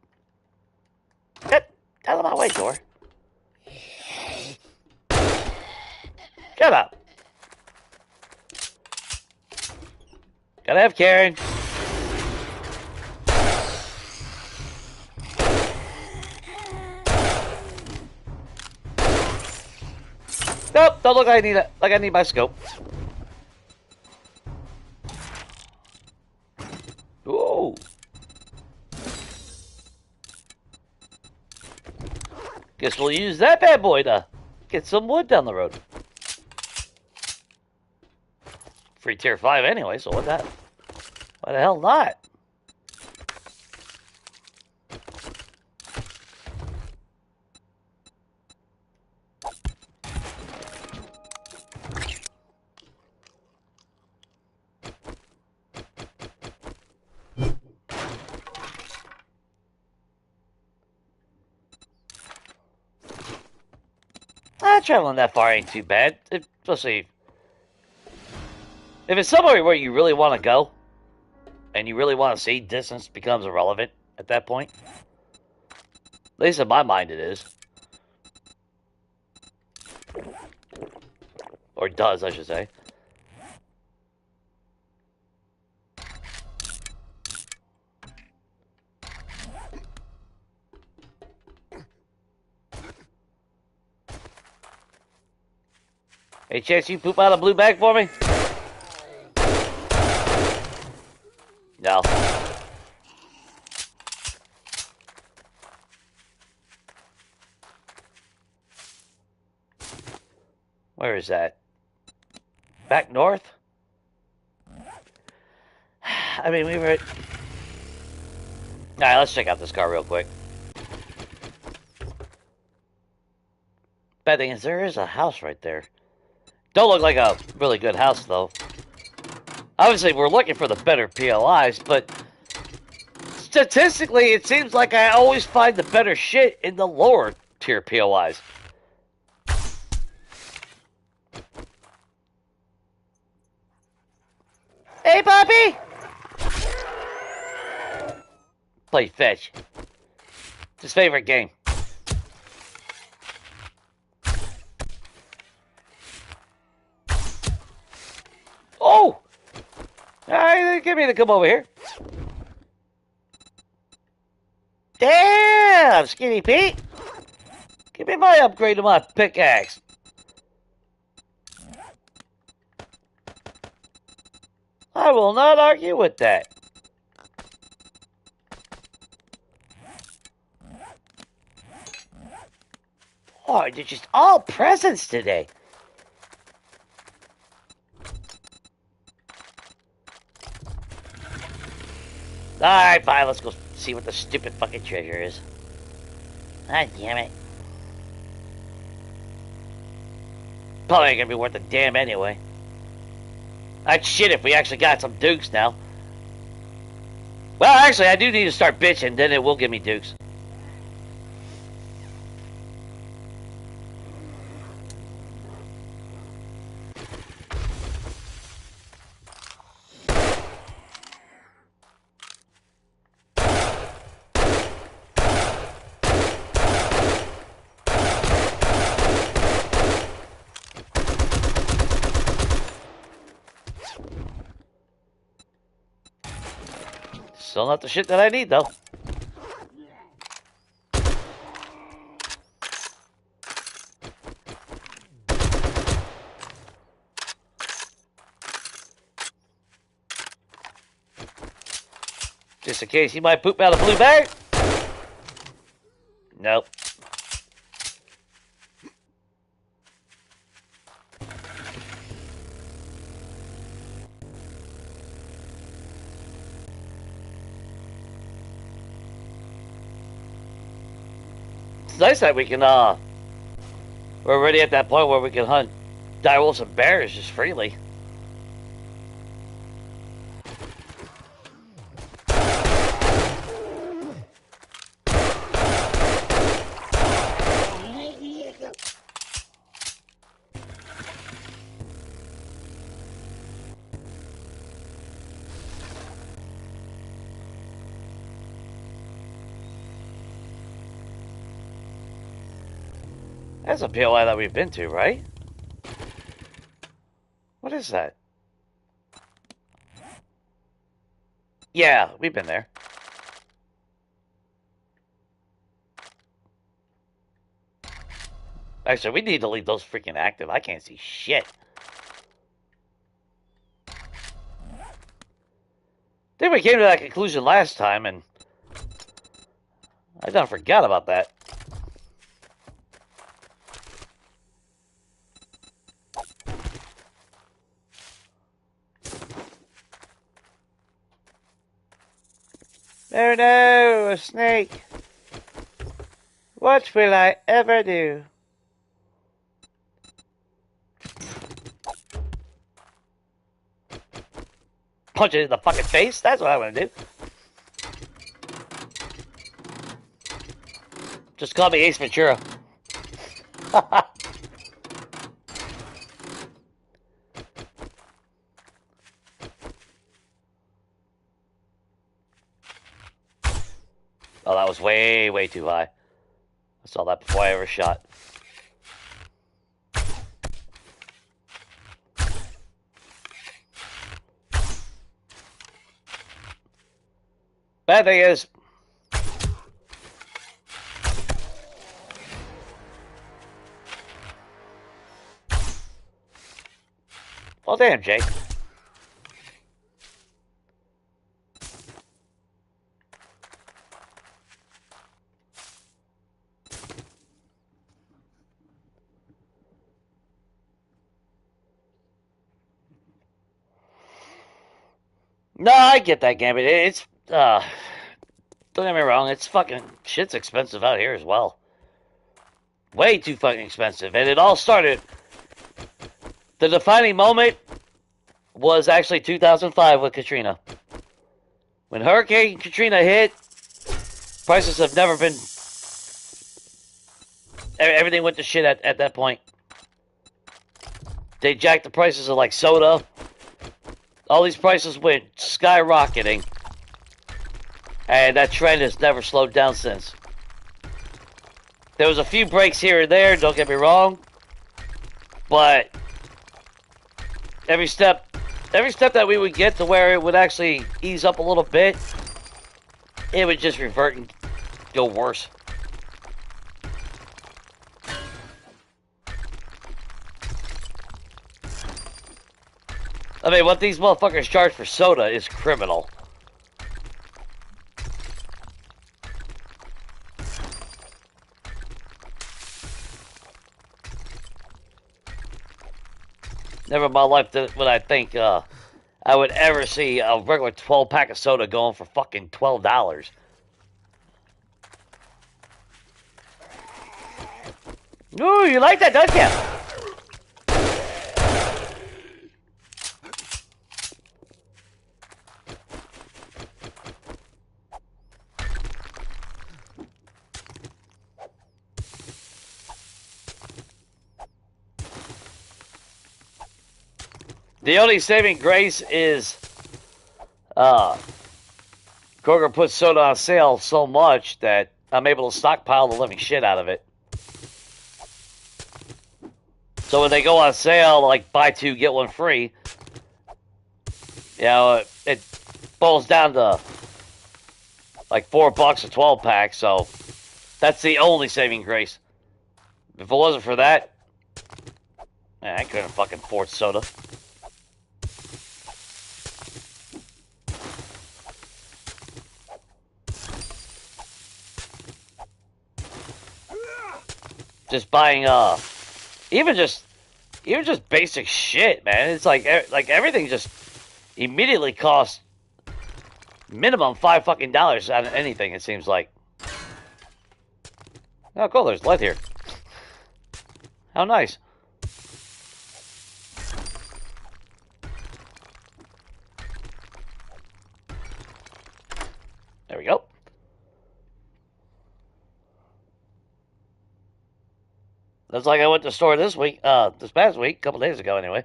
Get out of my way, door. Shut up. Gotta have Karen. Nope, don't look like I need it. Like I need my scope. Ooh. Guess we'll use that bad boy to get some wood down the road. Free tier 5 anyway, so what that? Why the hell not? Traveling that far ain't too bad, especially if it's somewhere where you really want to go and you really want to see. Distance becomes irrelevant at that point. At least in my mind, it is, or does, I should say. Any chance you poop out a blue bag for me? No. Where is that? Back north? I mean, we were at... Alright, let's check out this car real quick. Bad thing is, there is a house right there. Don't look like a really good house, though. Obviously, we're looking for the better PLIs, but... statistically, it seems like I always find the better shit in the lower tier POIs. Hey, Poppy! Play fetch. It's his favorite game. Oh! Alright, give me to come over here. Damn, Skinny Pete! Give me my upgrade to my pickaxe. I will not argue with that. Oh, they're just all presents today. Alright, fine, let's go see what the stupid fucking treasure is. Ah, damn it. Probably ain't gonna be worth a damn anyway. I'd shit if we actually got some dukes now. Well, actually, I do need to start bitching, then it will give me dukes. Still not the shit that I need, though. Just in case he might poop out a blue bag. Nope. It's nice that we can, we're already at that point where we can hunt direwolves and bears just freely. That's a POI that we've been to, right? What is that? Yeah, we've been there. Actually, we need to leave those freaking active. I can't see shit. I think we came to that conclusion last time, and I done forgot about that. Oh no, a snake. What will I ever do? Punch it in the fucking face? That's what I want to do. Just call me Ace Ventura. Oh, that was way, way too high. I saw that before I ever shot. Bad thing is, Well, damn, Jake. No, I get that, Gambit. It's, don't get me wrong, it's fucking, shit's expensive out here as well. Way too fucking expensive. And it all started, the defining moment was actually 2005 with Katrina. When Hurricane Katrina hit, prices have never been, everything went to shit at that point. They jacked the prices of like soda. All these prices went skyrocketing. And that trend has never slowed down since. There was a few breaks here and there, don't get me wrong. But every step that we would get to where it would actually ease up a little bit, it would just revert and go worse. I mean, what these motherfuckers charge for soda is criminal. Never in my life would I think I would ever see a regular 12-pack of soda going for fucking $12. Ooh, you like that, don't you? The only saving grace is Kroger puts soda on sale so much that I'm able to stockpile the living shit out of it. So when they go on sale, like buy two, get one free, you know, it boils down to like $4 a 12-pack, so that's the only saving grace. If it wasn't for that, man, I couldn't fucking afford soda. Just buying even just basic shit, man. It's like everything just immediately costs minimum $5 fucking dollars on anything. It seems like. Oh, cool. There's light here. How nice. There we go. That's like I went to the store this past week, a couple days ago anyway.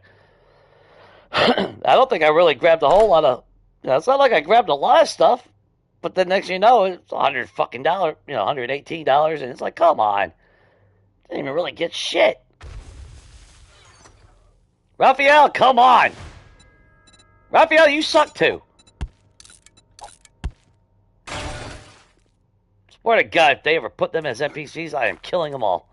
I don't think I really grabbed a whole lot of, it's not like I grabbed a lot of stuff, but the next thing you know, it's $100 fucking $118, and it's like, come on. Didn't even really get shit. Raphael, come on. Raphael, you suck too. Swear to God, if they ever put them as NPCs, I am killing them all.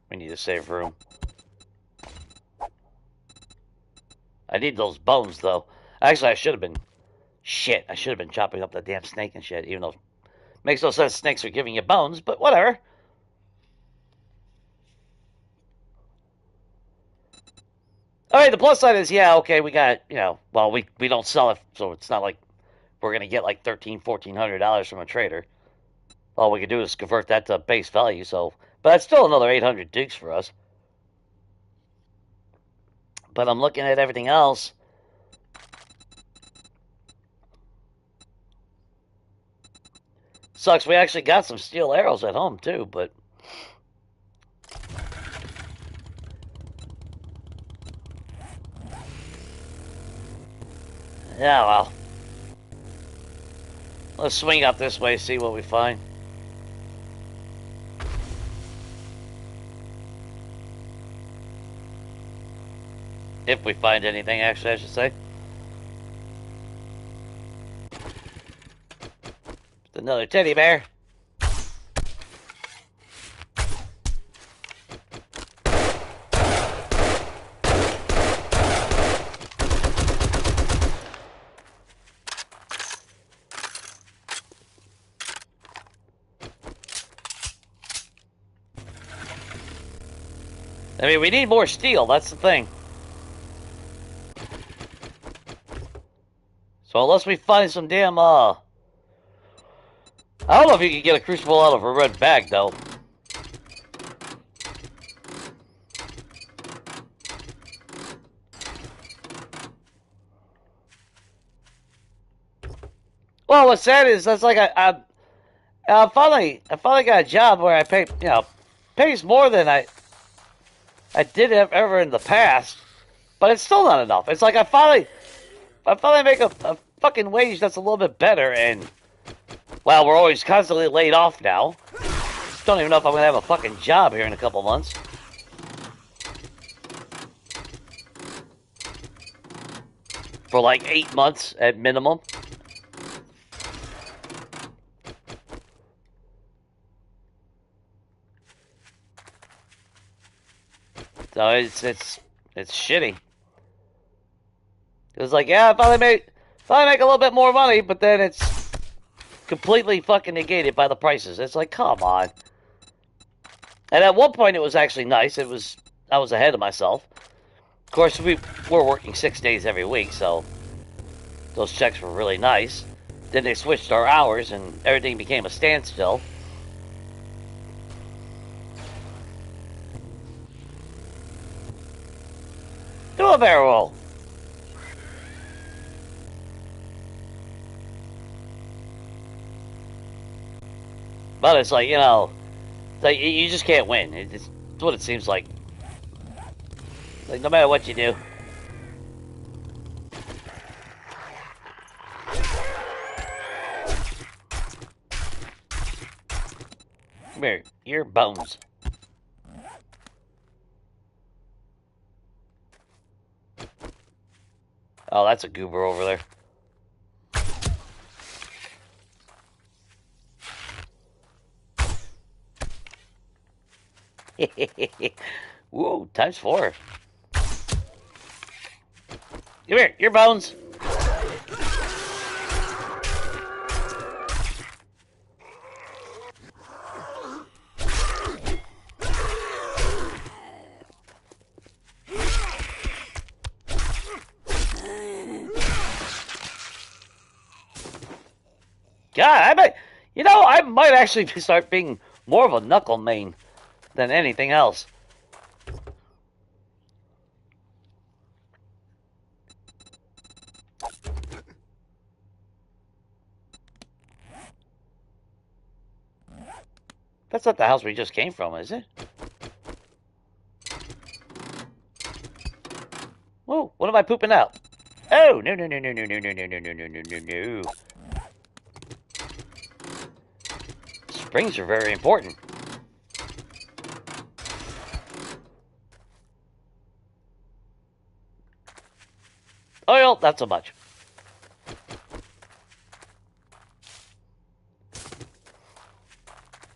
We need a save room. I need those bones, though. Actually, I should have been... Shit, I should have been chopping up that damn snake and shit, even though... Makes no sense snakes are giving you bones, but whatever. Alright, the plus side is, yeah, okay, we got, well, we don't sell it, so it's not like we're going to get like $1,300, $1,400 from a trader. All we can do is convert that to base value, so... But that's still another 800 dukes for us. But I'm looking at everything else. Sucks, we actually got some steel arrows at home, too, but... Yeah, well. Let's swing up this way, see what we find. If we find anything, actually, I should say. It's another teddy bear. I mean, we need more steel, that's the thing. So unless we find some damn, I don't know if you can get a crucible out of a red bag, though. Well, what's sad is that's like I finally got a job where I pay, pays more than I did ever in the past, but it's still not enough. It's like I finally make a fucking wage that's a little bit better, and well, we're always constantly laid off now. Don't even know if I'm gonna have a fucking job here in a couple months. For like 8 months at minimum. So it's shitty. It's like, yeah, I finally make a little bit more money, but then it's completely fucking negated by the prices. It's like, come on. And at one point it was actually nice. I was ahead of myself. Of course, we're working 6 days every week, so those checks were really nice. Then they switched our hours and everything became a standstill. Do a barrel roll. But it's like, like you just can't win. It's what it seems like. Like, no matter what you do. Come here, your bones. Oh, that's a goober over there. Whoa, ×4. Come here, your bones. God, I might actually start being more of a knuckle main than anything else. That's not the house we just came from, is it? Whoa, what am I pooping out? Oh, no, no, no, no, no, no, no, no, no, no, no, no, no, no. Springs are very important. Oil, not so much.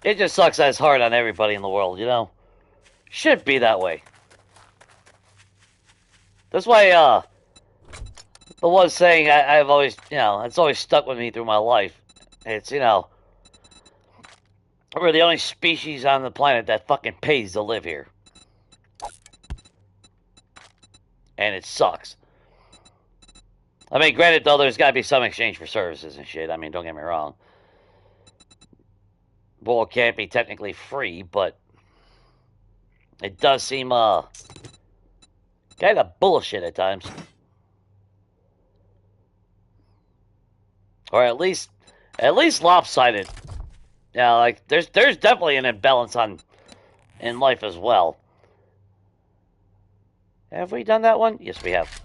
It just sucks that it's hard on everybody in the world, Should be that way. That's why, the one saying I've always, it's always stuck with me through my life. It's, we're the only species on the planet that fucking pays to live here. And it sucks. I mean, granted, though, there's got to be some exchange for services and shit. I mean, don't get me wrong. Well, it can't be technically free, but it does seem, kind of bullshit at times. Or at least lopsided. Yeah, like, there's definitely an imbalance in life as well. Have we done that one? Yes, we have.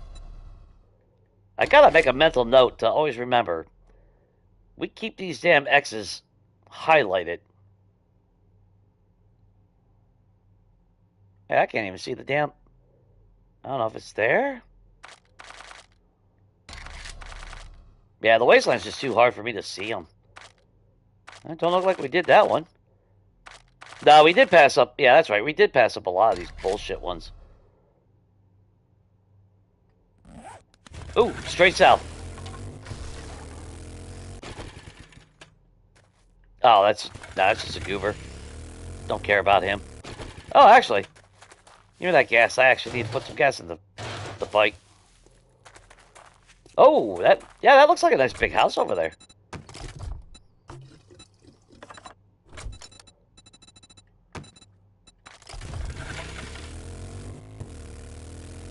I gotta make a mental note to always remember. We keep these damn X's highlighted. Hey, I can't even see the damn... I don't know if it's there. Yeah, the wasteland's just too hard for me to see them. It don't look like we did that one. No, we did pass up. Yeah, that's right. We did pass up a lot of these bullshit ones. Ooh, straight south. Oh, that's just a goober. Don't care about him. Oh, actually, give me that gas. I actually need to put some gas in the fight. Oh, that looks like a nice big house over there.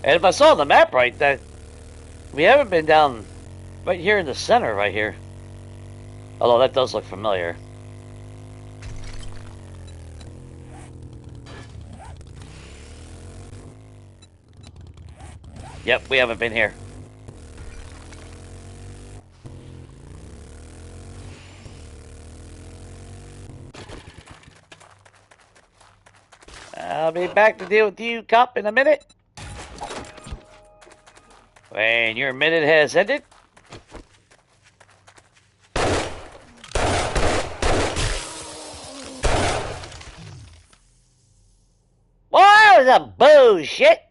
And if I saw the map right, that we haven't been down right here in the center, right here. Although that does look familiar. Yep, we haven't been here. I'll be back to deal with you, cop, in a minute. When your minute has ended. Well, that was a bullshit.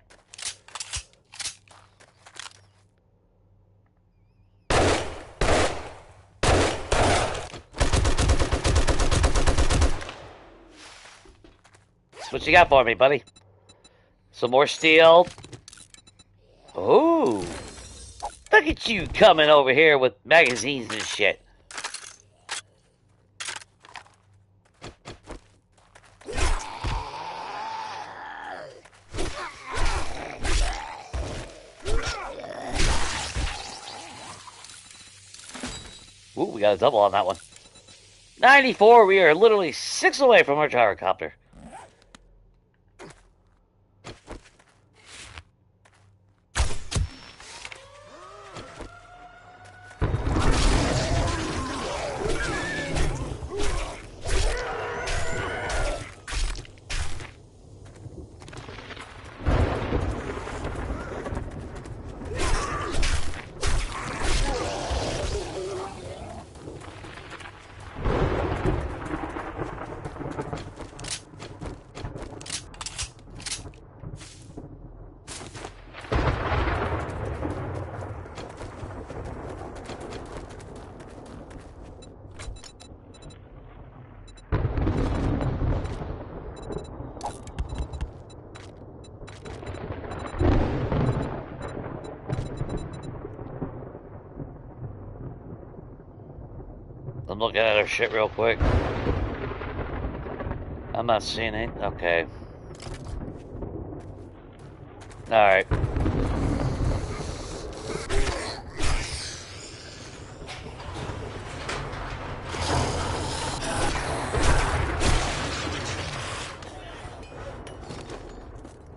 What you got for me, buddy? Some more steel. Ooh. Look at you coming over here with magazines and shit. Ooh, we got a double on that one. 94, we are literally 6 away from our gyrocopter. I'm looking at her shit real quick. I'm not seeing it. Okay. Alright.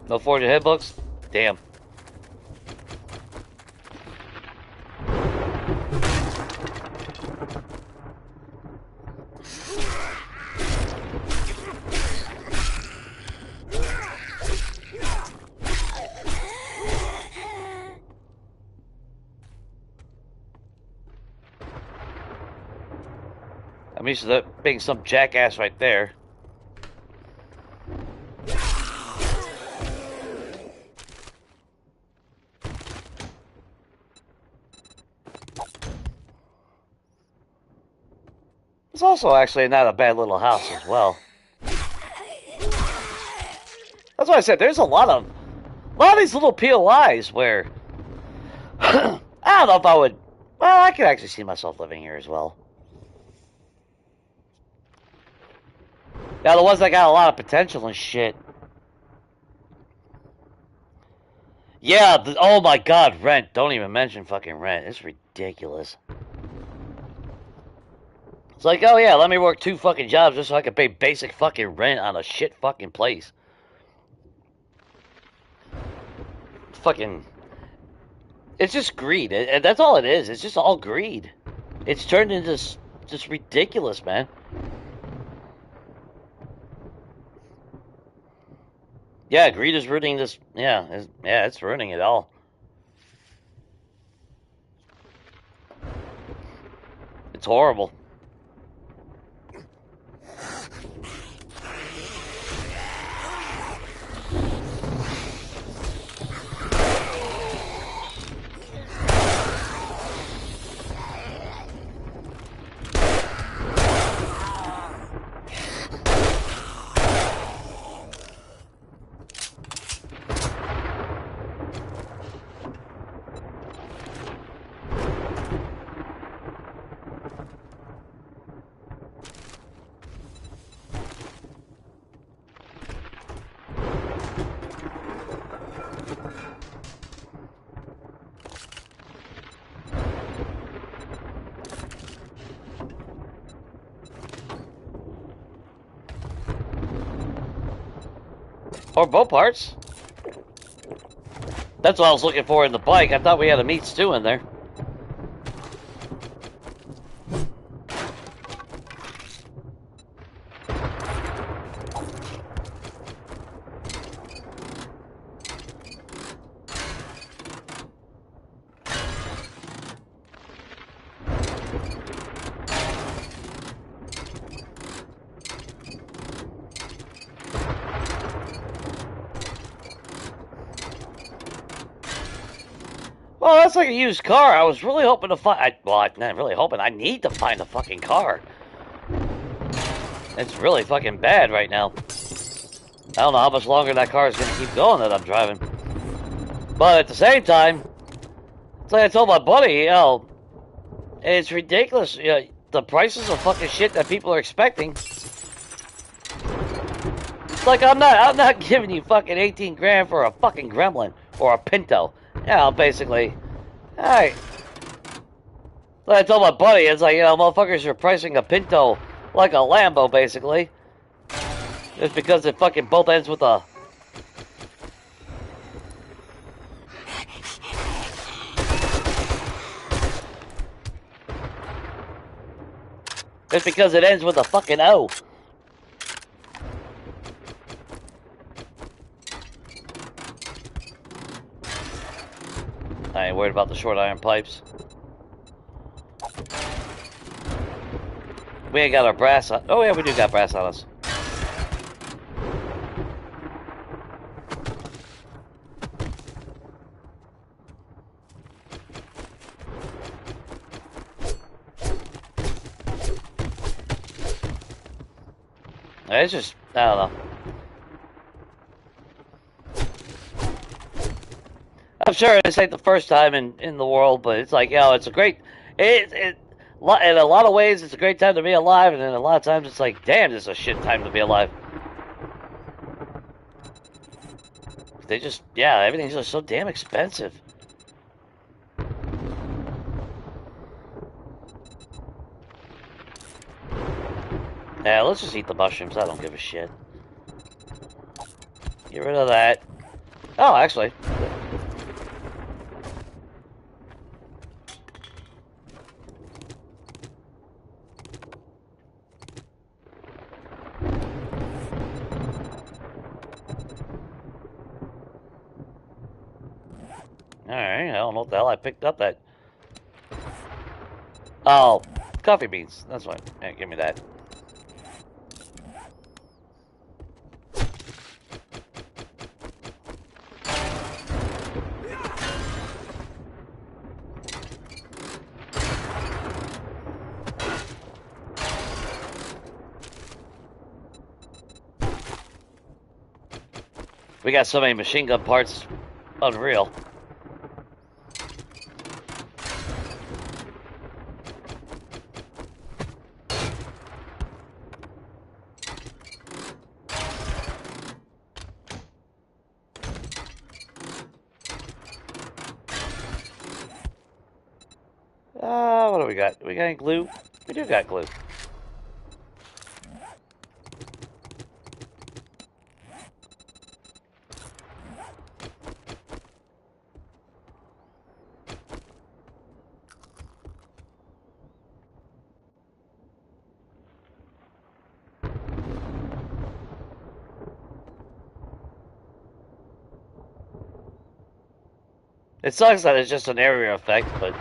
No forged head books? Damn. I'm used to that being some jackass right there. It's also actually not a bad little house as well. That's why I said there's a lot of these little POIs where I don't know if I would. Well, I could actually see myself living here as well. Now, the ones that got a lot of potential and shit. Yeah, oh my god, rent. Don't even mention fucking rent. It's ridiculous. It's like, oh yeah, let me work 2 fucking jobs just so I can pay basic fucking rent on a shit fucking place. Fucking... It's just greed. That's all it is. It's just all greed. It's turned into just ridiculous, man. Yeah, greed is ruining this. Yeah, it's ruining it all. It's horrible. Or both parts. That's what I was looking for in the bike. I thought we had a meat stew in there. Well, that's like a used car. I was really hoping to find. Well, I'm not really hoping. I need to find a fucking car. It's really fucking bad right now. I don't know how much longer that car is going to keep going that I'm driving. But at the same time, it's like I told my buddy, it's ridiculous. The prices of fucking shit that people are expecting. It's like I'm not giving you fucking 18 grand for a fucking Gremlin or a Pinto. Basically. Alright. Like I told my buddy, it's like, motherfuckers are pricing a Pinto like a Lambo, basically. Just because it fucking both ends with a... Just because it ends with a fucking O. I ain't worried about the short iron pipes. We ain't got our brass on. Oh yeah, we do got brass on us. It's just, I don't know. I'm sure this ain't the first time in the world, but it's like, it's a great, in a lot of ways, it's a great time to be alive, and then a lot of times it's like, damn, this is a shit time to be alive. They just, everything's just so damn expensive. Yeah, let's just eat the mushrooms. I don't give a shit. Get rid of that. Oh, actually. Alright, I don't know what the hell I picked up that. Oh, coffee beans. That's fine. Yeah, give me that. We got so many machine gun parts. Unreal. What do we got? We got any glue? We do got glue. It sucks that it's just an area effect, but...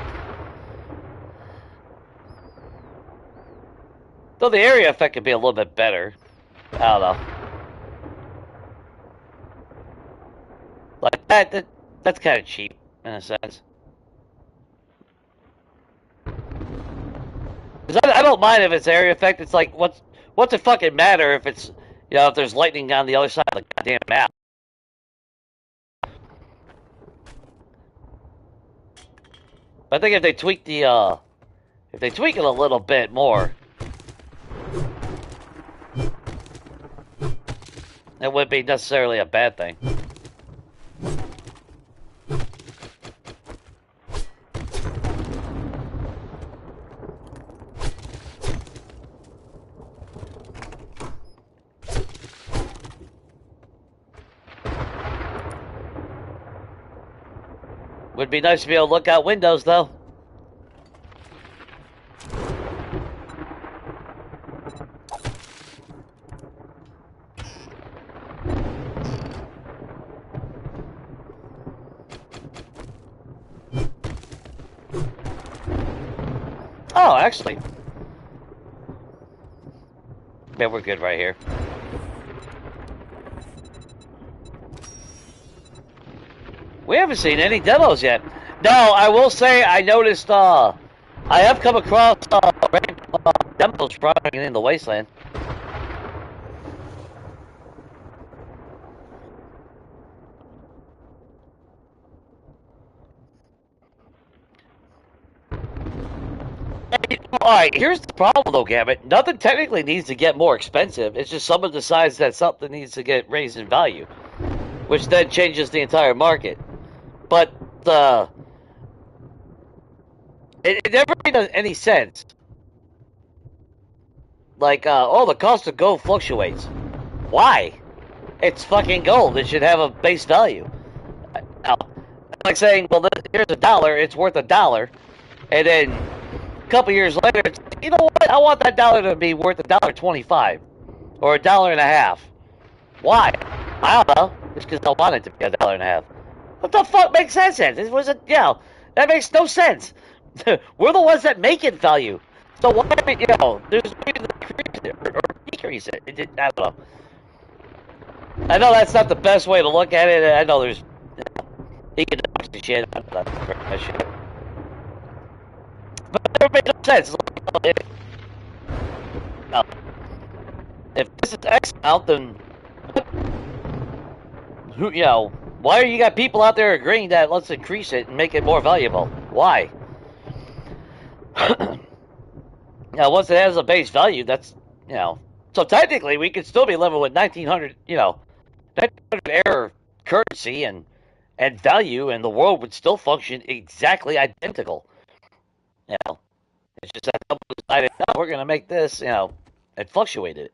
Though the area effect could be a little bit better. I don't know. Like, that's kind of cheap, in a sense. Because I don't mind if it's area effect. It's like, what's it fucking matter if it's, you know, if there's lightning on the other side of the goddamn map? But I think if they tweak the, if they tweak it a little bit more, it wouldn't be necessarily a bad thing. Would be nice to be able to look out windows, though. Oh, actually. Yeah, we're good right here. We haven't seen any demos yet. No, I will say I noticed, I have come across, demos running in the Wasteland. Alright, here's the problem though, Gambit. Nothing technically needs to get more expensive. It's just someone decides that something needs to get raised in value, which then changes the entire market. But, it never made any sense. Like, oh, the cost of gold fluctuates. Why? It's fucking gold. It should have a base value. Like saying, well, here's $1, it's worth $1, and then a couple years later, it's, you know what? I want that dollar to be worth $1.25 or $1.50. Why? I don't know. Just because I want it to be $1.50. What the fuck makes that sense? It was that makes no sense. We're the ones that make it value. So why, you know, there's no reason to increase it or decrease it. I don't know. I know that's not the best way to look at it. I know there's economics and shit. I'm not that shit. But it never made no sense. If this is X amount, then who, you know, why are you got people out there agreeing that let's increase it and make it more valuable? Why? Now, once it has a base value, that's, you know, so technically we could still be living with 1900, you know, 1900 error currency and value, and the world would still function exactly identical. You know, it's just that someone decided, no, we're going to make this, you know, and fluctuated it.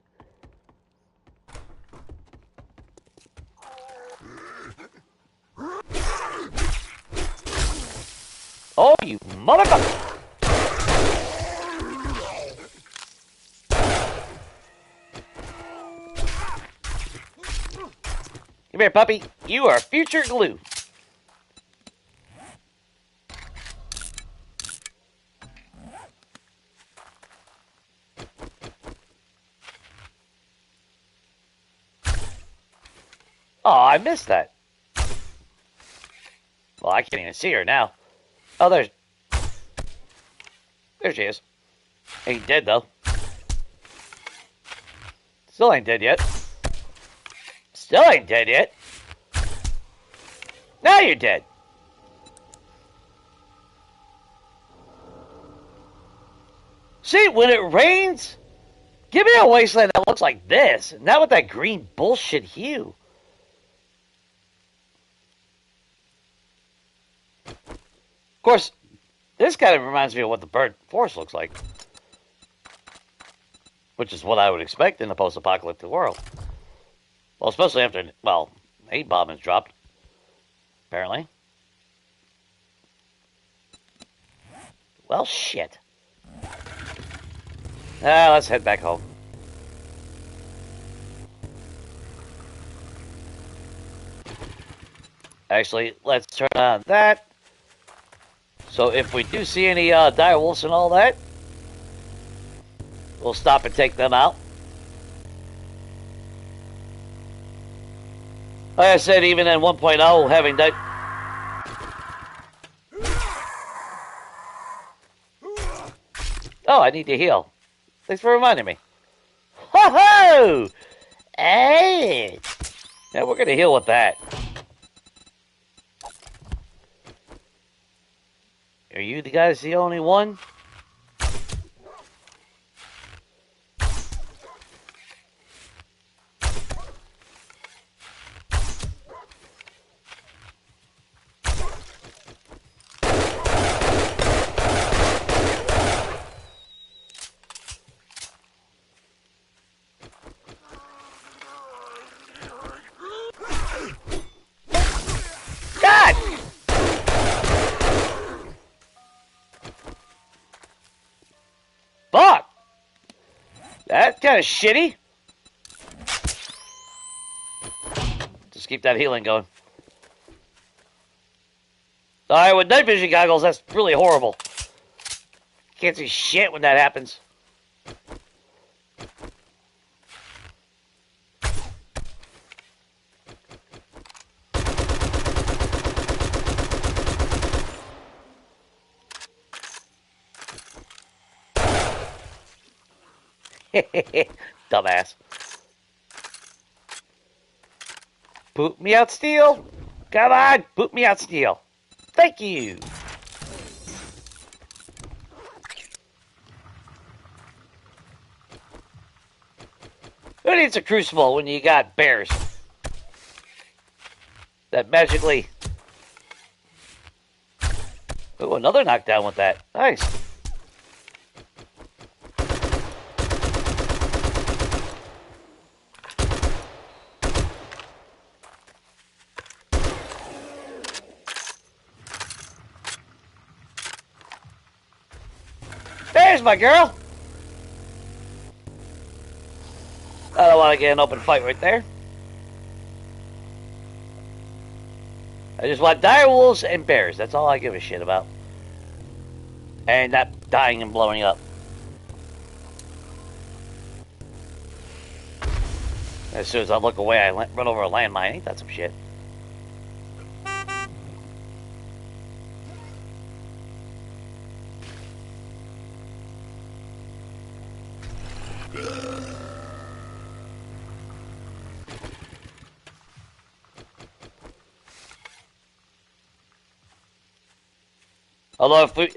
Oh, you motherfucker! Come here, puppy. You are future glue. Oh, I missed that. Well, I can't even see her now. Oh, there she is. Ain't dead, though. Still ain't dead yet. Still ain't dead yet. Now you're dead. See, when it rains, give me a wasteland that looks like this, not with that green bullshit hue. Of course, this kind of reminds me of what the burnt forest looks like, which is what I would expect in a post-apocalyptic world. Well, especially after, well, 8 bomb has dropped, apparently. Well, shit. Let's head back home. Actually, let's turn on that. So if we do see any dire wolves and all that, we'll stop and take them out. Like I said, even in 1.0, having that. Oh, I need to heal. Thanks for reminding me. Ho ho! Hey! Yeah, we're gonna heal with that. Are you the guys the only one? God! Fuck! That's kind of shitty. Just keep that healing going. Alright, with night vision goggles, that's really horrible. Can't see shit when that happens. Dumbass. Poop me out, Steel. Come on, poop me out, Steel. Thank you. Who needs a crucible when you got bears that magically... Ooh, another knockdown with that. Nice. There's my girl. I don't want to get an open fight right there. I just want dire wolves and bears. That's all I give a shit about. And not dying and blowing up. As soon as I look away, I run over a landmine. Ain't that some shit? Although if we...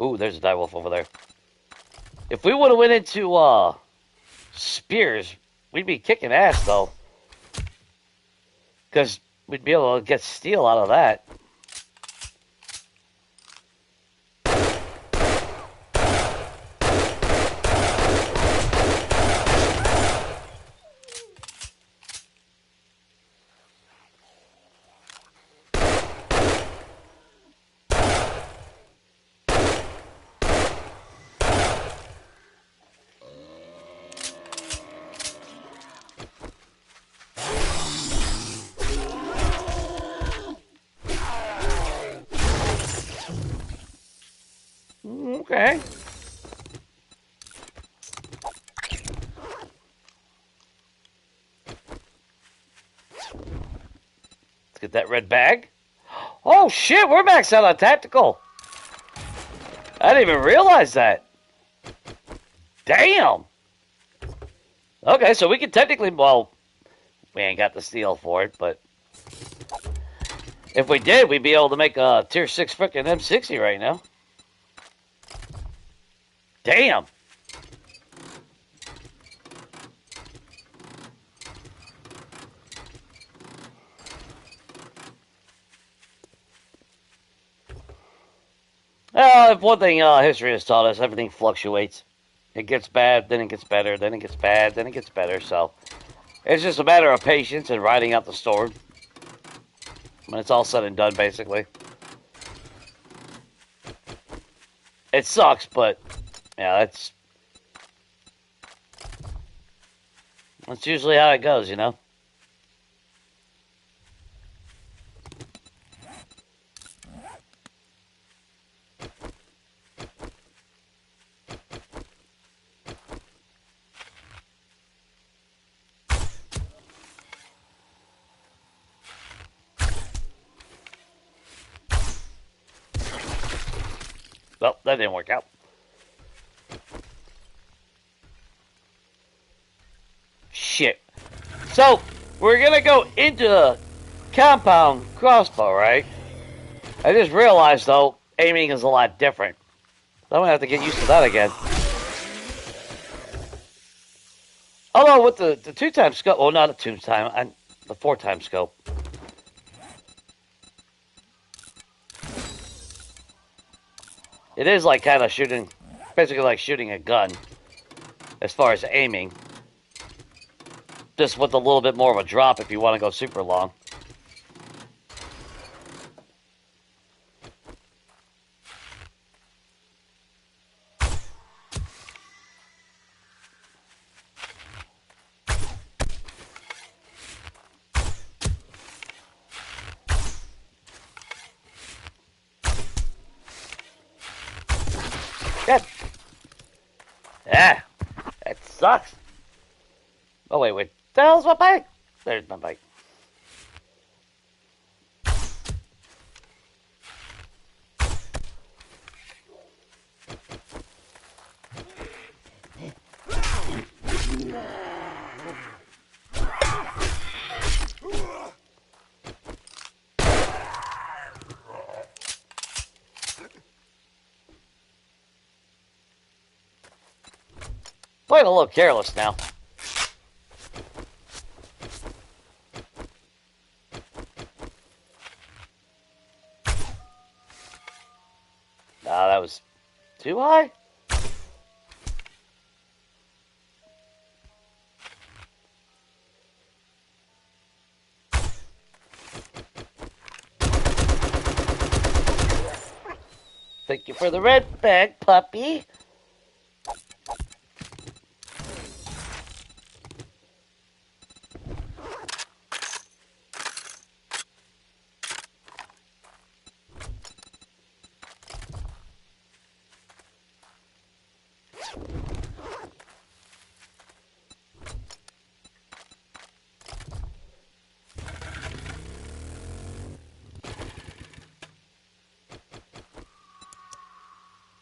Ooh, there's a direwolf over there. If we would have went into, spears, we'd be kicking ass, though. Because we'd be able to get steel out of that. Okay. Let's get that red bag. Oh shit, we're maxed out on tactical. I didn't even realize that. Damn. Okay, so we can technically, well, we ain't got the steel for it, but if we did, we'd be able to make a tier 6 frickin' M60 right now. Damn. If one thing history has taught us, everything fluctuates. It gets bad, then it gets better, then it gets bad, then it gets better. So it's just a matter of patience and riding out the storm when it's all said and done, basically. It sucks, but yeah, that's usually how it goes, you know. Well, that didn't work out. Shit. So, we're gonna go into the compound crossbow, right? I just realized, though, aiming is a lot different. I'm gonna have to get used to that again. Although, with the 2-time scope, well, not a 2-time, the 4-time scope. It is like kind of shooting, basically like shooting a gun, as far as aiming. Just with a little bit more of a drop if you want to go super long. Good. Yeah, that sucks. Oh, wait. The hell's my bike? There's my bike. Playing a little careless now. That was too high? Thank you for the red bag, puppy.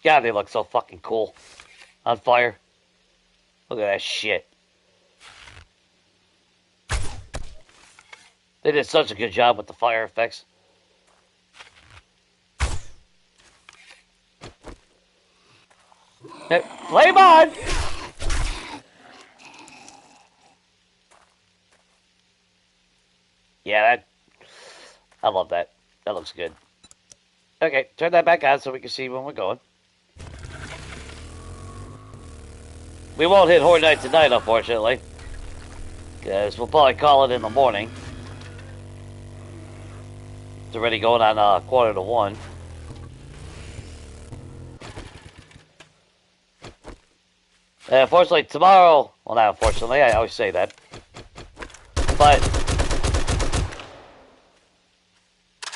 God, they look so fucking cool. On fire. Look at that shit. They did such a good job with the fire effects. Hey, flame on! Yeah, I love that. That looks good. Okay, turn that back on so we can see when we're going. We won't hit Horde Night tonight, unfortunately. Because we'll probably call it in the morning. It's already going on 1:45. Unfortunately, tomorrow... Well, not unfortunately, I always say that. But...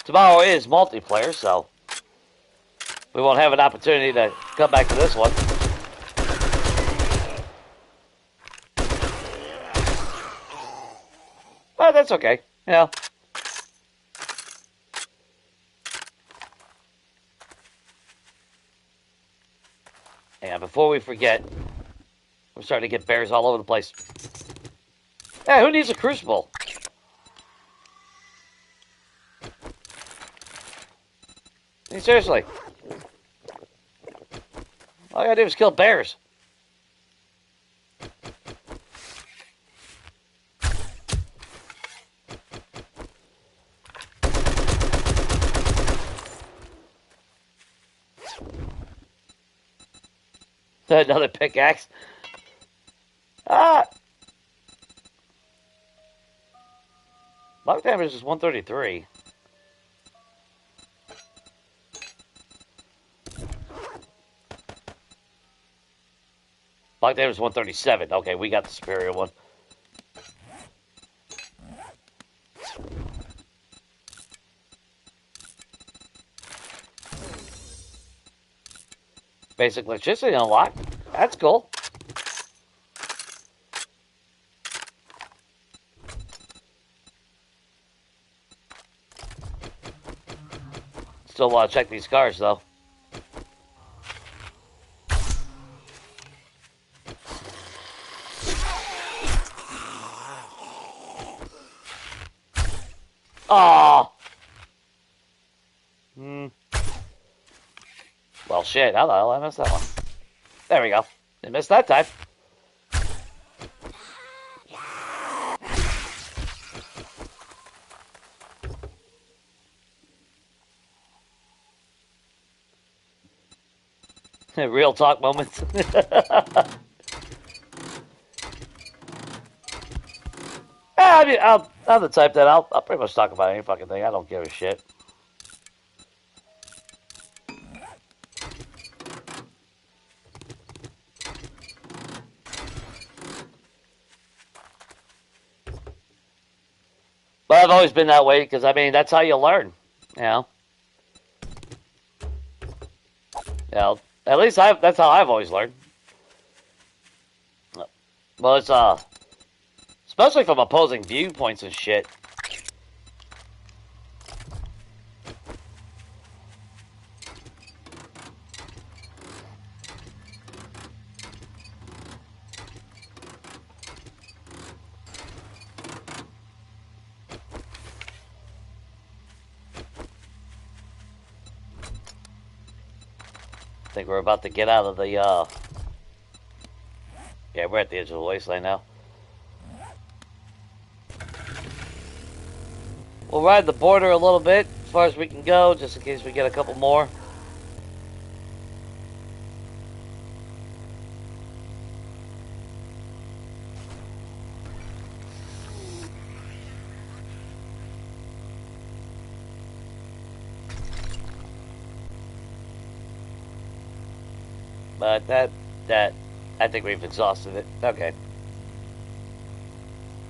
tomorrow is multiplayer, so... we won't have an opportunity to come back to this one. But that's okay, you know. And before we forget, we're starting to get bears all over the place. Hey, who needs a crucible? I mean, seriously. All I gotta do is kill bears. Another pickaxe. Ah! Block damage is 133. Block damage is 137. Okay, we got the superior one. Basic electricity unlocked. That's cool. Still want to check these cars, though. Aw. Well, shit. How the hell I missed that one? There we go. Didn't miss that time. Real talk moments. I mean, I'm the type that I'll pretty much talk about any fucking thing. I don't give a shit. But I've always been that way because, I mean, that's how you learn. You know? You know, at least that's how I've always learned. Well, it's, especially from opposing viewpoints and shit. I think we're about to get out of the, yeah, we're at the edge of the wasteland now. We'll ride the border a little bit, as far as we can go, just in case we get a couple more. But I think we've exhausted it. Okay.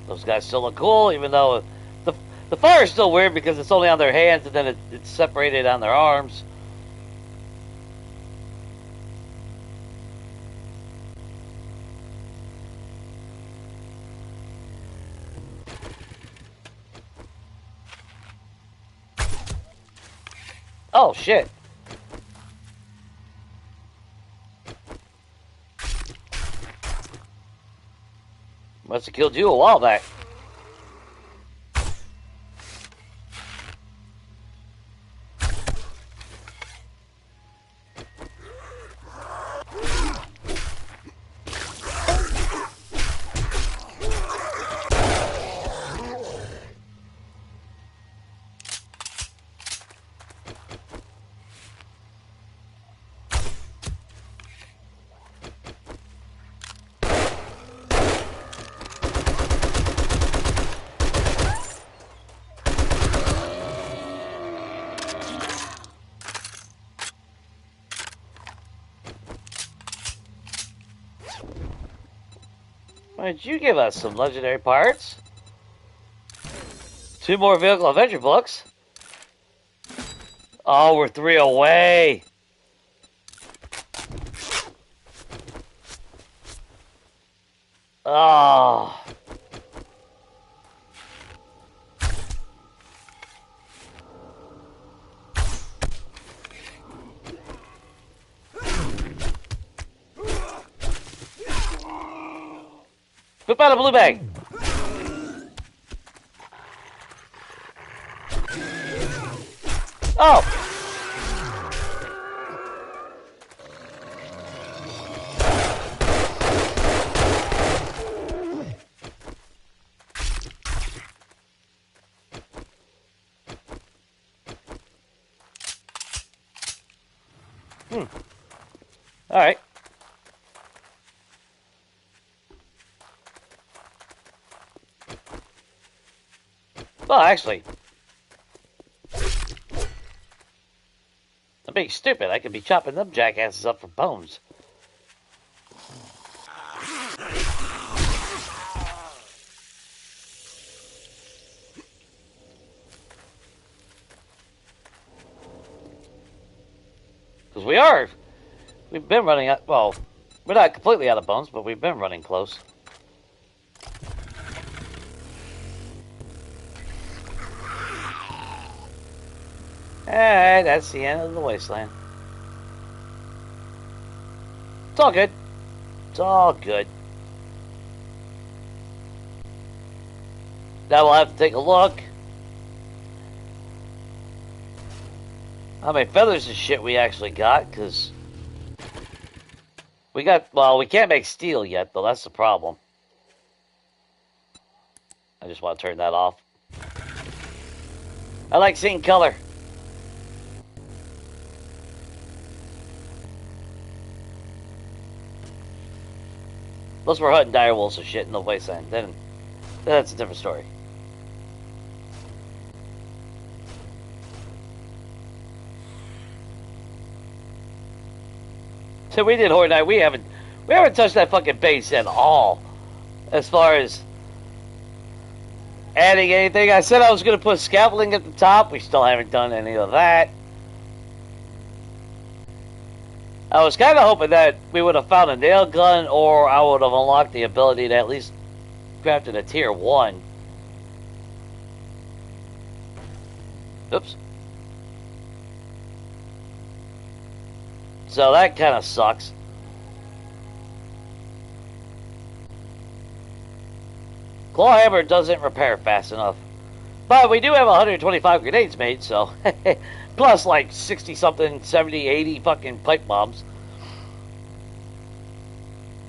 Those guys still look cool, even though the fire is still weird because it's only on their hands and then it's separated on their arms. Oh, shit. Must have killed you a while back. Why did you give us some legendary parts? 2 more vehicle adventure books. Oh, we're 3 away. Oh. Flip out a blue bag. Oh. All right. Well, actually, I'm being stupid. I could be chopping them jackasses up for bones. Because we've been running out, well, we're not completely out of bones, but we've been running close. Alright, that's the end of the wasteland. It's all good. It's all good. Now we'll have to take a look how many feathers and shit we actually got, because we got, well, we can't make steel yet, though. That's the problem. I just want to turn that off. I like seeing color. Unless we're hunting direwolves and shit in the wasteland, then that's a different story. So we did Horde Night. We haven't touched that fucking base at all. As far as adding anything. I said I was going to put scaffolding at the top. We still haven't done any of that. I was kind of hoping that we would have found a nail gun, or I would have unlocked the ability to at least craft it a tier 1. Oops. So that kind of sucks. Clawhammer doesn't repair fast enough. But we do have 125 grenades made, so... Plus like 60-something, 70, 80 fucking pipe bombs.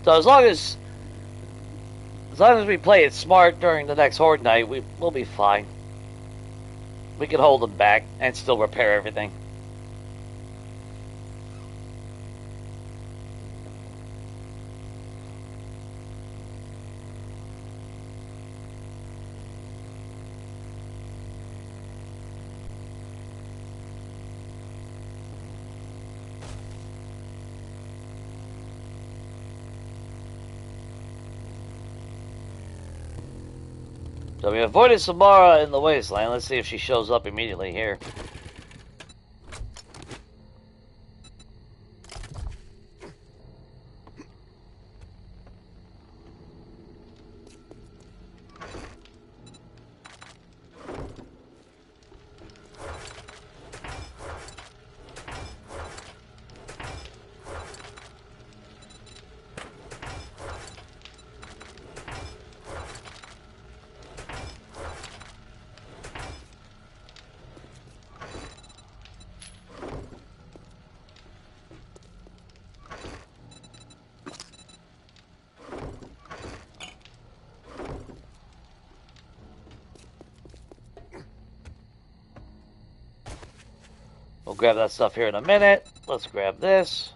So as long as we play it smart during the next Horde Night, we'll be fine. We can hold them back and still repair everything. So we avoided Samara in the wasteland. Let's see if she shows up immediately here. We'll grab that stuff here in a minute. Let's grab this.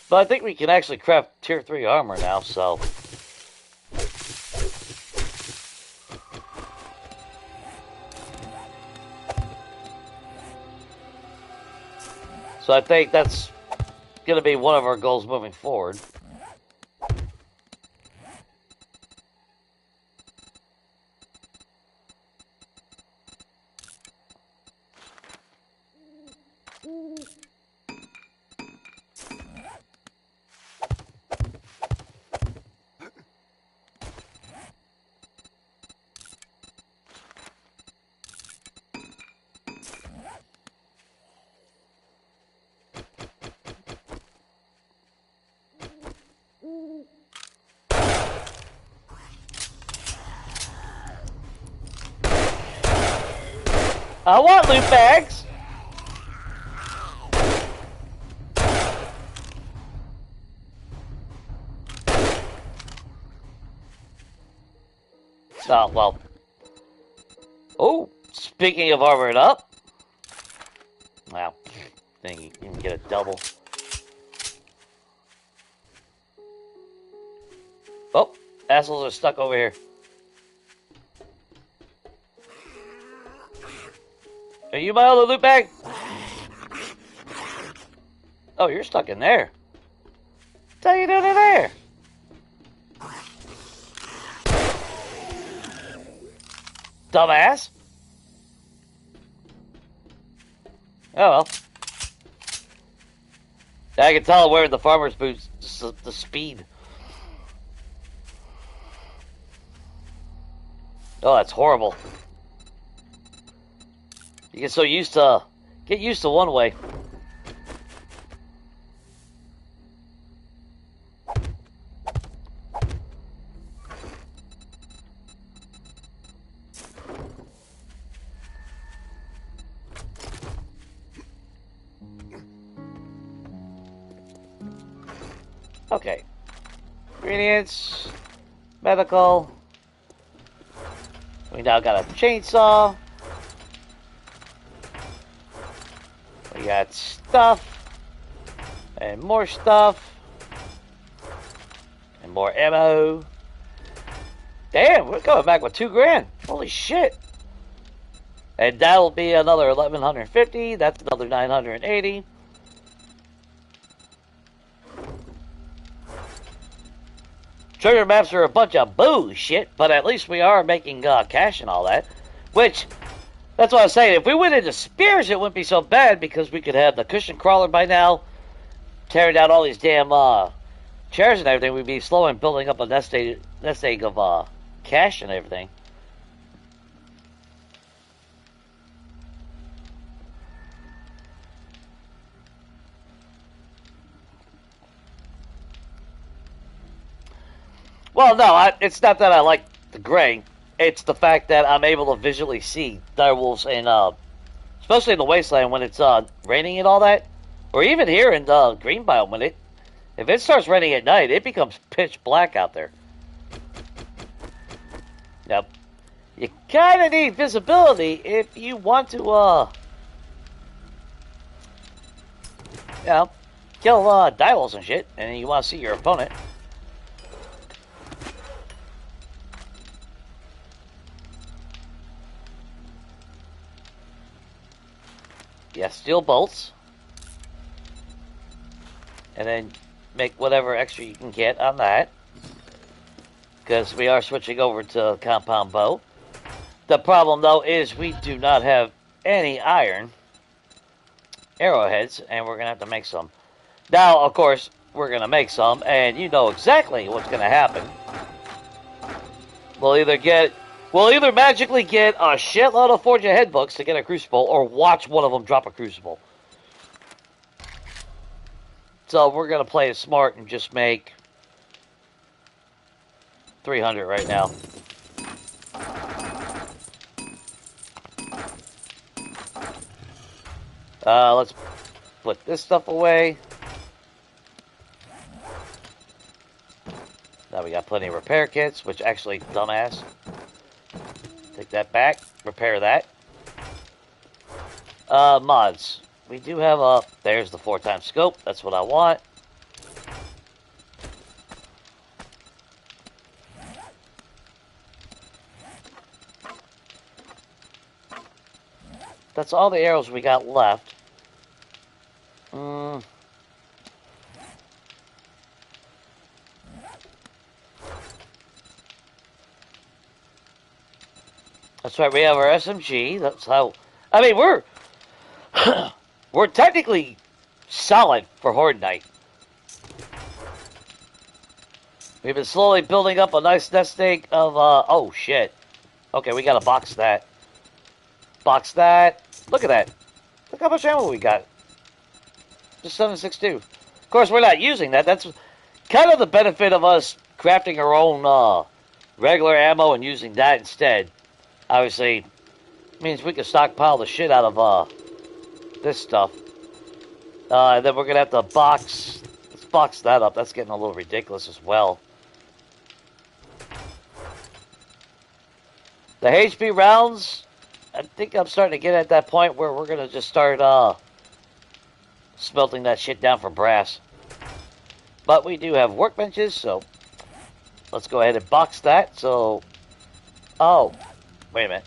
But I think we can actually craft tier 3 armor now, so... So I think that's going to be one of our goals moving forward. I want loot bags! Oh, well. Oh, speaking of armoring up. Wow. Think you can get a double. Oh, assholes are stuck over here. Are you my other loot bag? Oh, you're stuck in there. What are you doing in there? Dumbass. Oh well. I can tell I'm wearing the farmer's boots. Just the speed. Oh, that's horrible. You get so used to... Get used to one way. Okay. Ingredients. Medical. We now got a chainsaw. We got stuff. And more stuff. And more ammo. Damn, we're coming back with $2,000. Holy shit. And that'll be another 1,150. That's another 980. Treasure maps are a bunch of bullshit, but at least we are making cash and all that. Which, that's what I was saying. If we went into Spears, it wouldn't be so bad because we could have the cushion crawler by now, tearing down all these damn chairs and everything. We'd be slow in building up a nest egg of cash and everything. Well, no, it's not that I like the gray. It's the fact that I'm able to visually see direwolves, and especially in the wasteland when it's raining and all that, or even here in the green biome if it starts raining at night, it becomes pitch black out there. Now, you kind of need visibility if you want to, kill direwolves and shit, and you want to see your opponent. Yeah, steel bolts. And then make whatever extra you can get on that. Because we are switching over to compound bow. The problem, though, is we do not have any iron arrowheads, and we're going to have to make some. Now, of course, we're going to make some, and you know exactly what's going to happen. We'll either magically get a shitload of Forge Ahead books to get a crucible, or watch one of them drop a crucible. So we're going to play it smart and just make 300 right now. Let's put this stuff away. Now we got plenty of repair kits, which actually, dumbass. Take that back. Repair that. Mods. We do have there's the 4x scope. That's what I want. That's all the arrows we got left. That's right, we have our SMG. That's how... I mean, we're technically solid for Horde Night. We've been slowly building up a nice nest egg of, oh, shit. Okay, we gotta box that. Box that. Look at that. Look how much ammo we got. Just 7.62. Of course, we're not using that. That's kind of the benefit of us crafting our own, regular ammo and using that instead. Obviously, means we can stockpile the shit out of, this stuff. And then we're going to have to let's box that up. That's getting a little ridiculous as well. The HP rounds, I think I'm starting to get at that point where we're going to just start, smelting that shit down for brass. But we do have workbenches, so let's go ahead and box that. So, oh, wait a minute.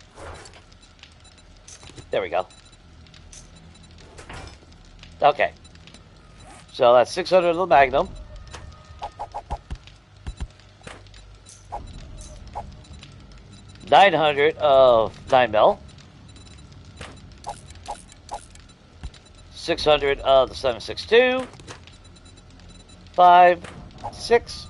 There we go. Okay. So that's 600 of the Magnum. $900 of 9mm. 600 of the 7.62. 5, 6.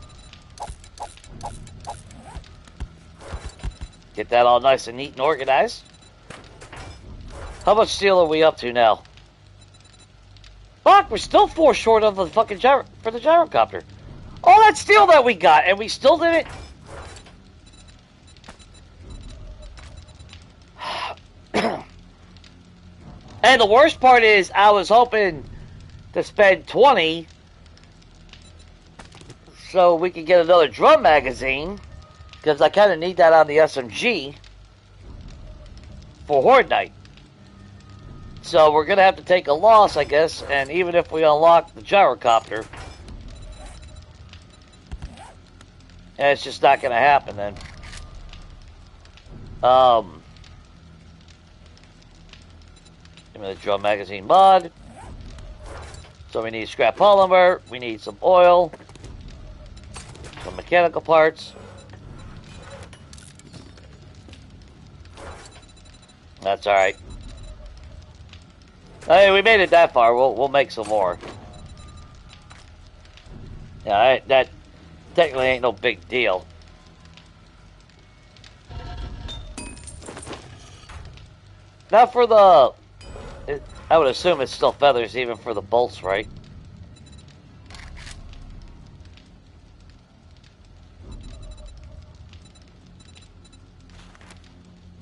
Get that all nice and neat and organized. How much steel are we up to now? Fuck, we're still 4 short of the fucking for the gyrocopter. All that steel that we got, and we still didn't. And the worst part is, I was hoping to spend 20 so we can get another drum magazine, because I kind of need that on the SMG for Horde Night. So we're going to have to take a loss, I guess, and even if we unlock the gyrocopter, it's just not going to happen then. Give me the drum magazine mod. So we need scrap polymer, we need some oil, some mechanical parts. That's alright. Hey, we made it that far. We'll make some more. Yeah, that technically ain't no big deal. Now for the... I would assume it's still feathers even for the bolts, right?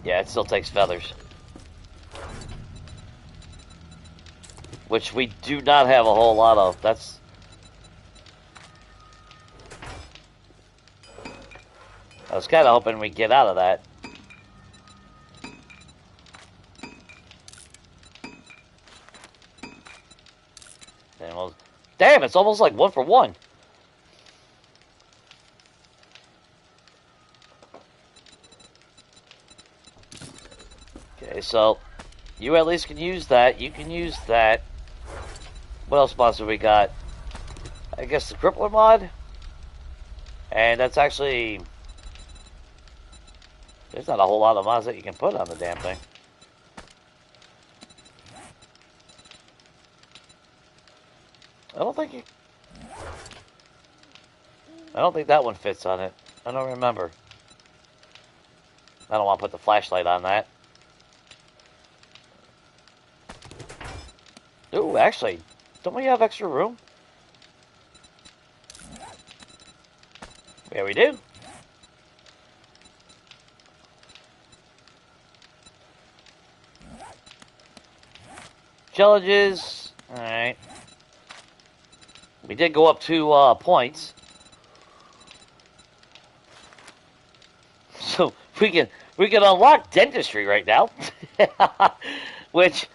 Yeah, it still takes feathers. Which we do not have a whole lot of. That's... I was kind of hoping we'd get out of that. Damn, it's almost like 1 for 1. Okay, so you at least can use that. You can use that. What else mods have we got? I guess the crippler mod. And that's actually... There's not a whole lot of mods that you can put on the damn thing. I don't think that one fits on it. I don't remember. I don't want to put the flashlight on that. Ooh, actually, don't we have extra room? Yeah, we do. Challenges. Alright. We did go up 2 points. So we can unlock dentistry right now. which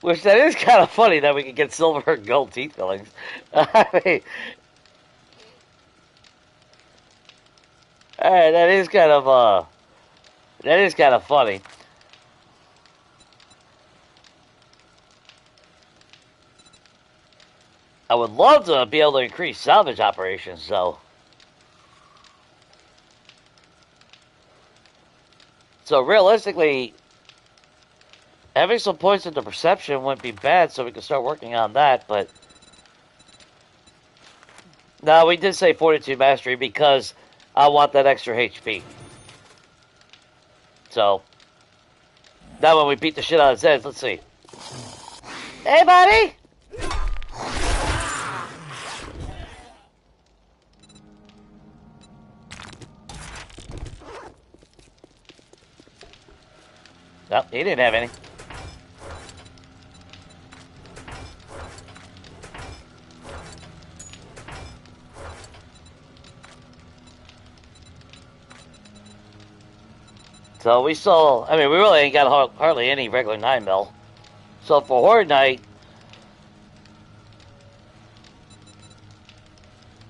that is kind of funny that we can get silver and gold teeth fillings. I mean, that is kind of funny. I would love to be able to increase salvage operations, though. So realistically, having some points into perception wouldn't be bad, so we can start working on that, but... No, we did say Fortitude Mastery because I want that extra HP. So, now when we beat the shit out of his head, let's see. Hey, buddy! Nope, he didn't have any. So we still, I mean, we really ain't got hardly any regular 9mm. So for Horde Night,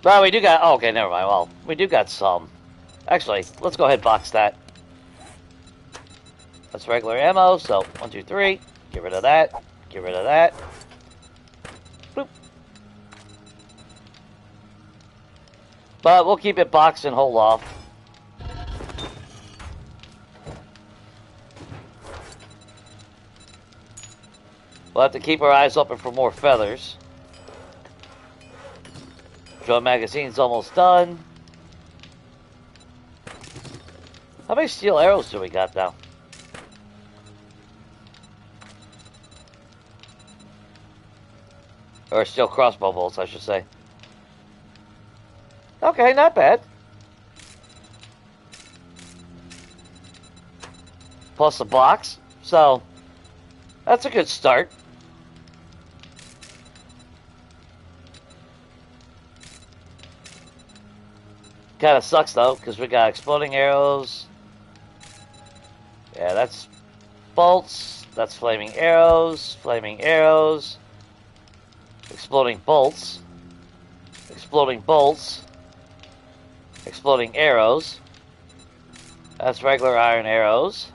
well, we do got, oh, okay, never mind. Well, we do got some. Actually, let's go ahead and box that. That's regular ammo, so 1, 2, 3. Get rid of that. Get rid of that. Boop. But we'll keep it boxed and hold off. We'll have to keep our eyes open for more feathers. Drum magazine's almost done. How many steel arrows do we got now? Or steel crossbow bolts, I should say. Okay, not bad. Plus a box. So, that's a good start. Kind of sucks though, because we got exploding arrows. Yeah, that's bolts. That's flaming arrows. Flaming arrows. Exploding bolts. Exploding bolts. Exploding arrows. That's regular iron arrows.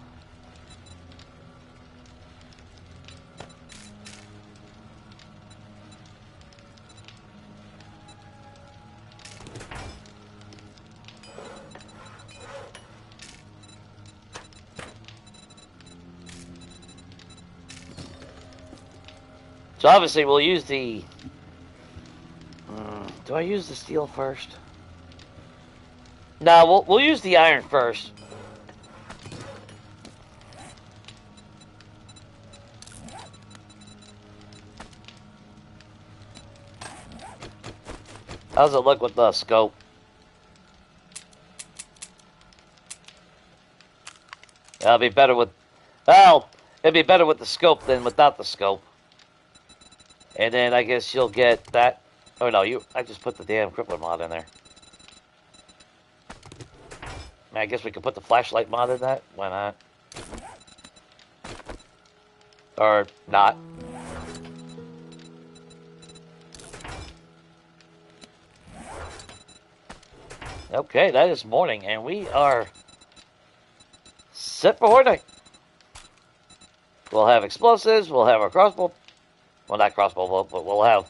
So obviously we'll use the... do I use the steel first? No, we'll use the iron first. How's it look with the scope? It'll be better with... Well, it'd be better with the scope than without the scope. And then I guess you'll get that... Oh no, I just put the damn crippler mod in there. I guess we could put the flashlight mod in that. Why not? Or not. Okay, that is morning, and we are set for Horde. We'll have explosives, we'll have our crossbow. Well, not crossbow bolt, but we'll have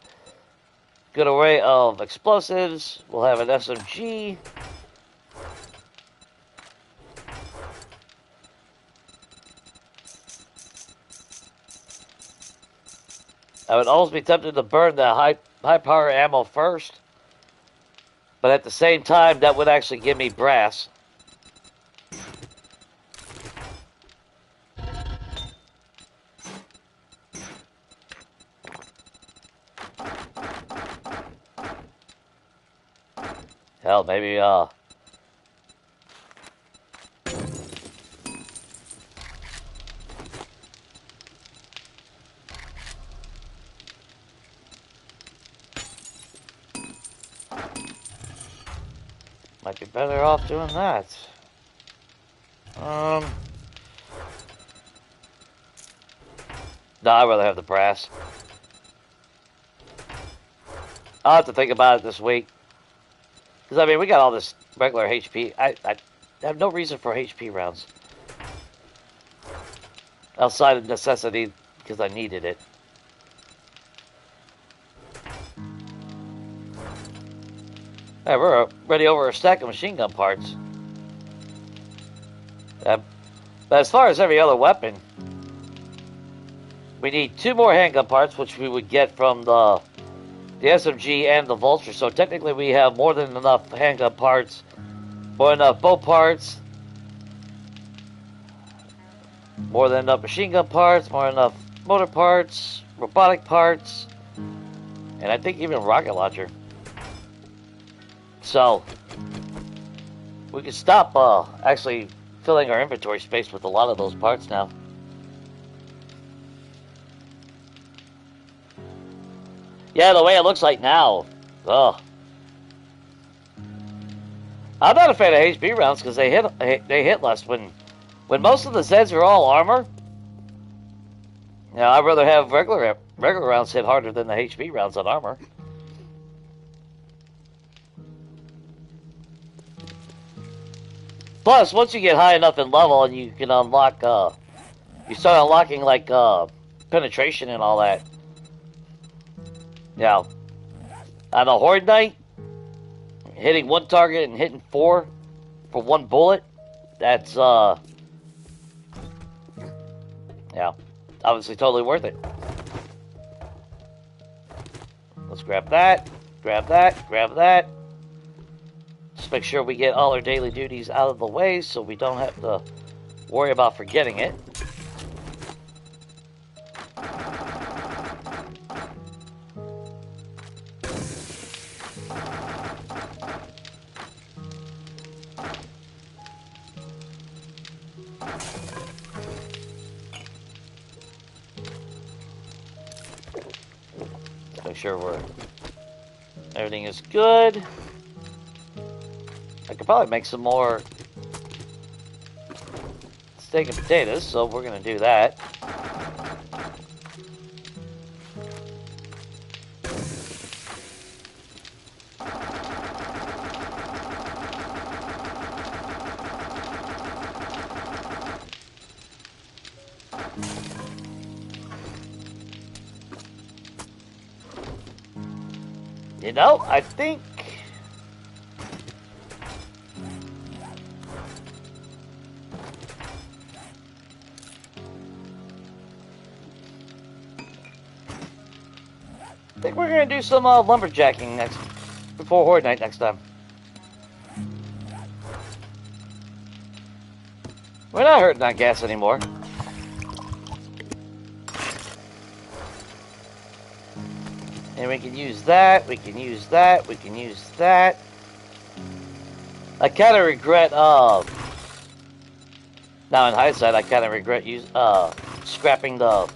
good array of explosives. We'll have an SMG. I would always be tempted to burn the high power ammo first, but at the same time, that would actually give me brass. Hell, maybe, might be better off doing that. No, I'd rather have the brass. I'll have to think about it this week. Because, I mean, we got all this regular HP. I have no reason for HP rounds. Outside of necessity, because I needed it. Hey, we're already over a stack of machine gun parts. But as far as every other weapon, we need 2 more handgun parts, which we would get from the SMG and the Vulture. So technically we have more than enough handgun parts, more than enough bow parts, more than enough machine gun parts, more than enough motor parts, robotic parts, and I think even rocket launcher. So we can stop actually filling our inventory space with a lot of those parts now. Yeah, the way it looks like now. Ugh. I'm not a fan of HP rounds because they hit less when most of the Zeds are all armor. I'd rather have regular rounds hit harder than the HP rounds on armor. Plus, once you get high enough in level and you can unlock, you start unlocking like penetration and all that. Yeah, on a Horde night, hitting 1 target and hitting 4 for 1 bullet, that's, yeah, obviously totally worth it. Let's grab that, grab that, grab that. Just make sure we get all our daily duties out of the way so we don't have to worry about forgetting it. Make sure everything is good. I could probably make some more steak and potatoes, so we're gonna do that. You know, I think we're gonna do some lumberjacking next before Horde Night next time. We're not hurting on gas anymore. And we can use that, we can use that, we can use that. I kind of regret, now in hindsight, I kind of regret scrapping the,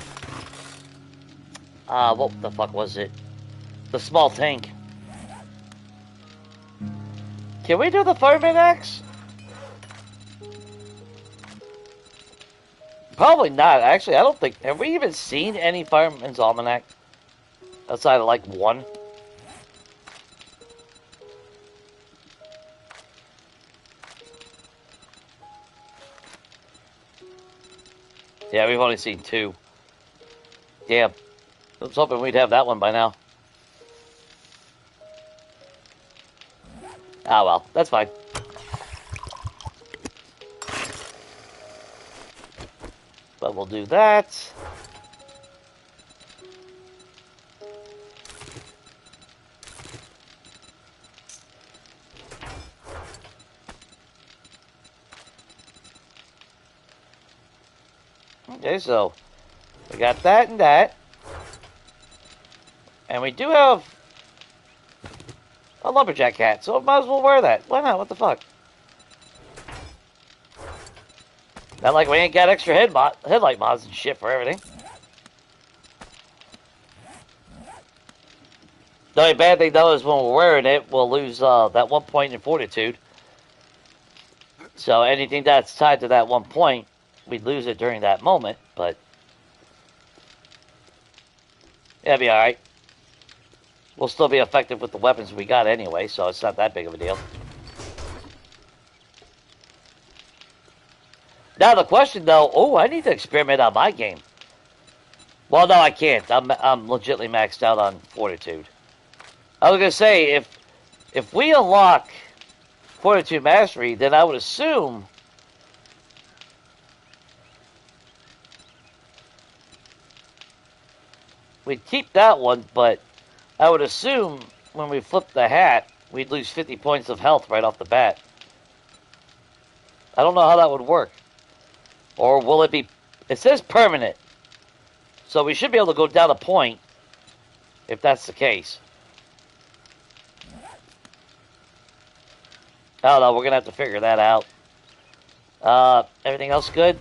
what the fuck was it? The small tank. Can we do the fireman axe? Probably not. Actually, I don't think, have we even seen any fireman's almanac? Outside of like one. Yeah, we've only seen two. Damn. I was hoping we'd have that one by now. Ah, well, that's fine. But we'll do that. Okay, so we got that and that. And we do have a lumberjack hat, so I might as well wear that. Why not? What the fuck? Not like we ain't got extra headlight mods and shit for everything. The only bad thing though is when we're wearing it, we'll lose that 1 point in fortitude. So anything that's tied to that 1 point, we'd lose it during that moment, but it'll be alright. We'll still be effective with the weapons we got anyway, so it's not that big of a deal. Now the question though, oh, I need to experiment on my game. Well, no, I can't. I'm legitimately maxed out on fortitude. I was gonna say, if we unlock fortitude mastery, then I would assume we'd keep that one, but I would assume when we flip the hat, we'd lose 50 points of health right off the bat. I don't know how that would work. Or will it be... It says permanent. So we should be able to go down a point if that's the case. I don't know. We're going to have to figure that out. Everything else good?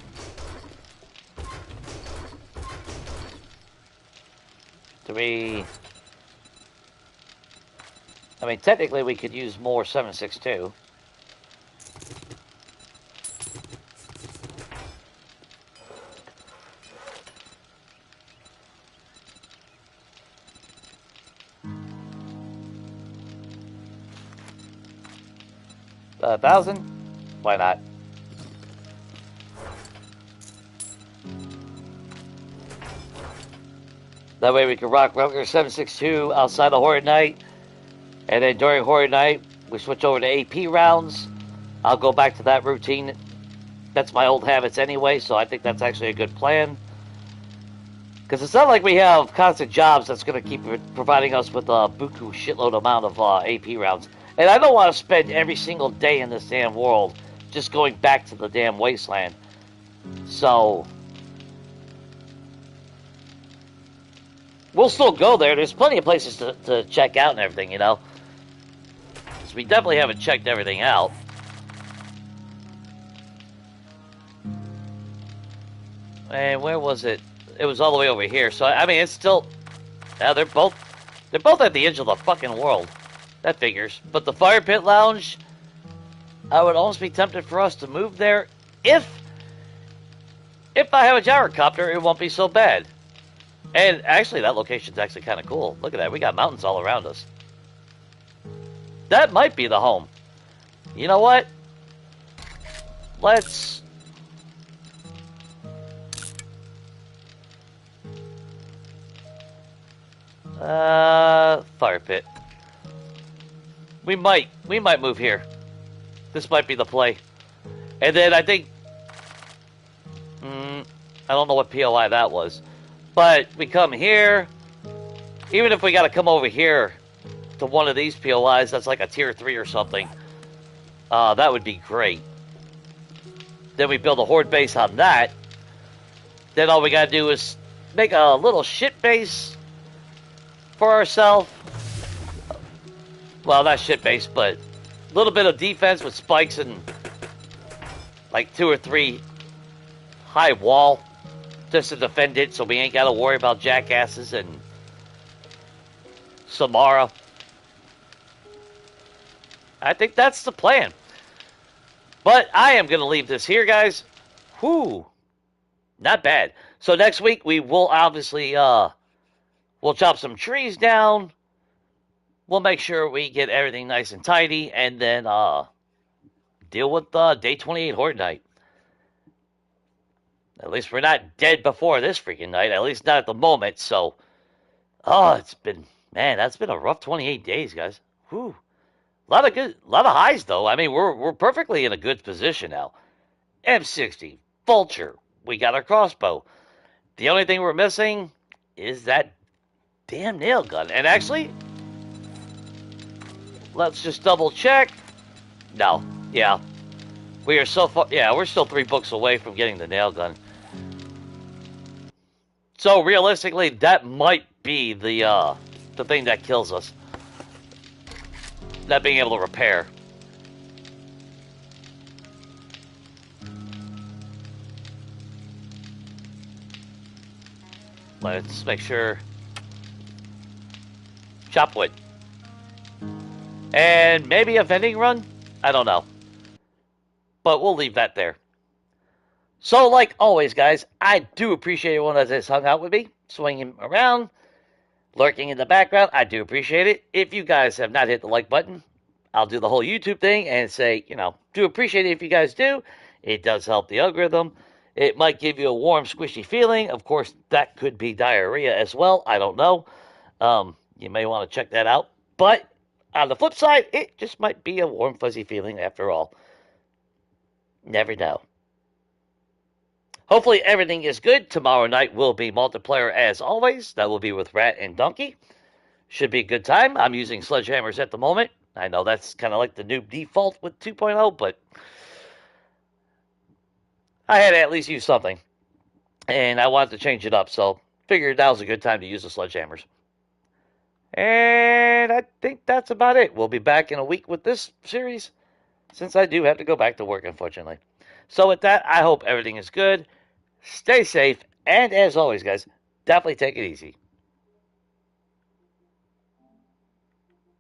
Do we... I mean, technically we could use more 7.62. $1,000? Why not? That way we can rock Rucker 7.62 outside of Horde Night. And then during Horde Night, we switch over to AP rounds. I'll go back to that routine. That's my old habits anyway, so I think that's actually a good plan. Because it's not like we have constant jobs that's going to keep providing us with a buku shitload amount of AP rounds. And I don't want to spend every single day in this damn world just going back to the damn wasteland. So we'll still go there. There's plenty of places to check out and everything, you know. Because we definitely haven't checked everything out. And where was it? It was all the way over here. So I mean, it's still... Yeah, they're both at the edge of the fucking world. That figures. But the Fire Pit Lounge I would almost be tempted for us to move there. If I have a gyrocopter, it won't be so bad. And actually, that location's actually kind of cool. Look at that. We got mountains all around us. That might be the home. You know what? Let's... fire pit. We might move here. This might be the play. And then I think... I don't know what POI that was. But we come here. Even if we got to come over here to one of these POIs, that's like a tier 3 or something. That would be great. Then we build a horde base on that. Then all we got to do is make a little shit base for ourselves. Well, not shit base, but a little bit of defense with spikes and like 2 or 3 high wall just to defend it, so we ain't got to worry about jackasses and Samara. I think that's the plan. But I am going to leave this here, guys. Whew. Not bad. So next week, we will obviously, we'll chop some trees down. We'll make sure we get everything nice and tidy. And then, deal with day 28 Horde Night. At least we're not dead before this freaking night. At least not at the moment. So, it's been, man, that's been a rough 28 days, guys. Whew. A lot of highs though. I mean, we're perfectly in a good position now. M60, Vulture. We got our crossbow. The only thing we're missing is that damn nail gun. And actually, let's just double check. No, yeah, we are so far. Yeah, we're still 3 books away from getting the nail gun. So realistically, that might be the thing that kills us. Not being able to repair. Let's make sure. Chop wood. And maybe a vending run? I don't know. But we'll leave that there. So, like always, guys, I do appreciate everyone that has hung out with me, swinging around, lurking in the background. I do appreciate it. If you guys have not hit the like button, I'll do the whole YouTube thing and say, do appreciate it if you guys do. It does help the algorithm. It might give you a warm, squishy feeling. Of course, that could be diarrhea as well. I don't know. You may want to check that out. But on the flip side, it just might be a warm, fuzzy feeling after all. Never know. Hopefully everything is good. Tomorrow night will be multiplayer as always. That will be with Rat and Donkey. Should be a good time. I'm using sledgehammers at the moment. I know that's kind of like the new default with 2.0, but I had to at least use something. And I wanted to change it up, so figured that was a good time to use the sledgehammers. And I think that's about it. We'll be back in a week with this series, since I do have to go back to work, unfortunately. So with that, I hope everything is good. Stay safe, and as always, guys, definitely take it easy.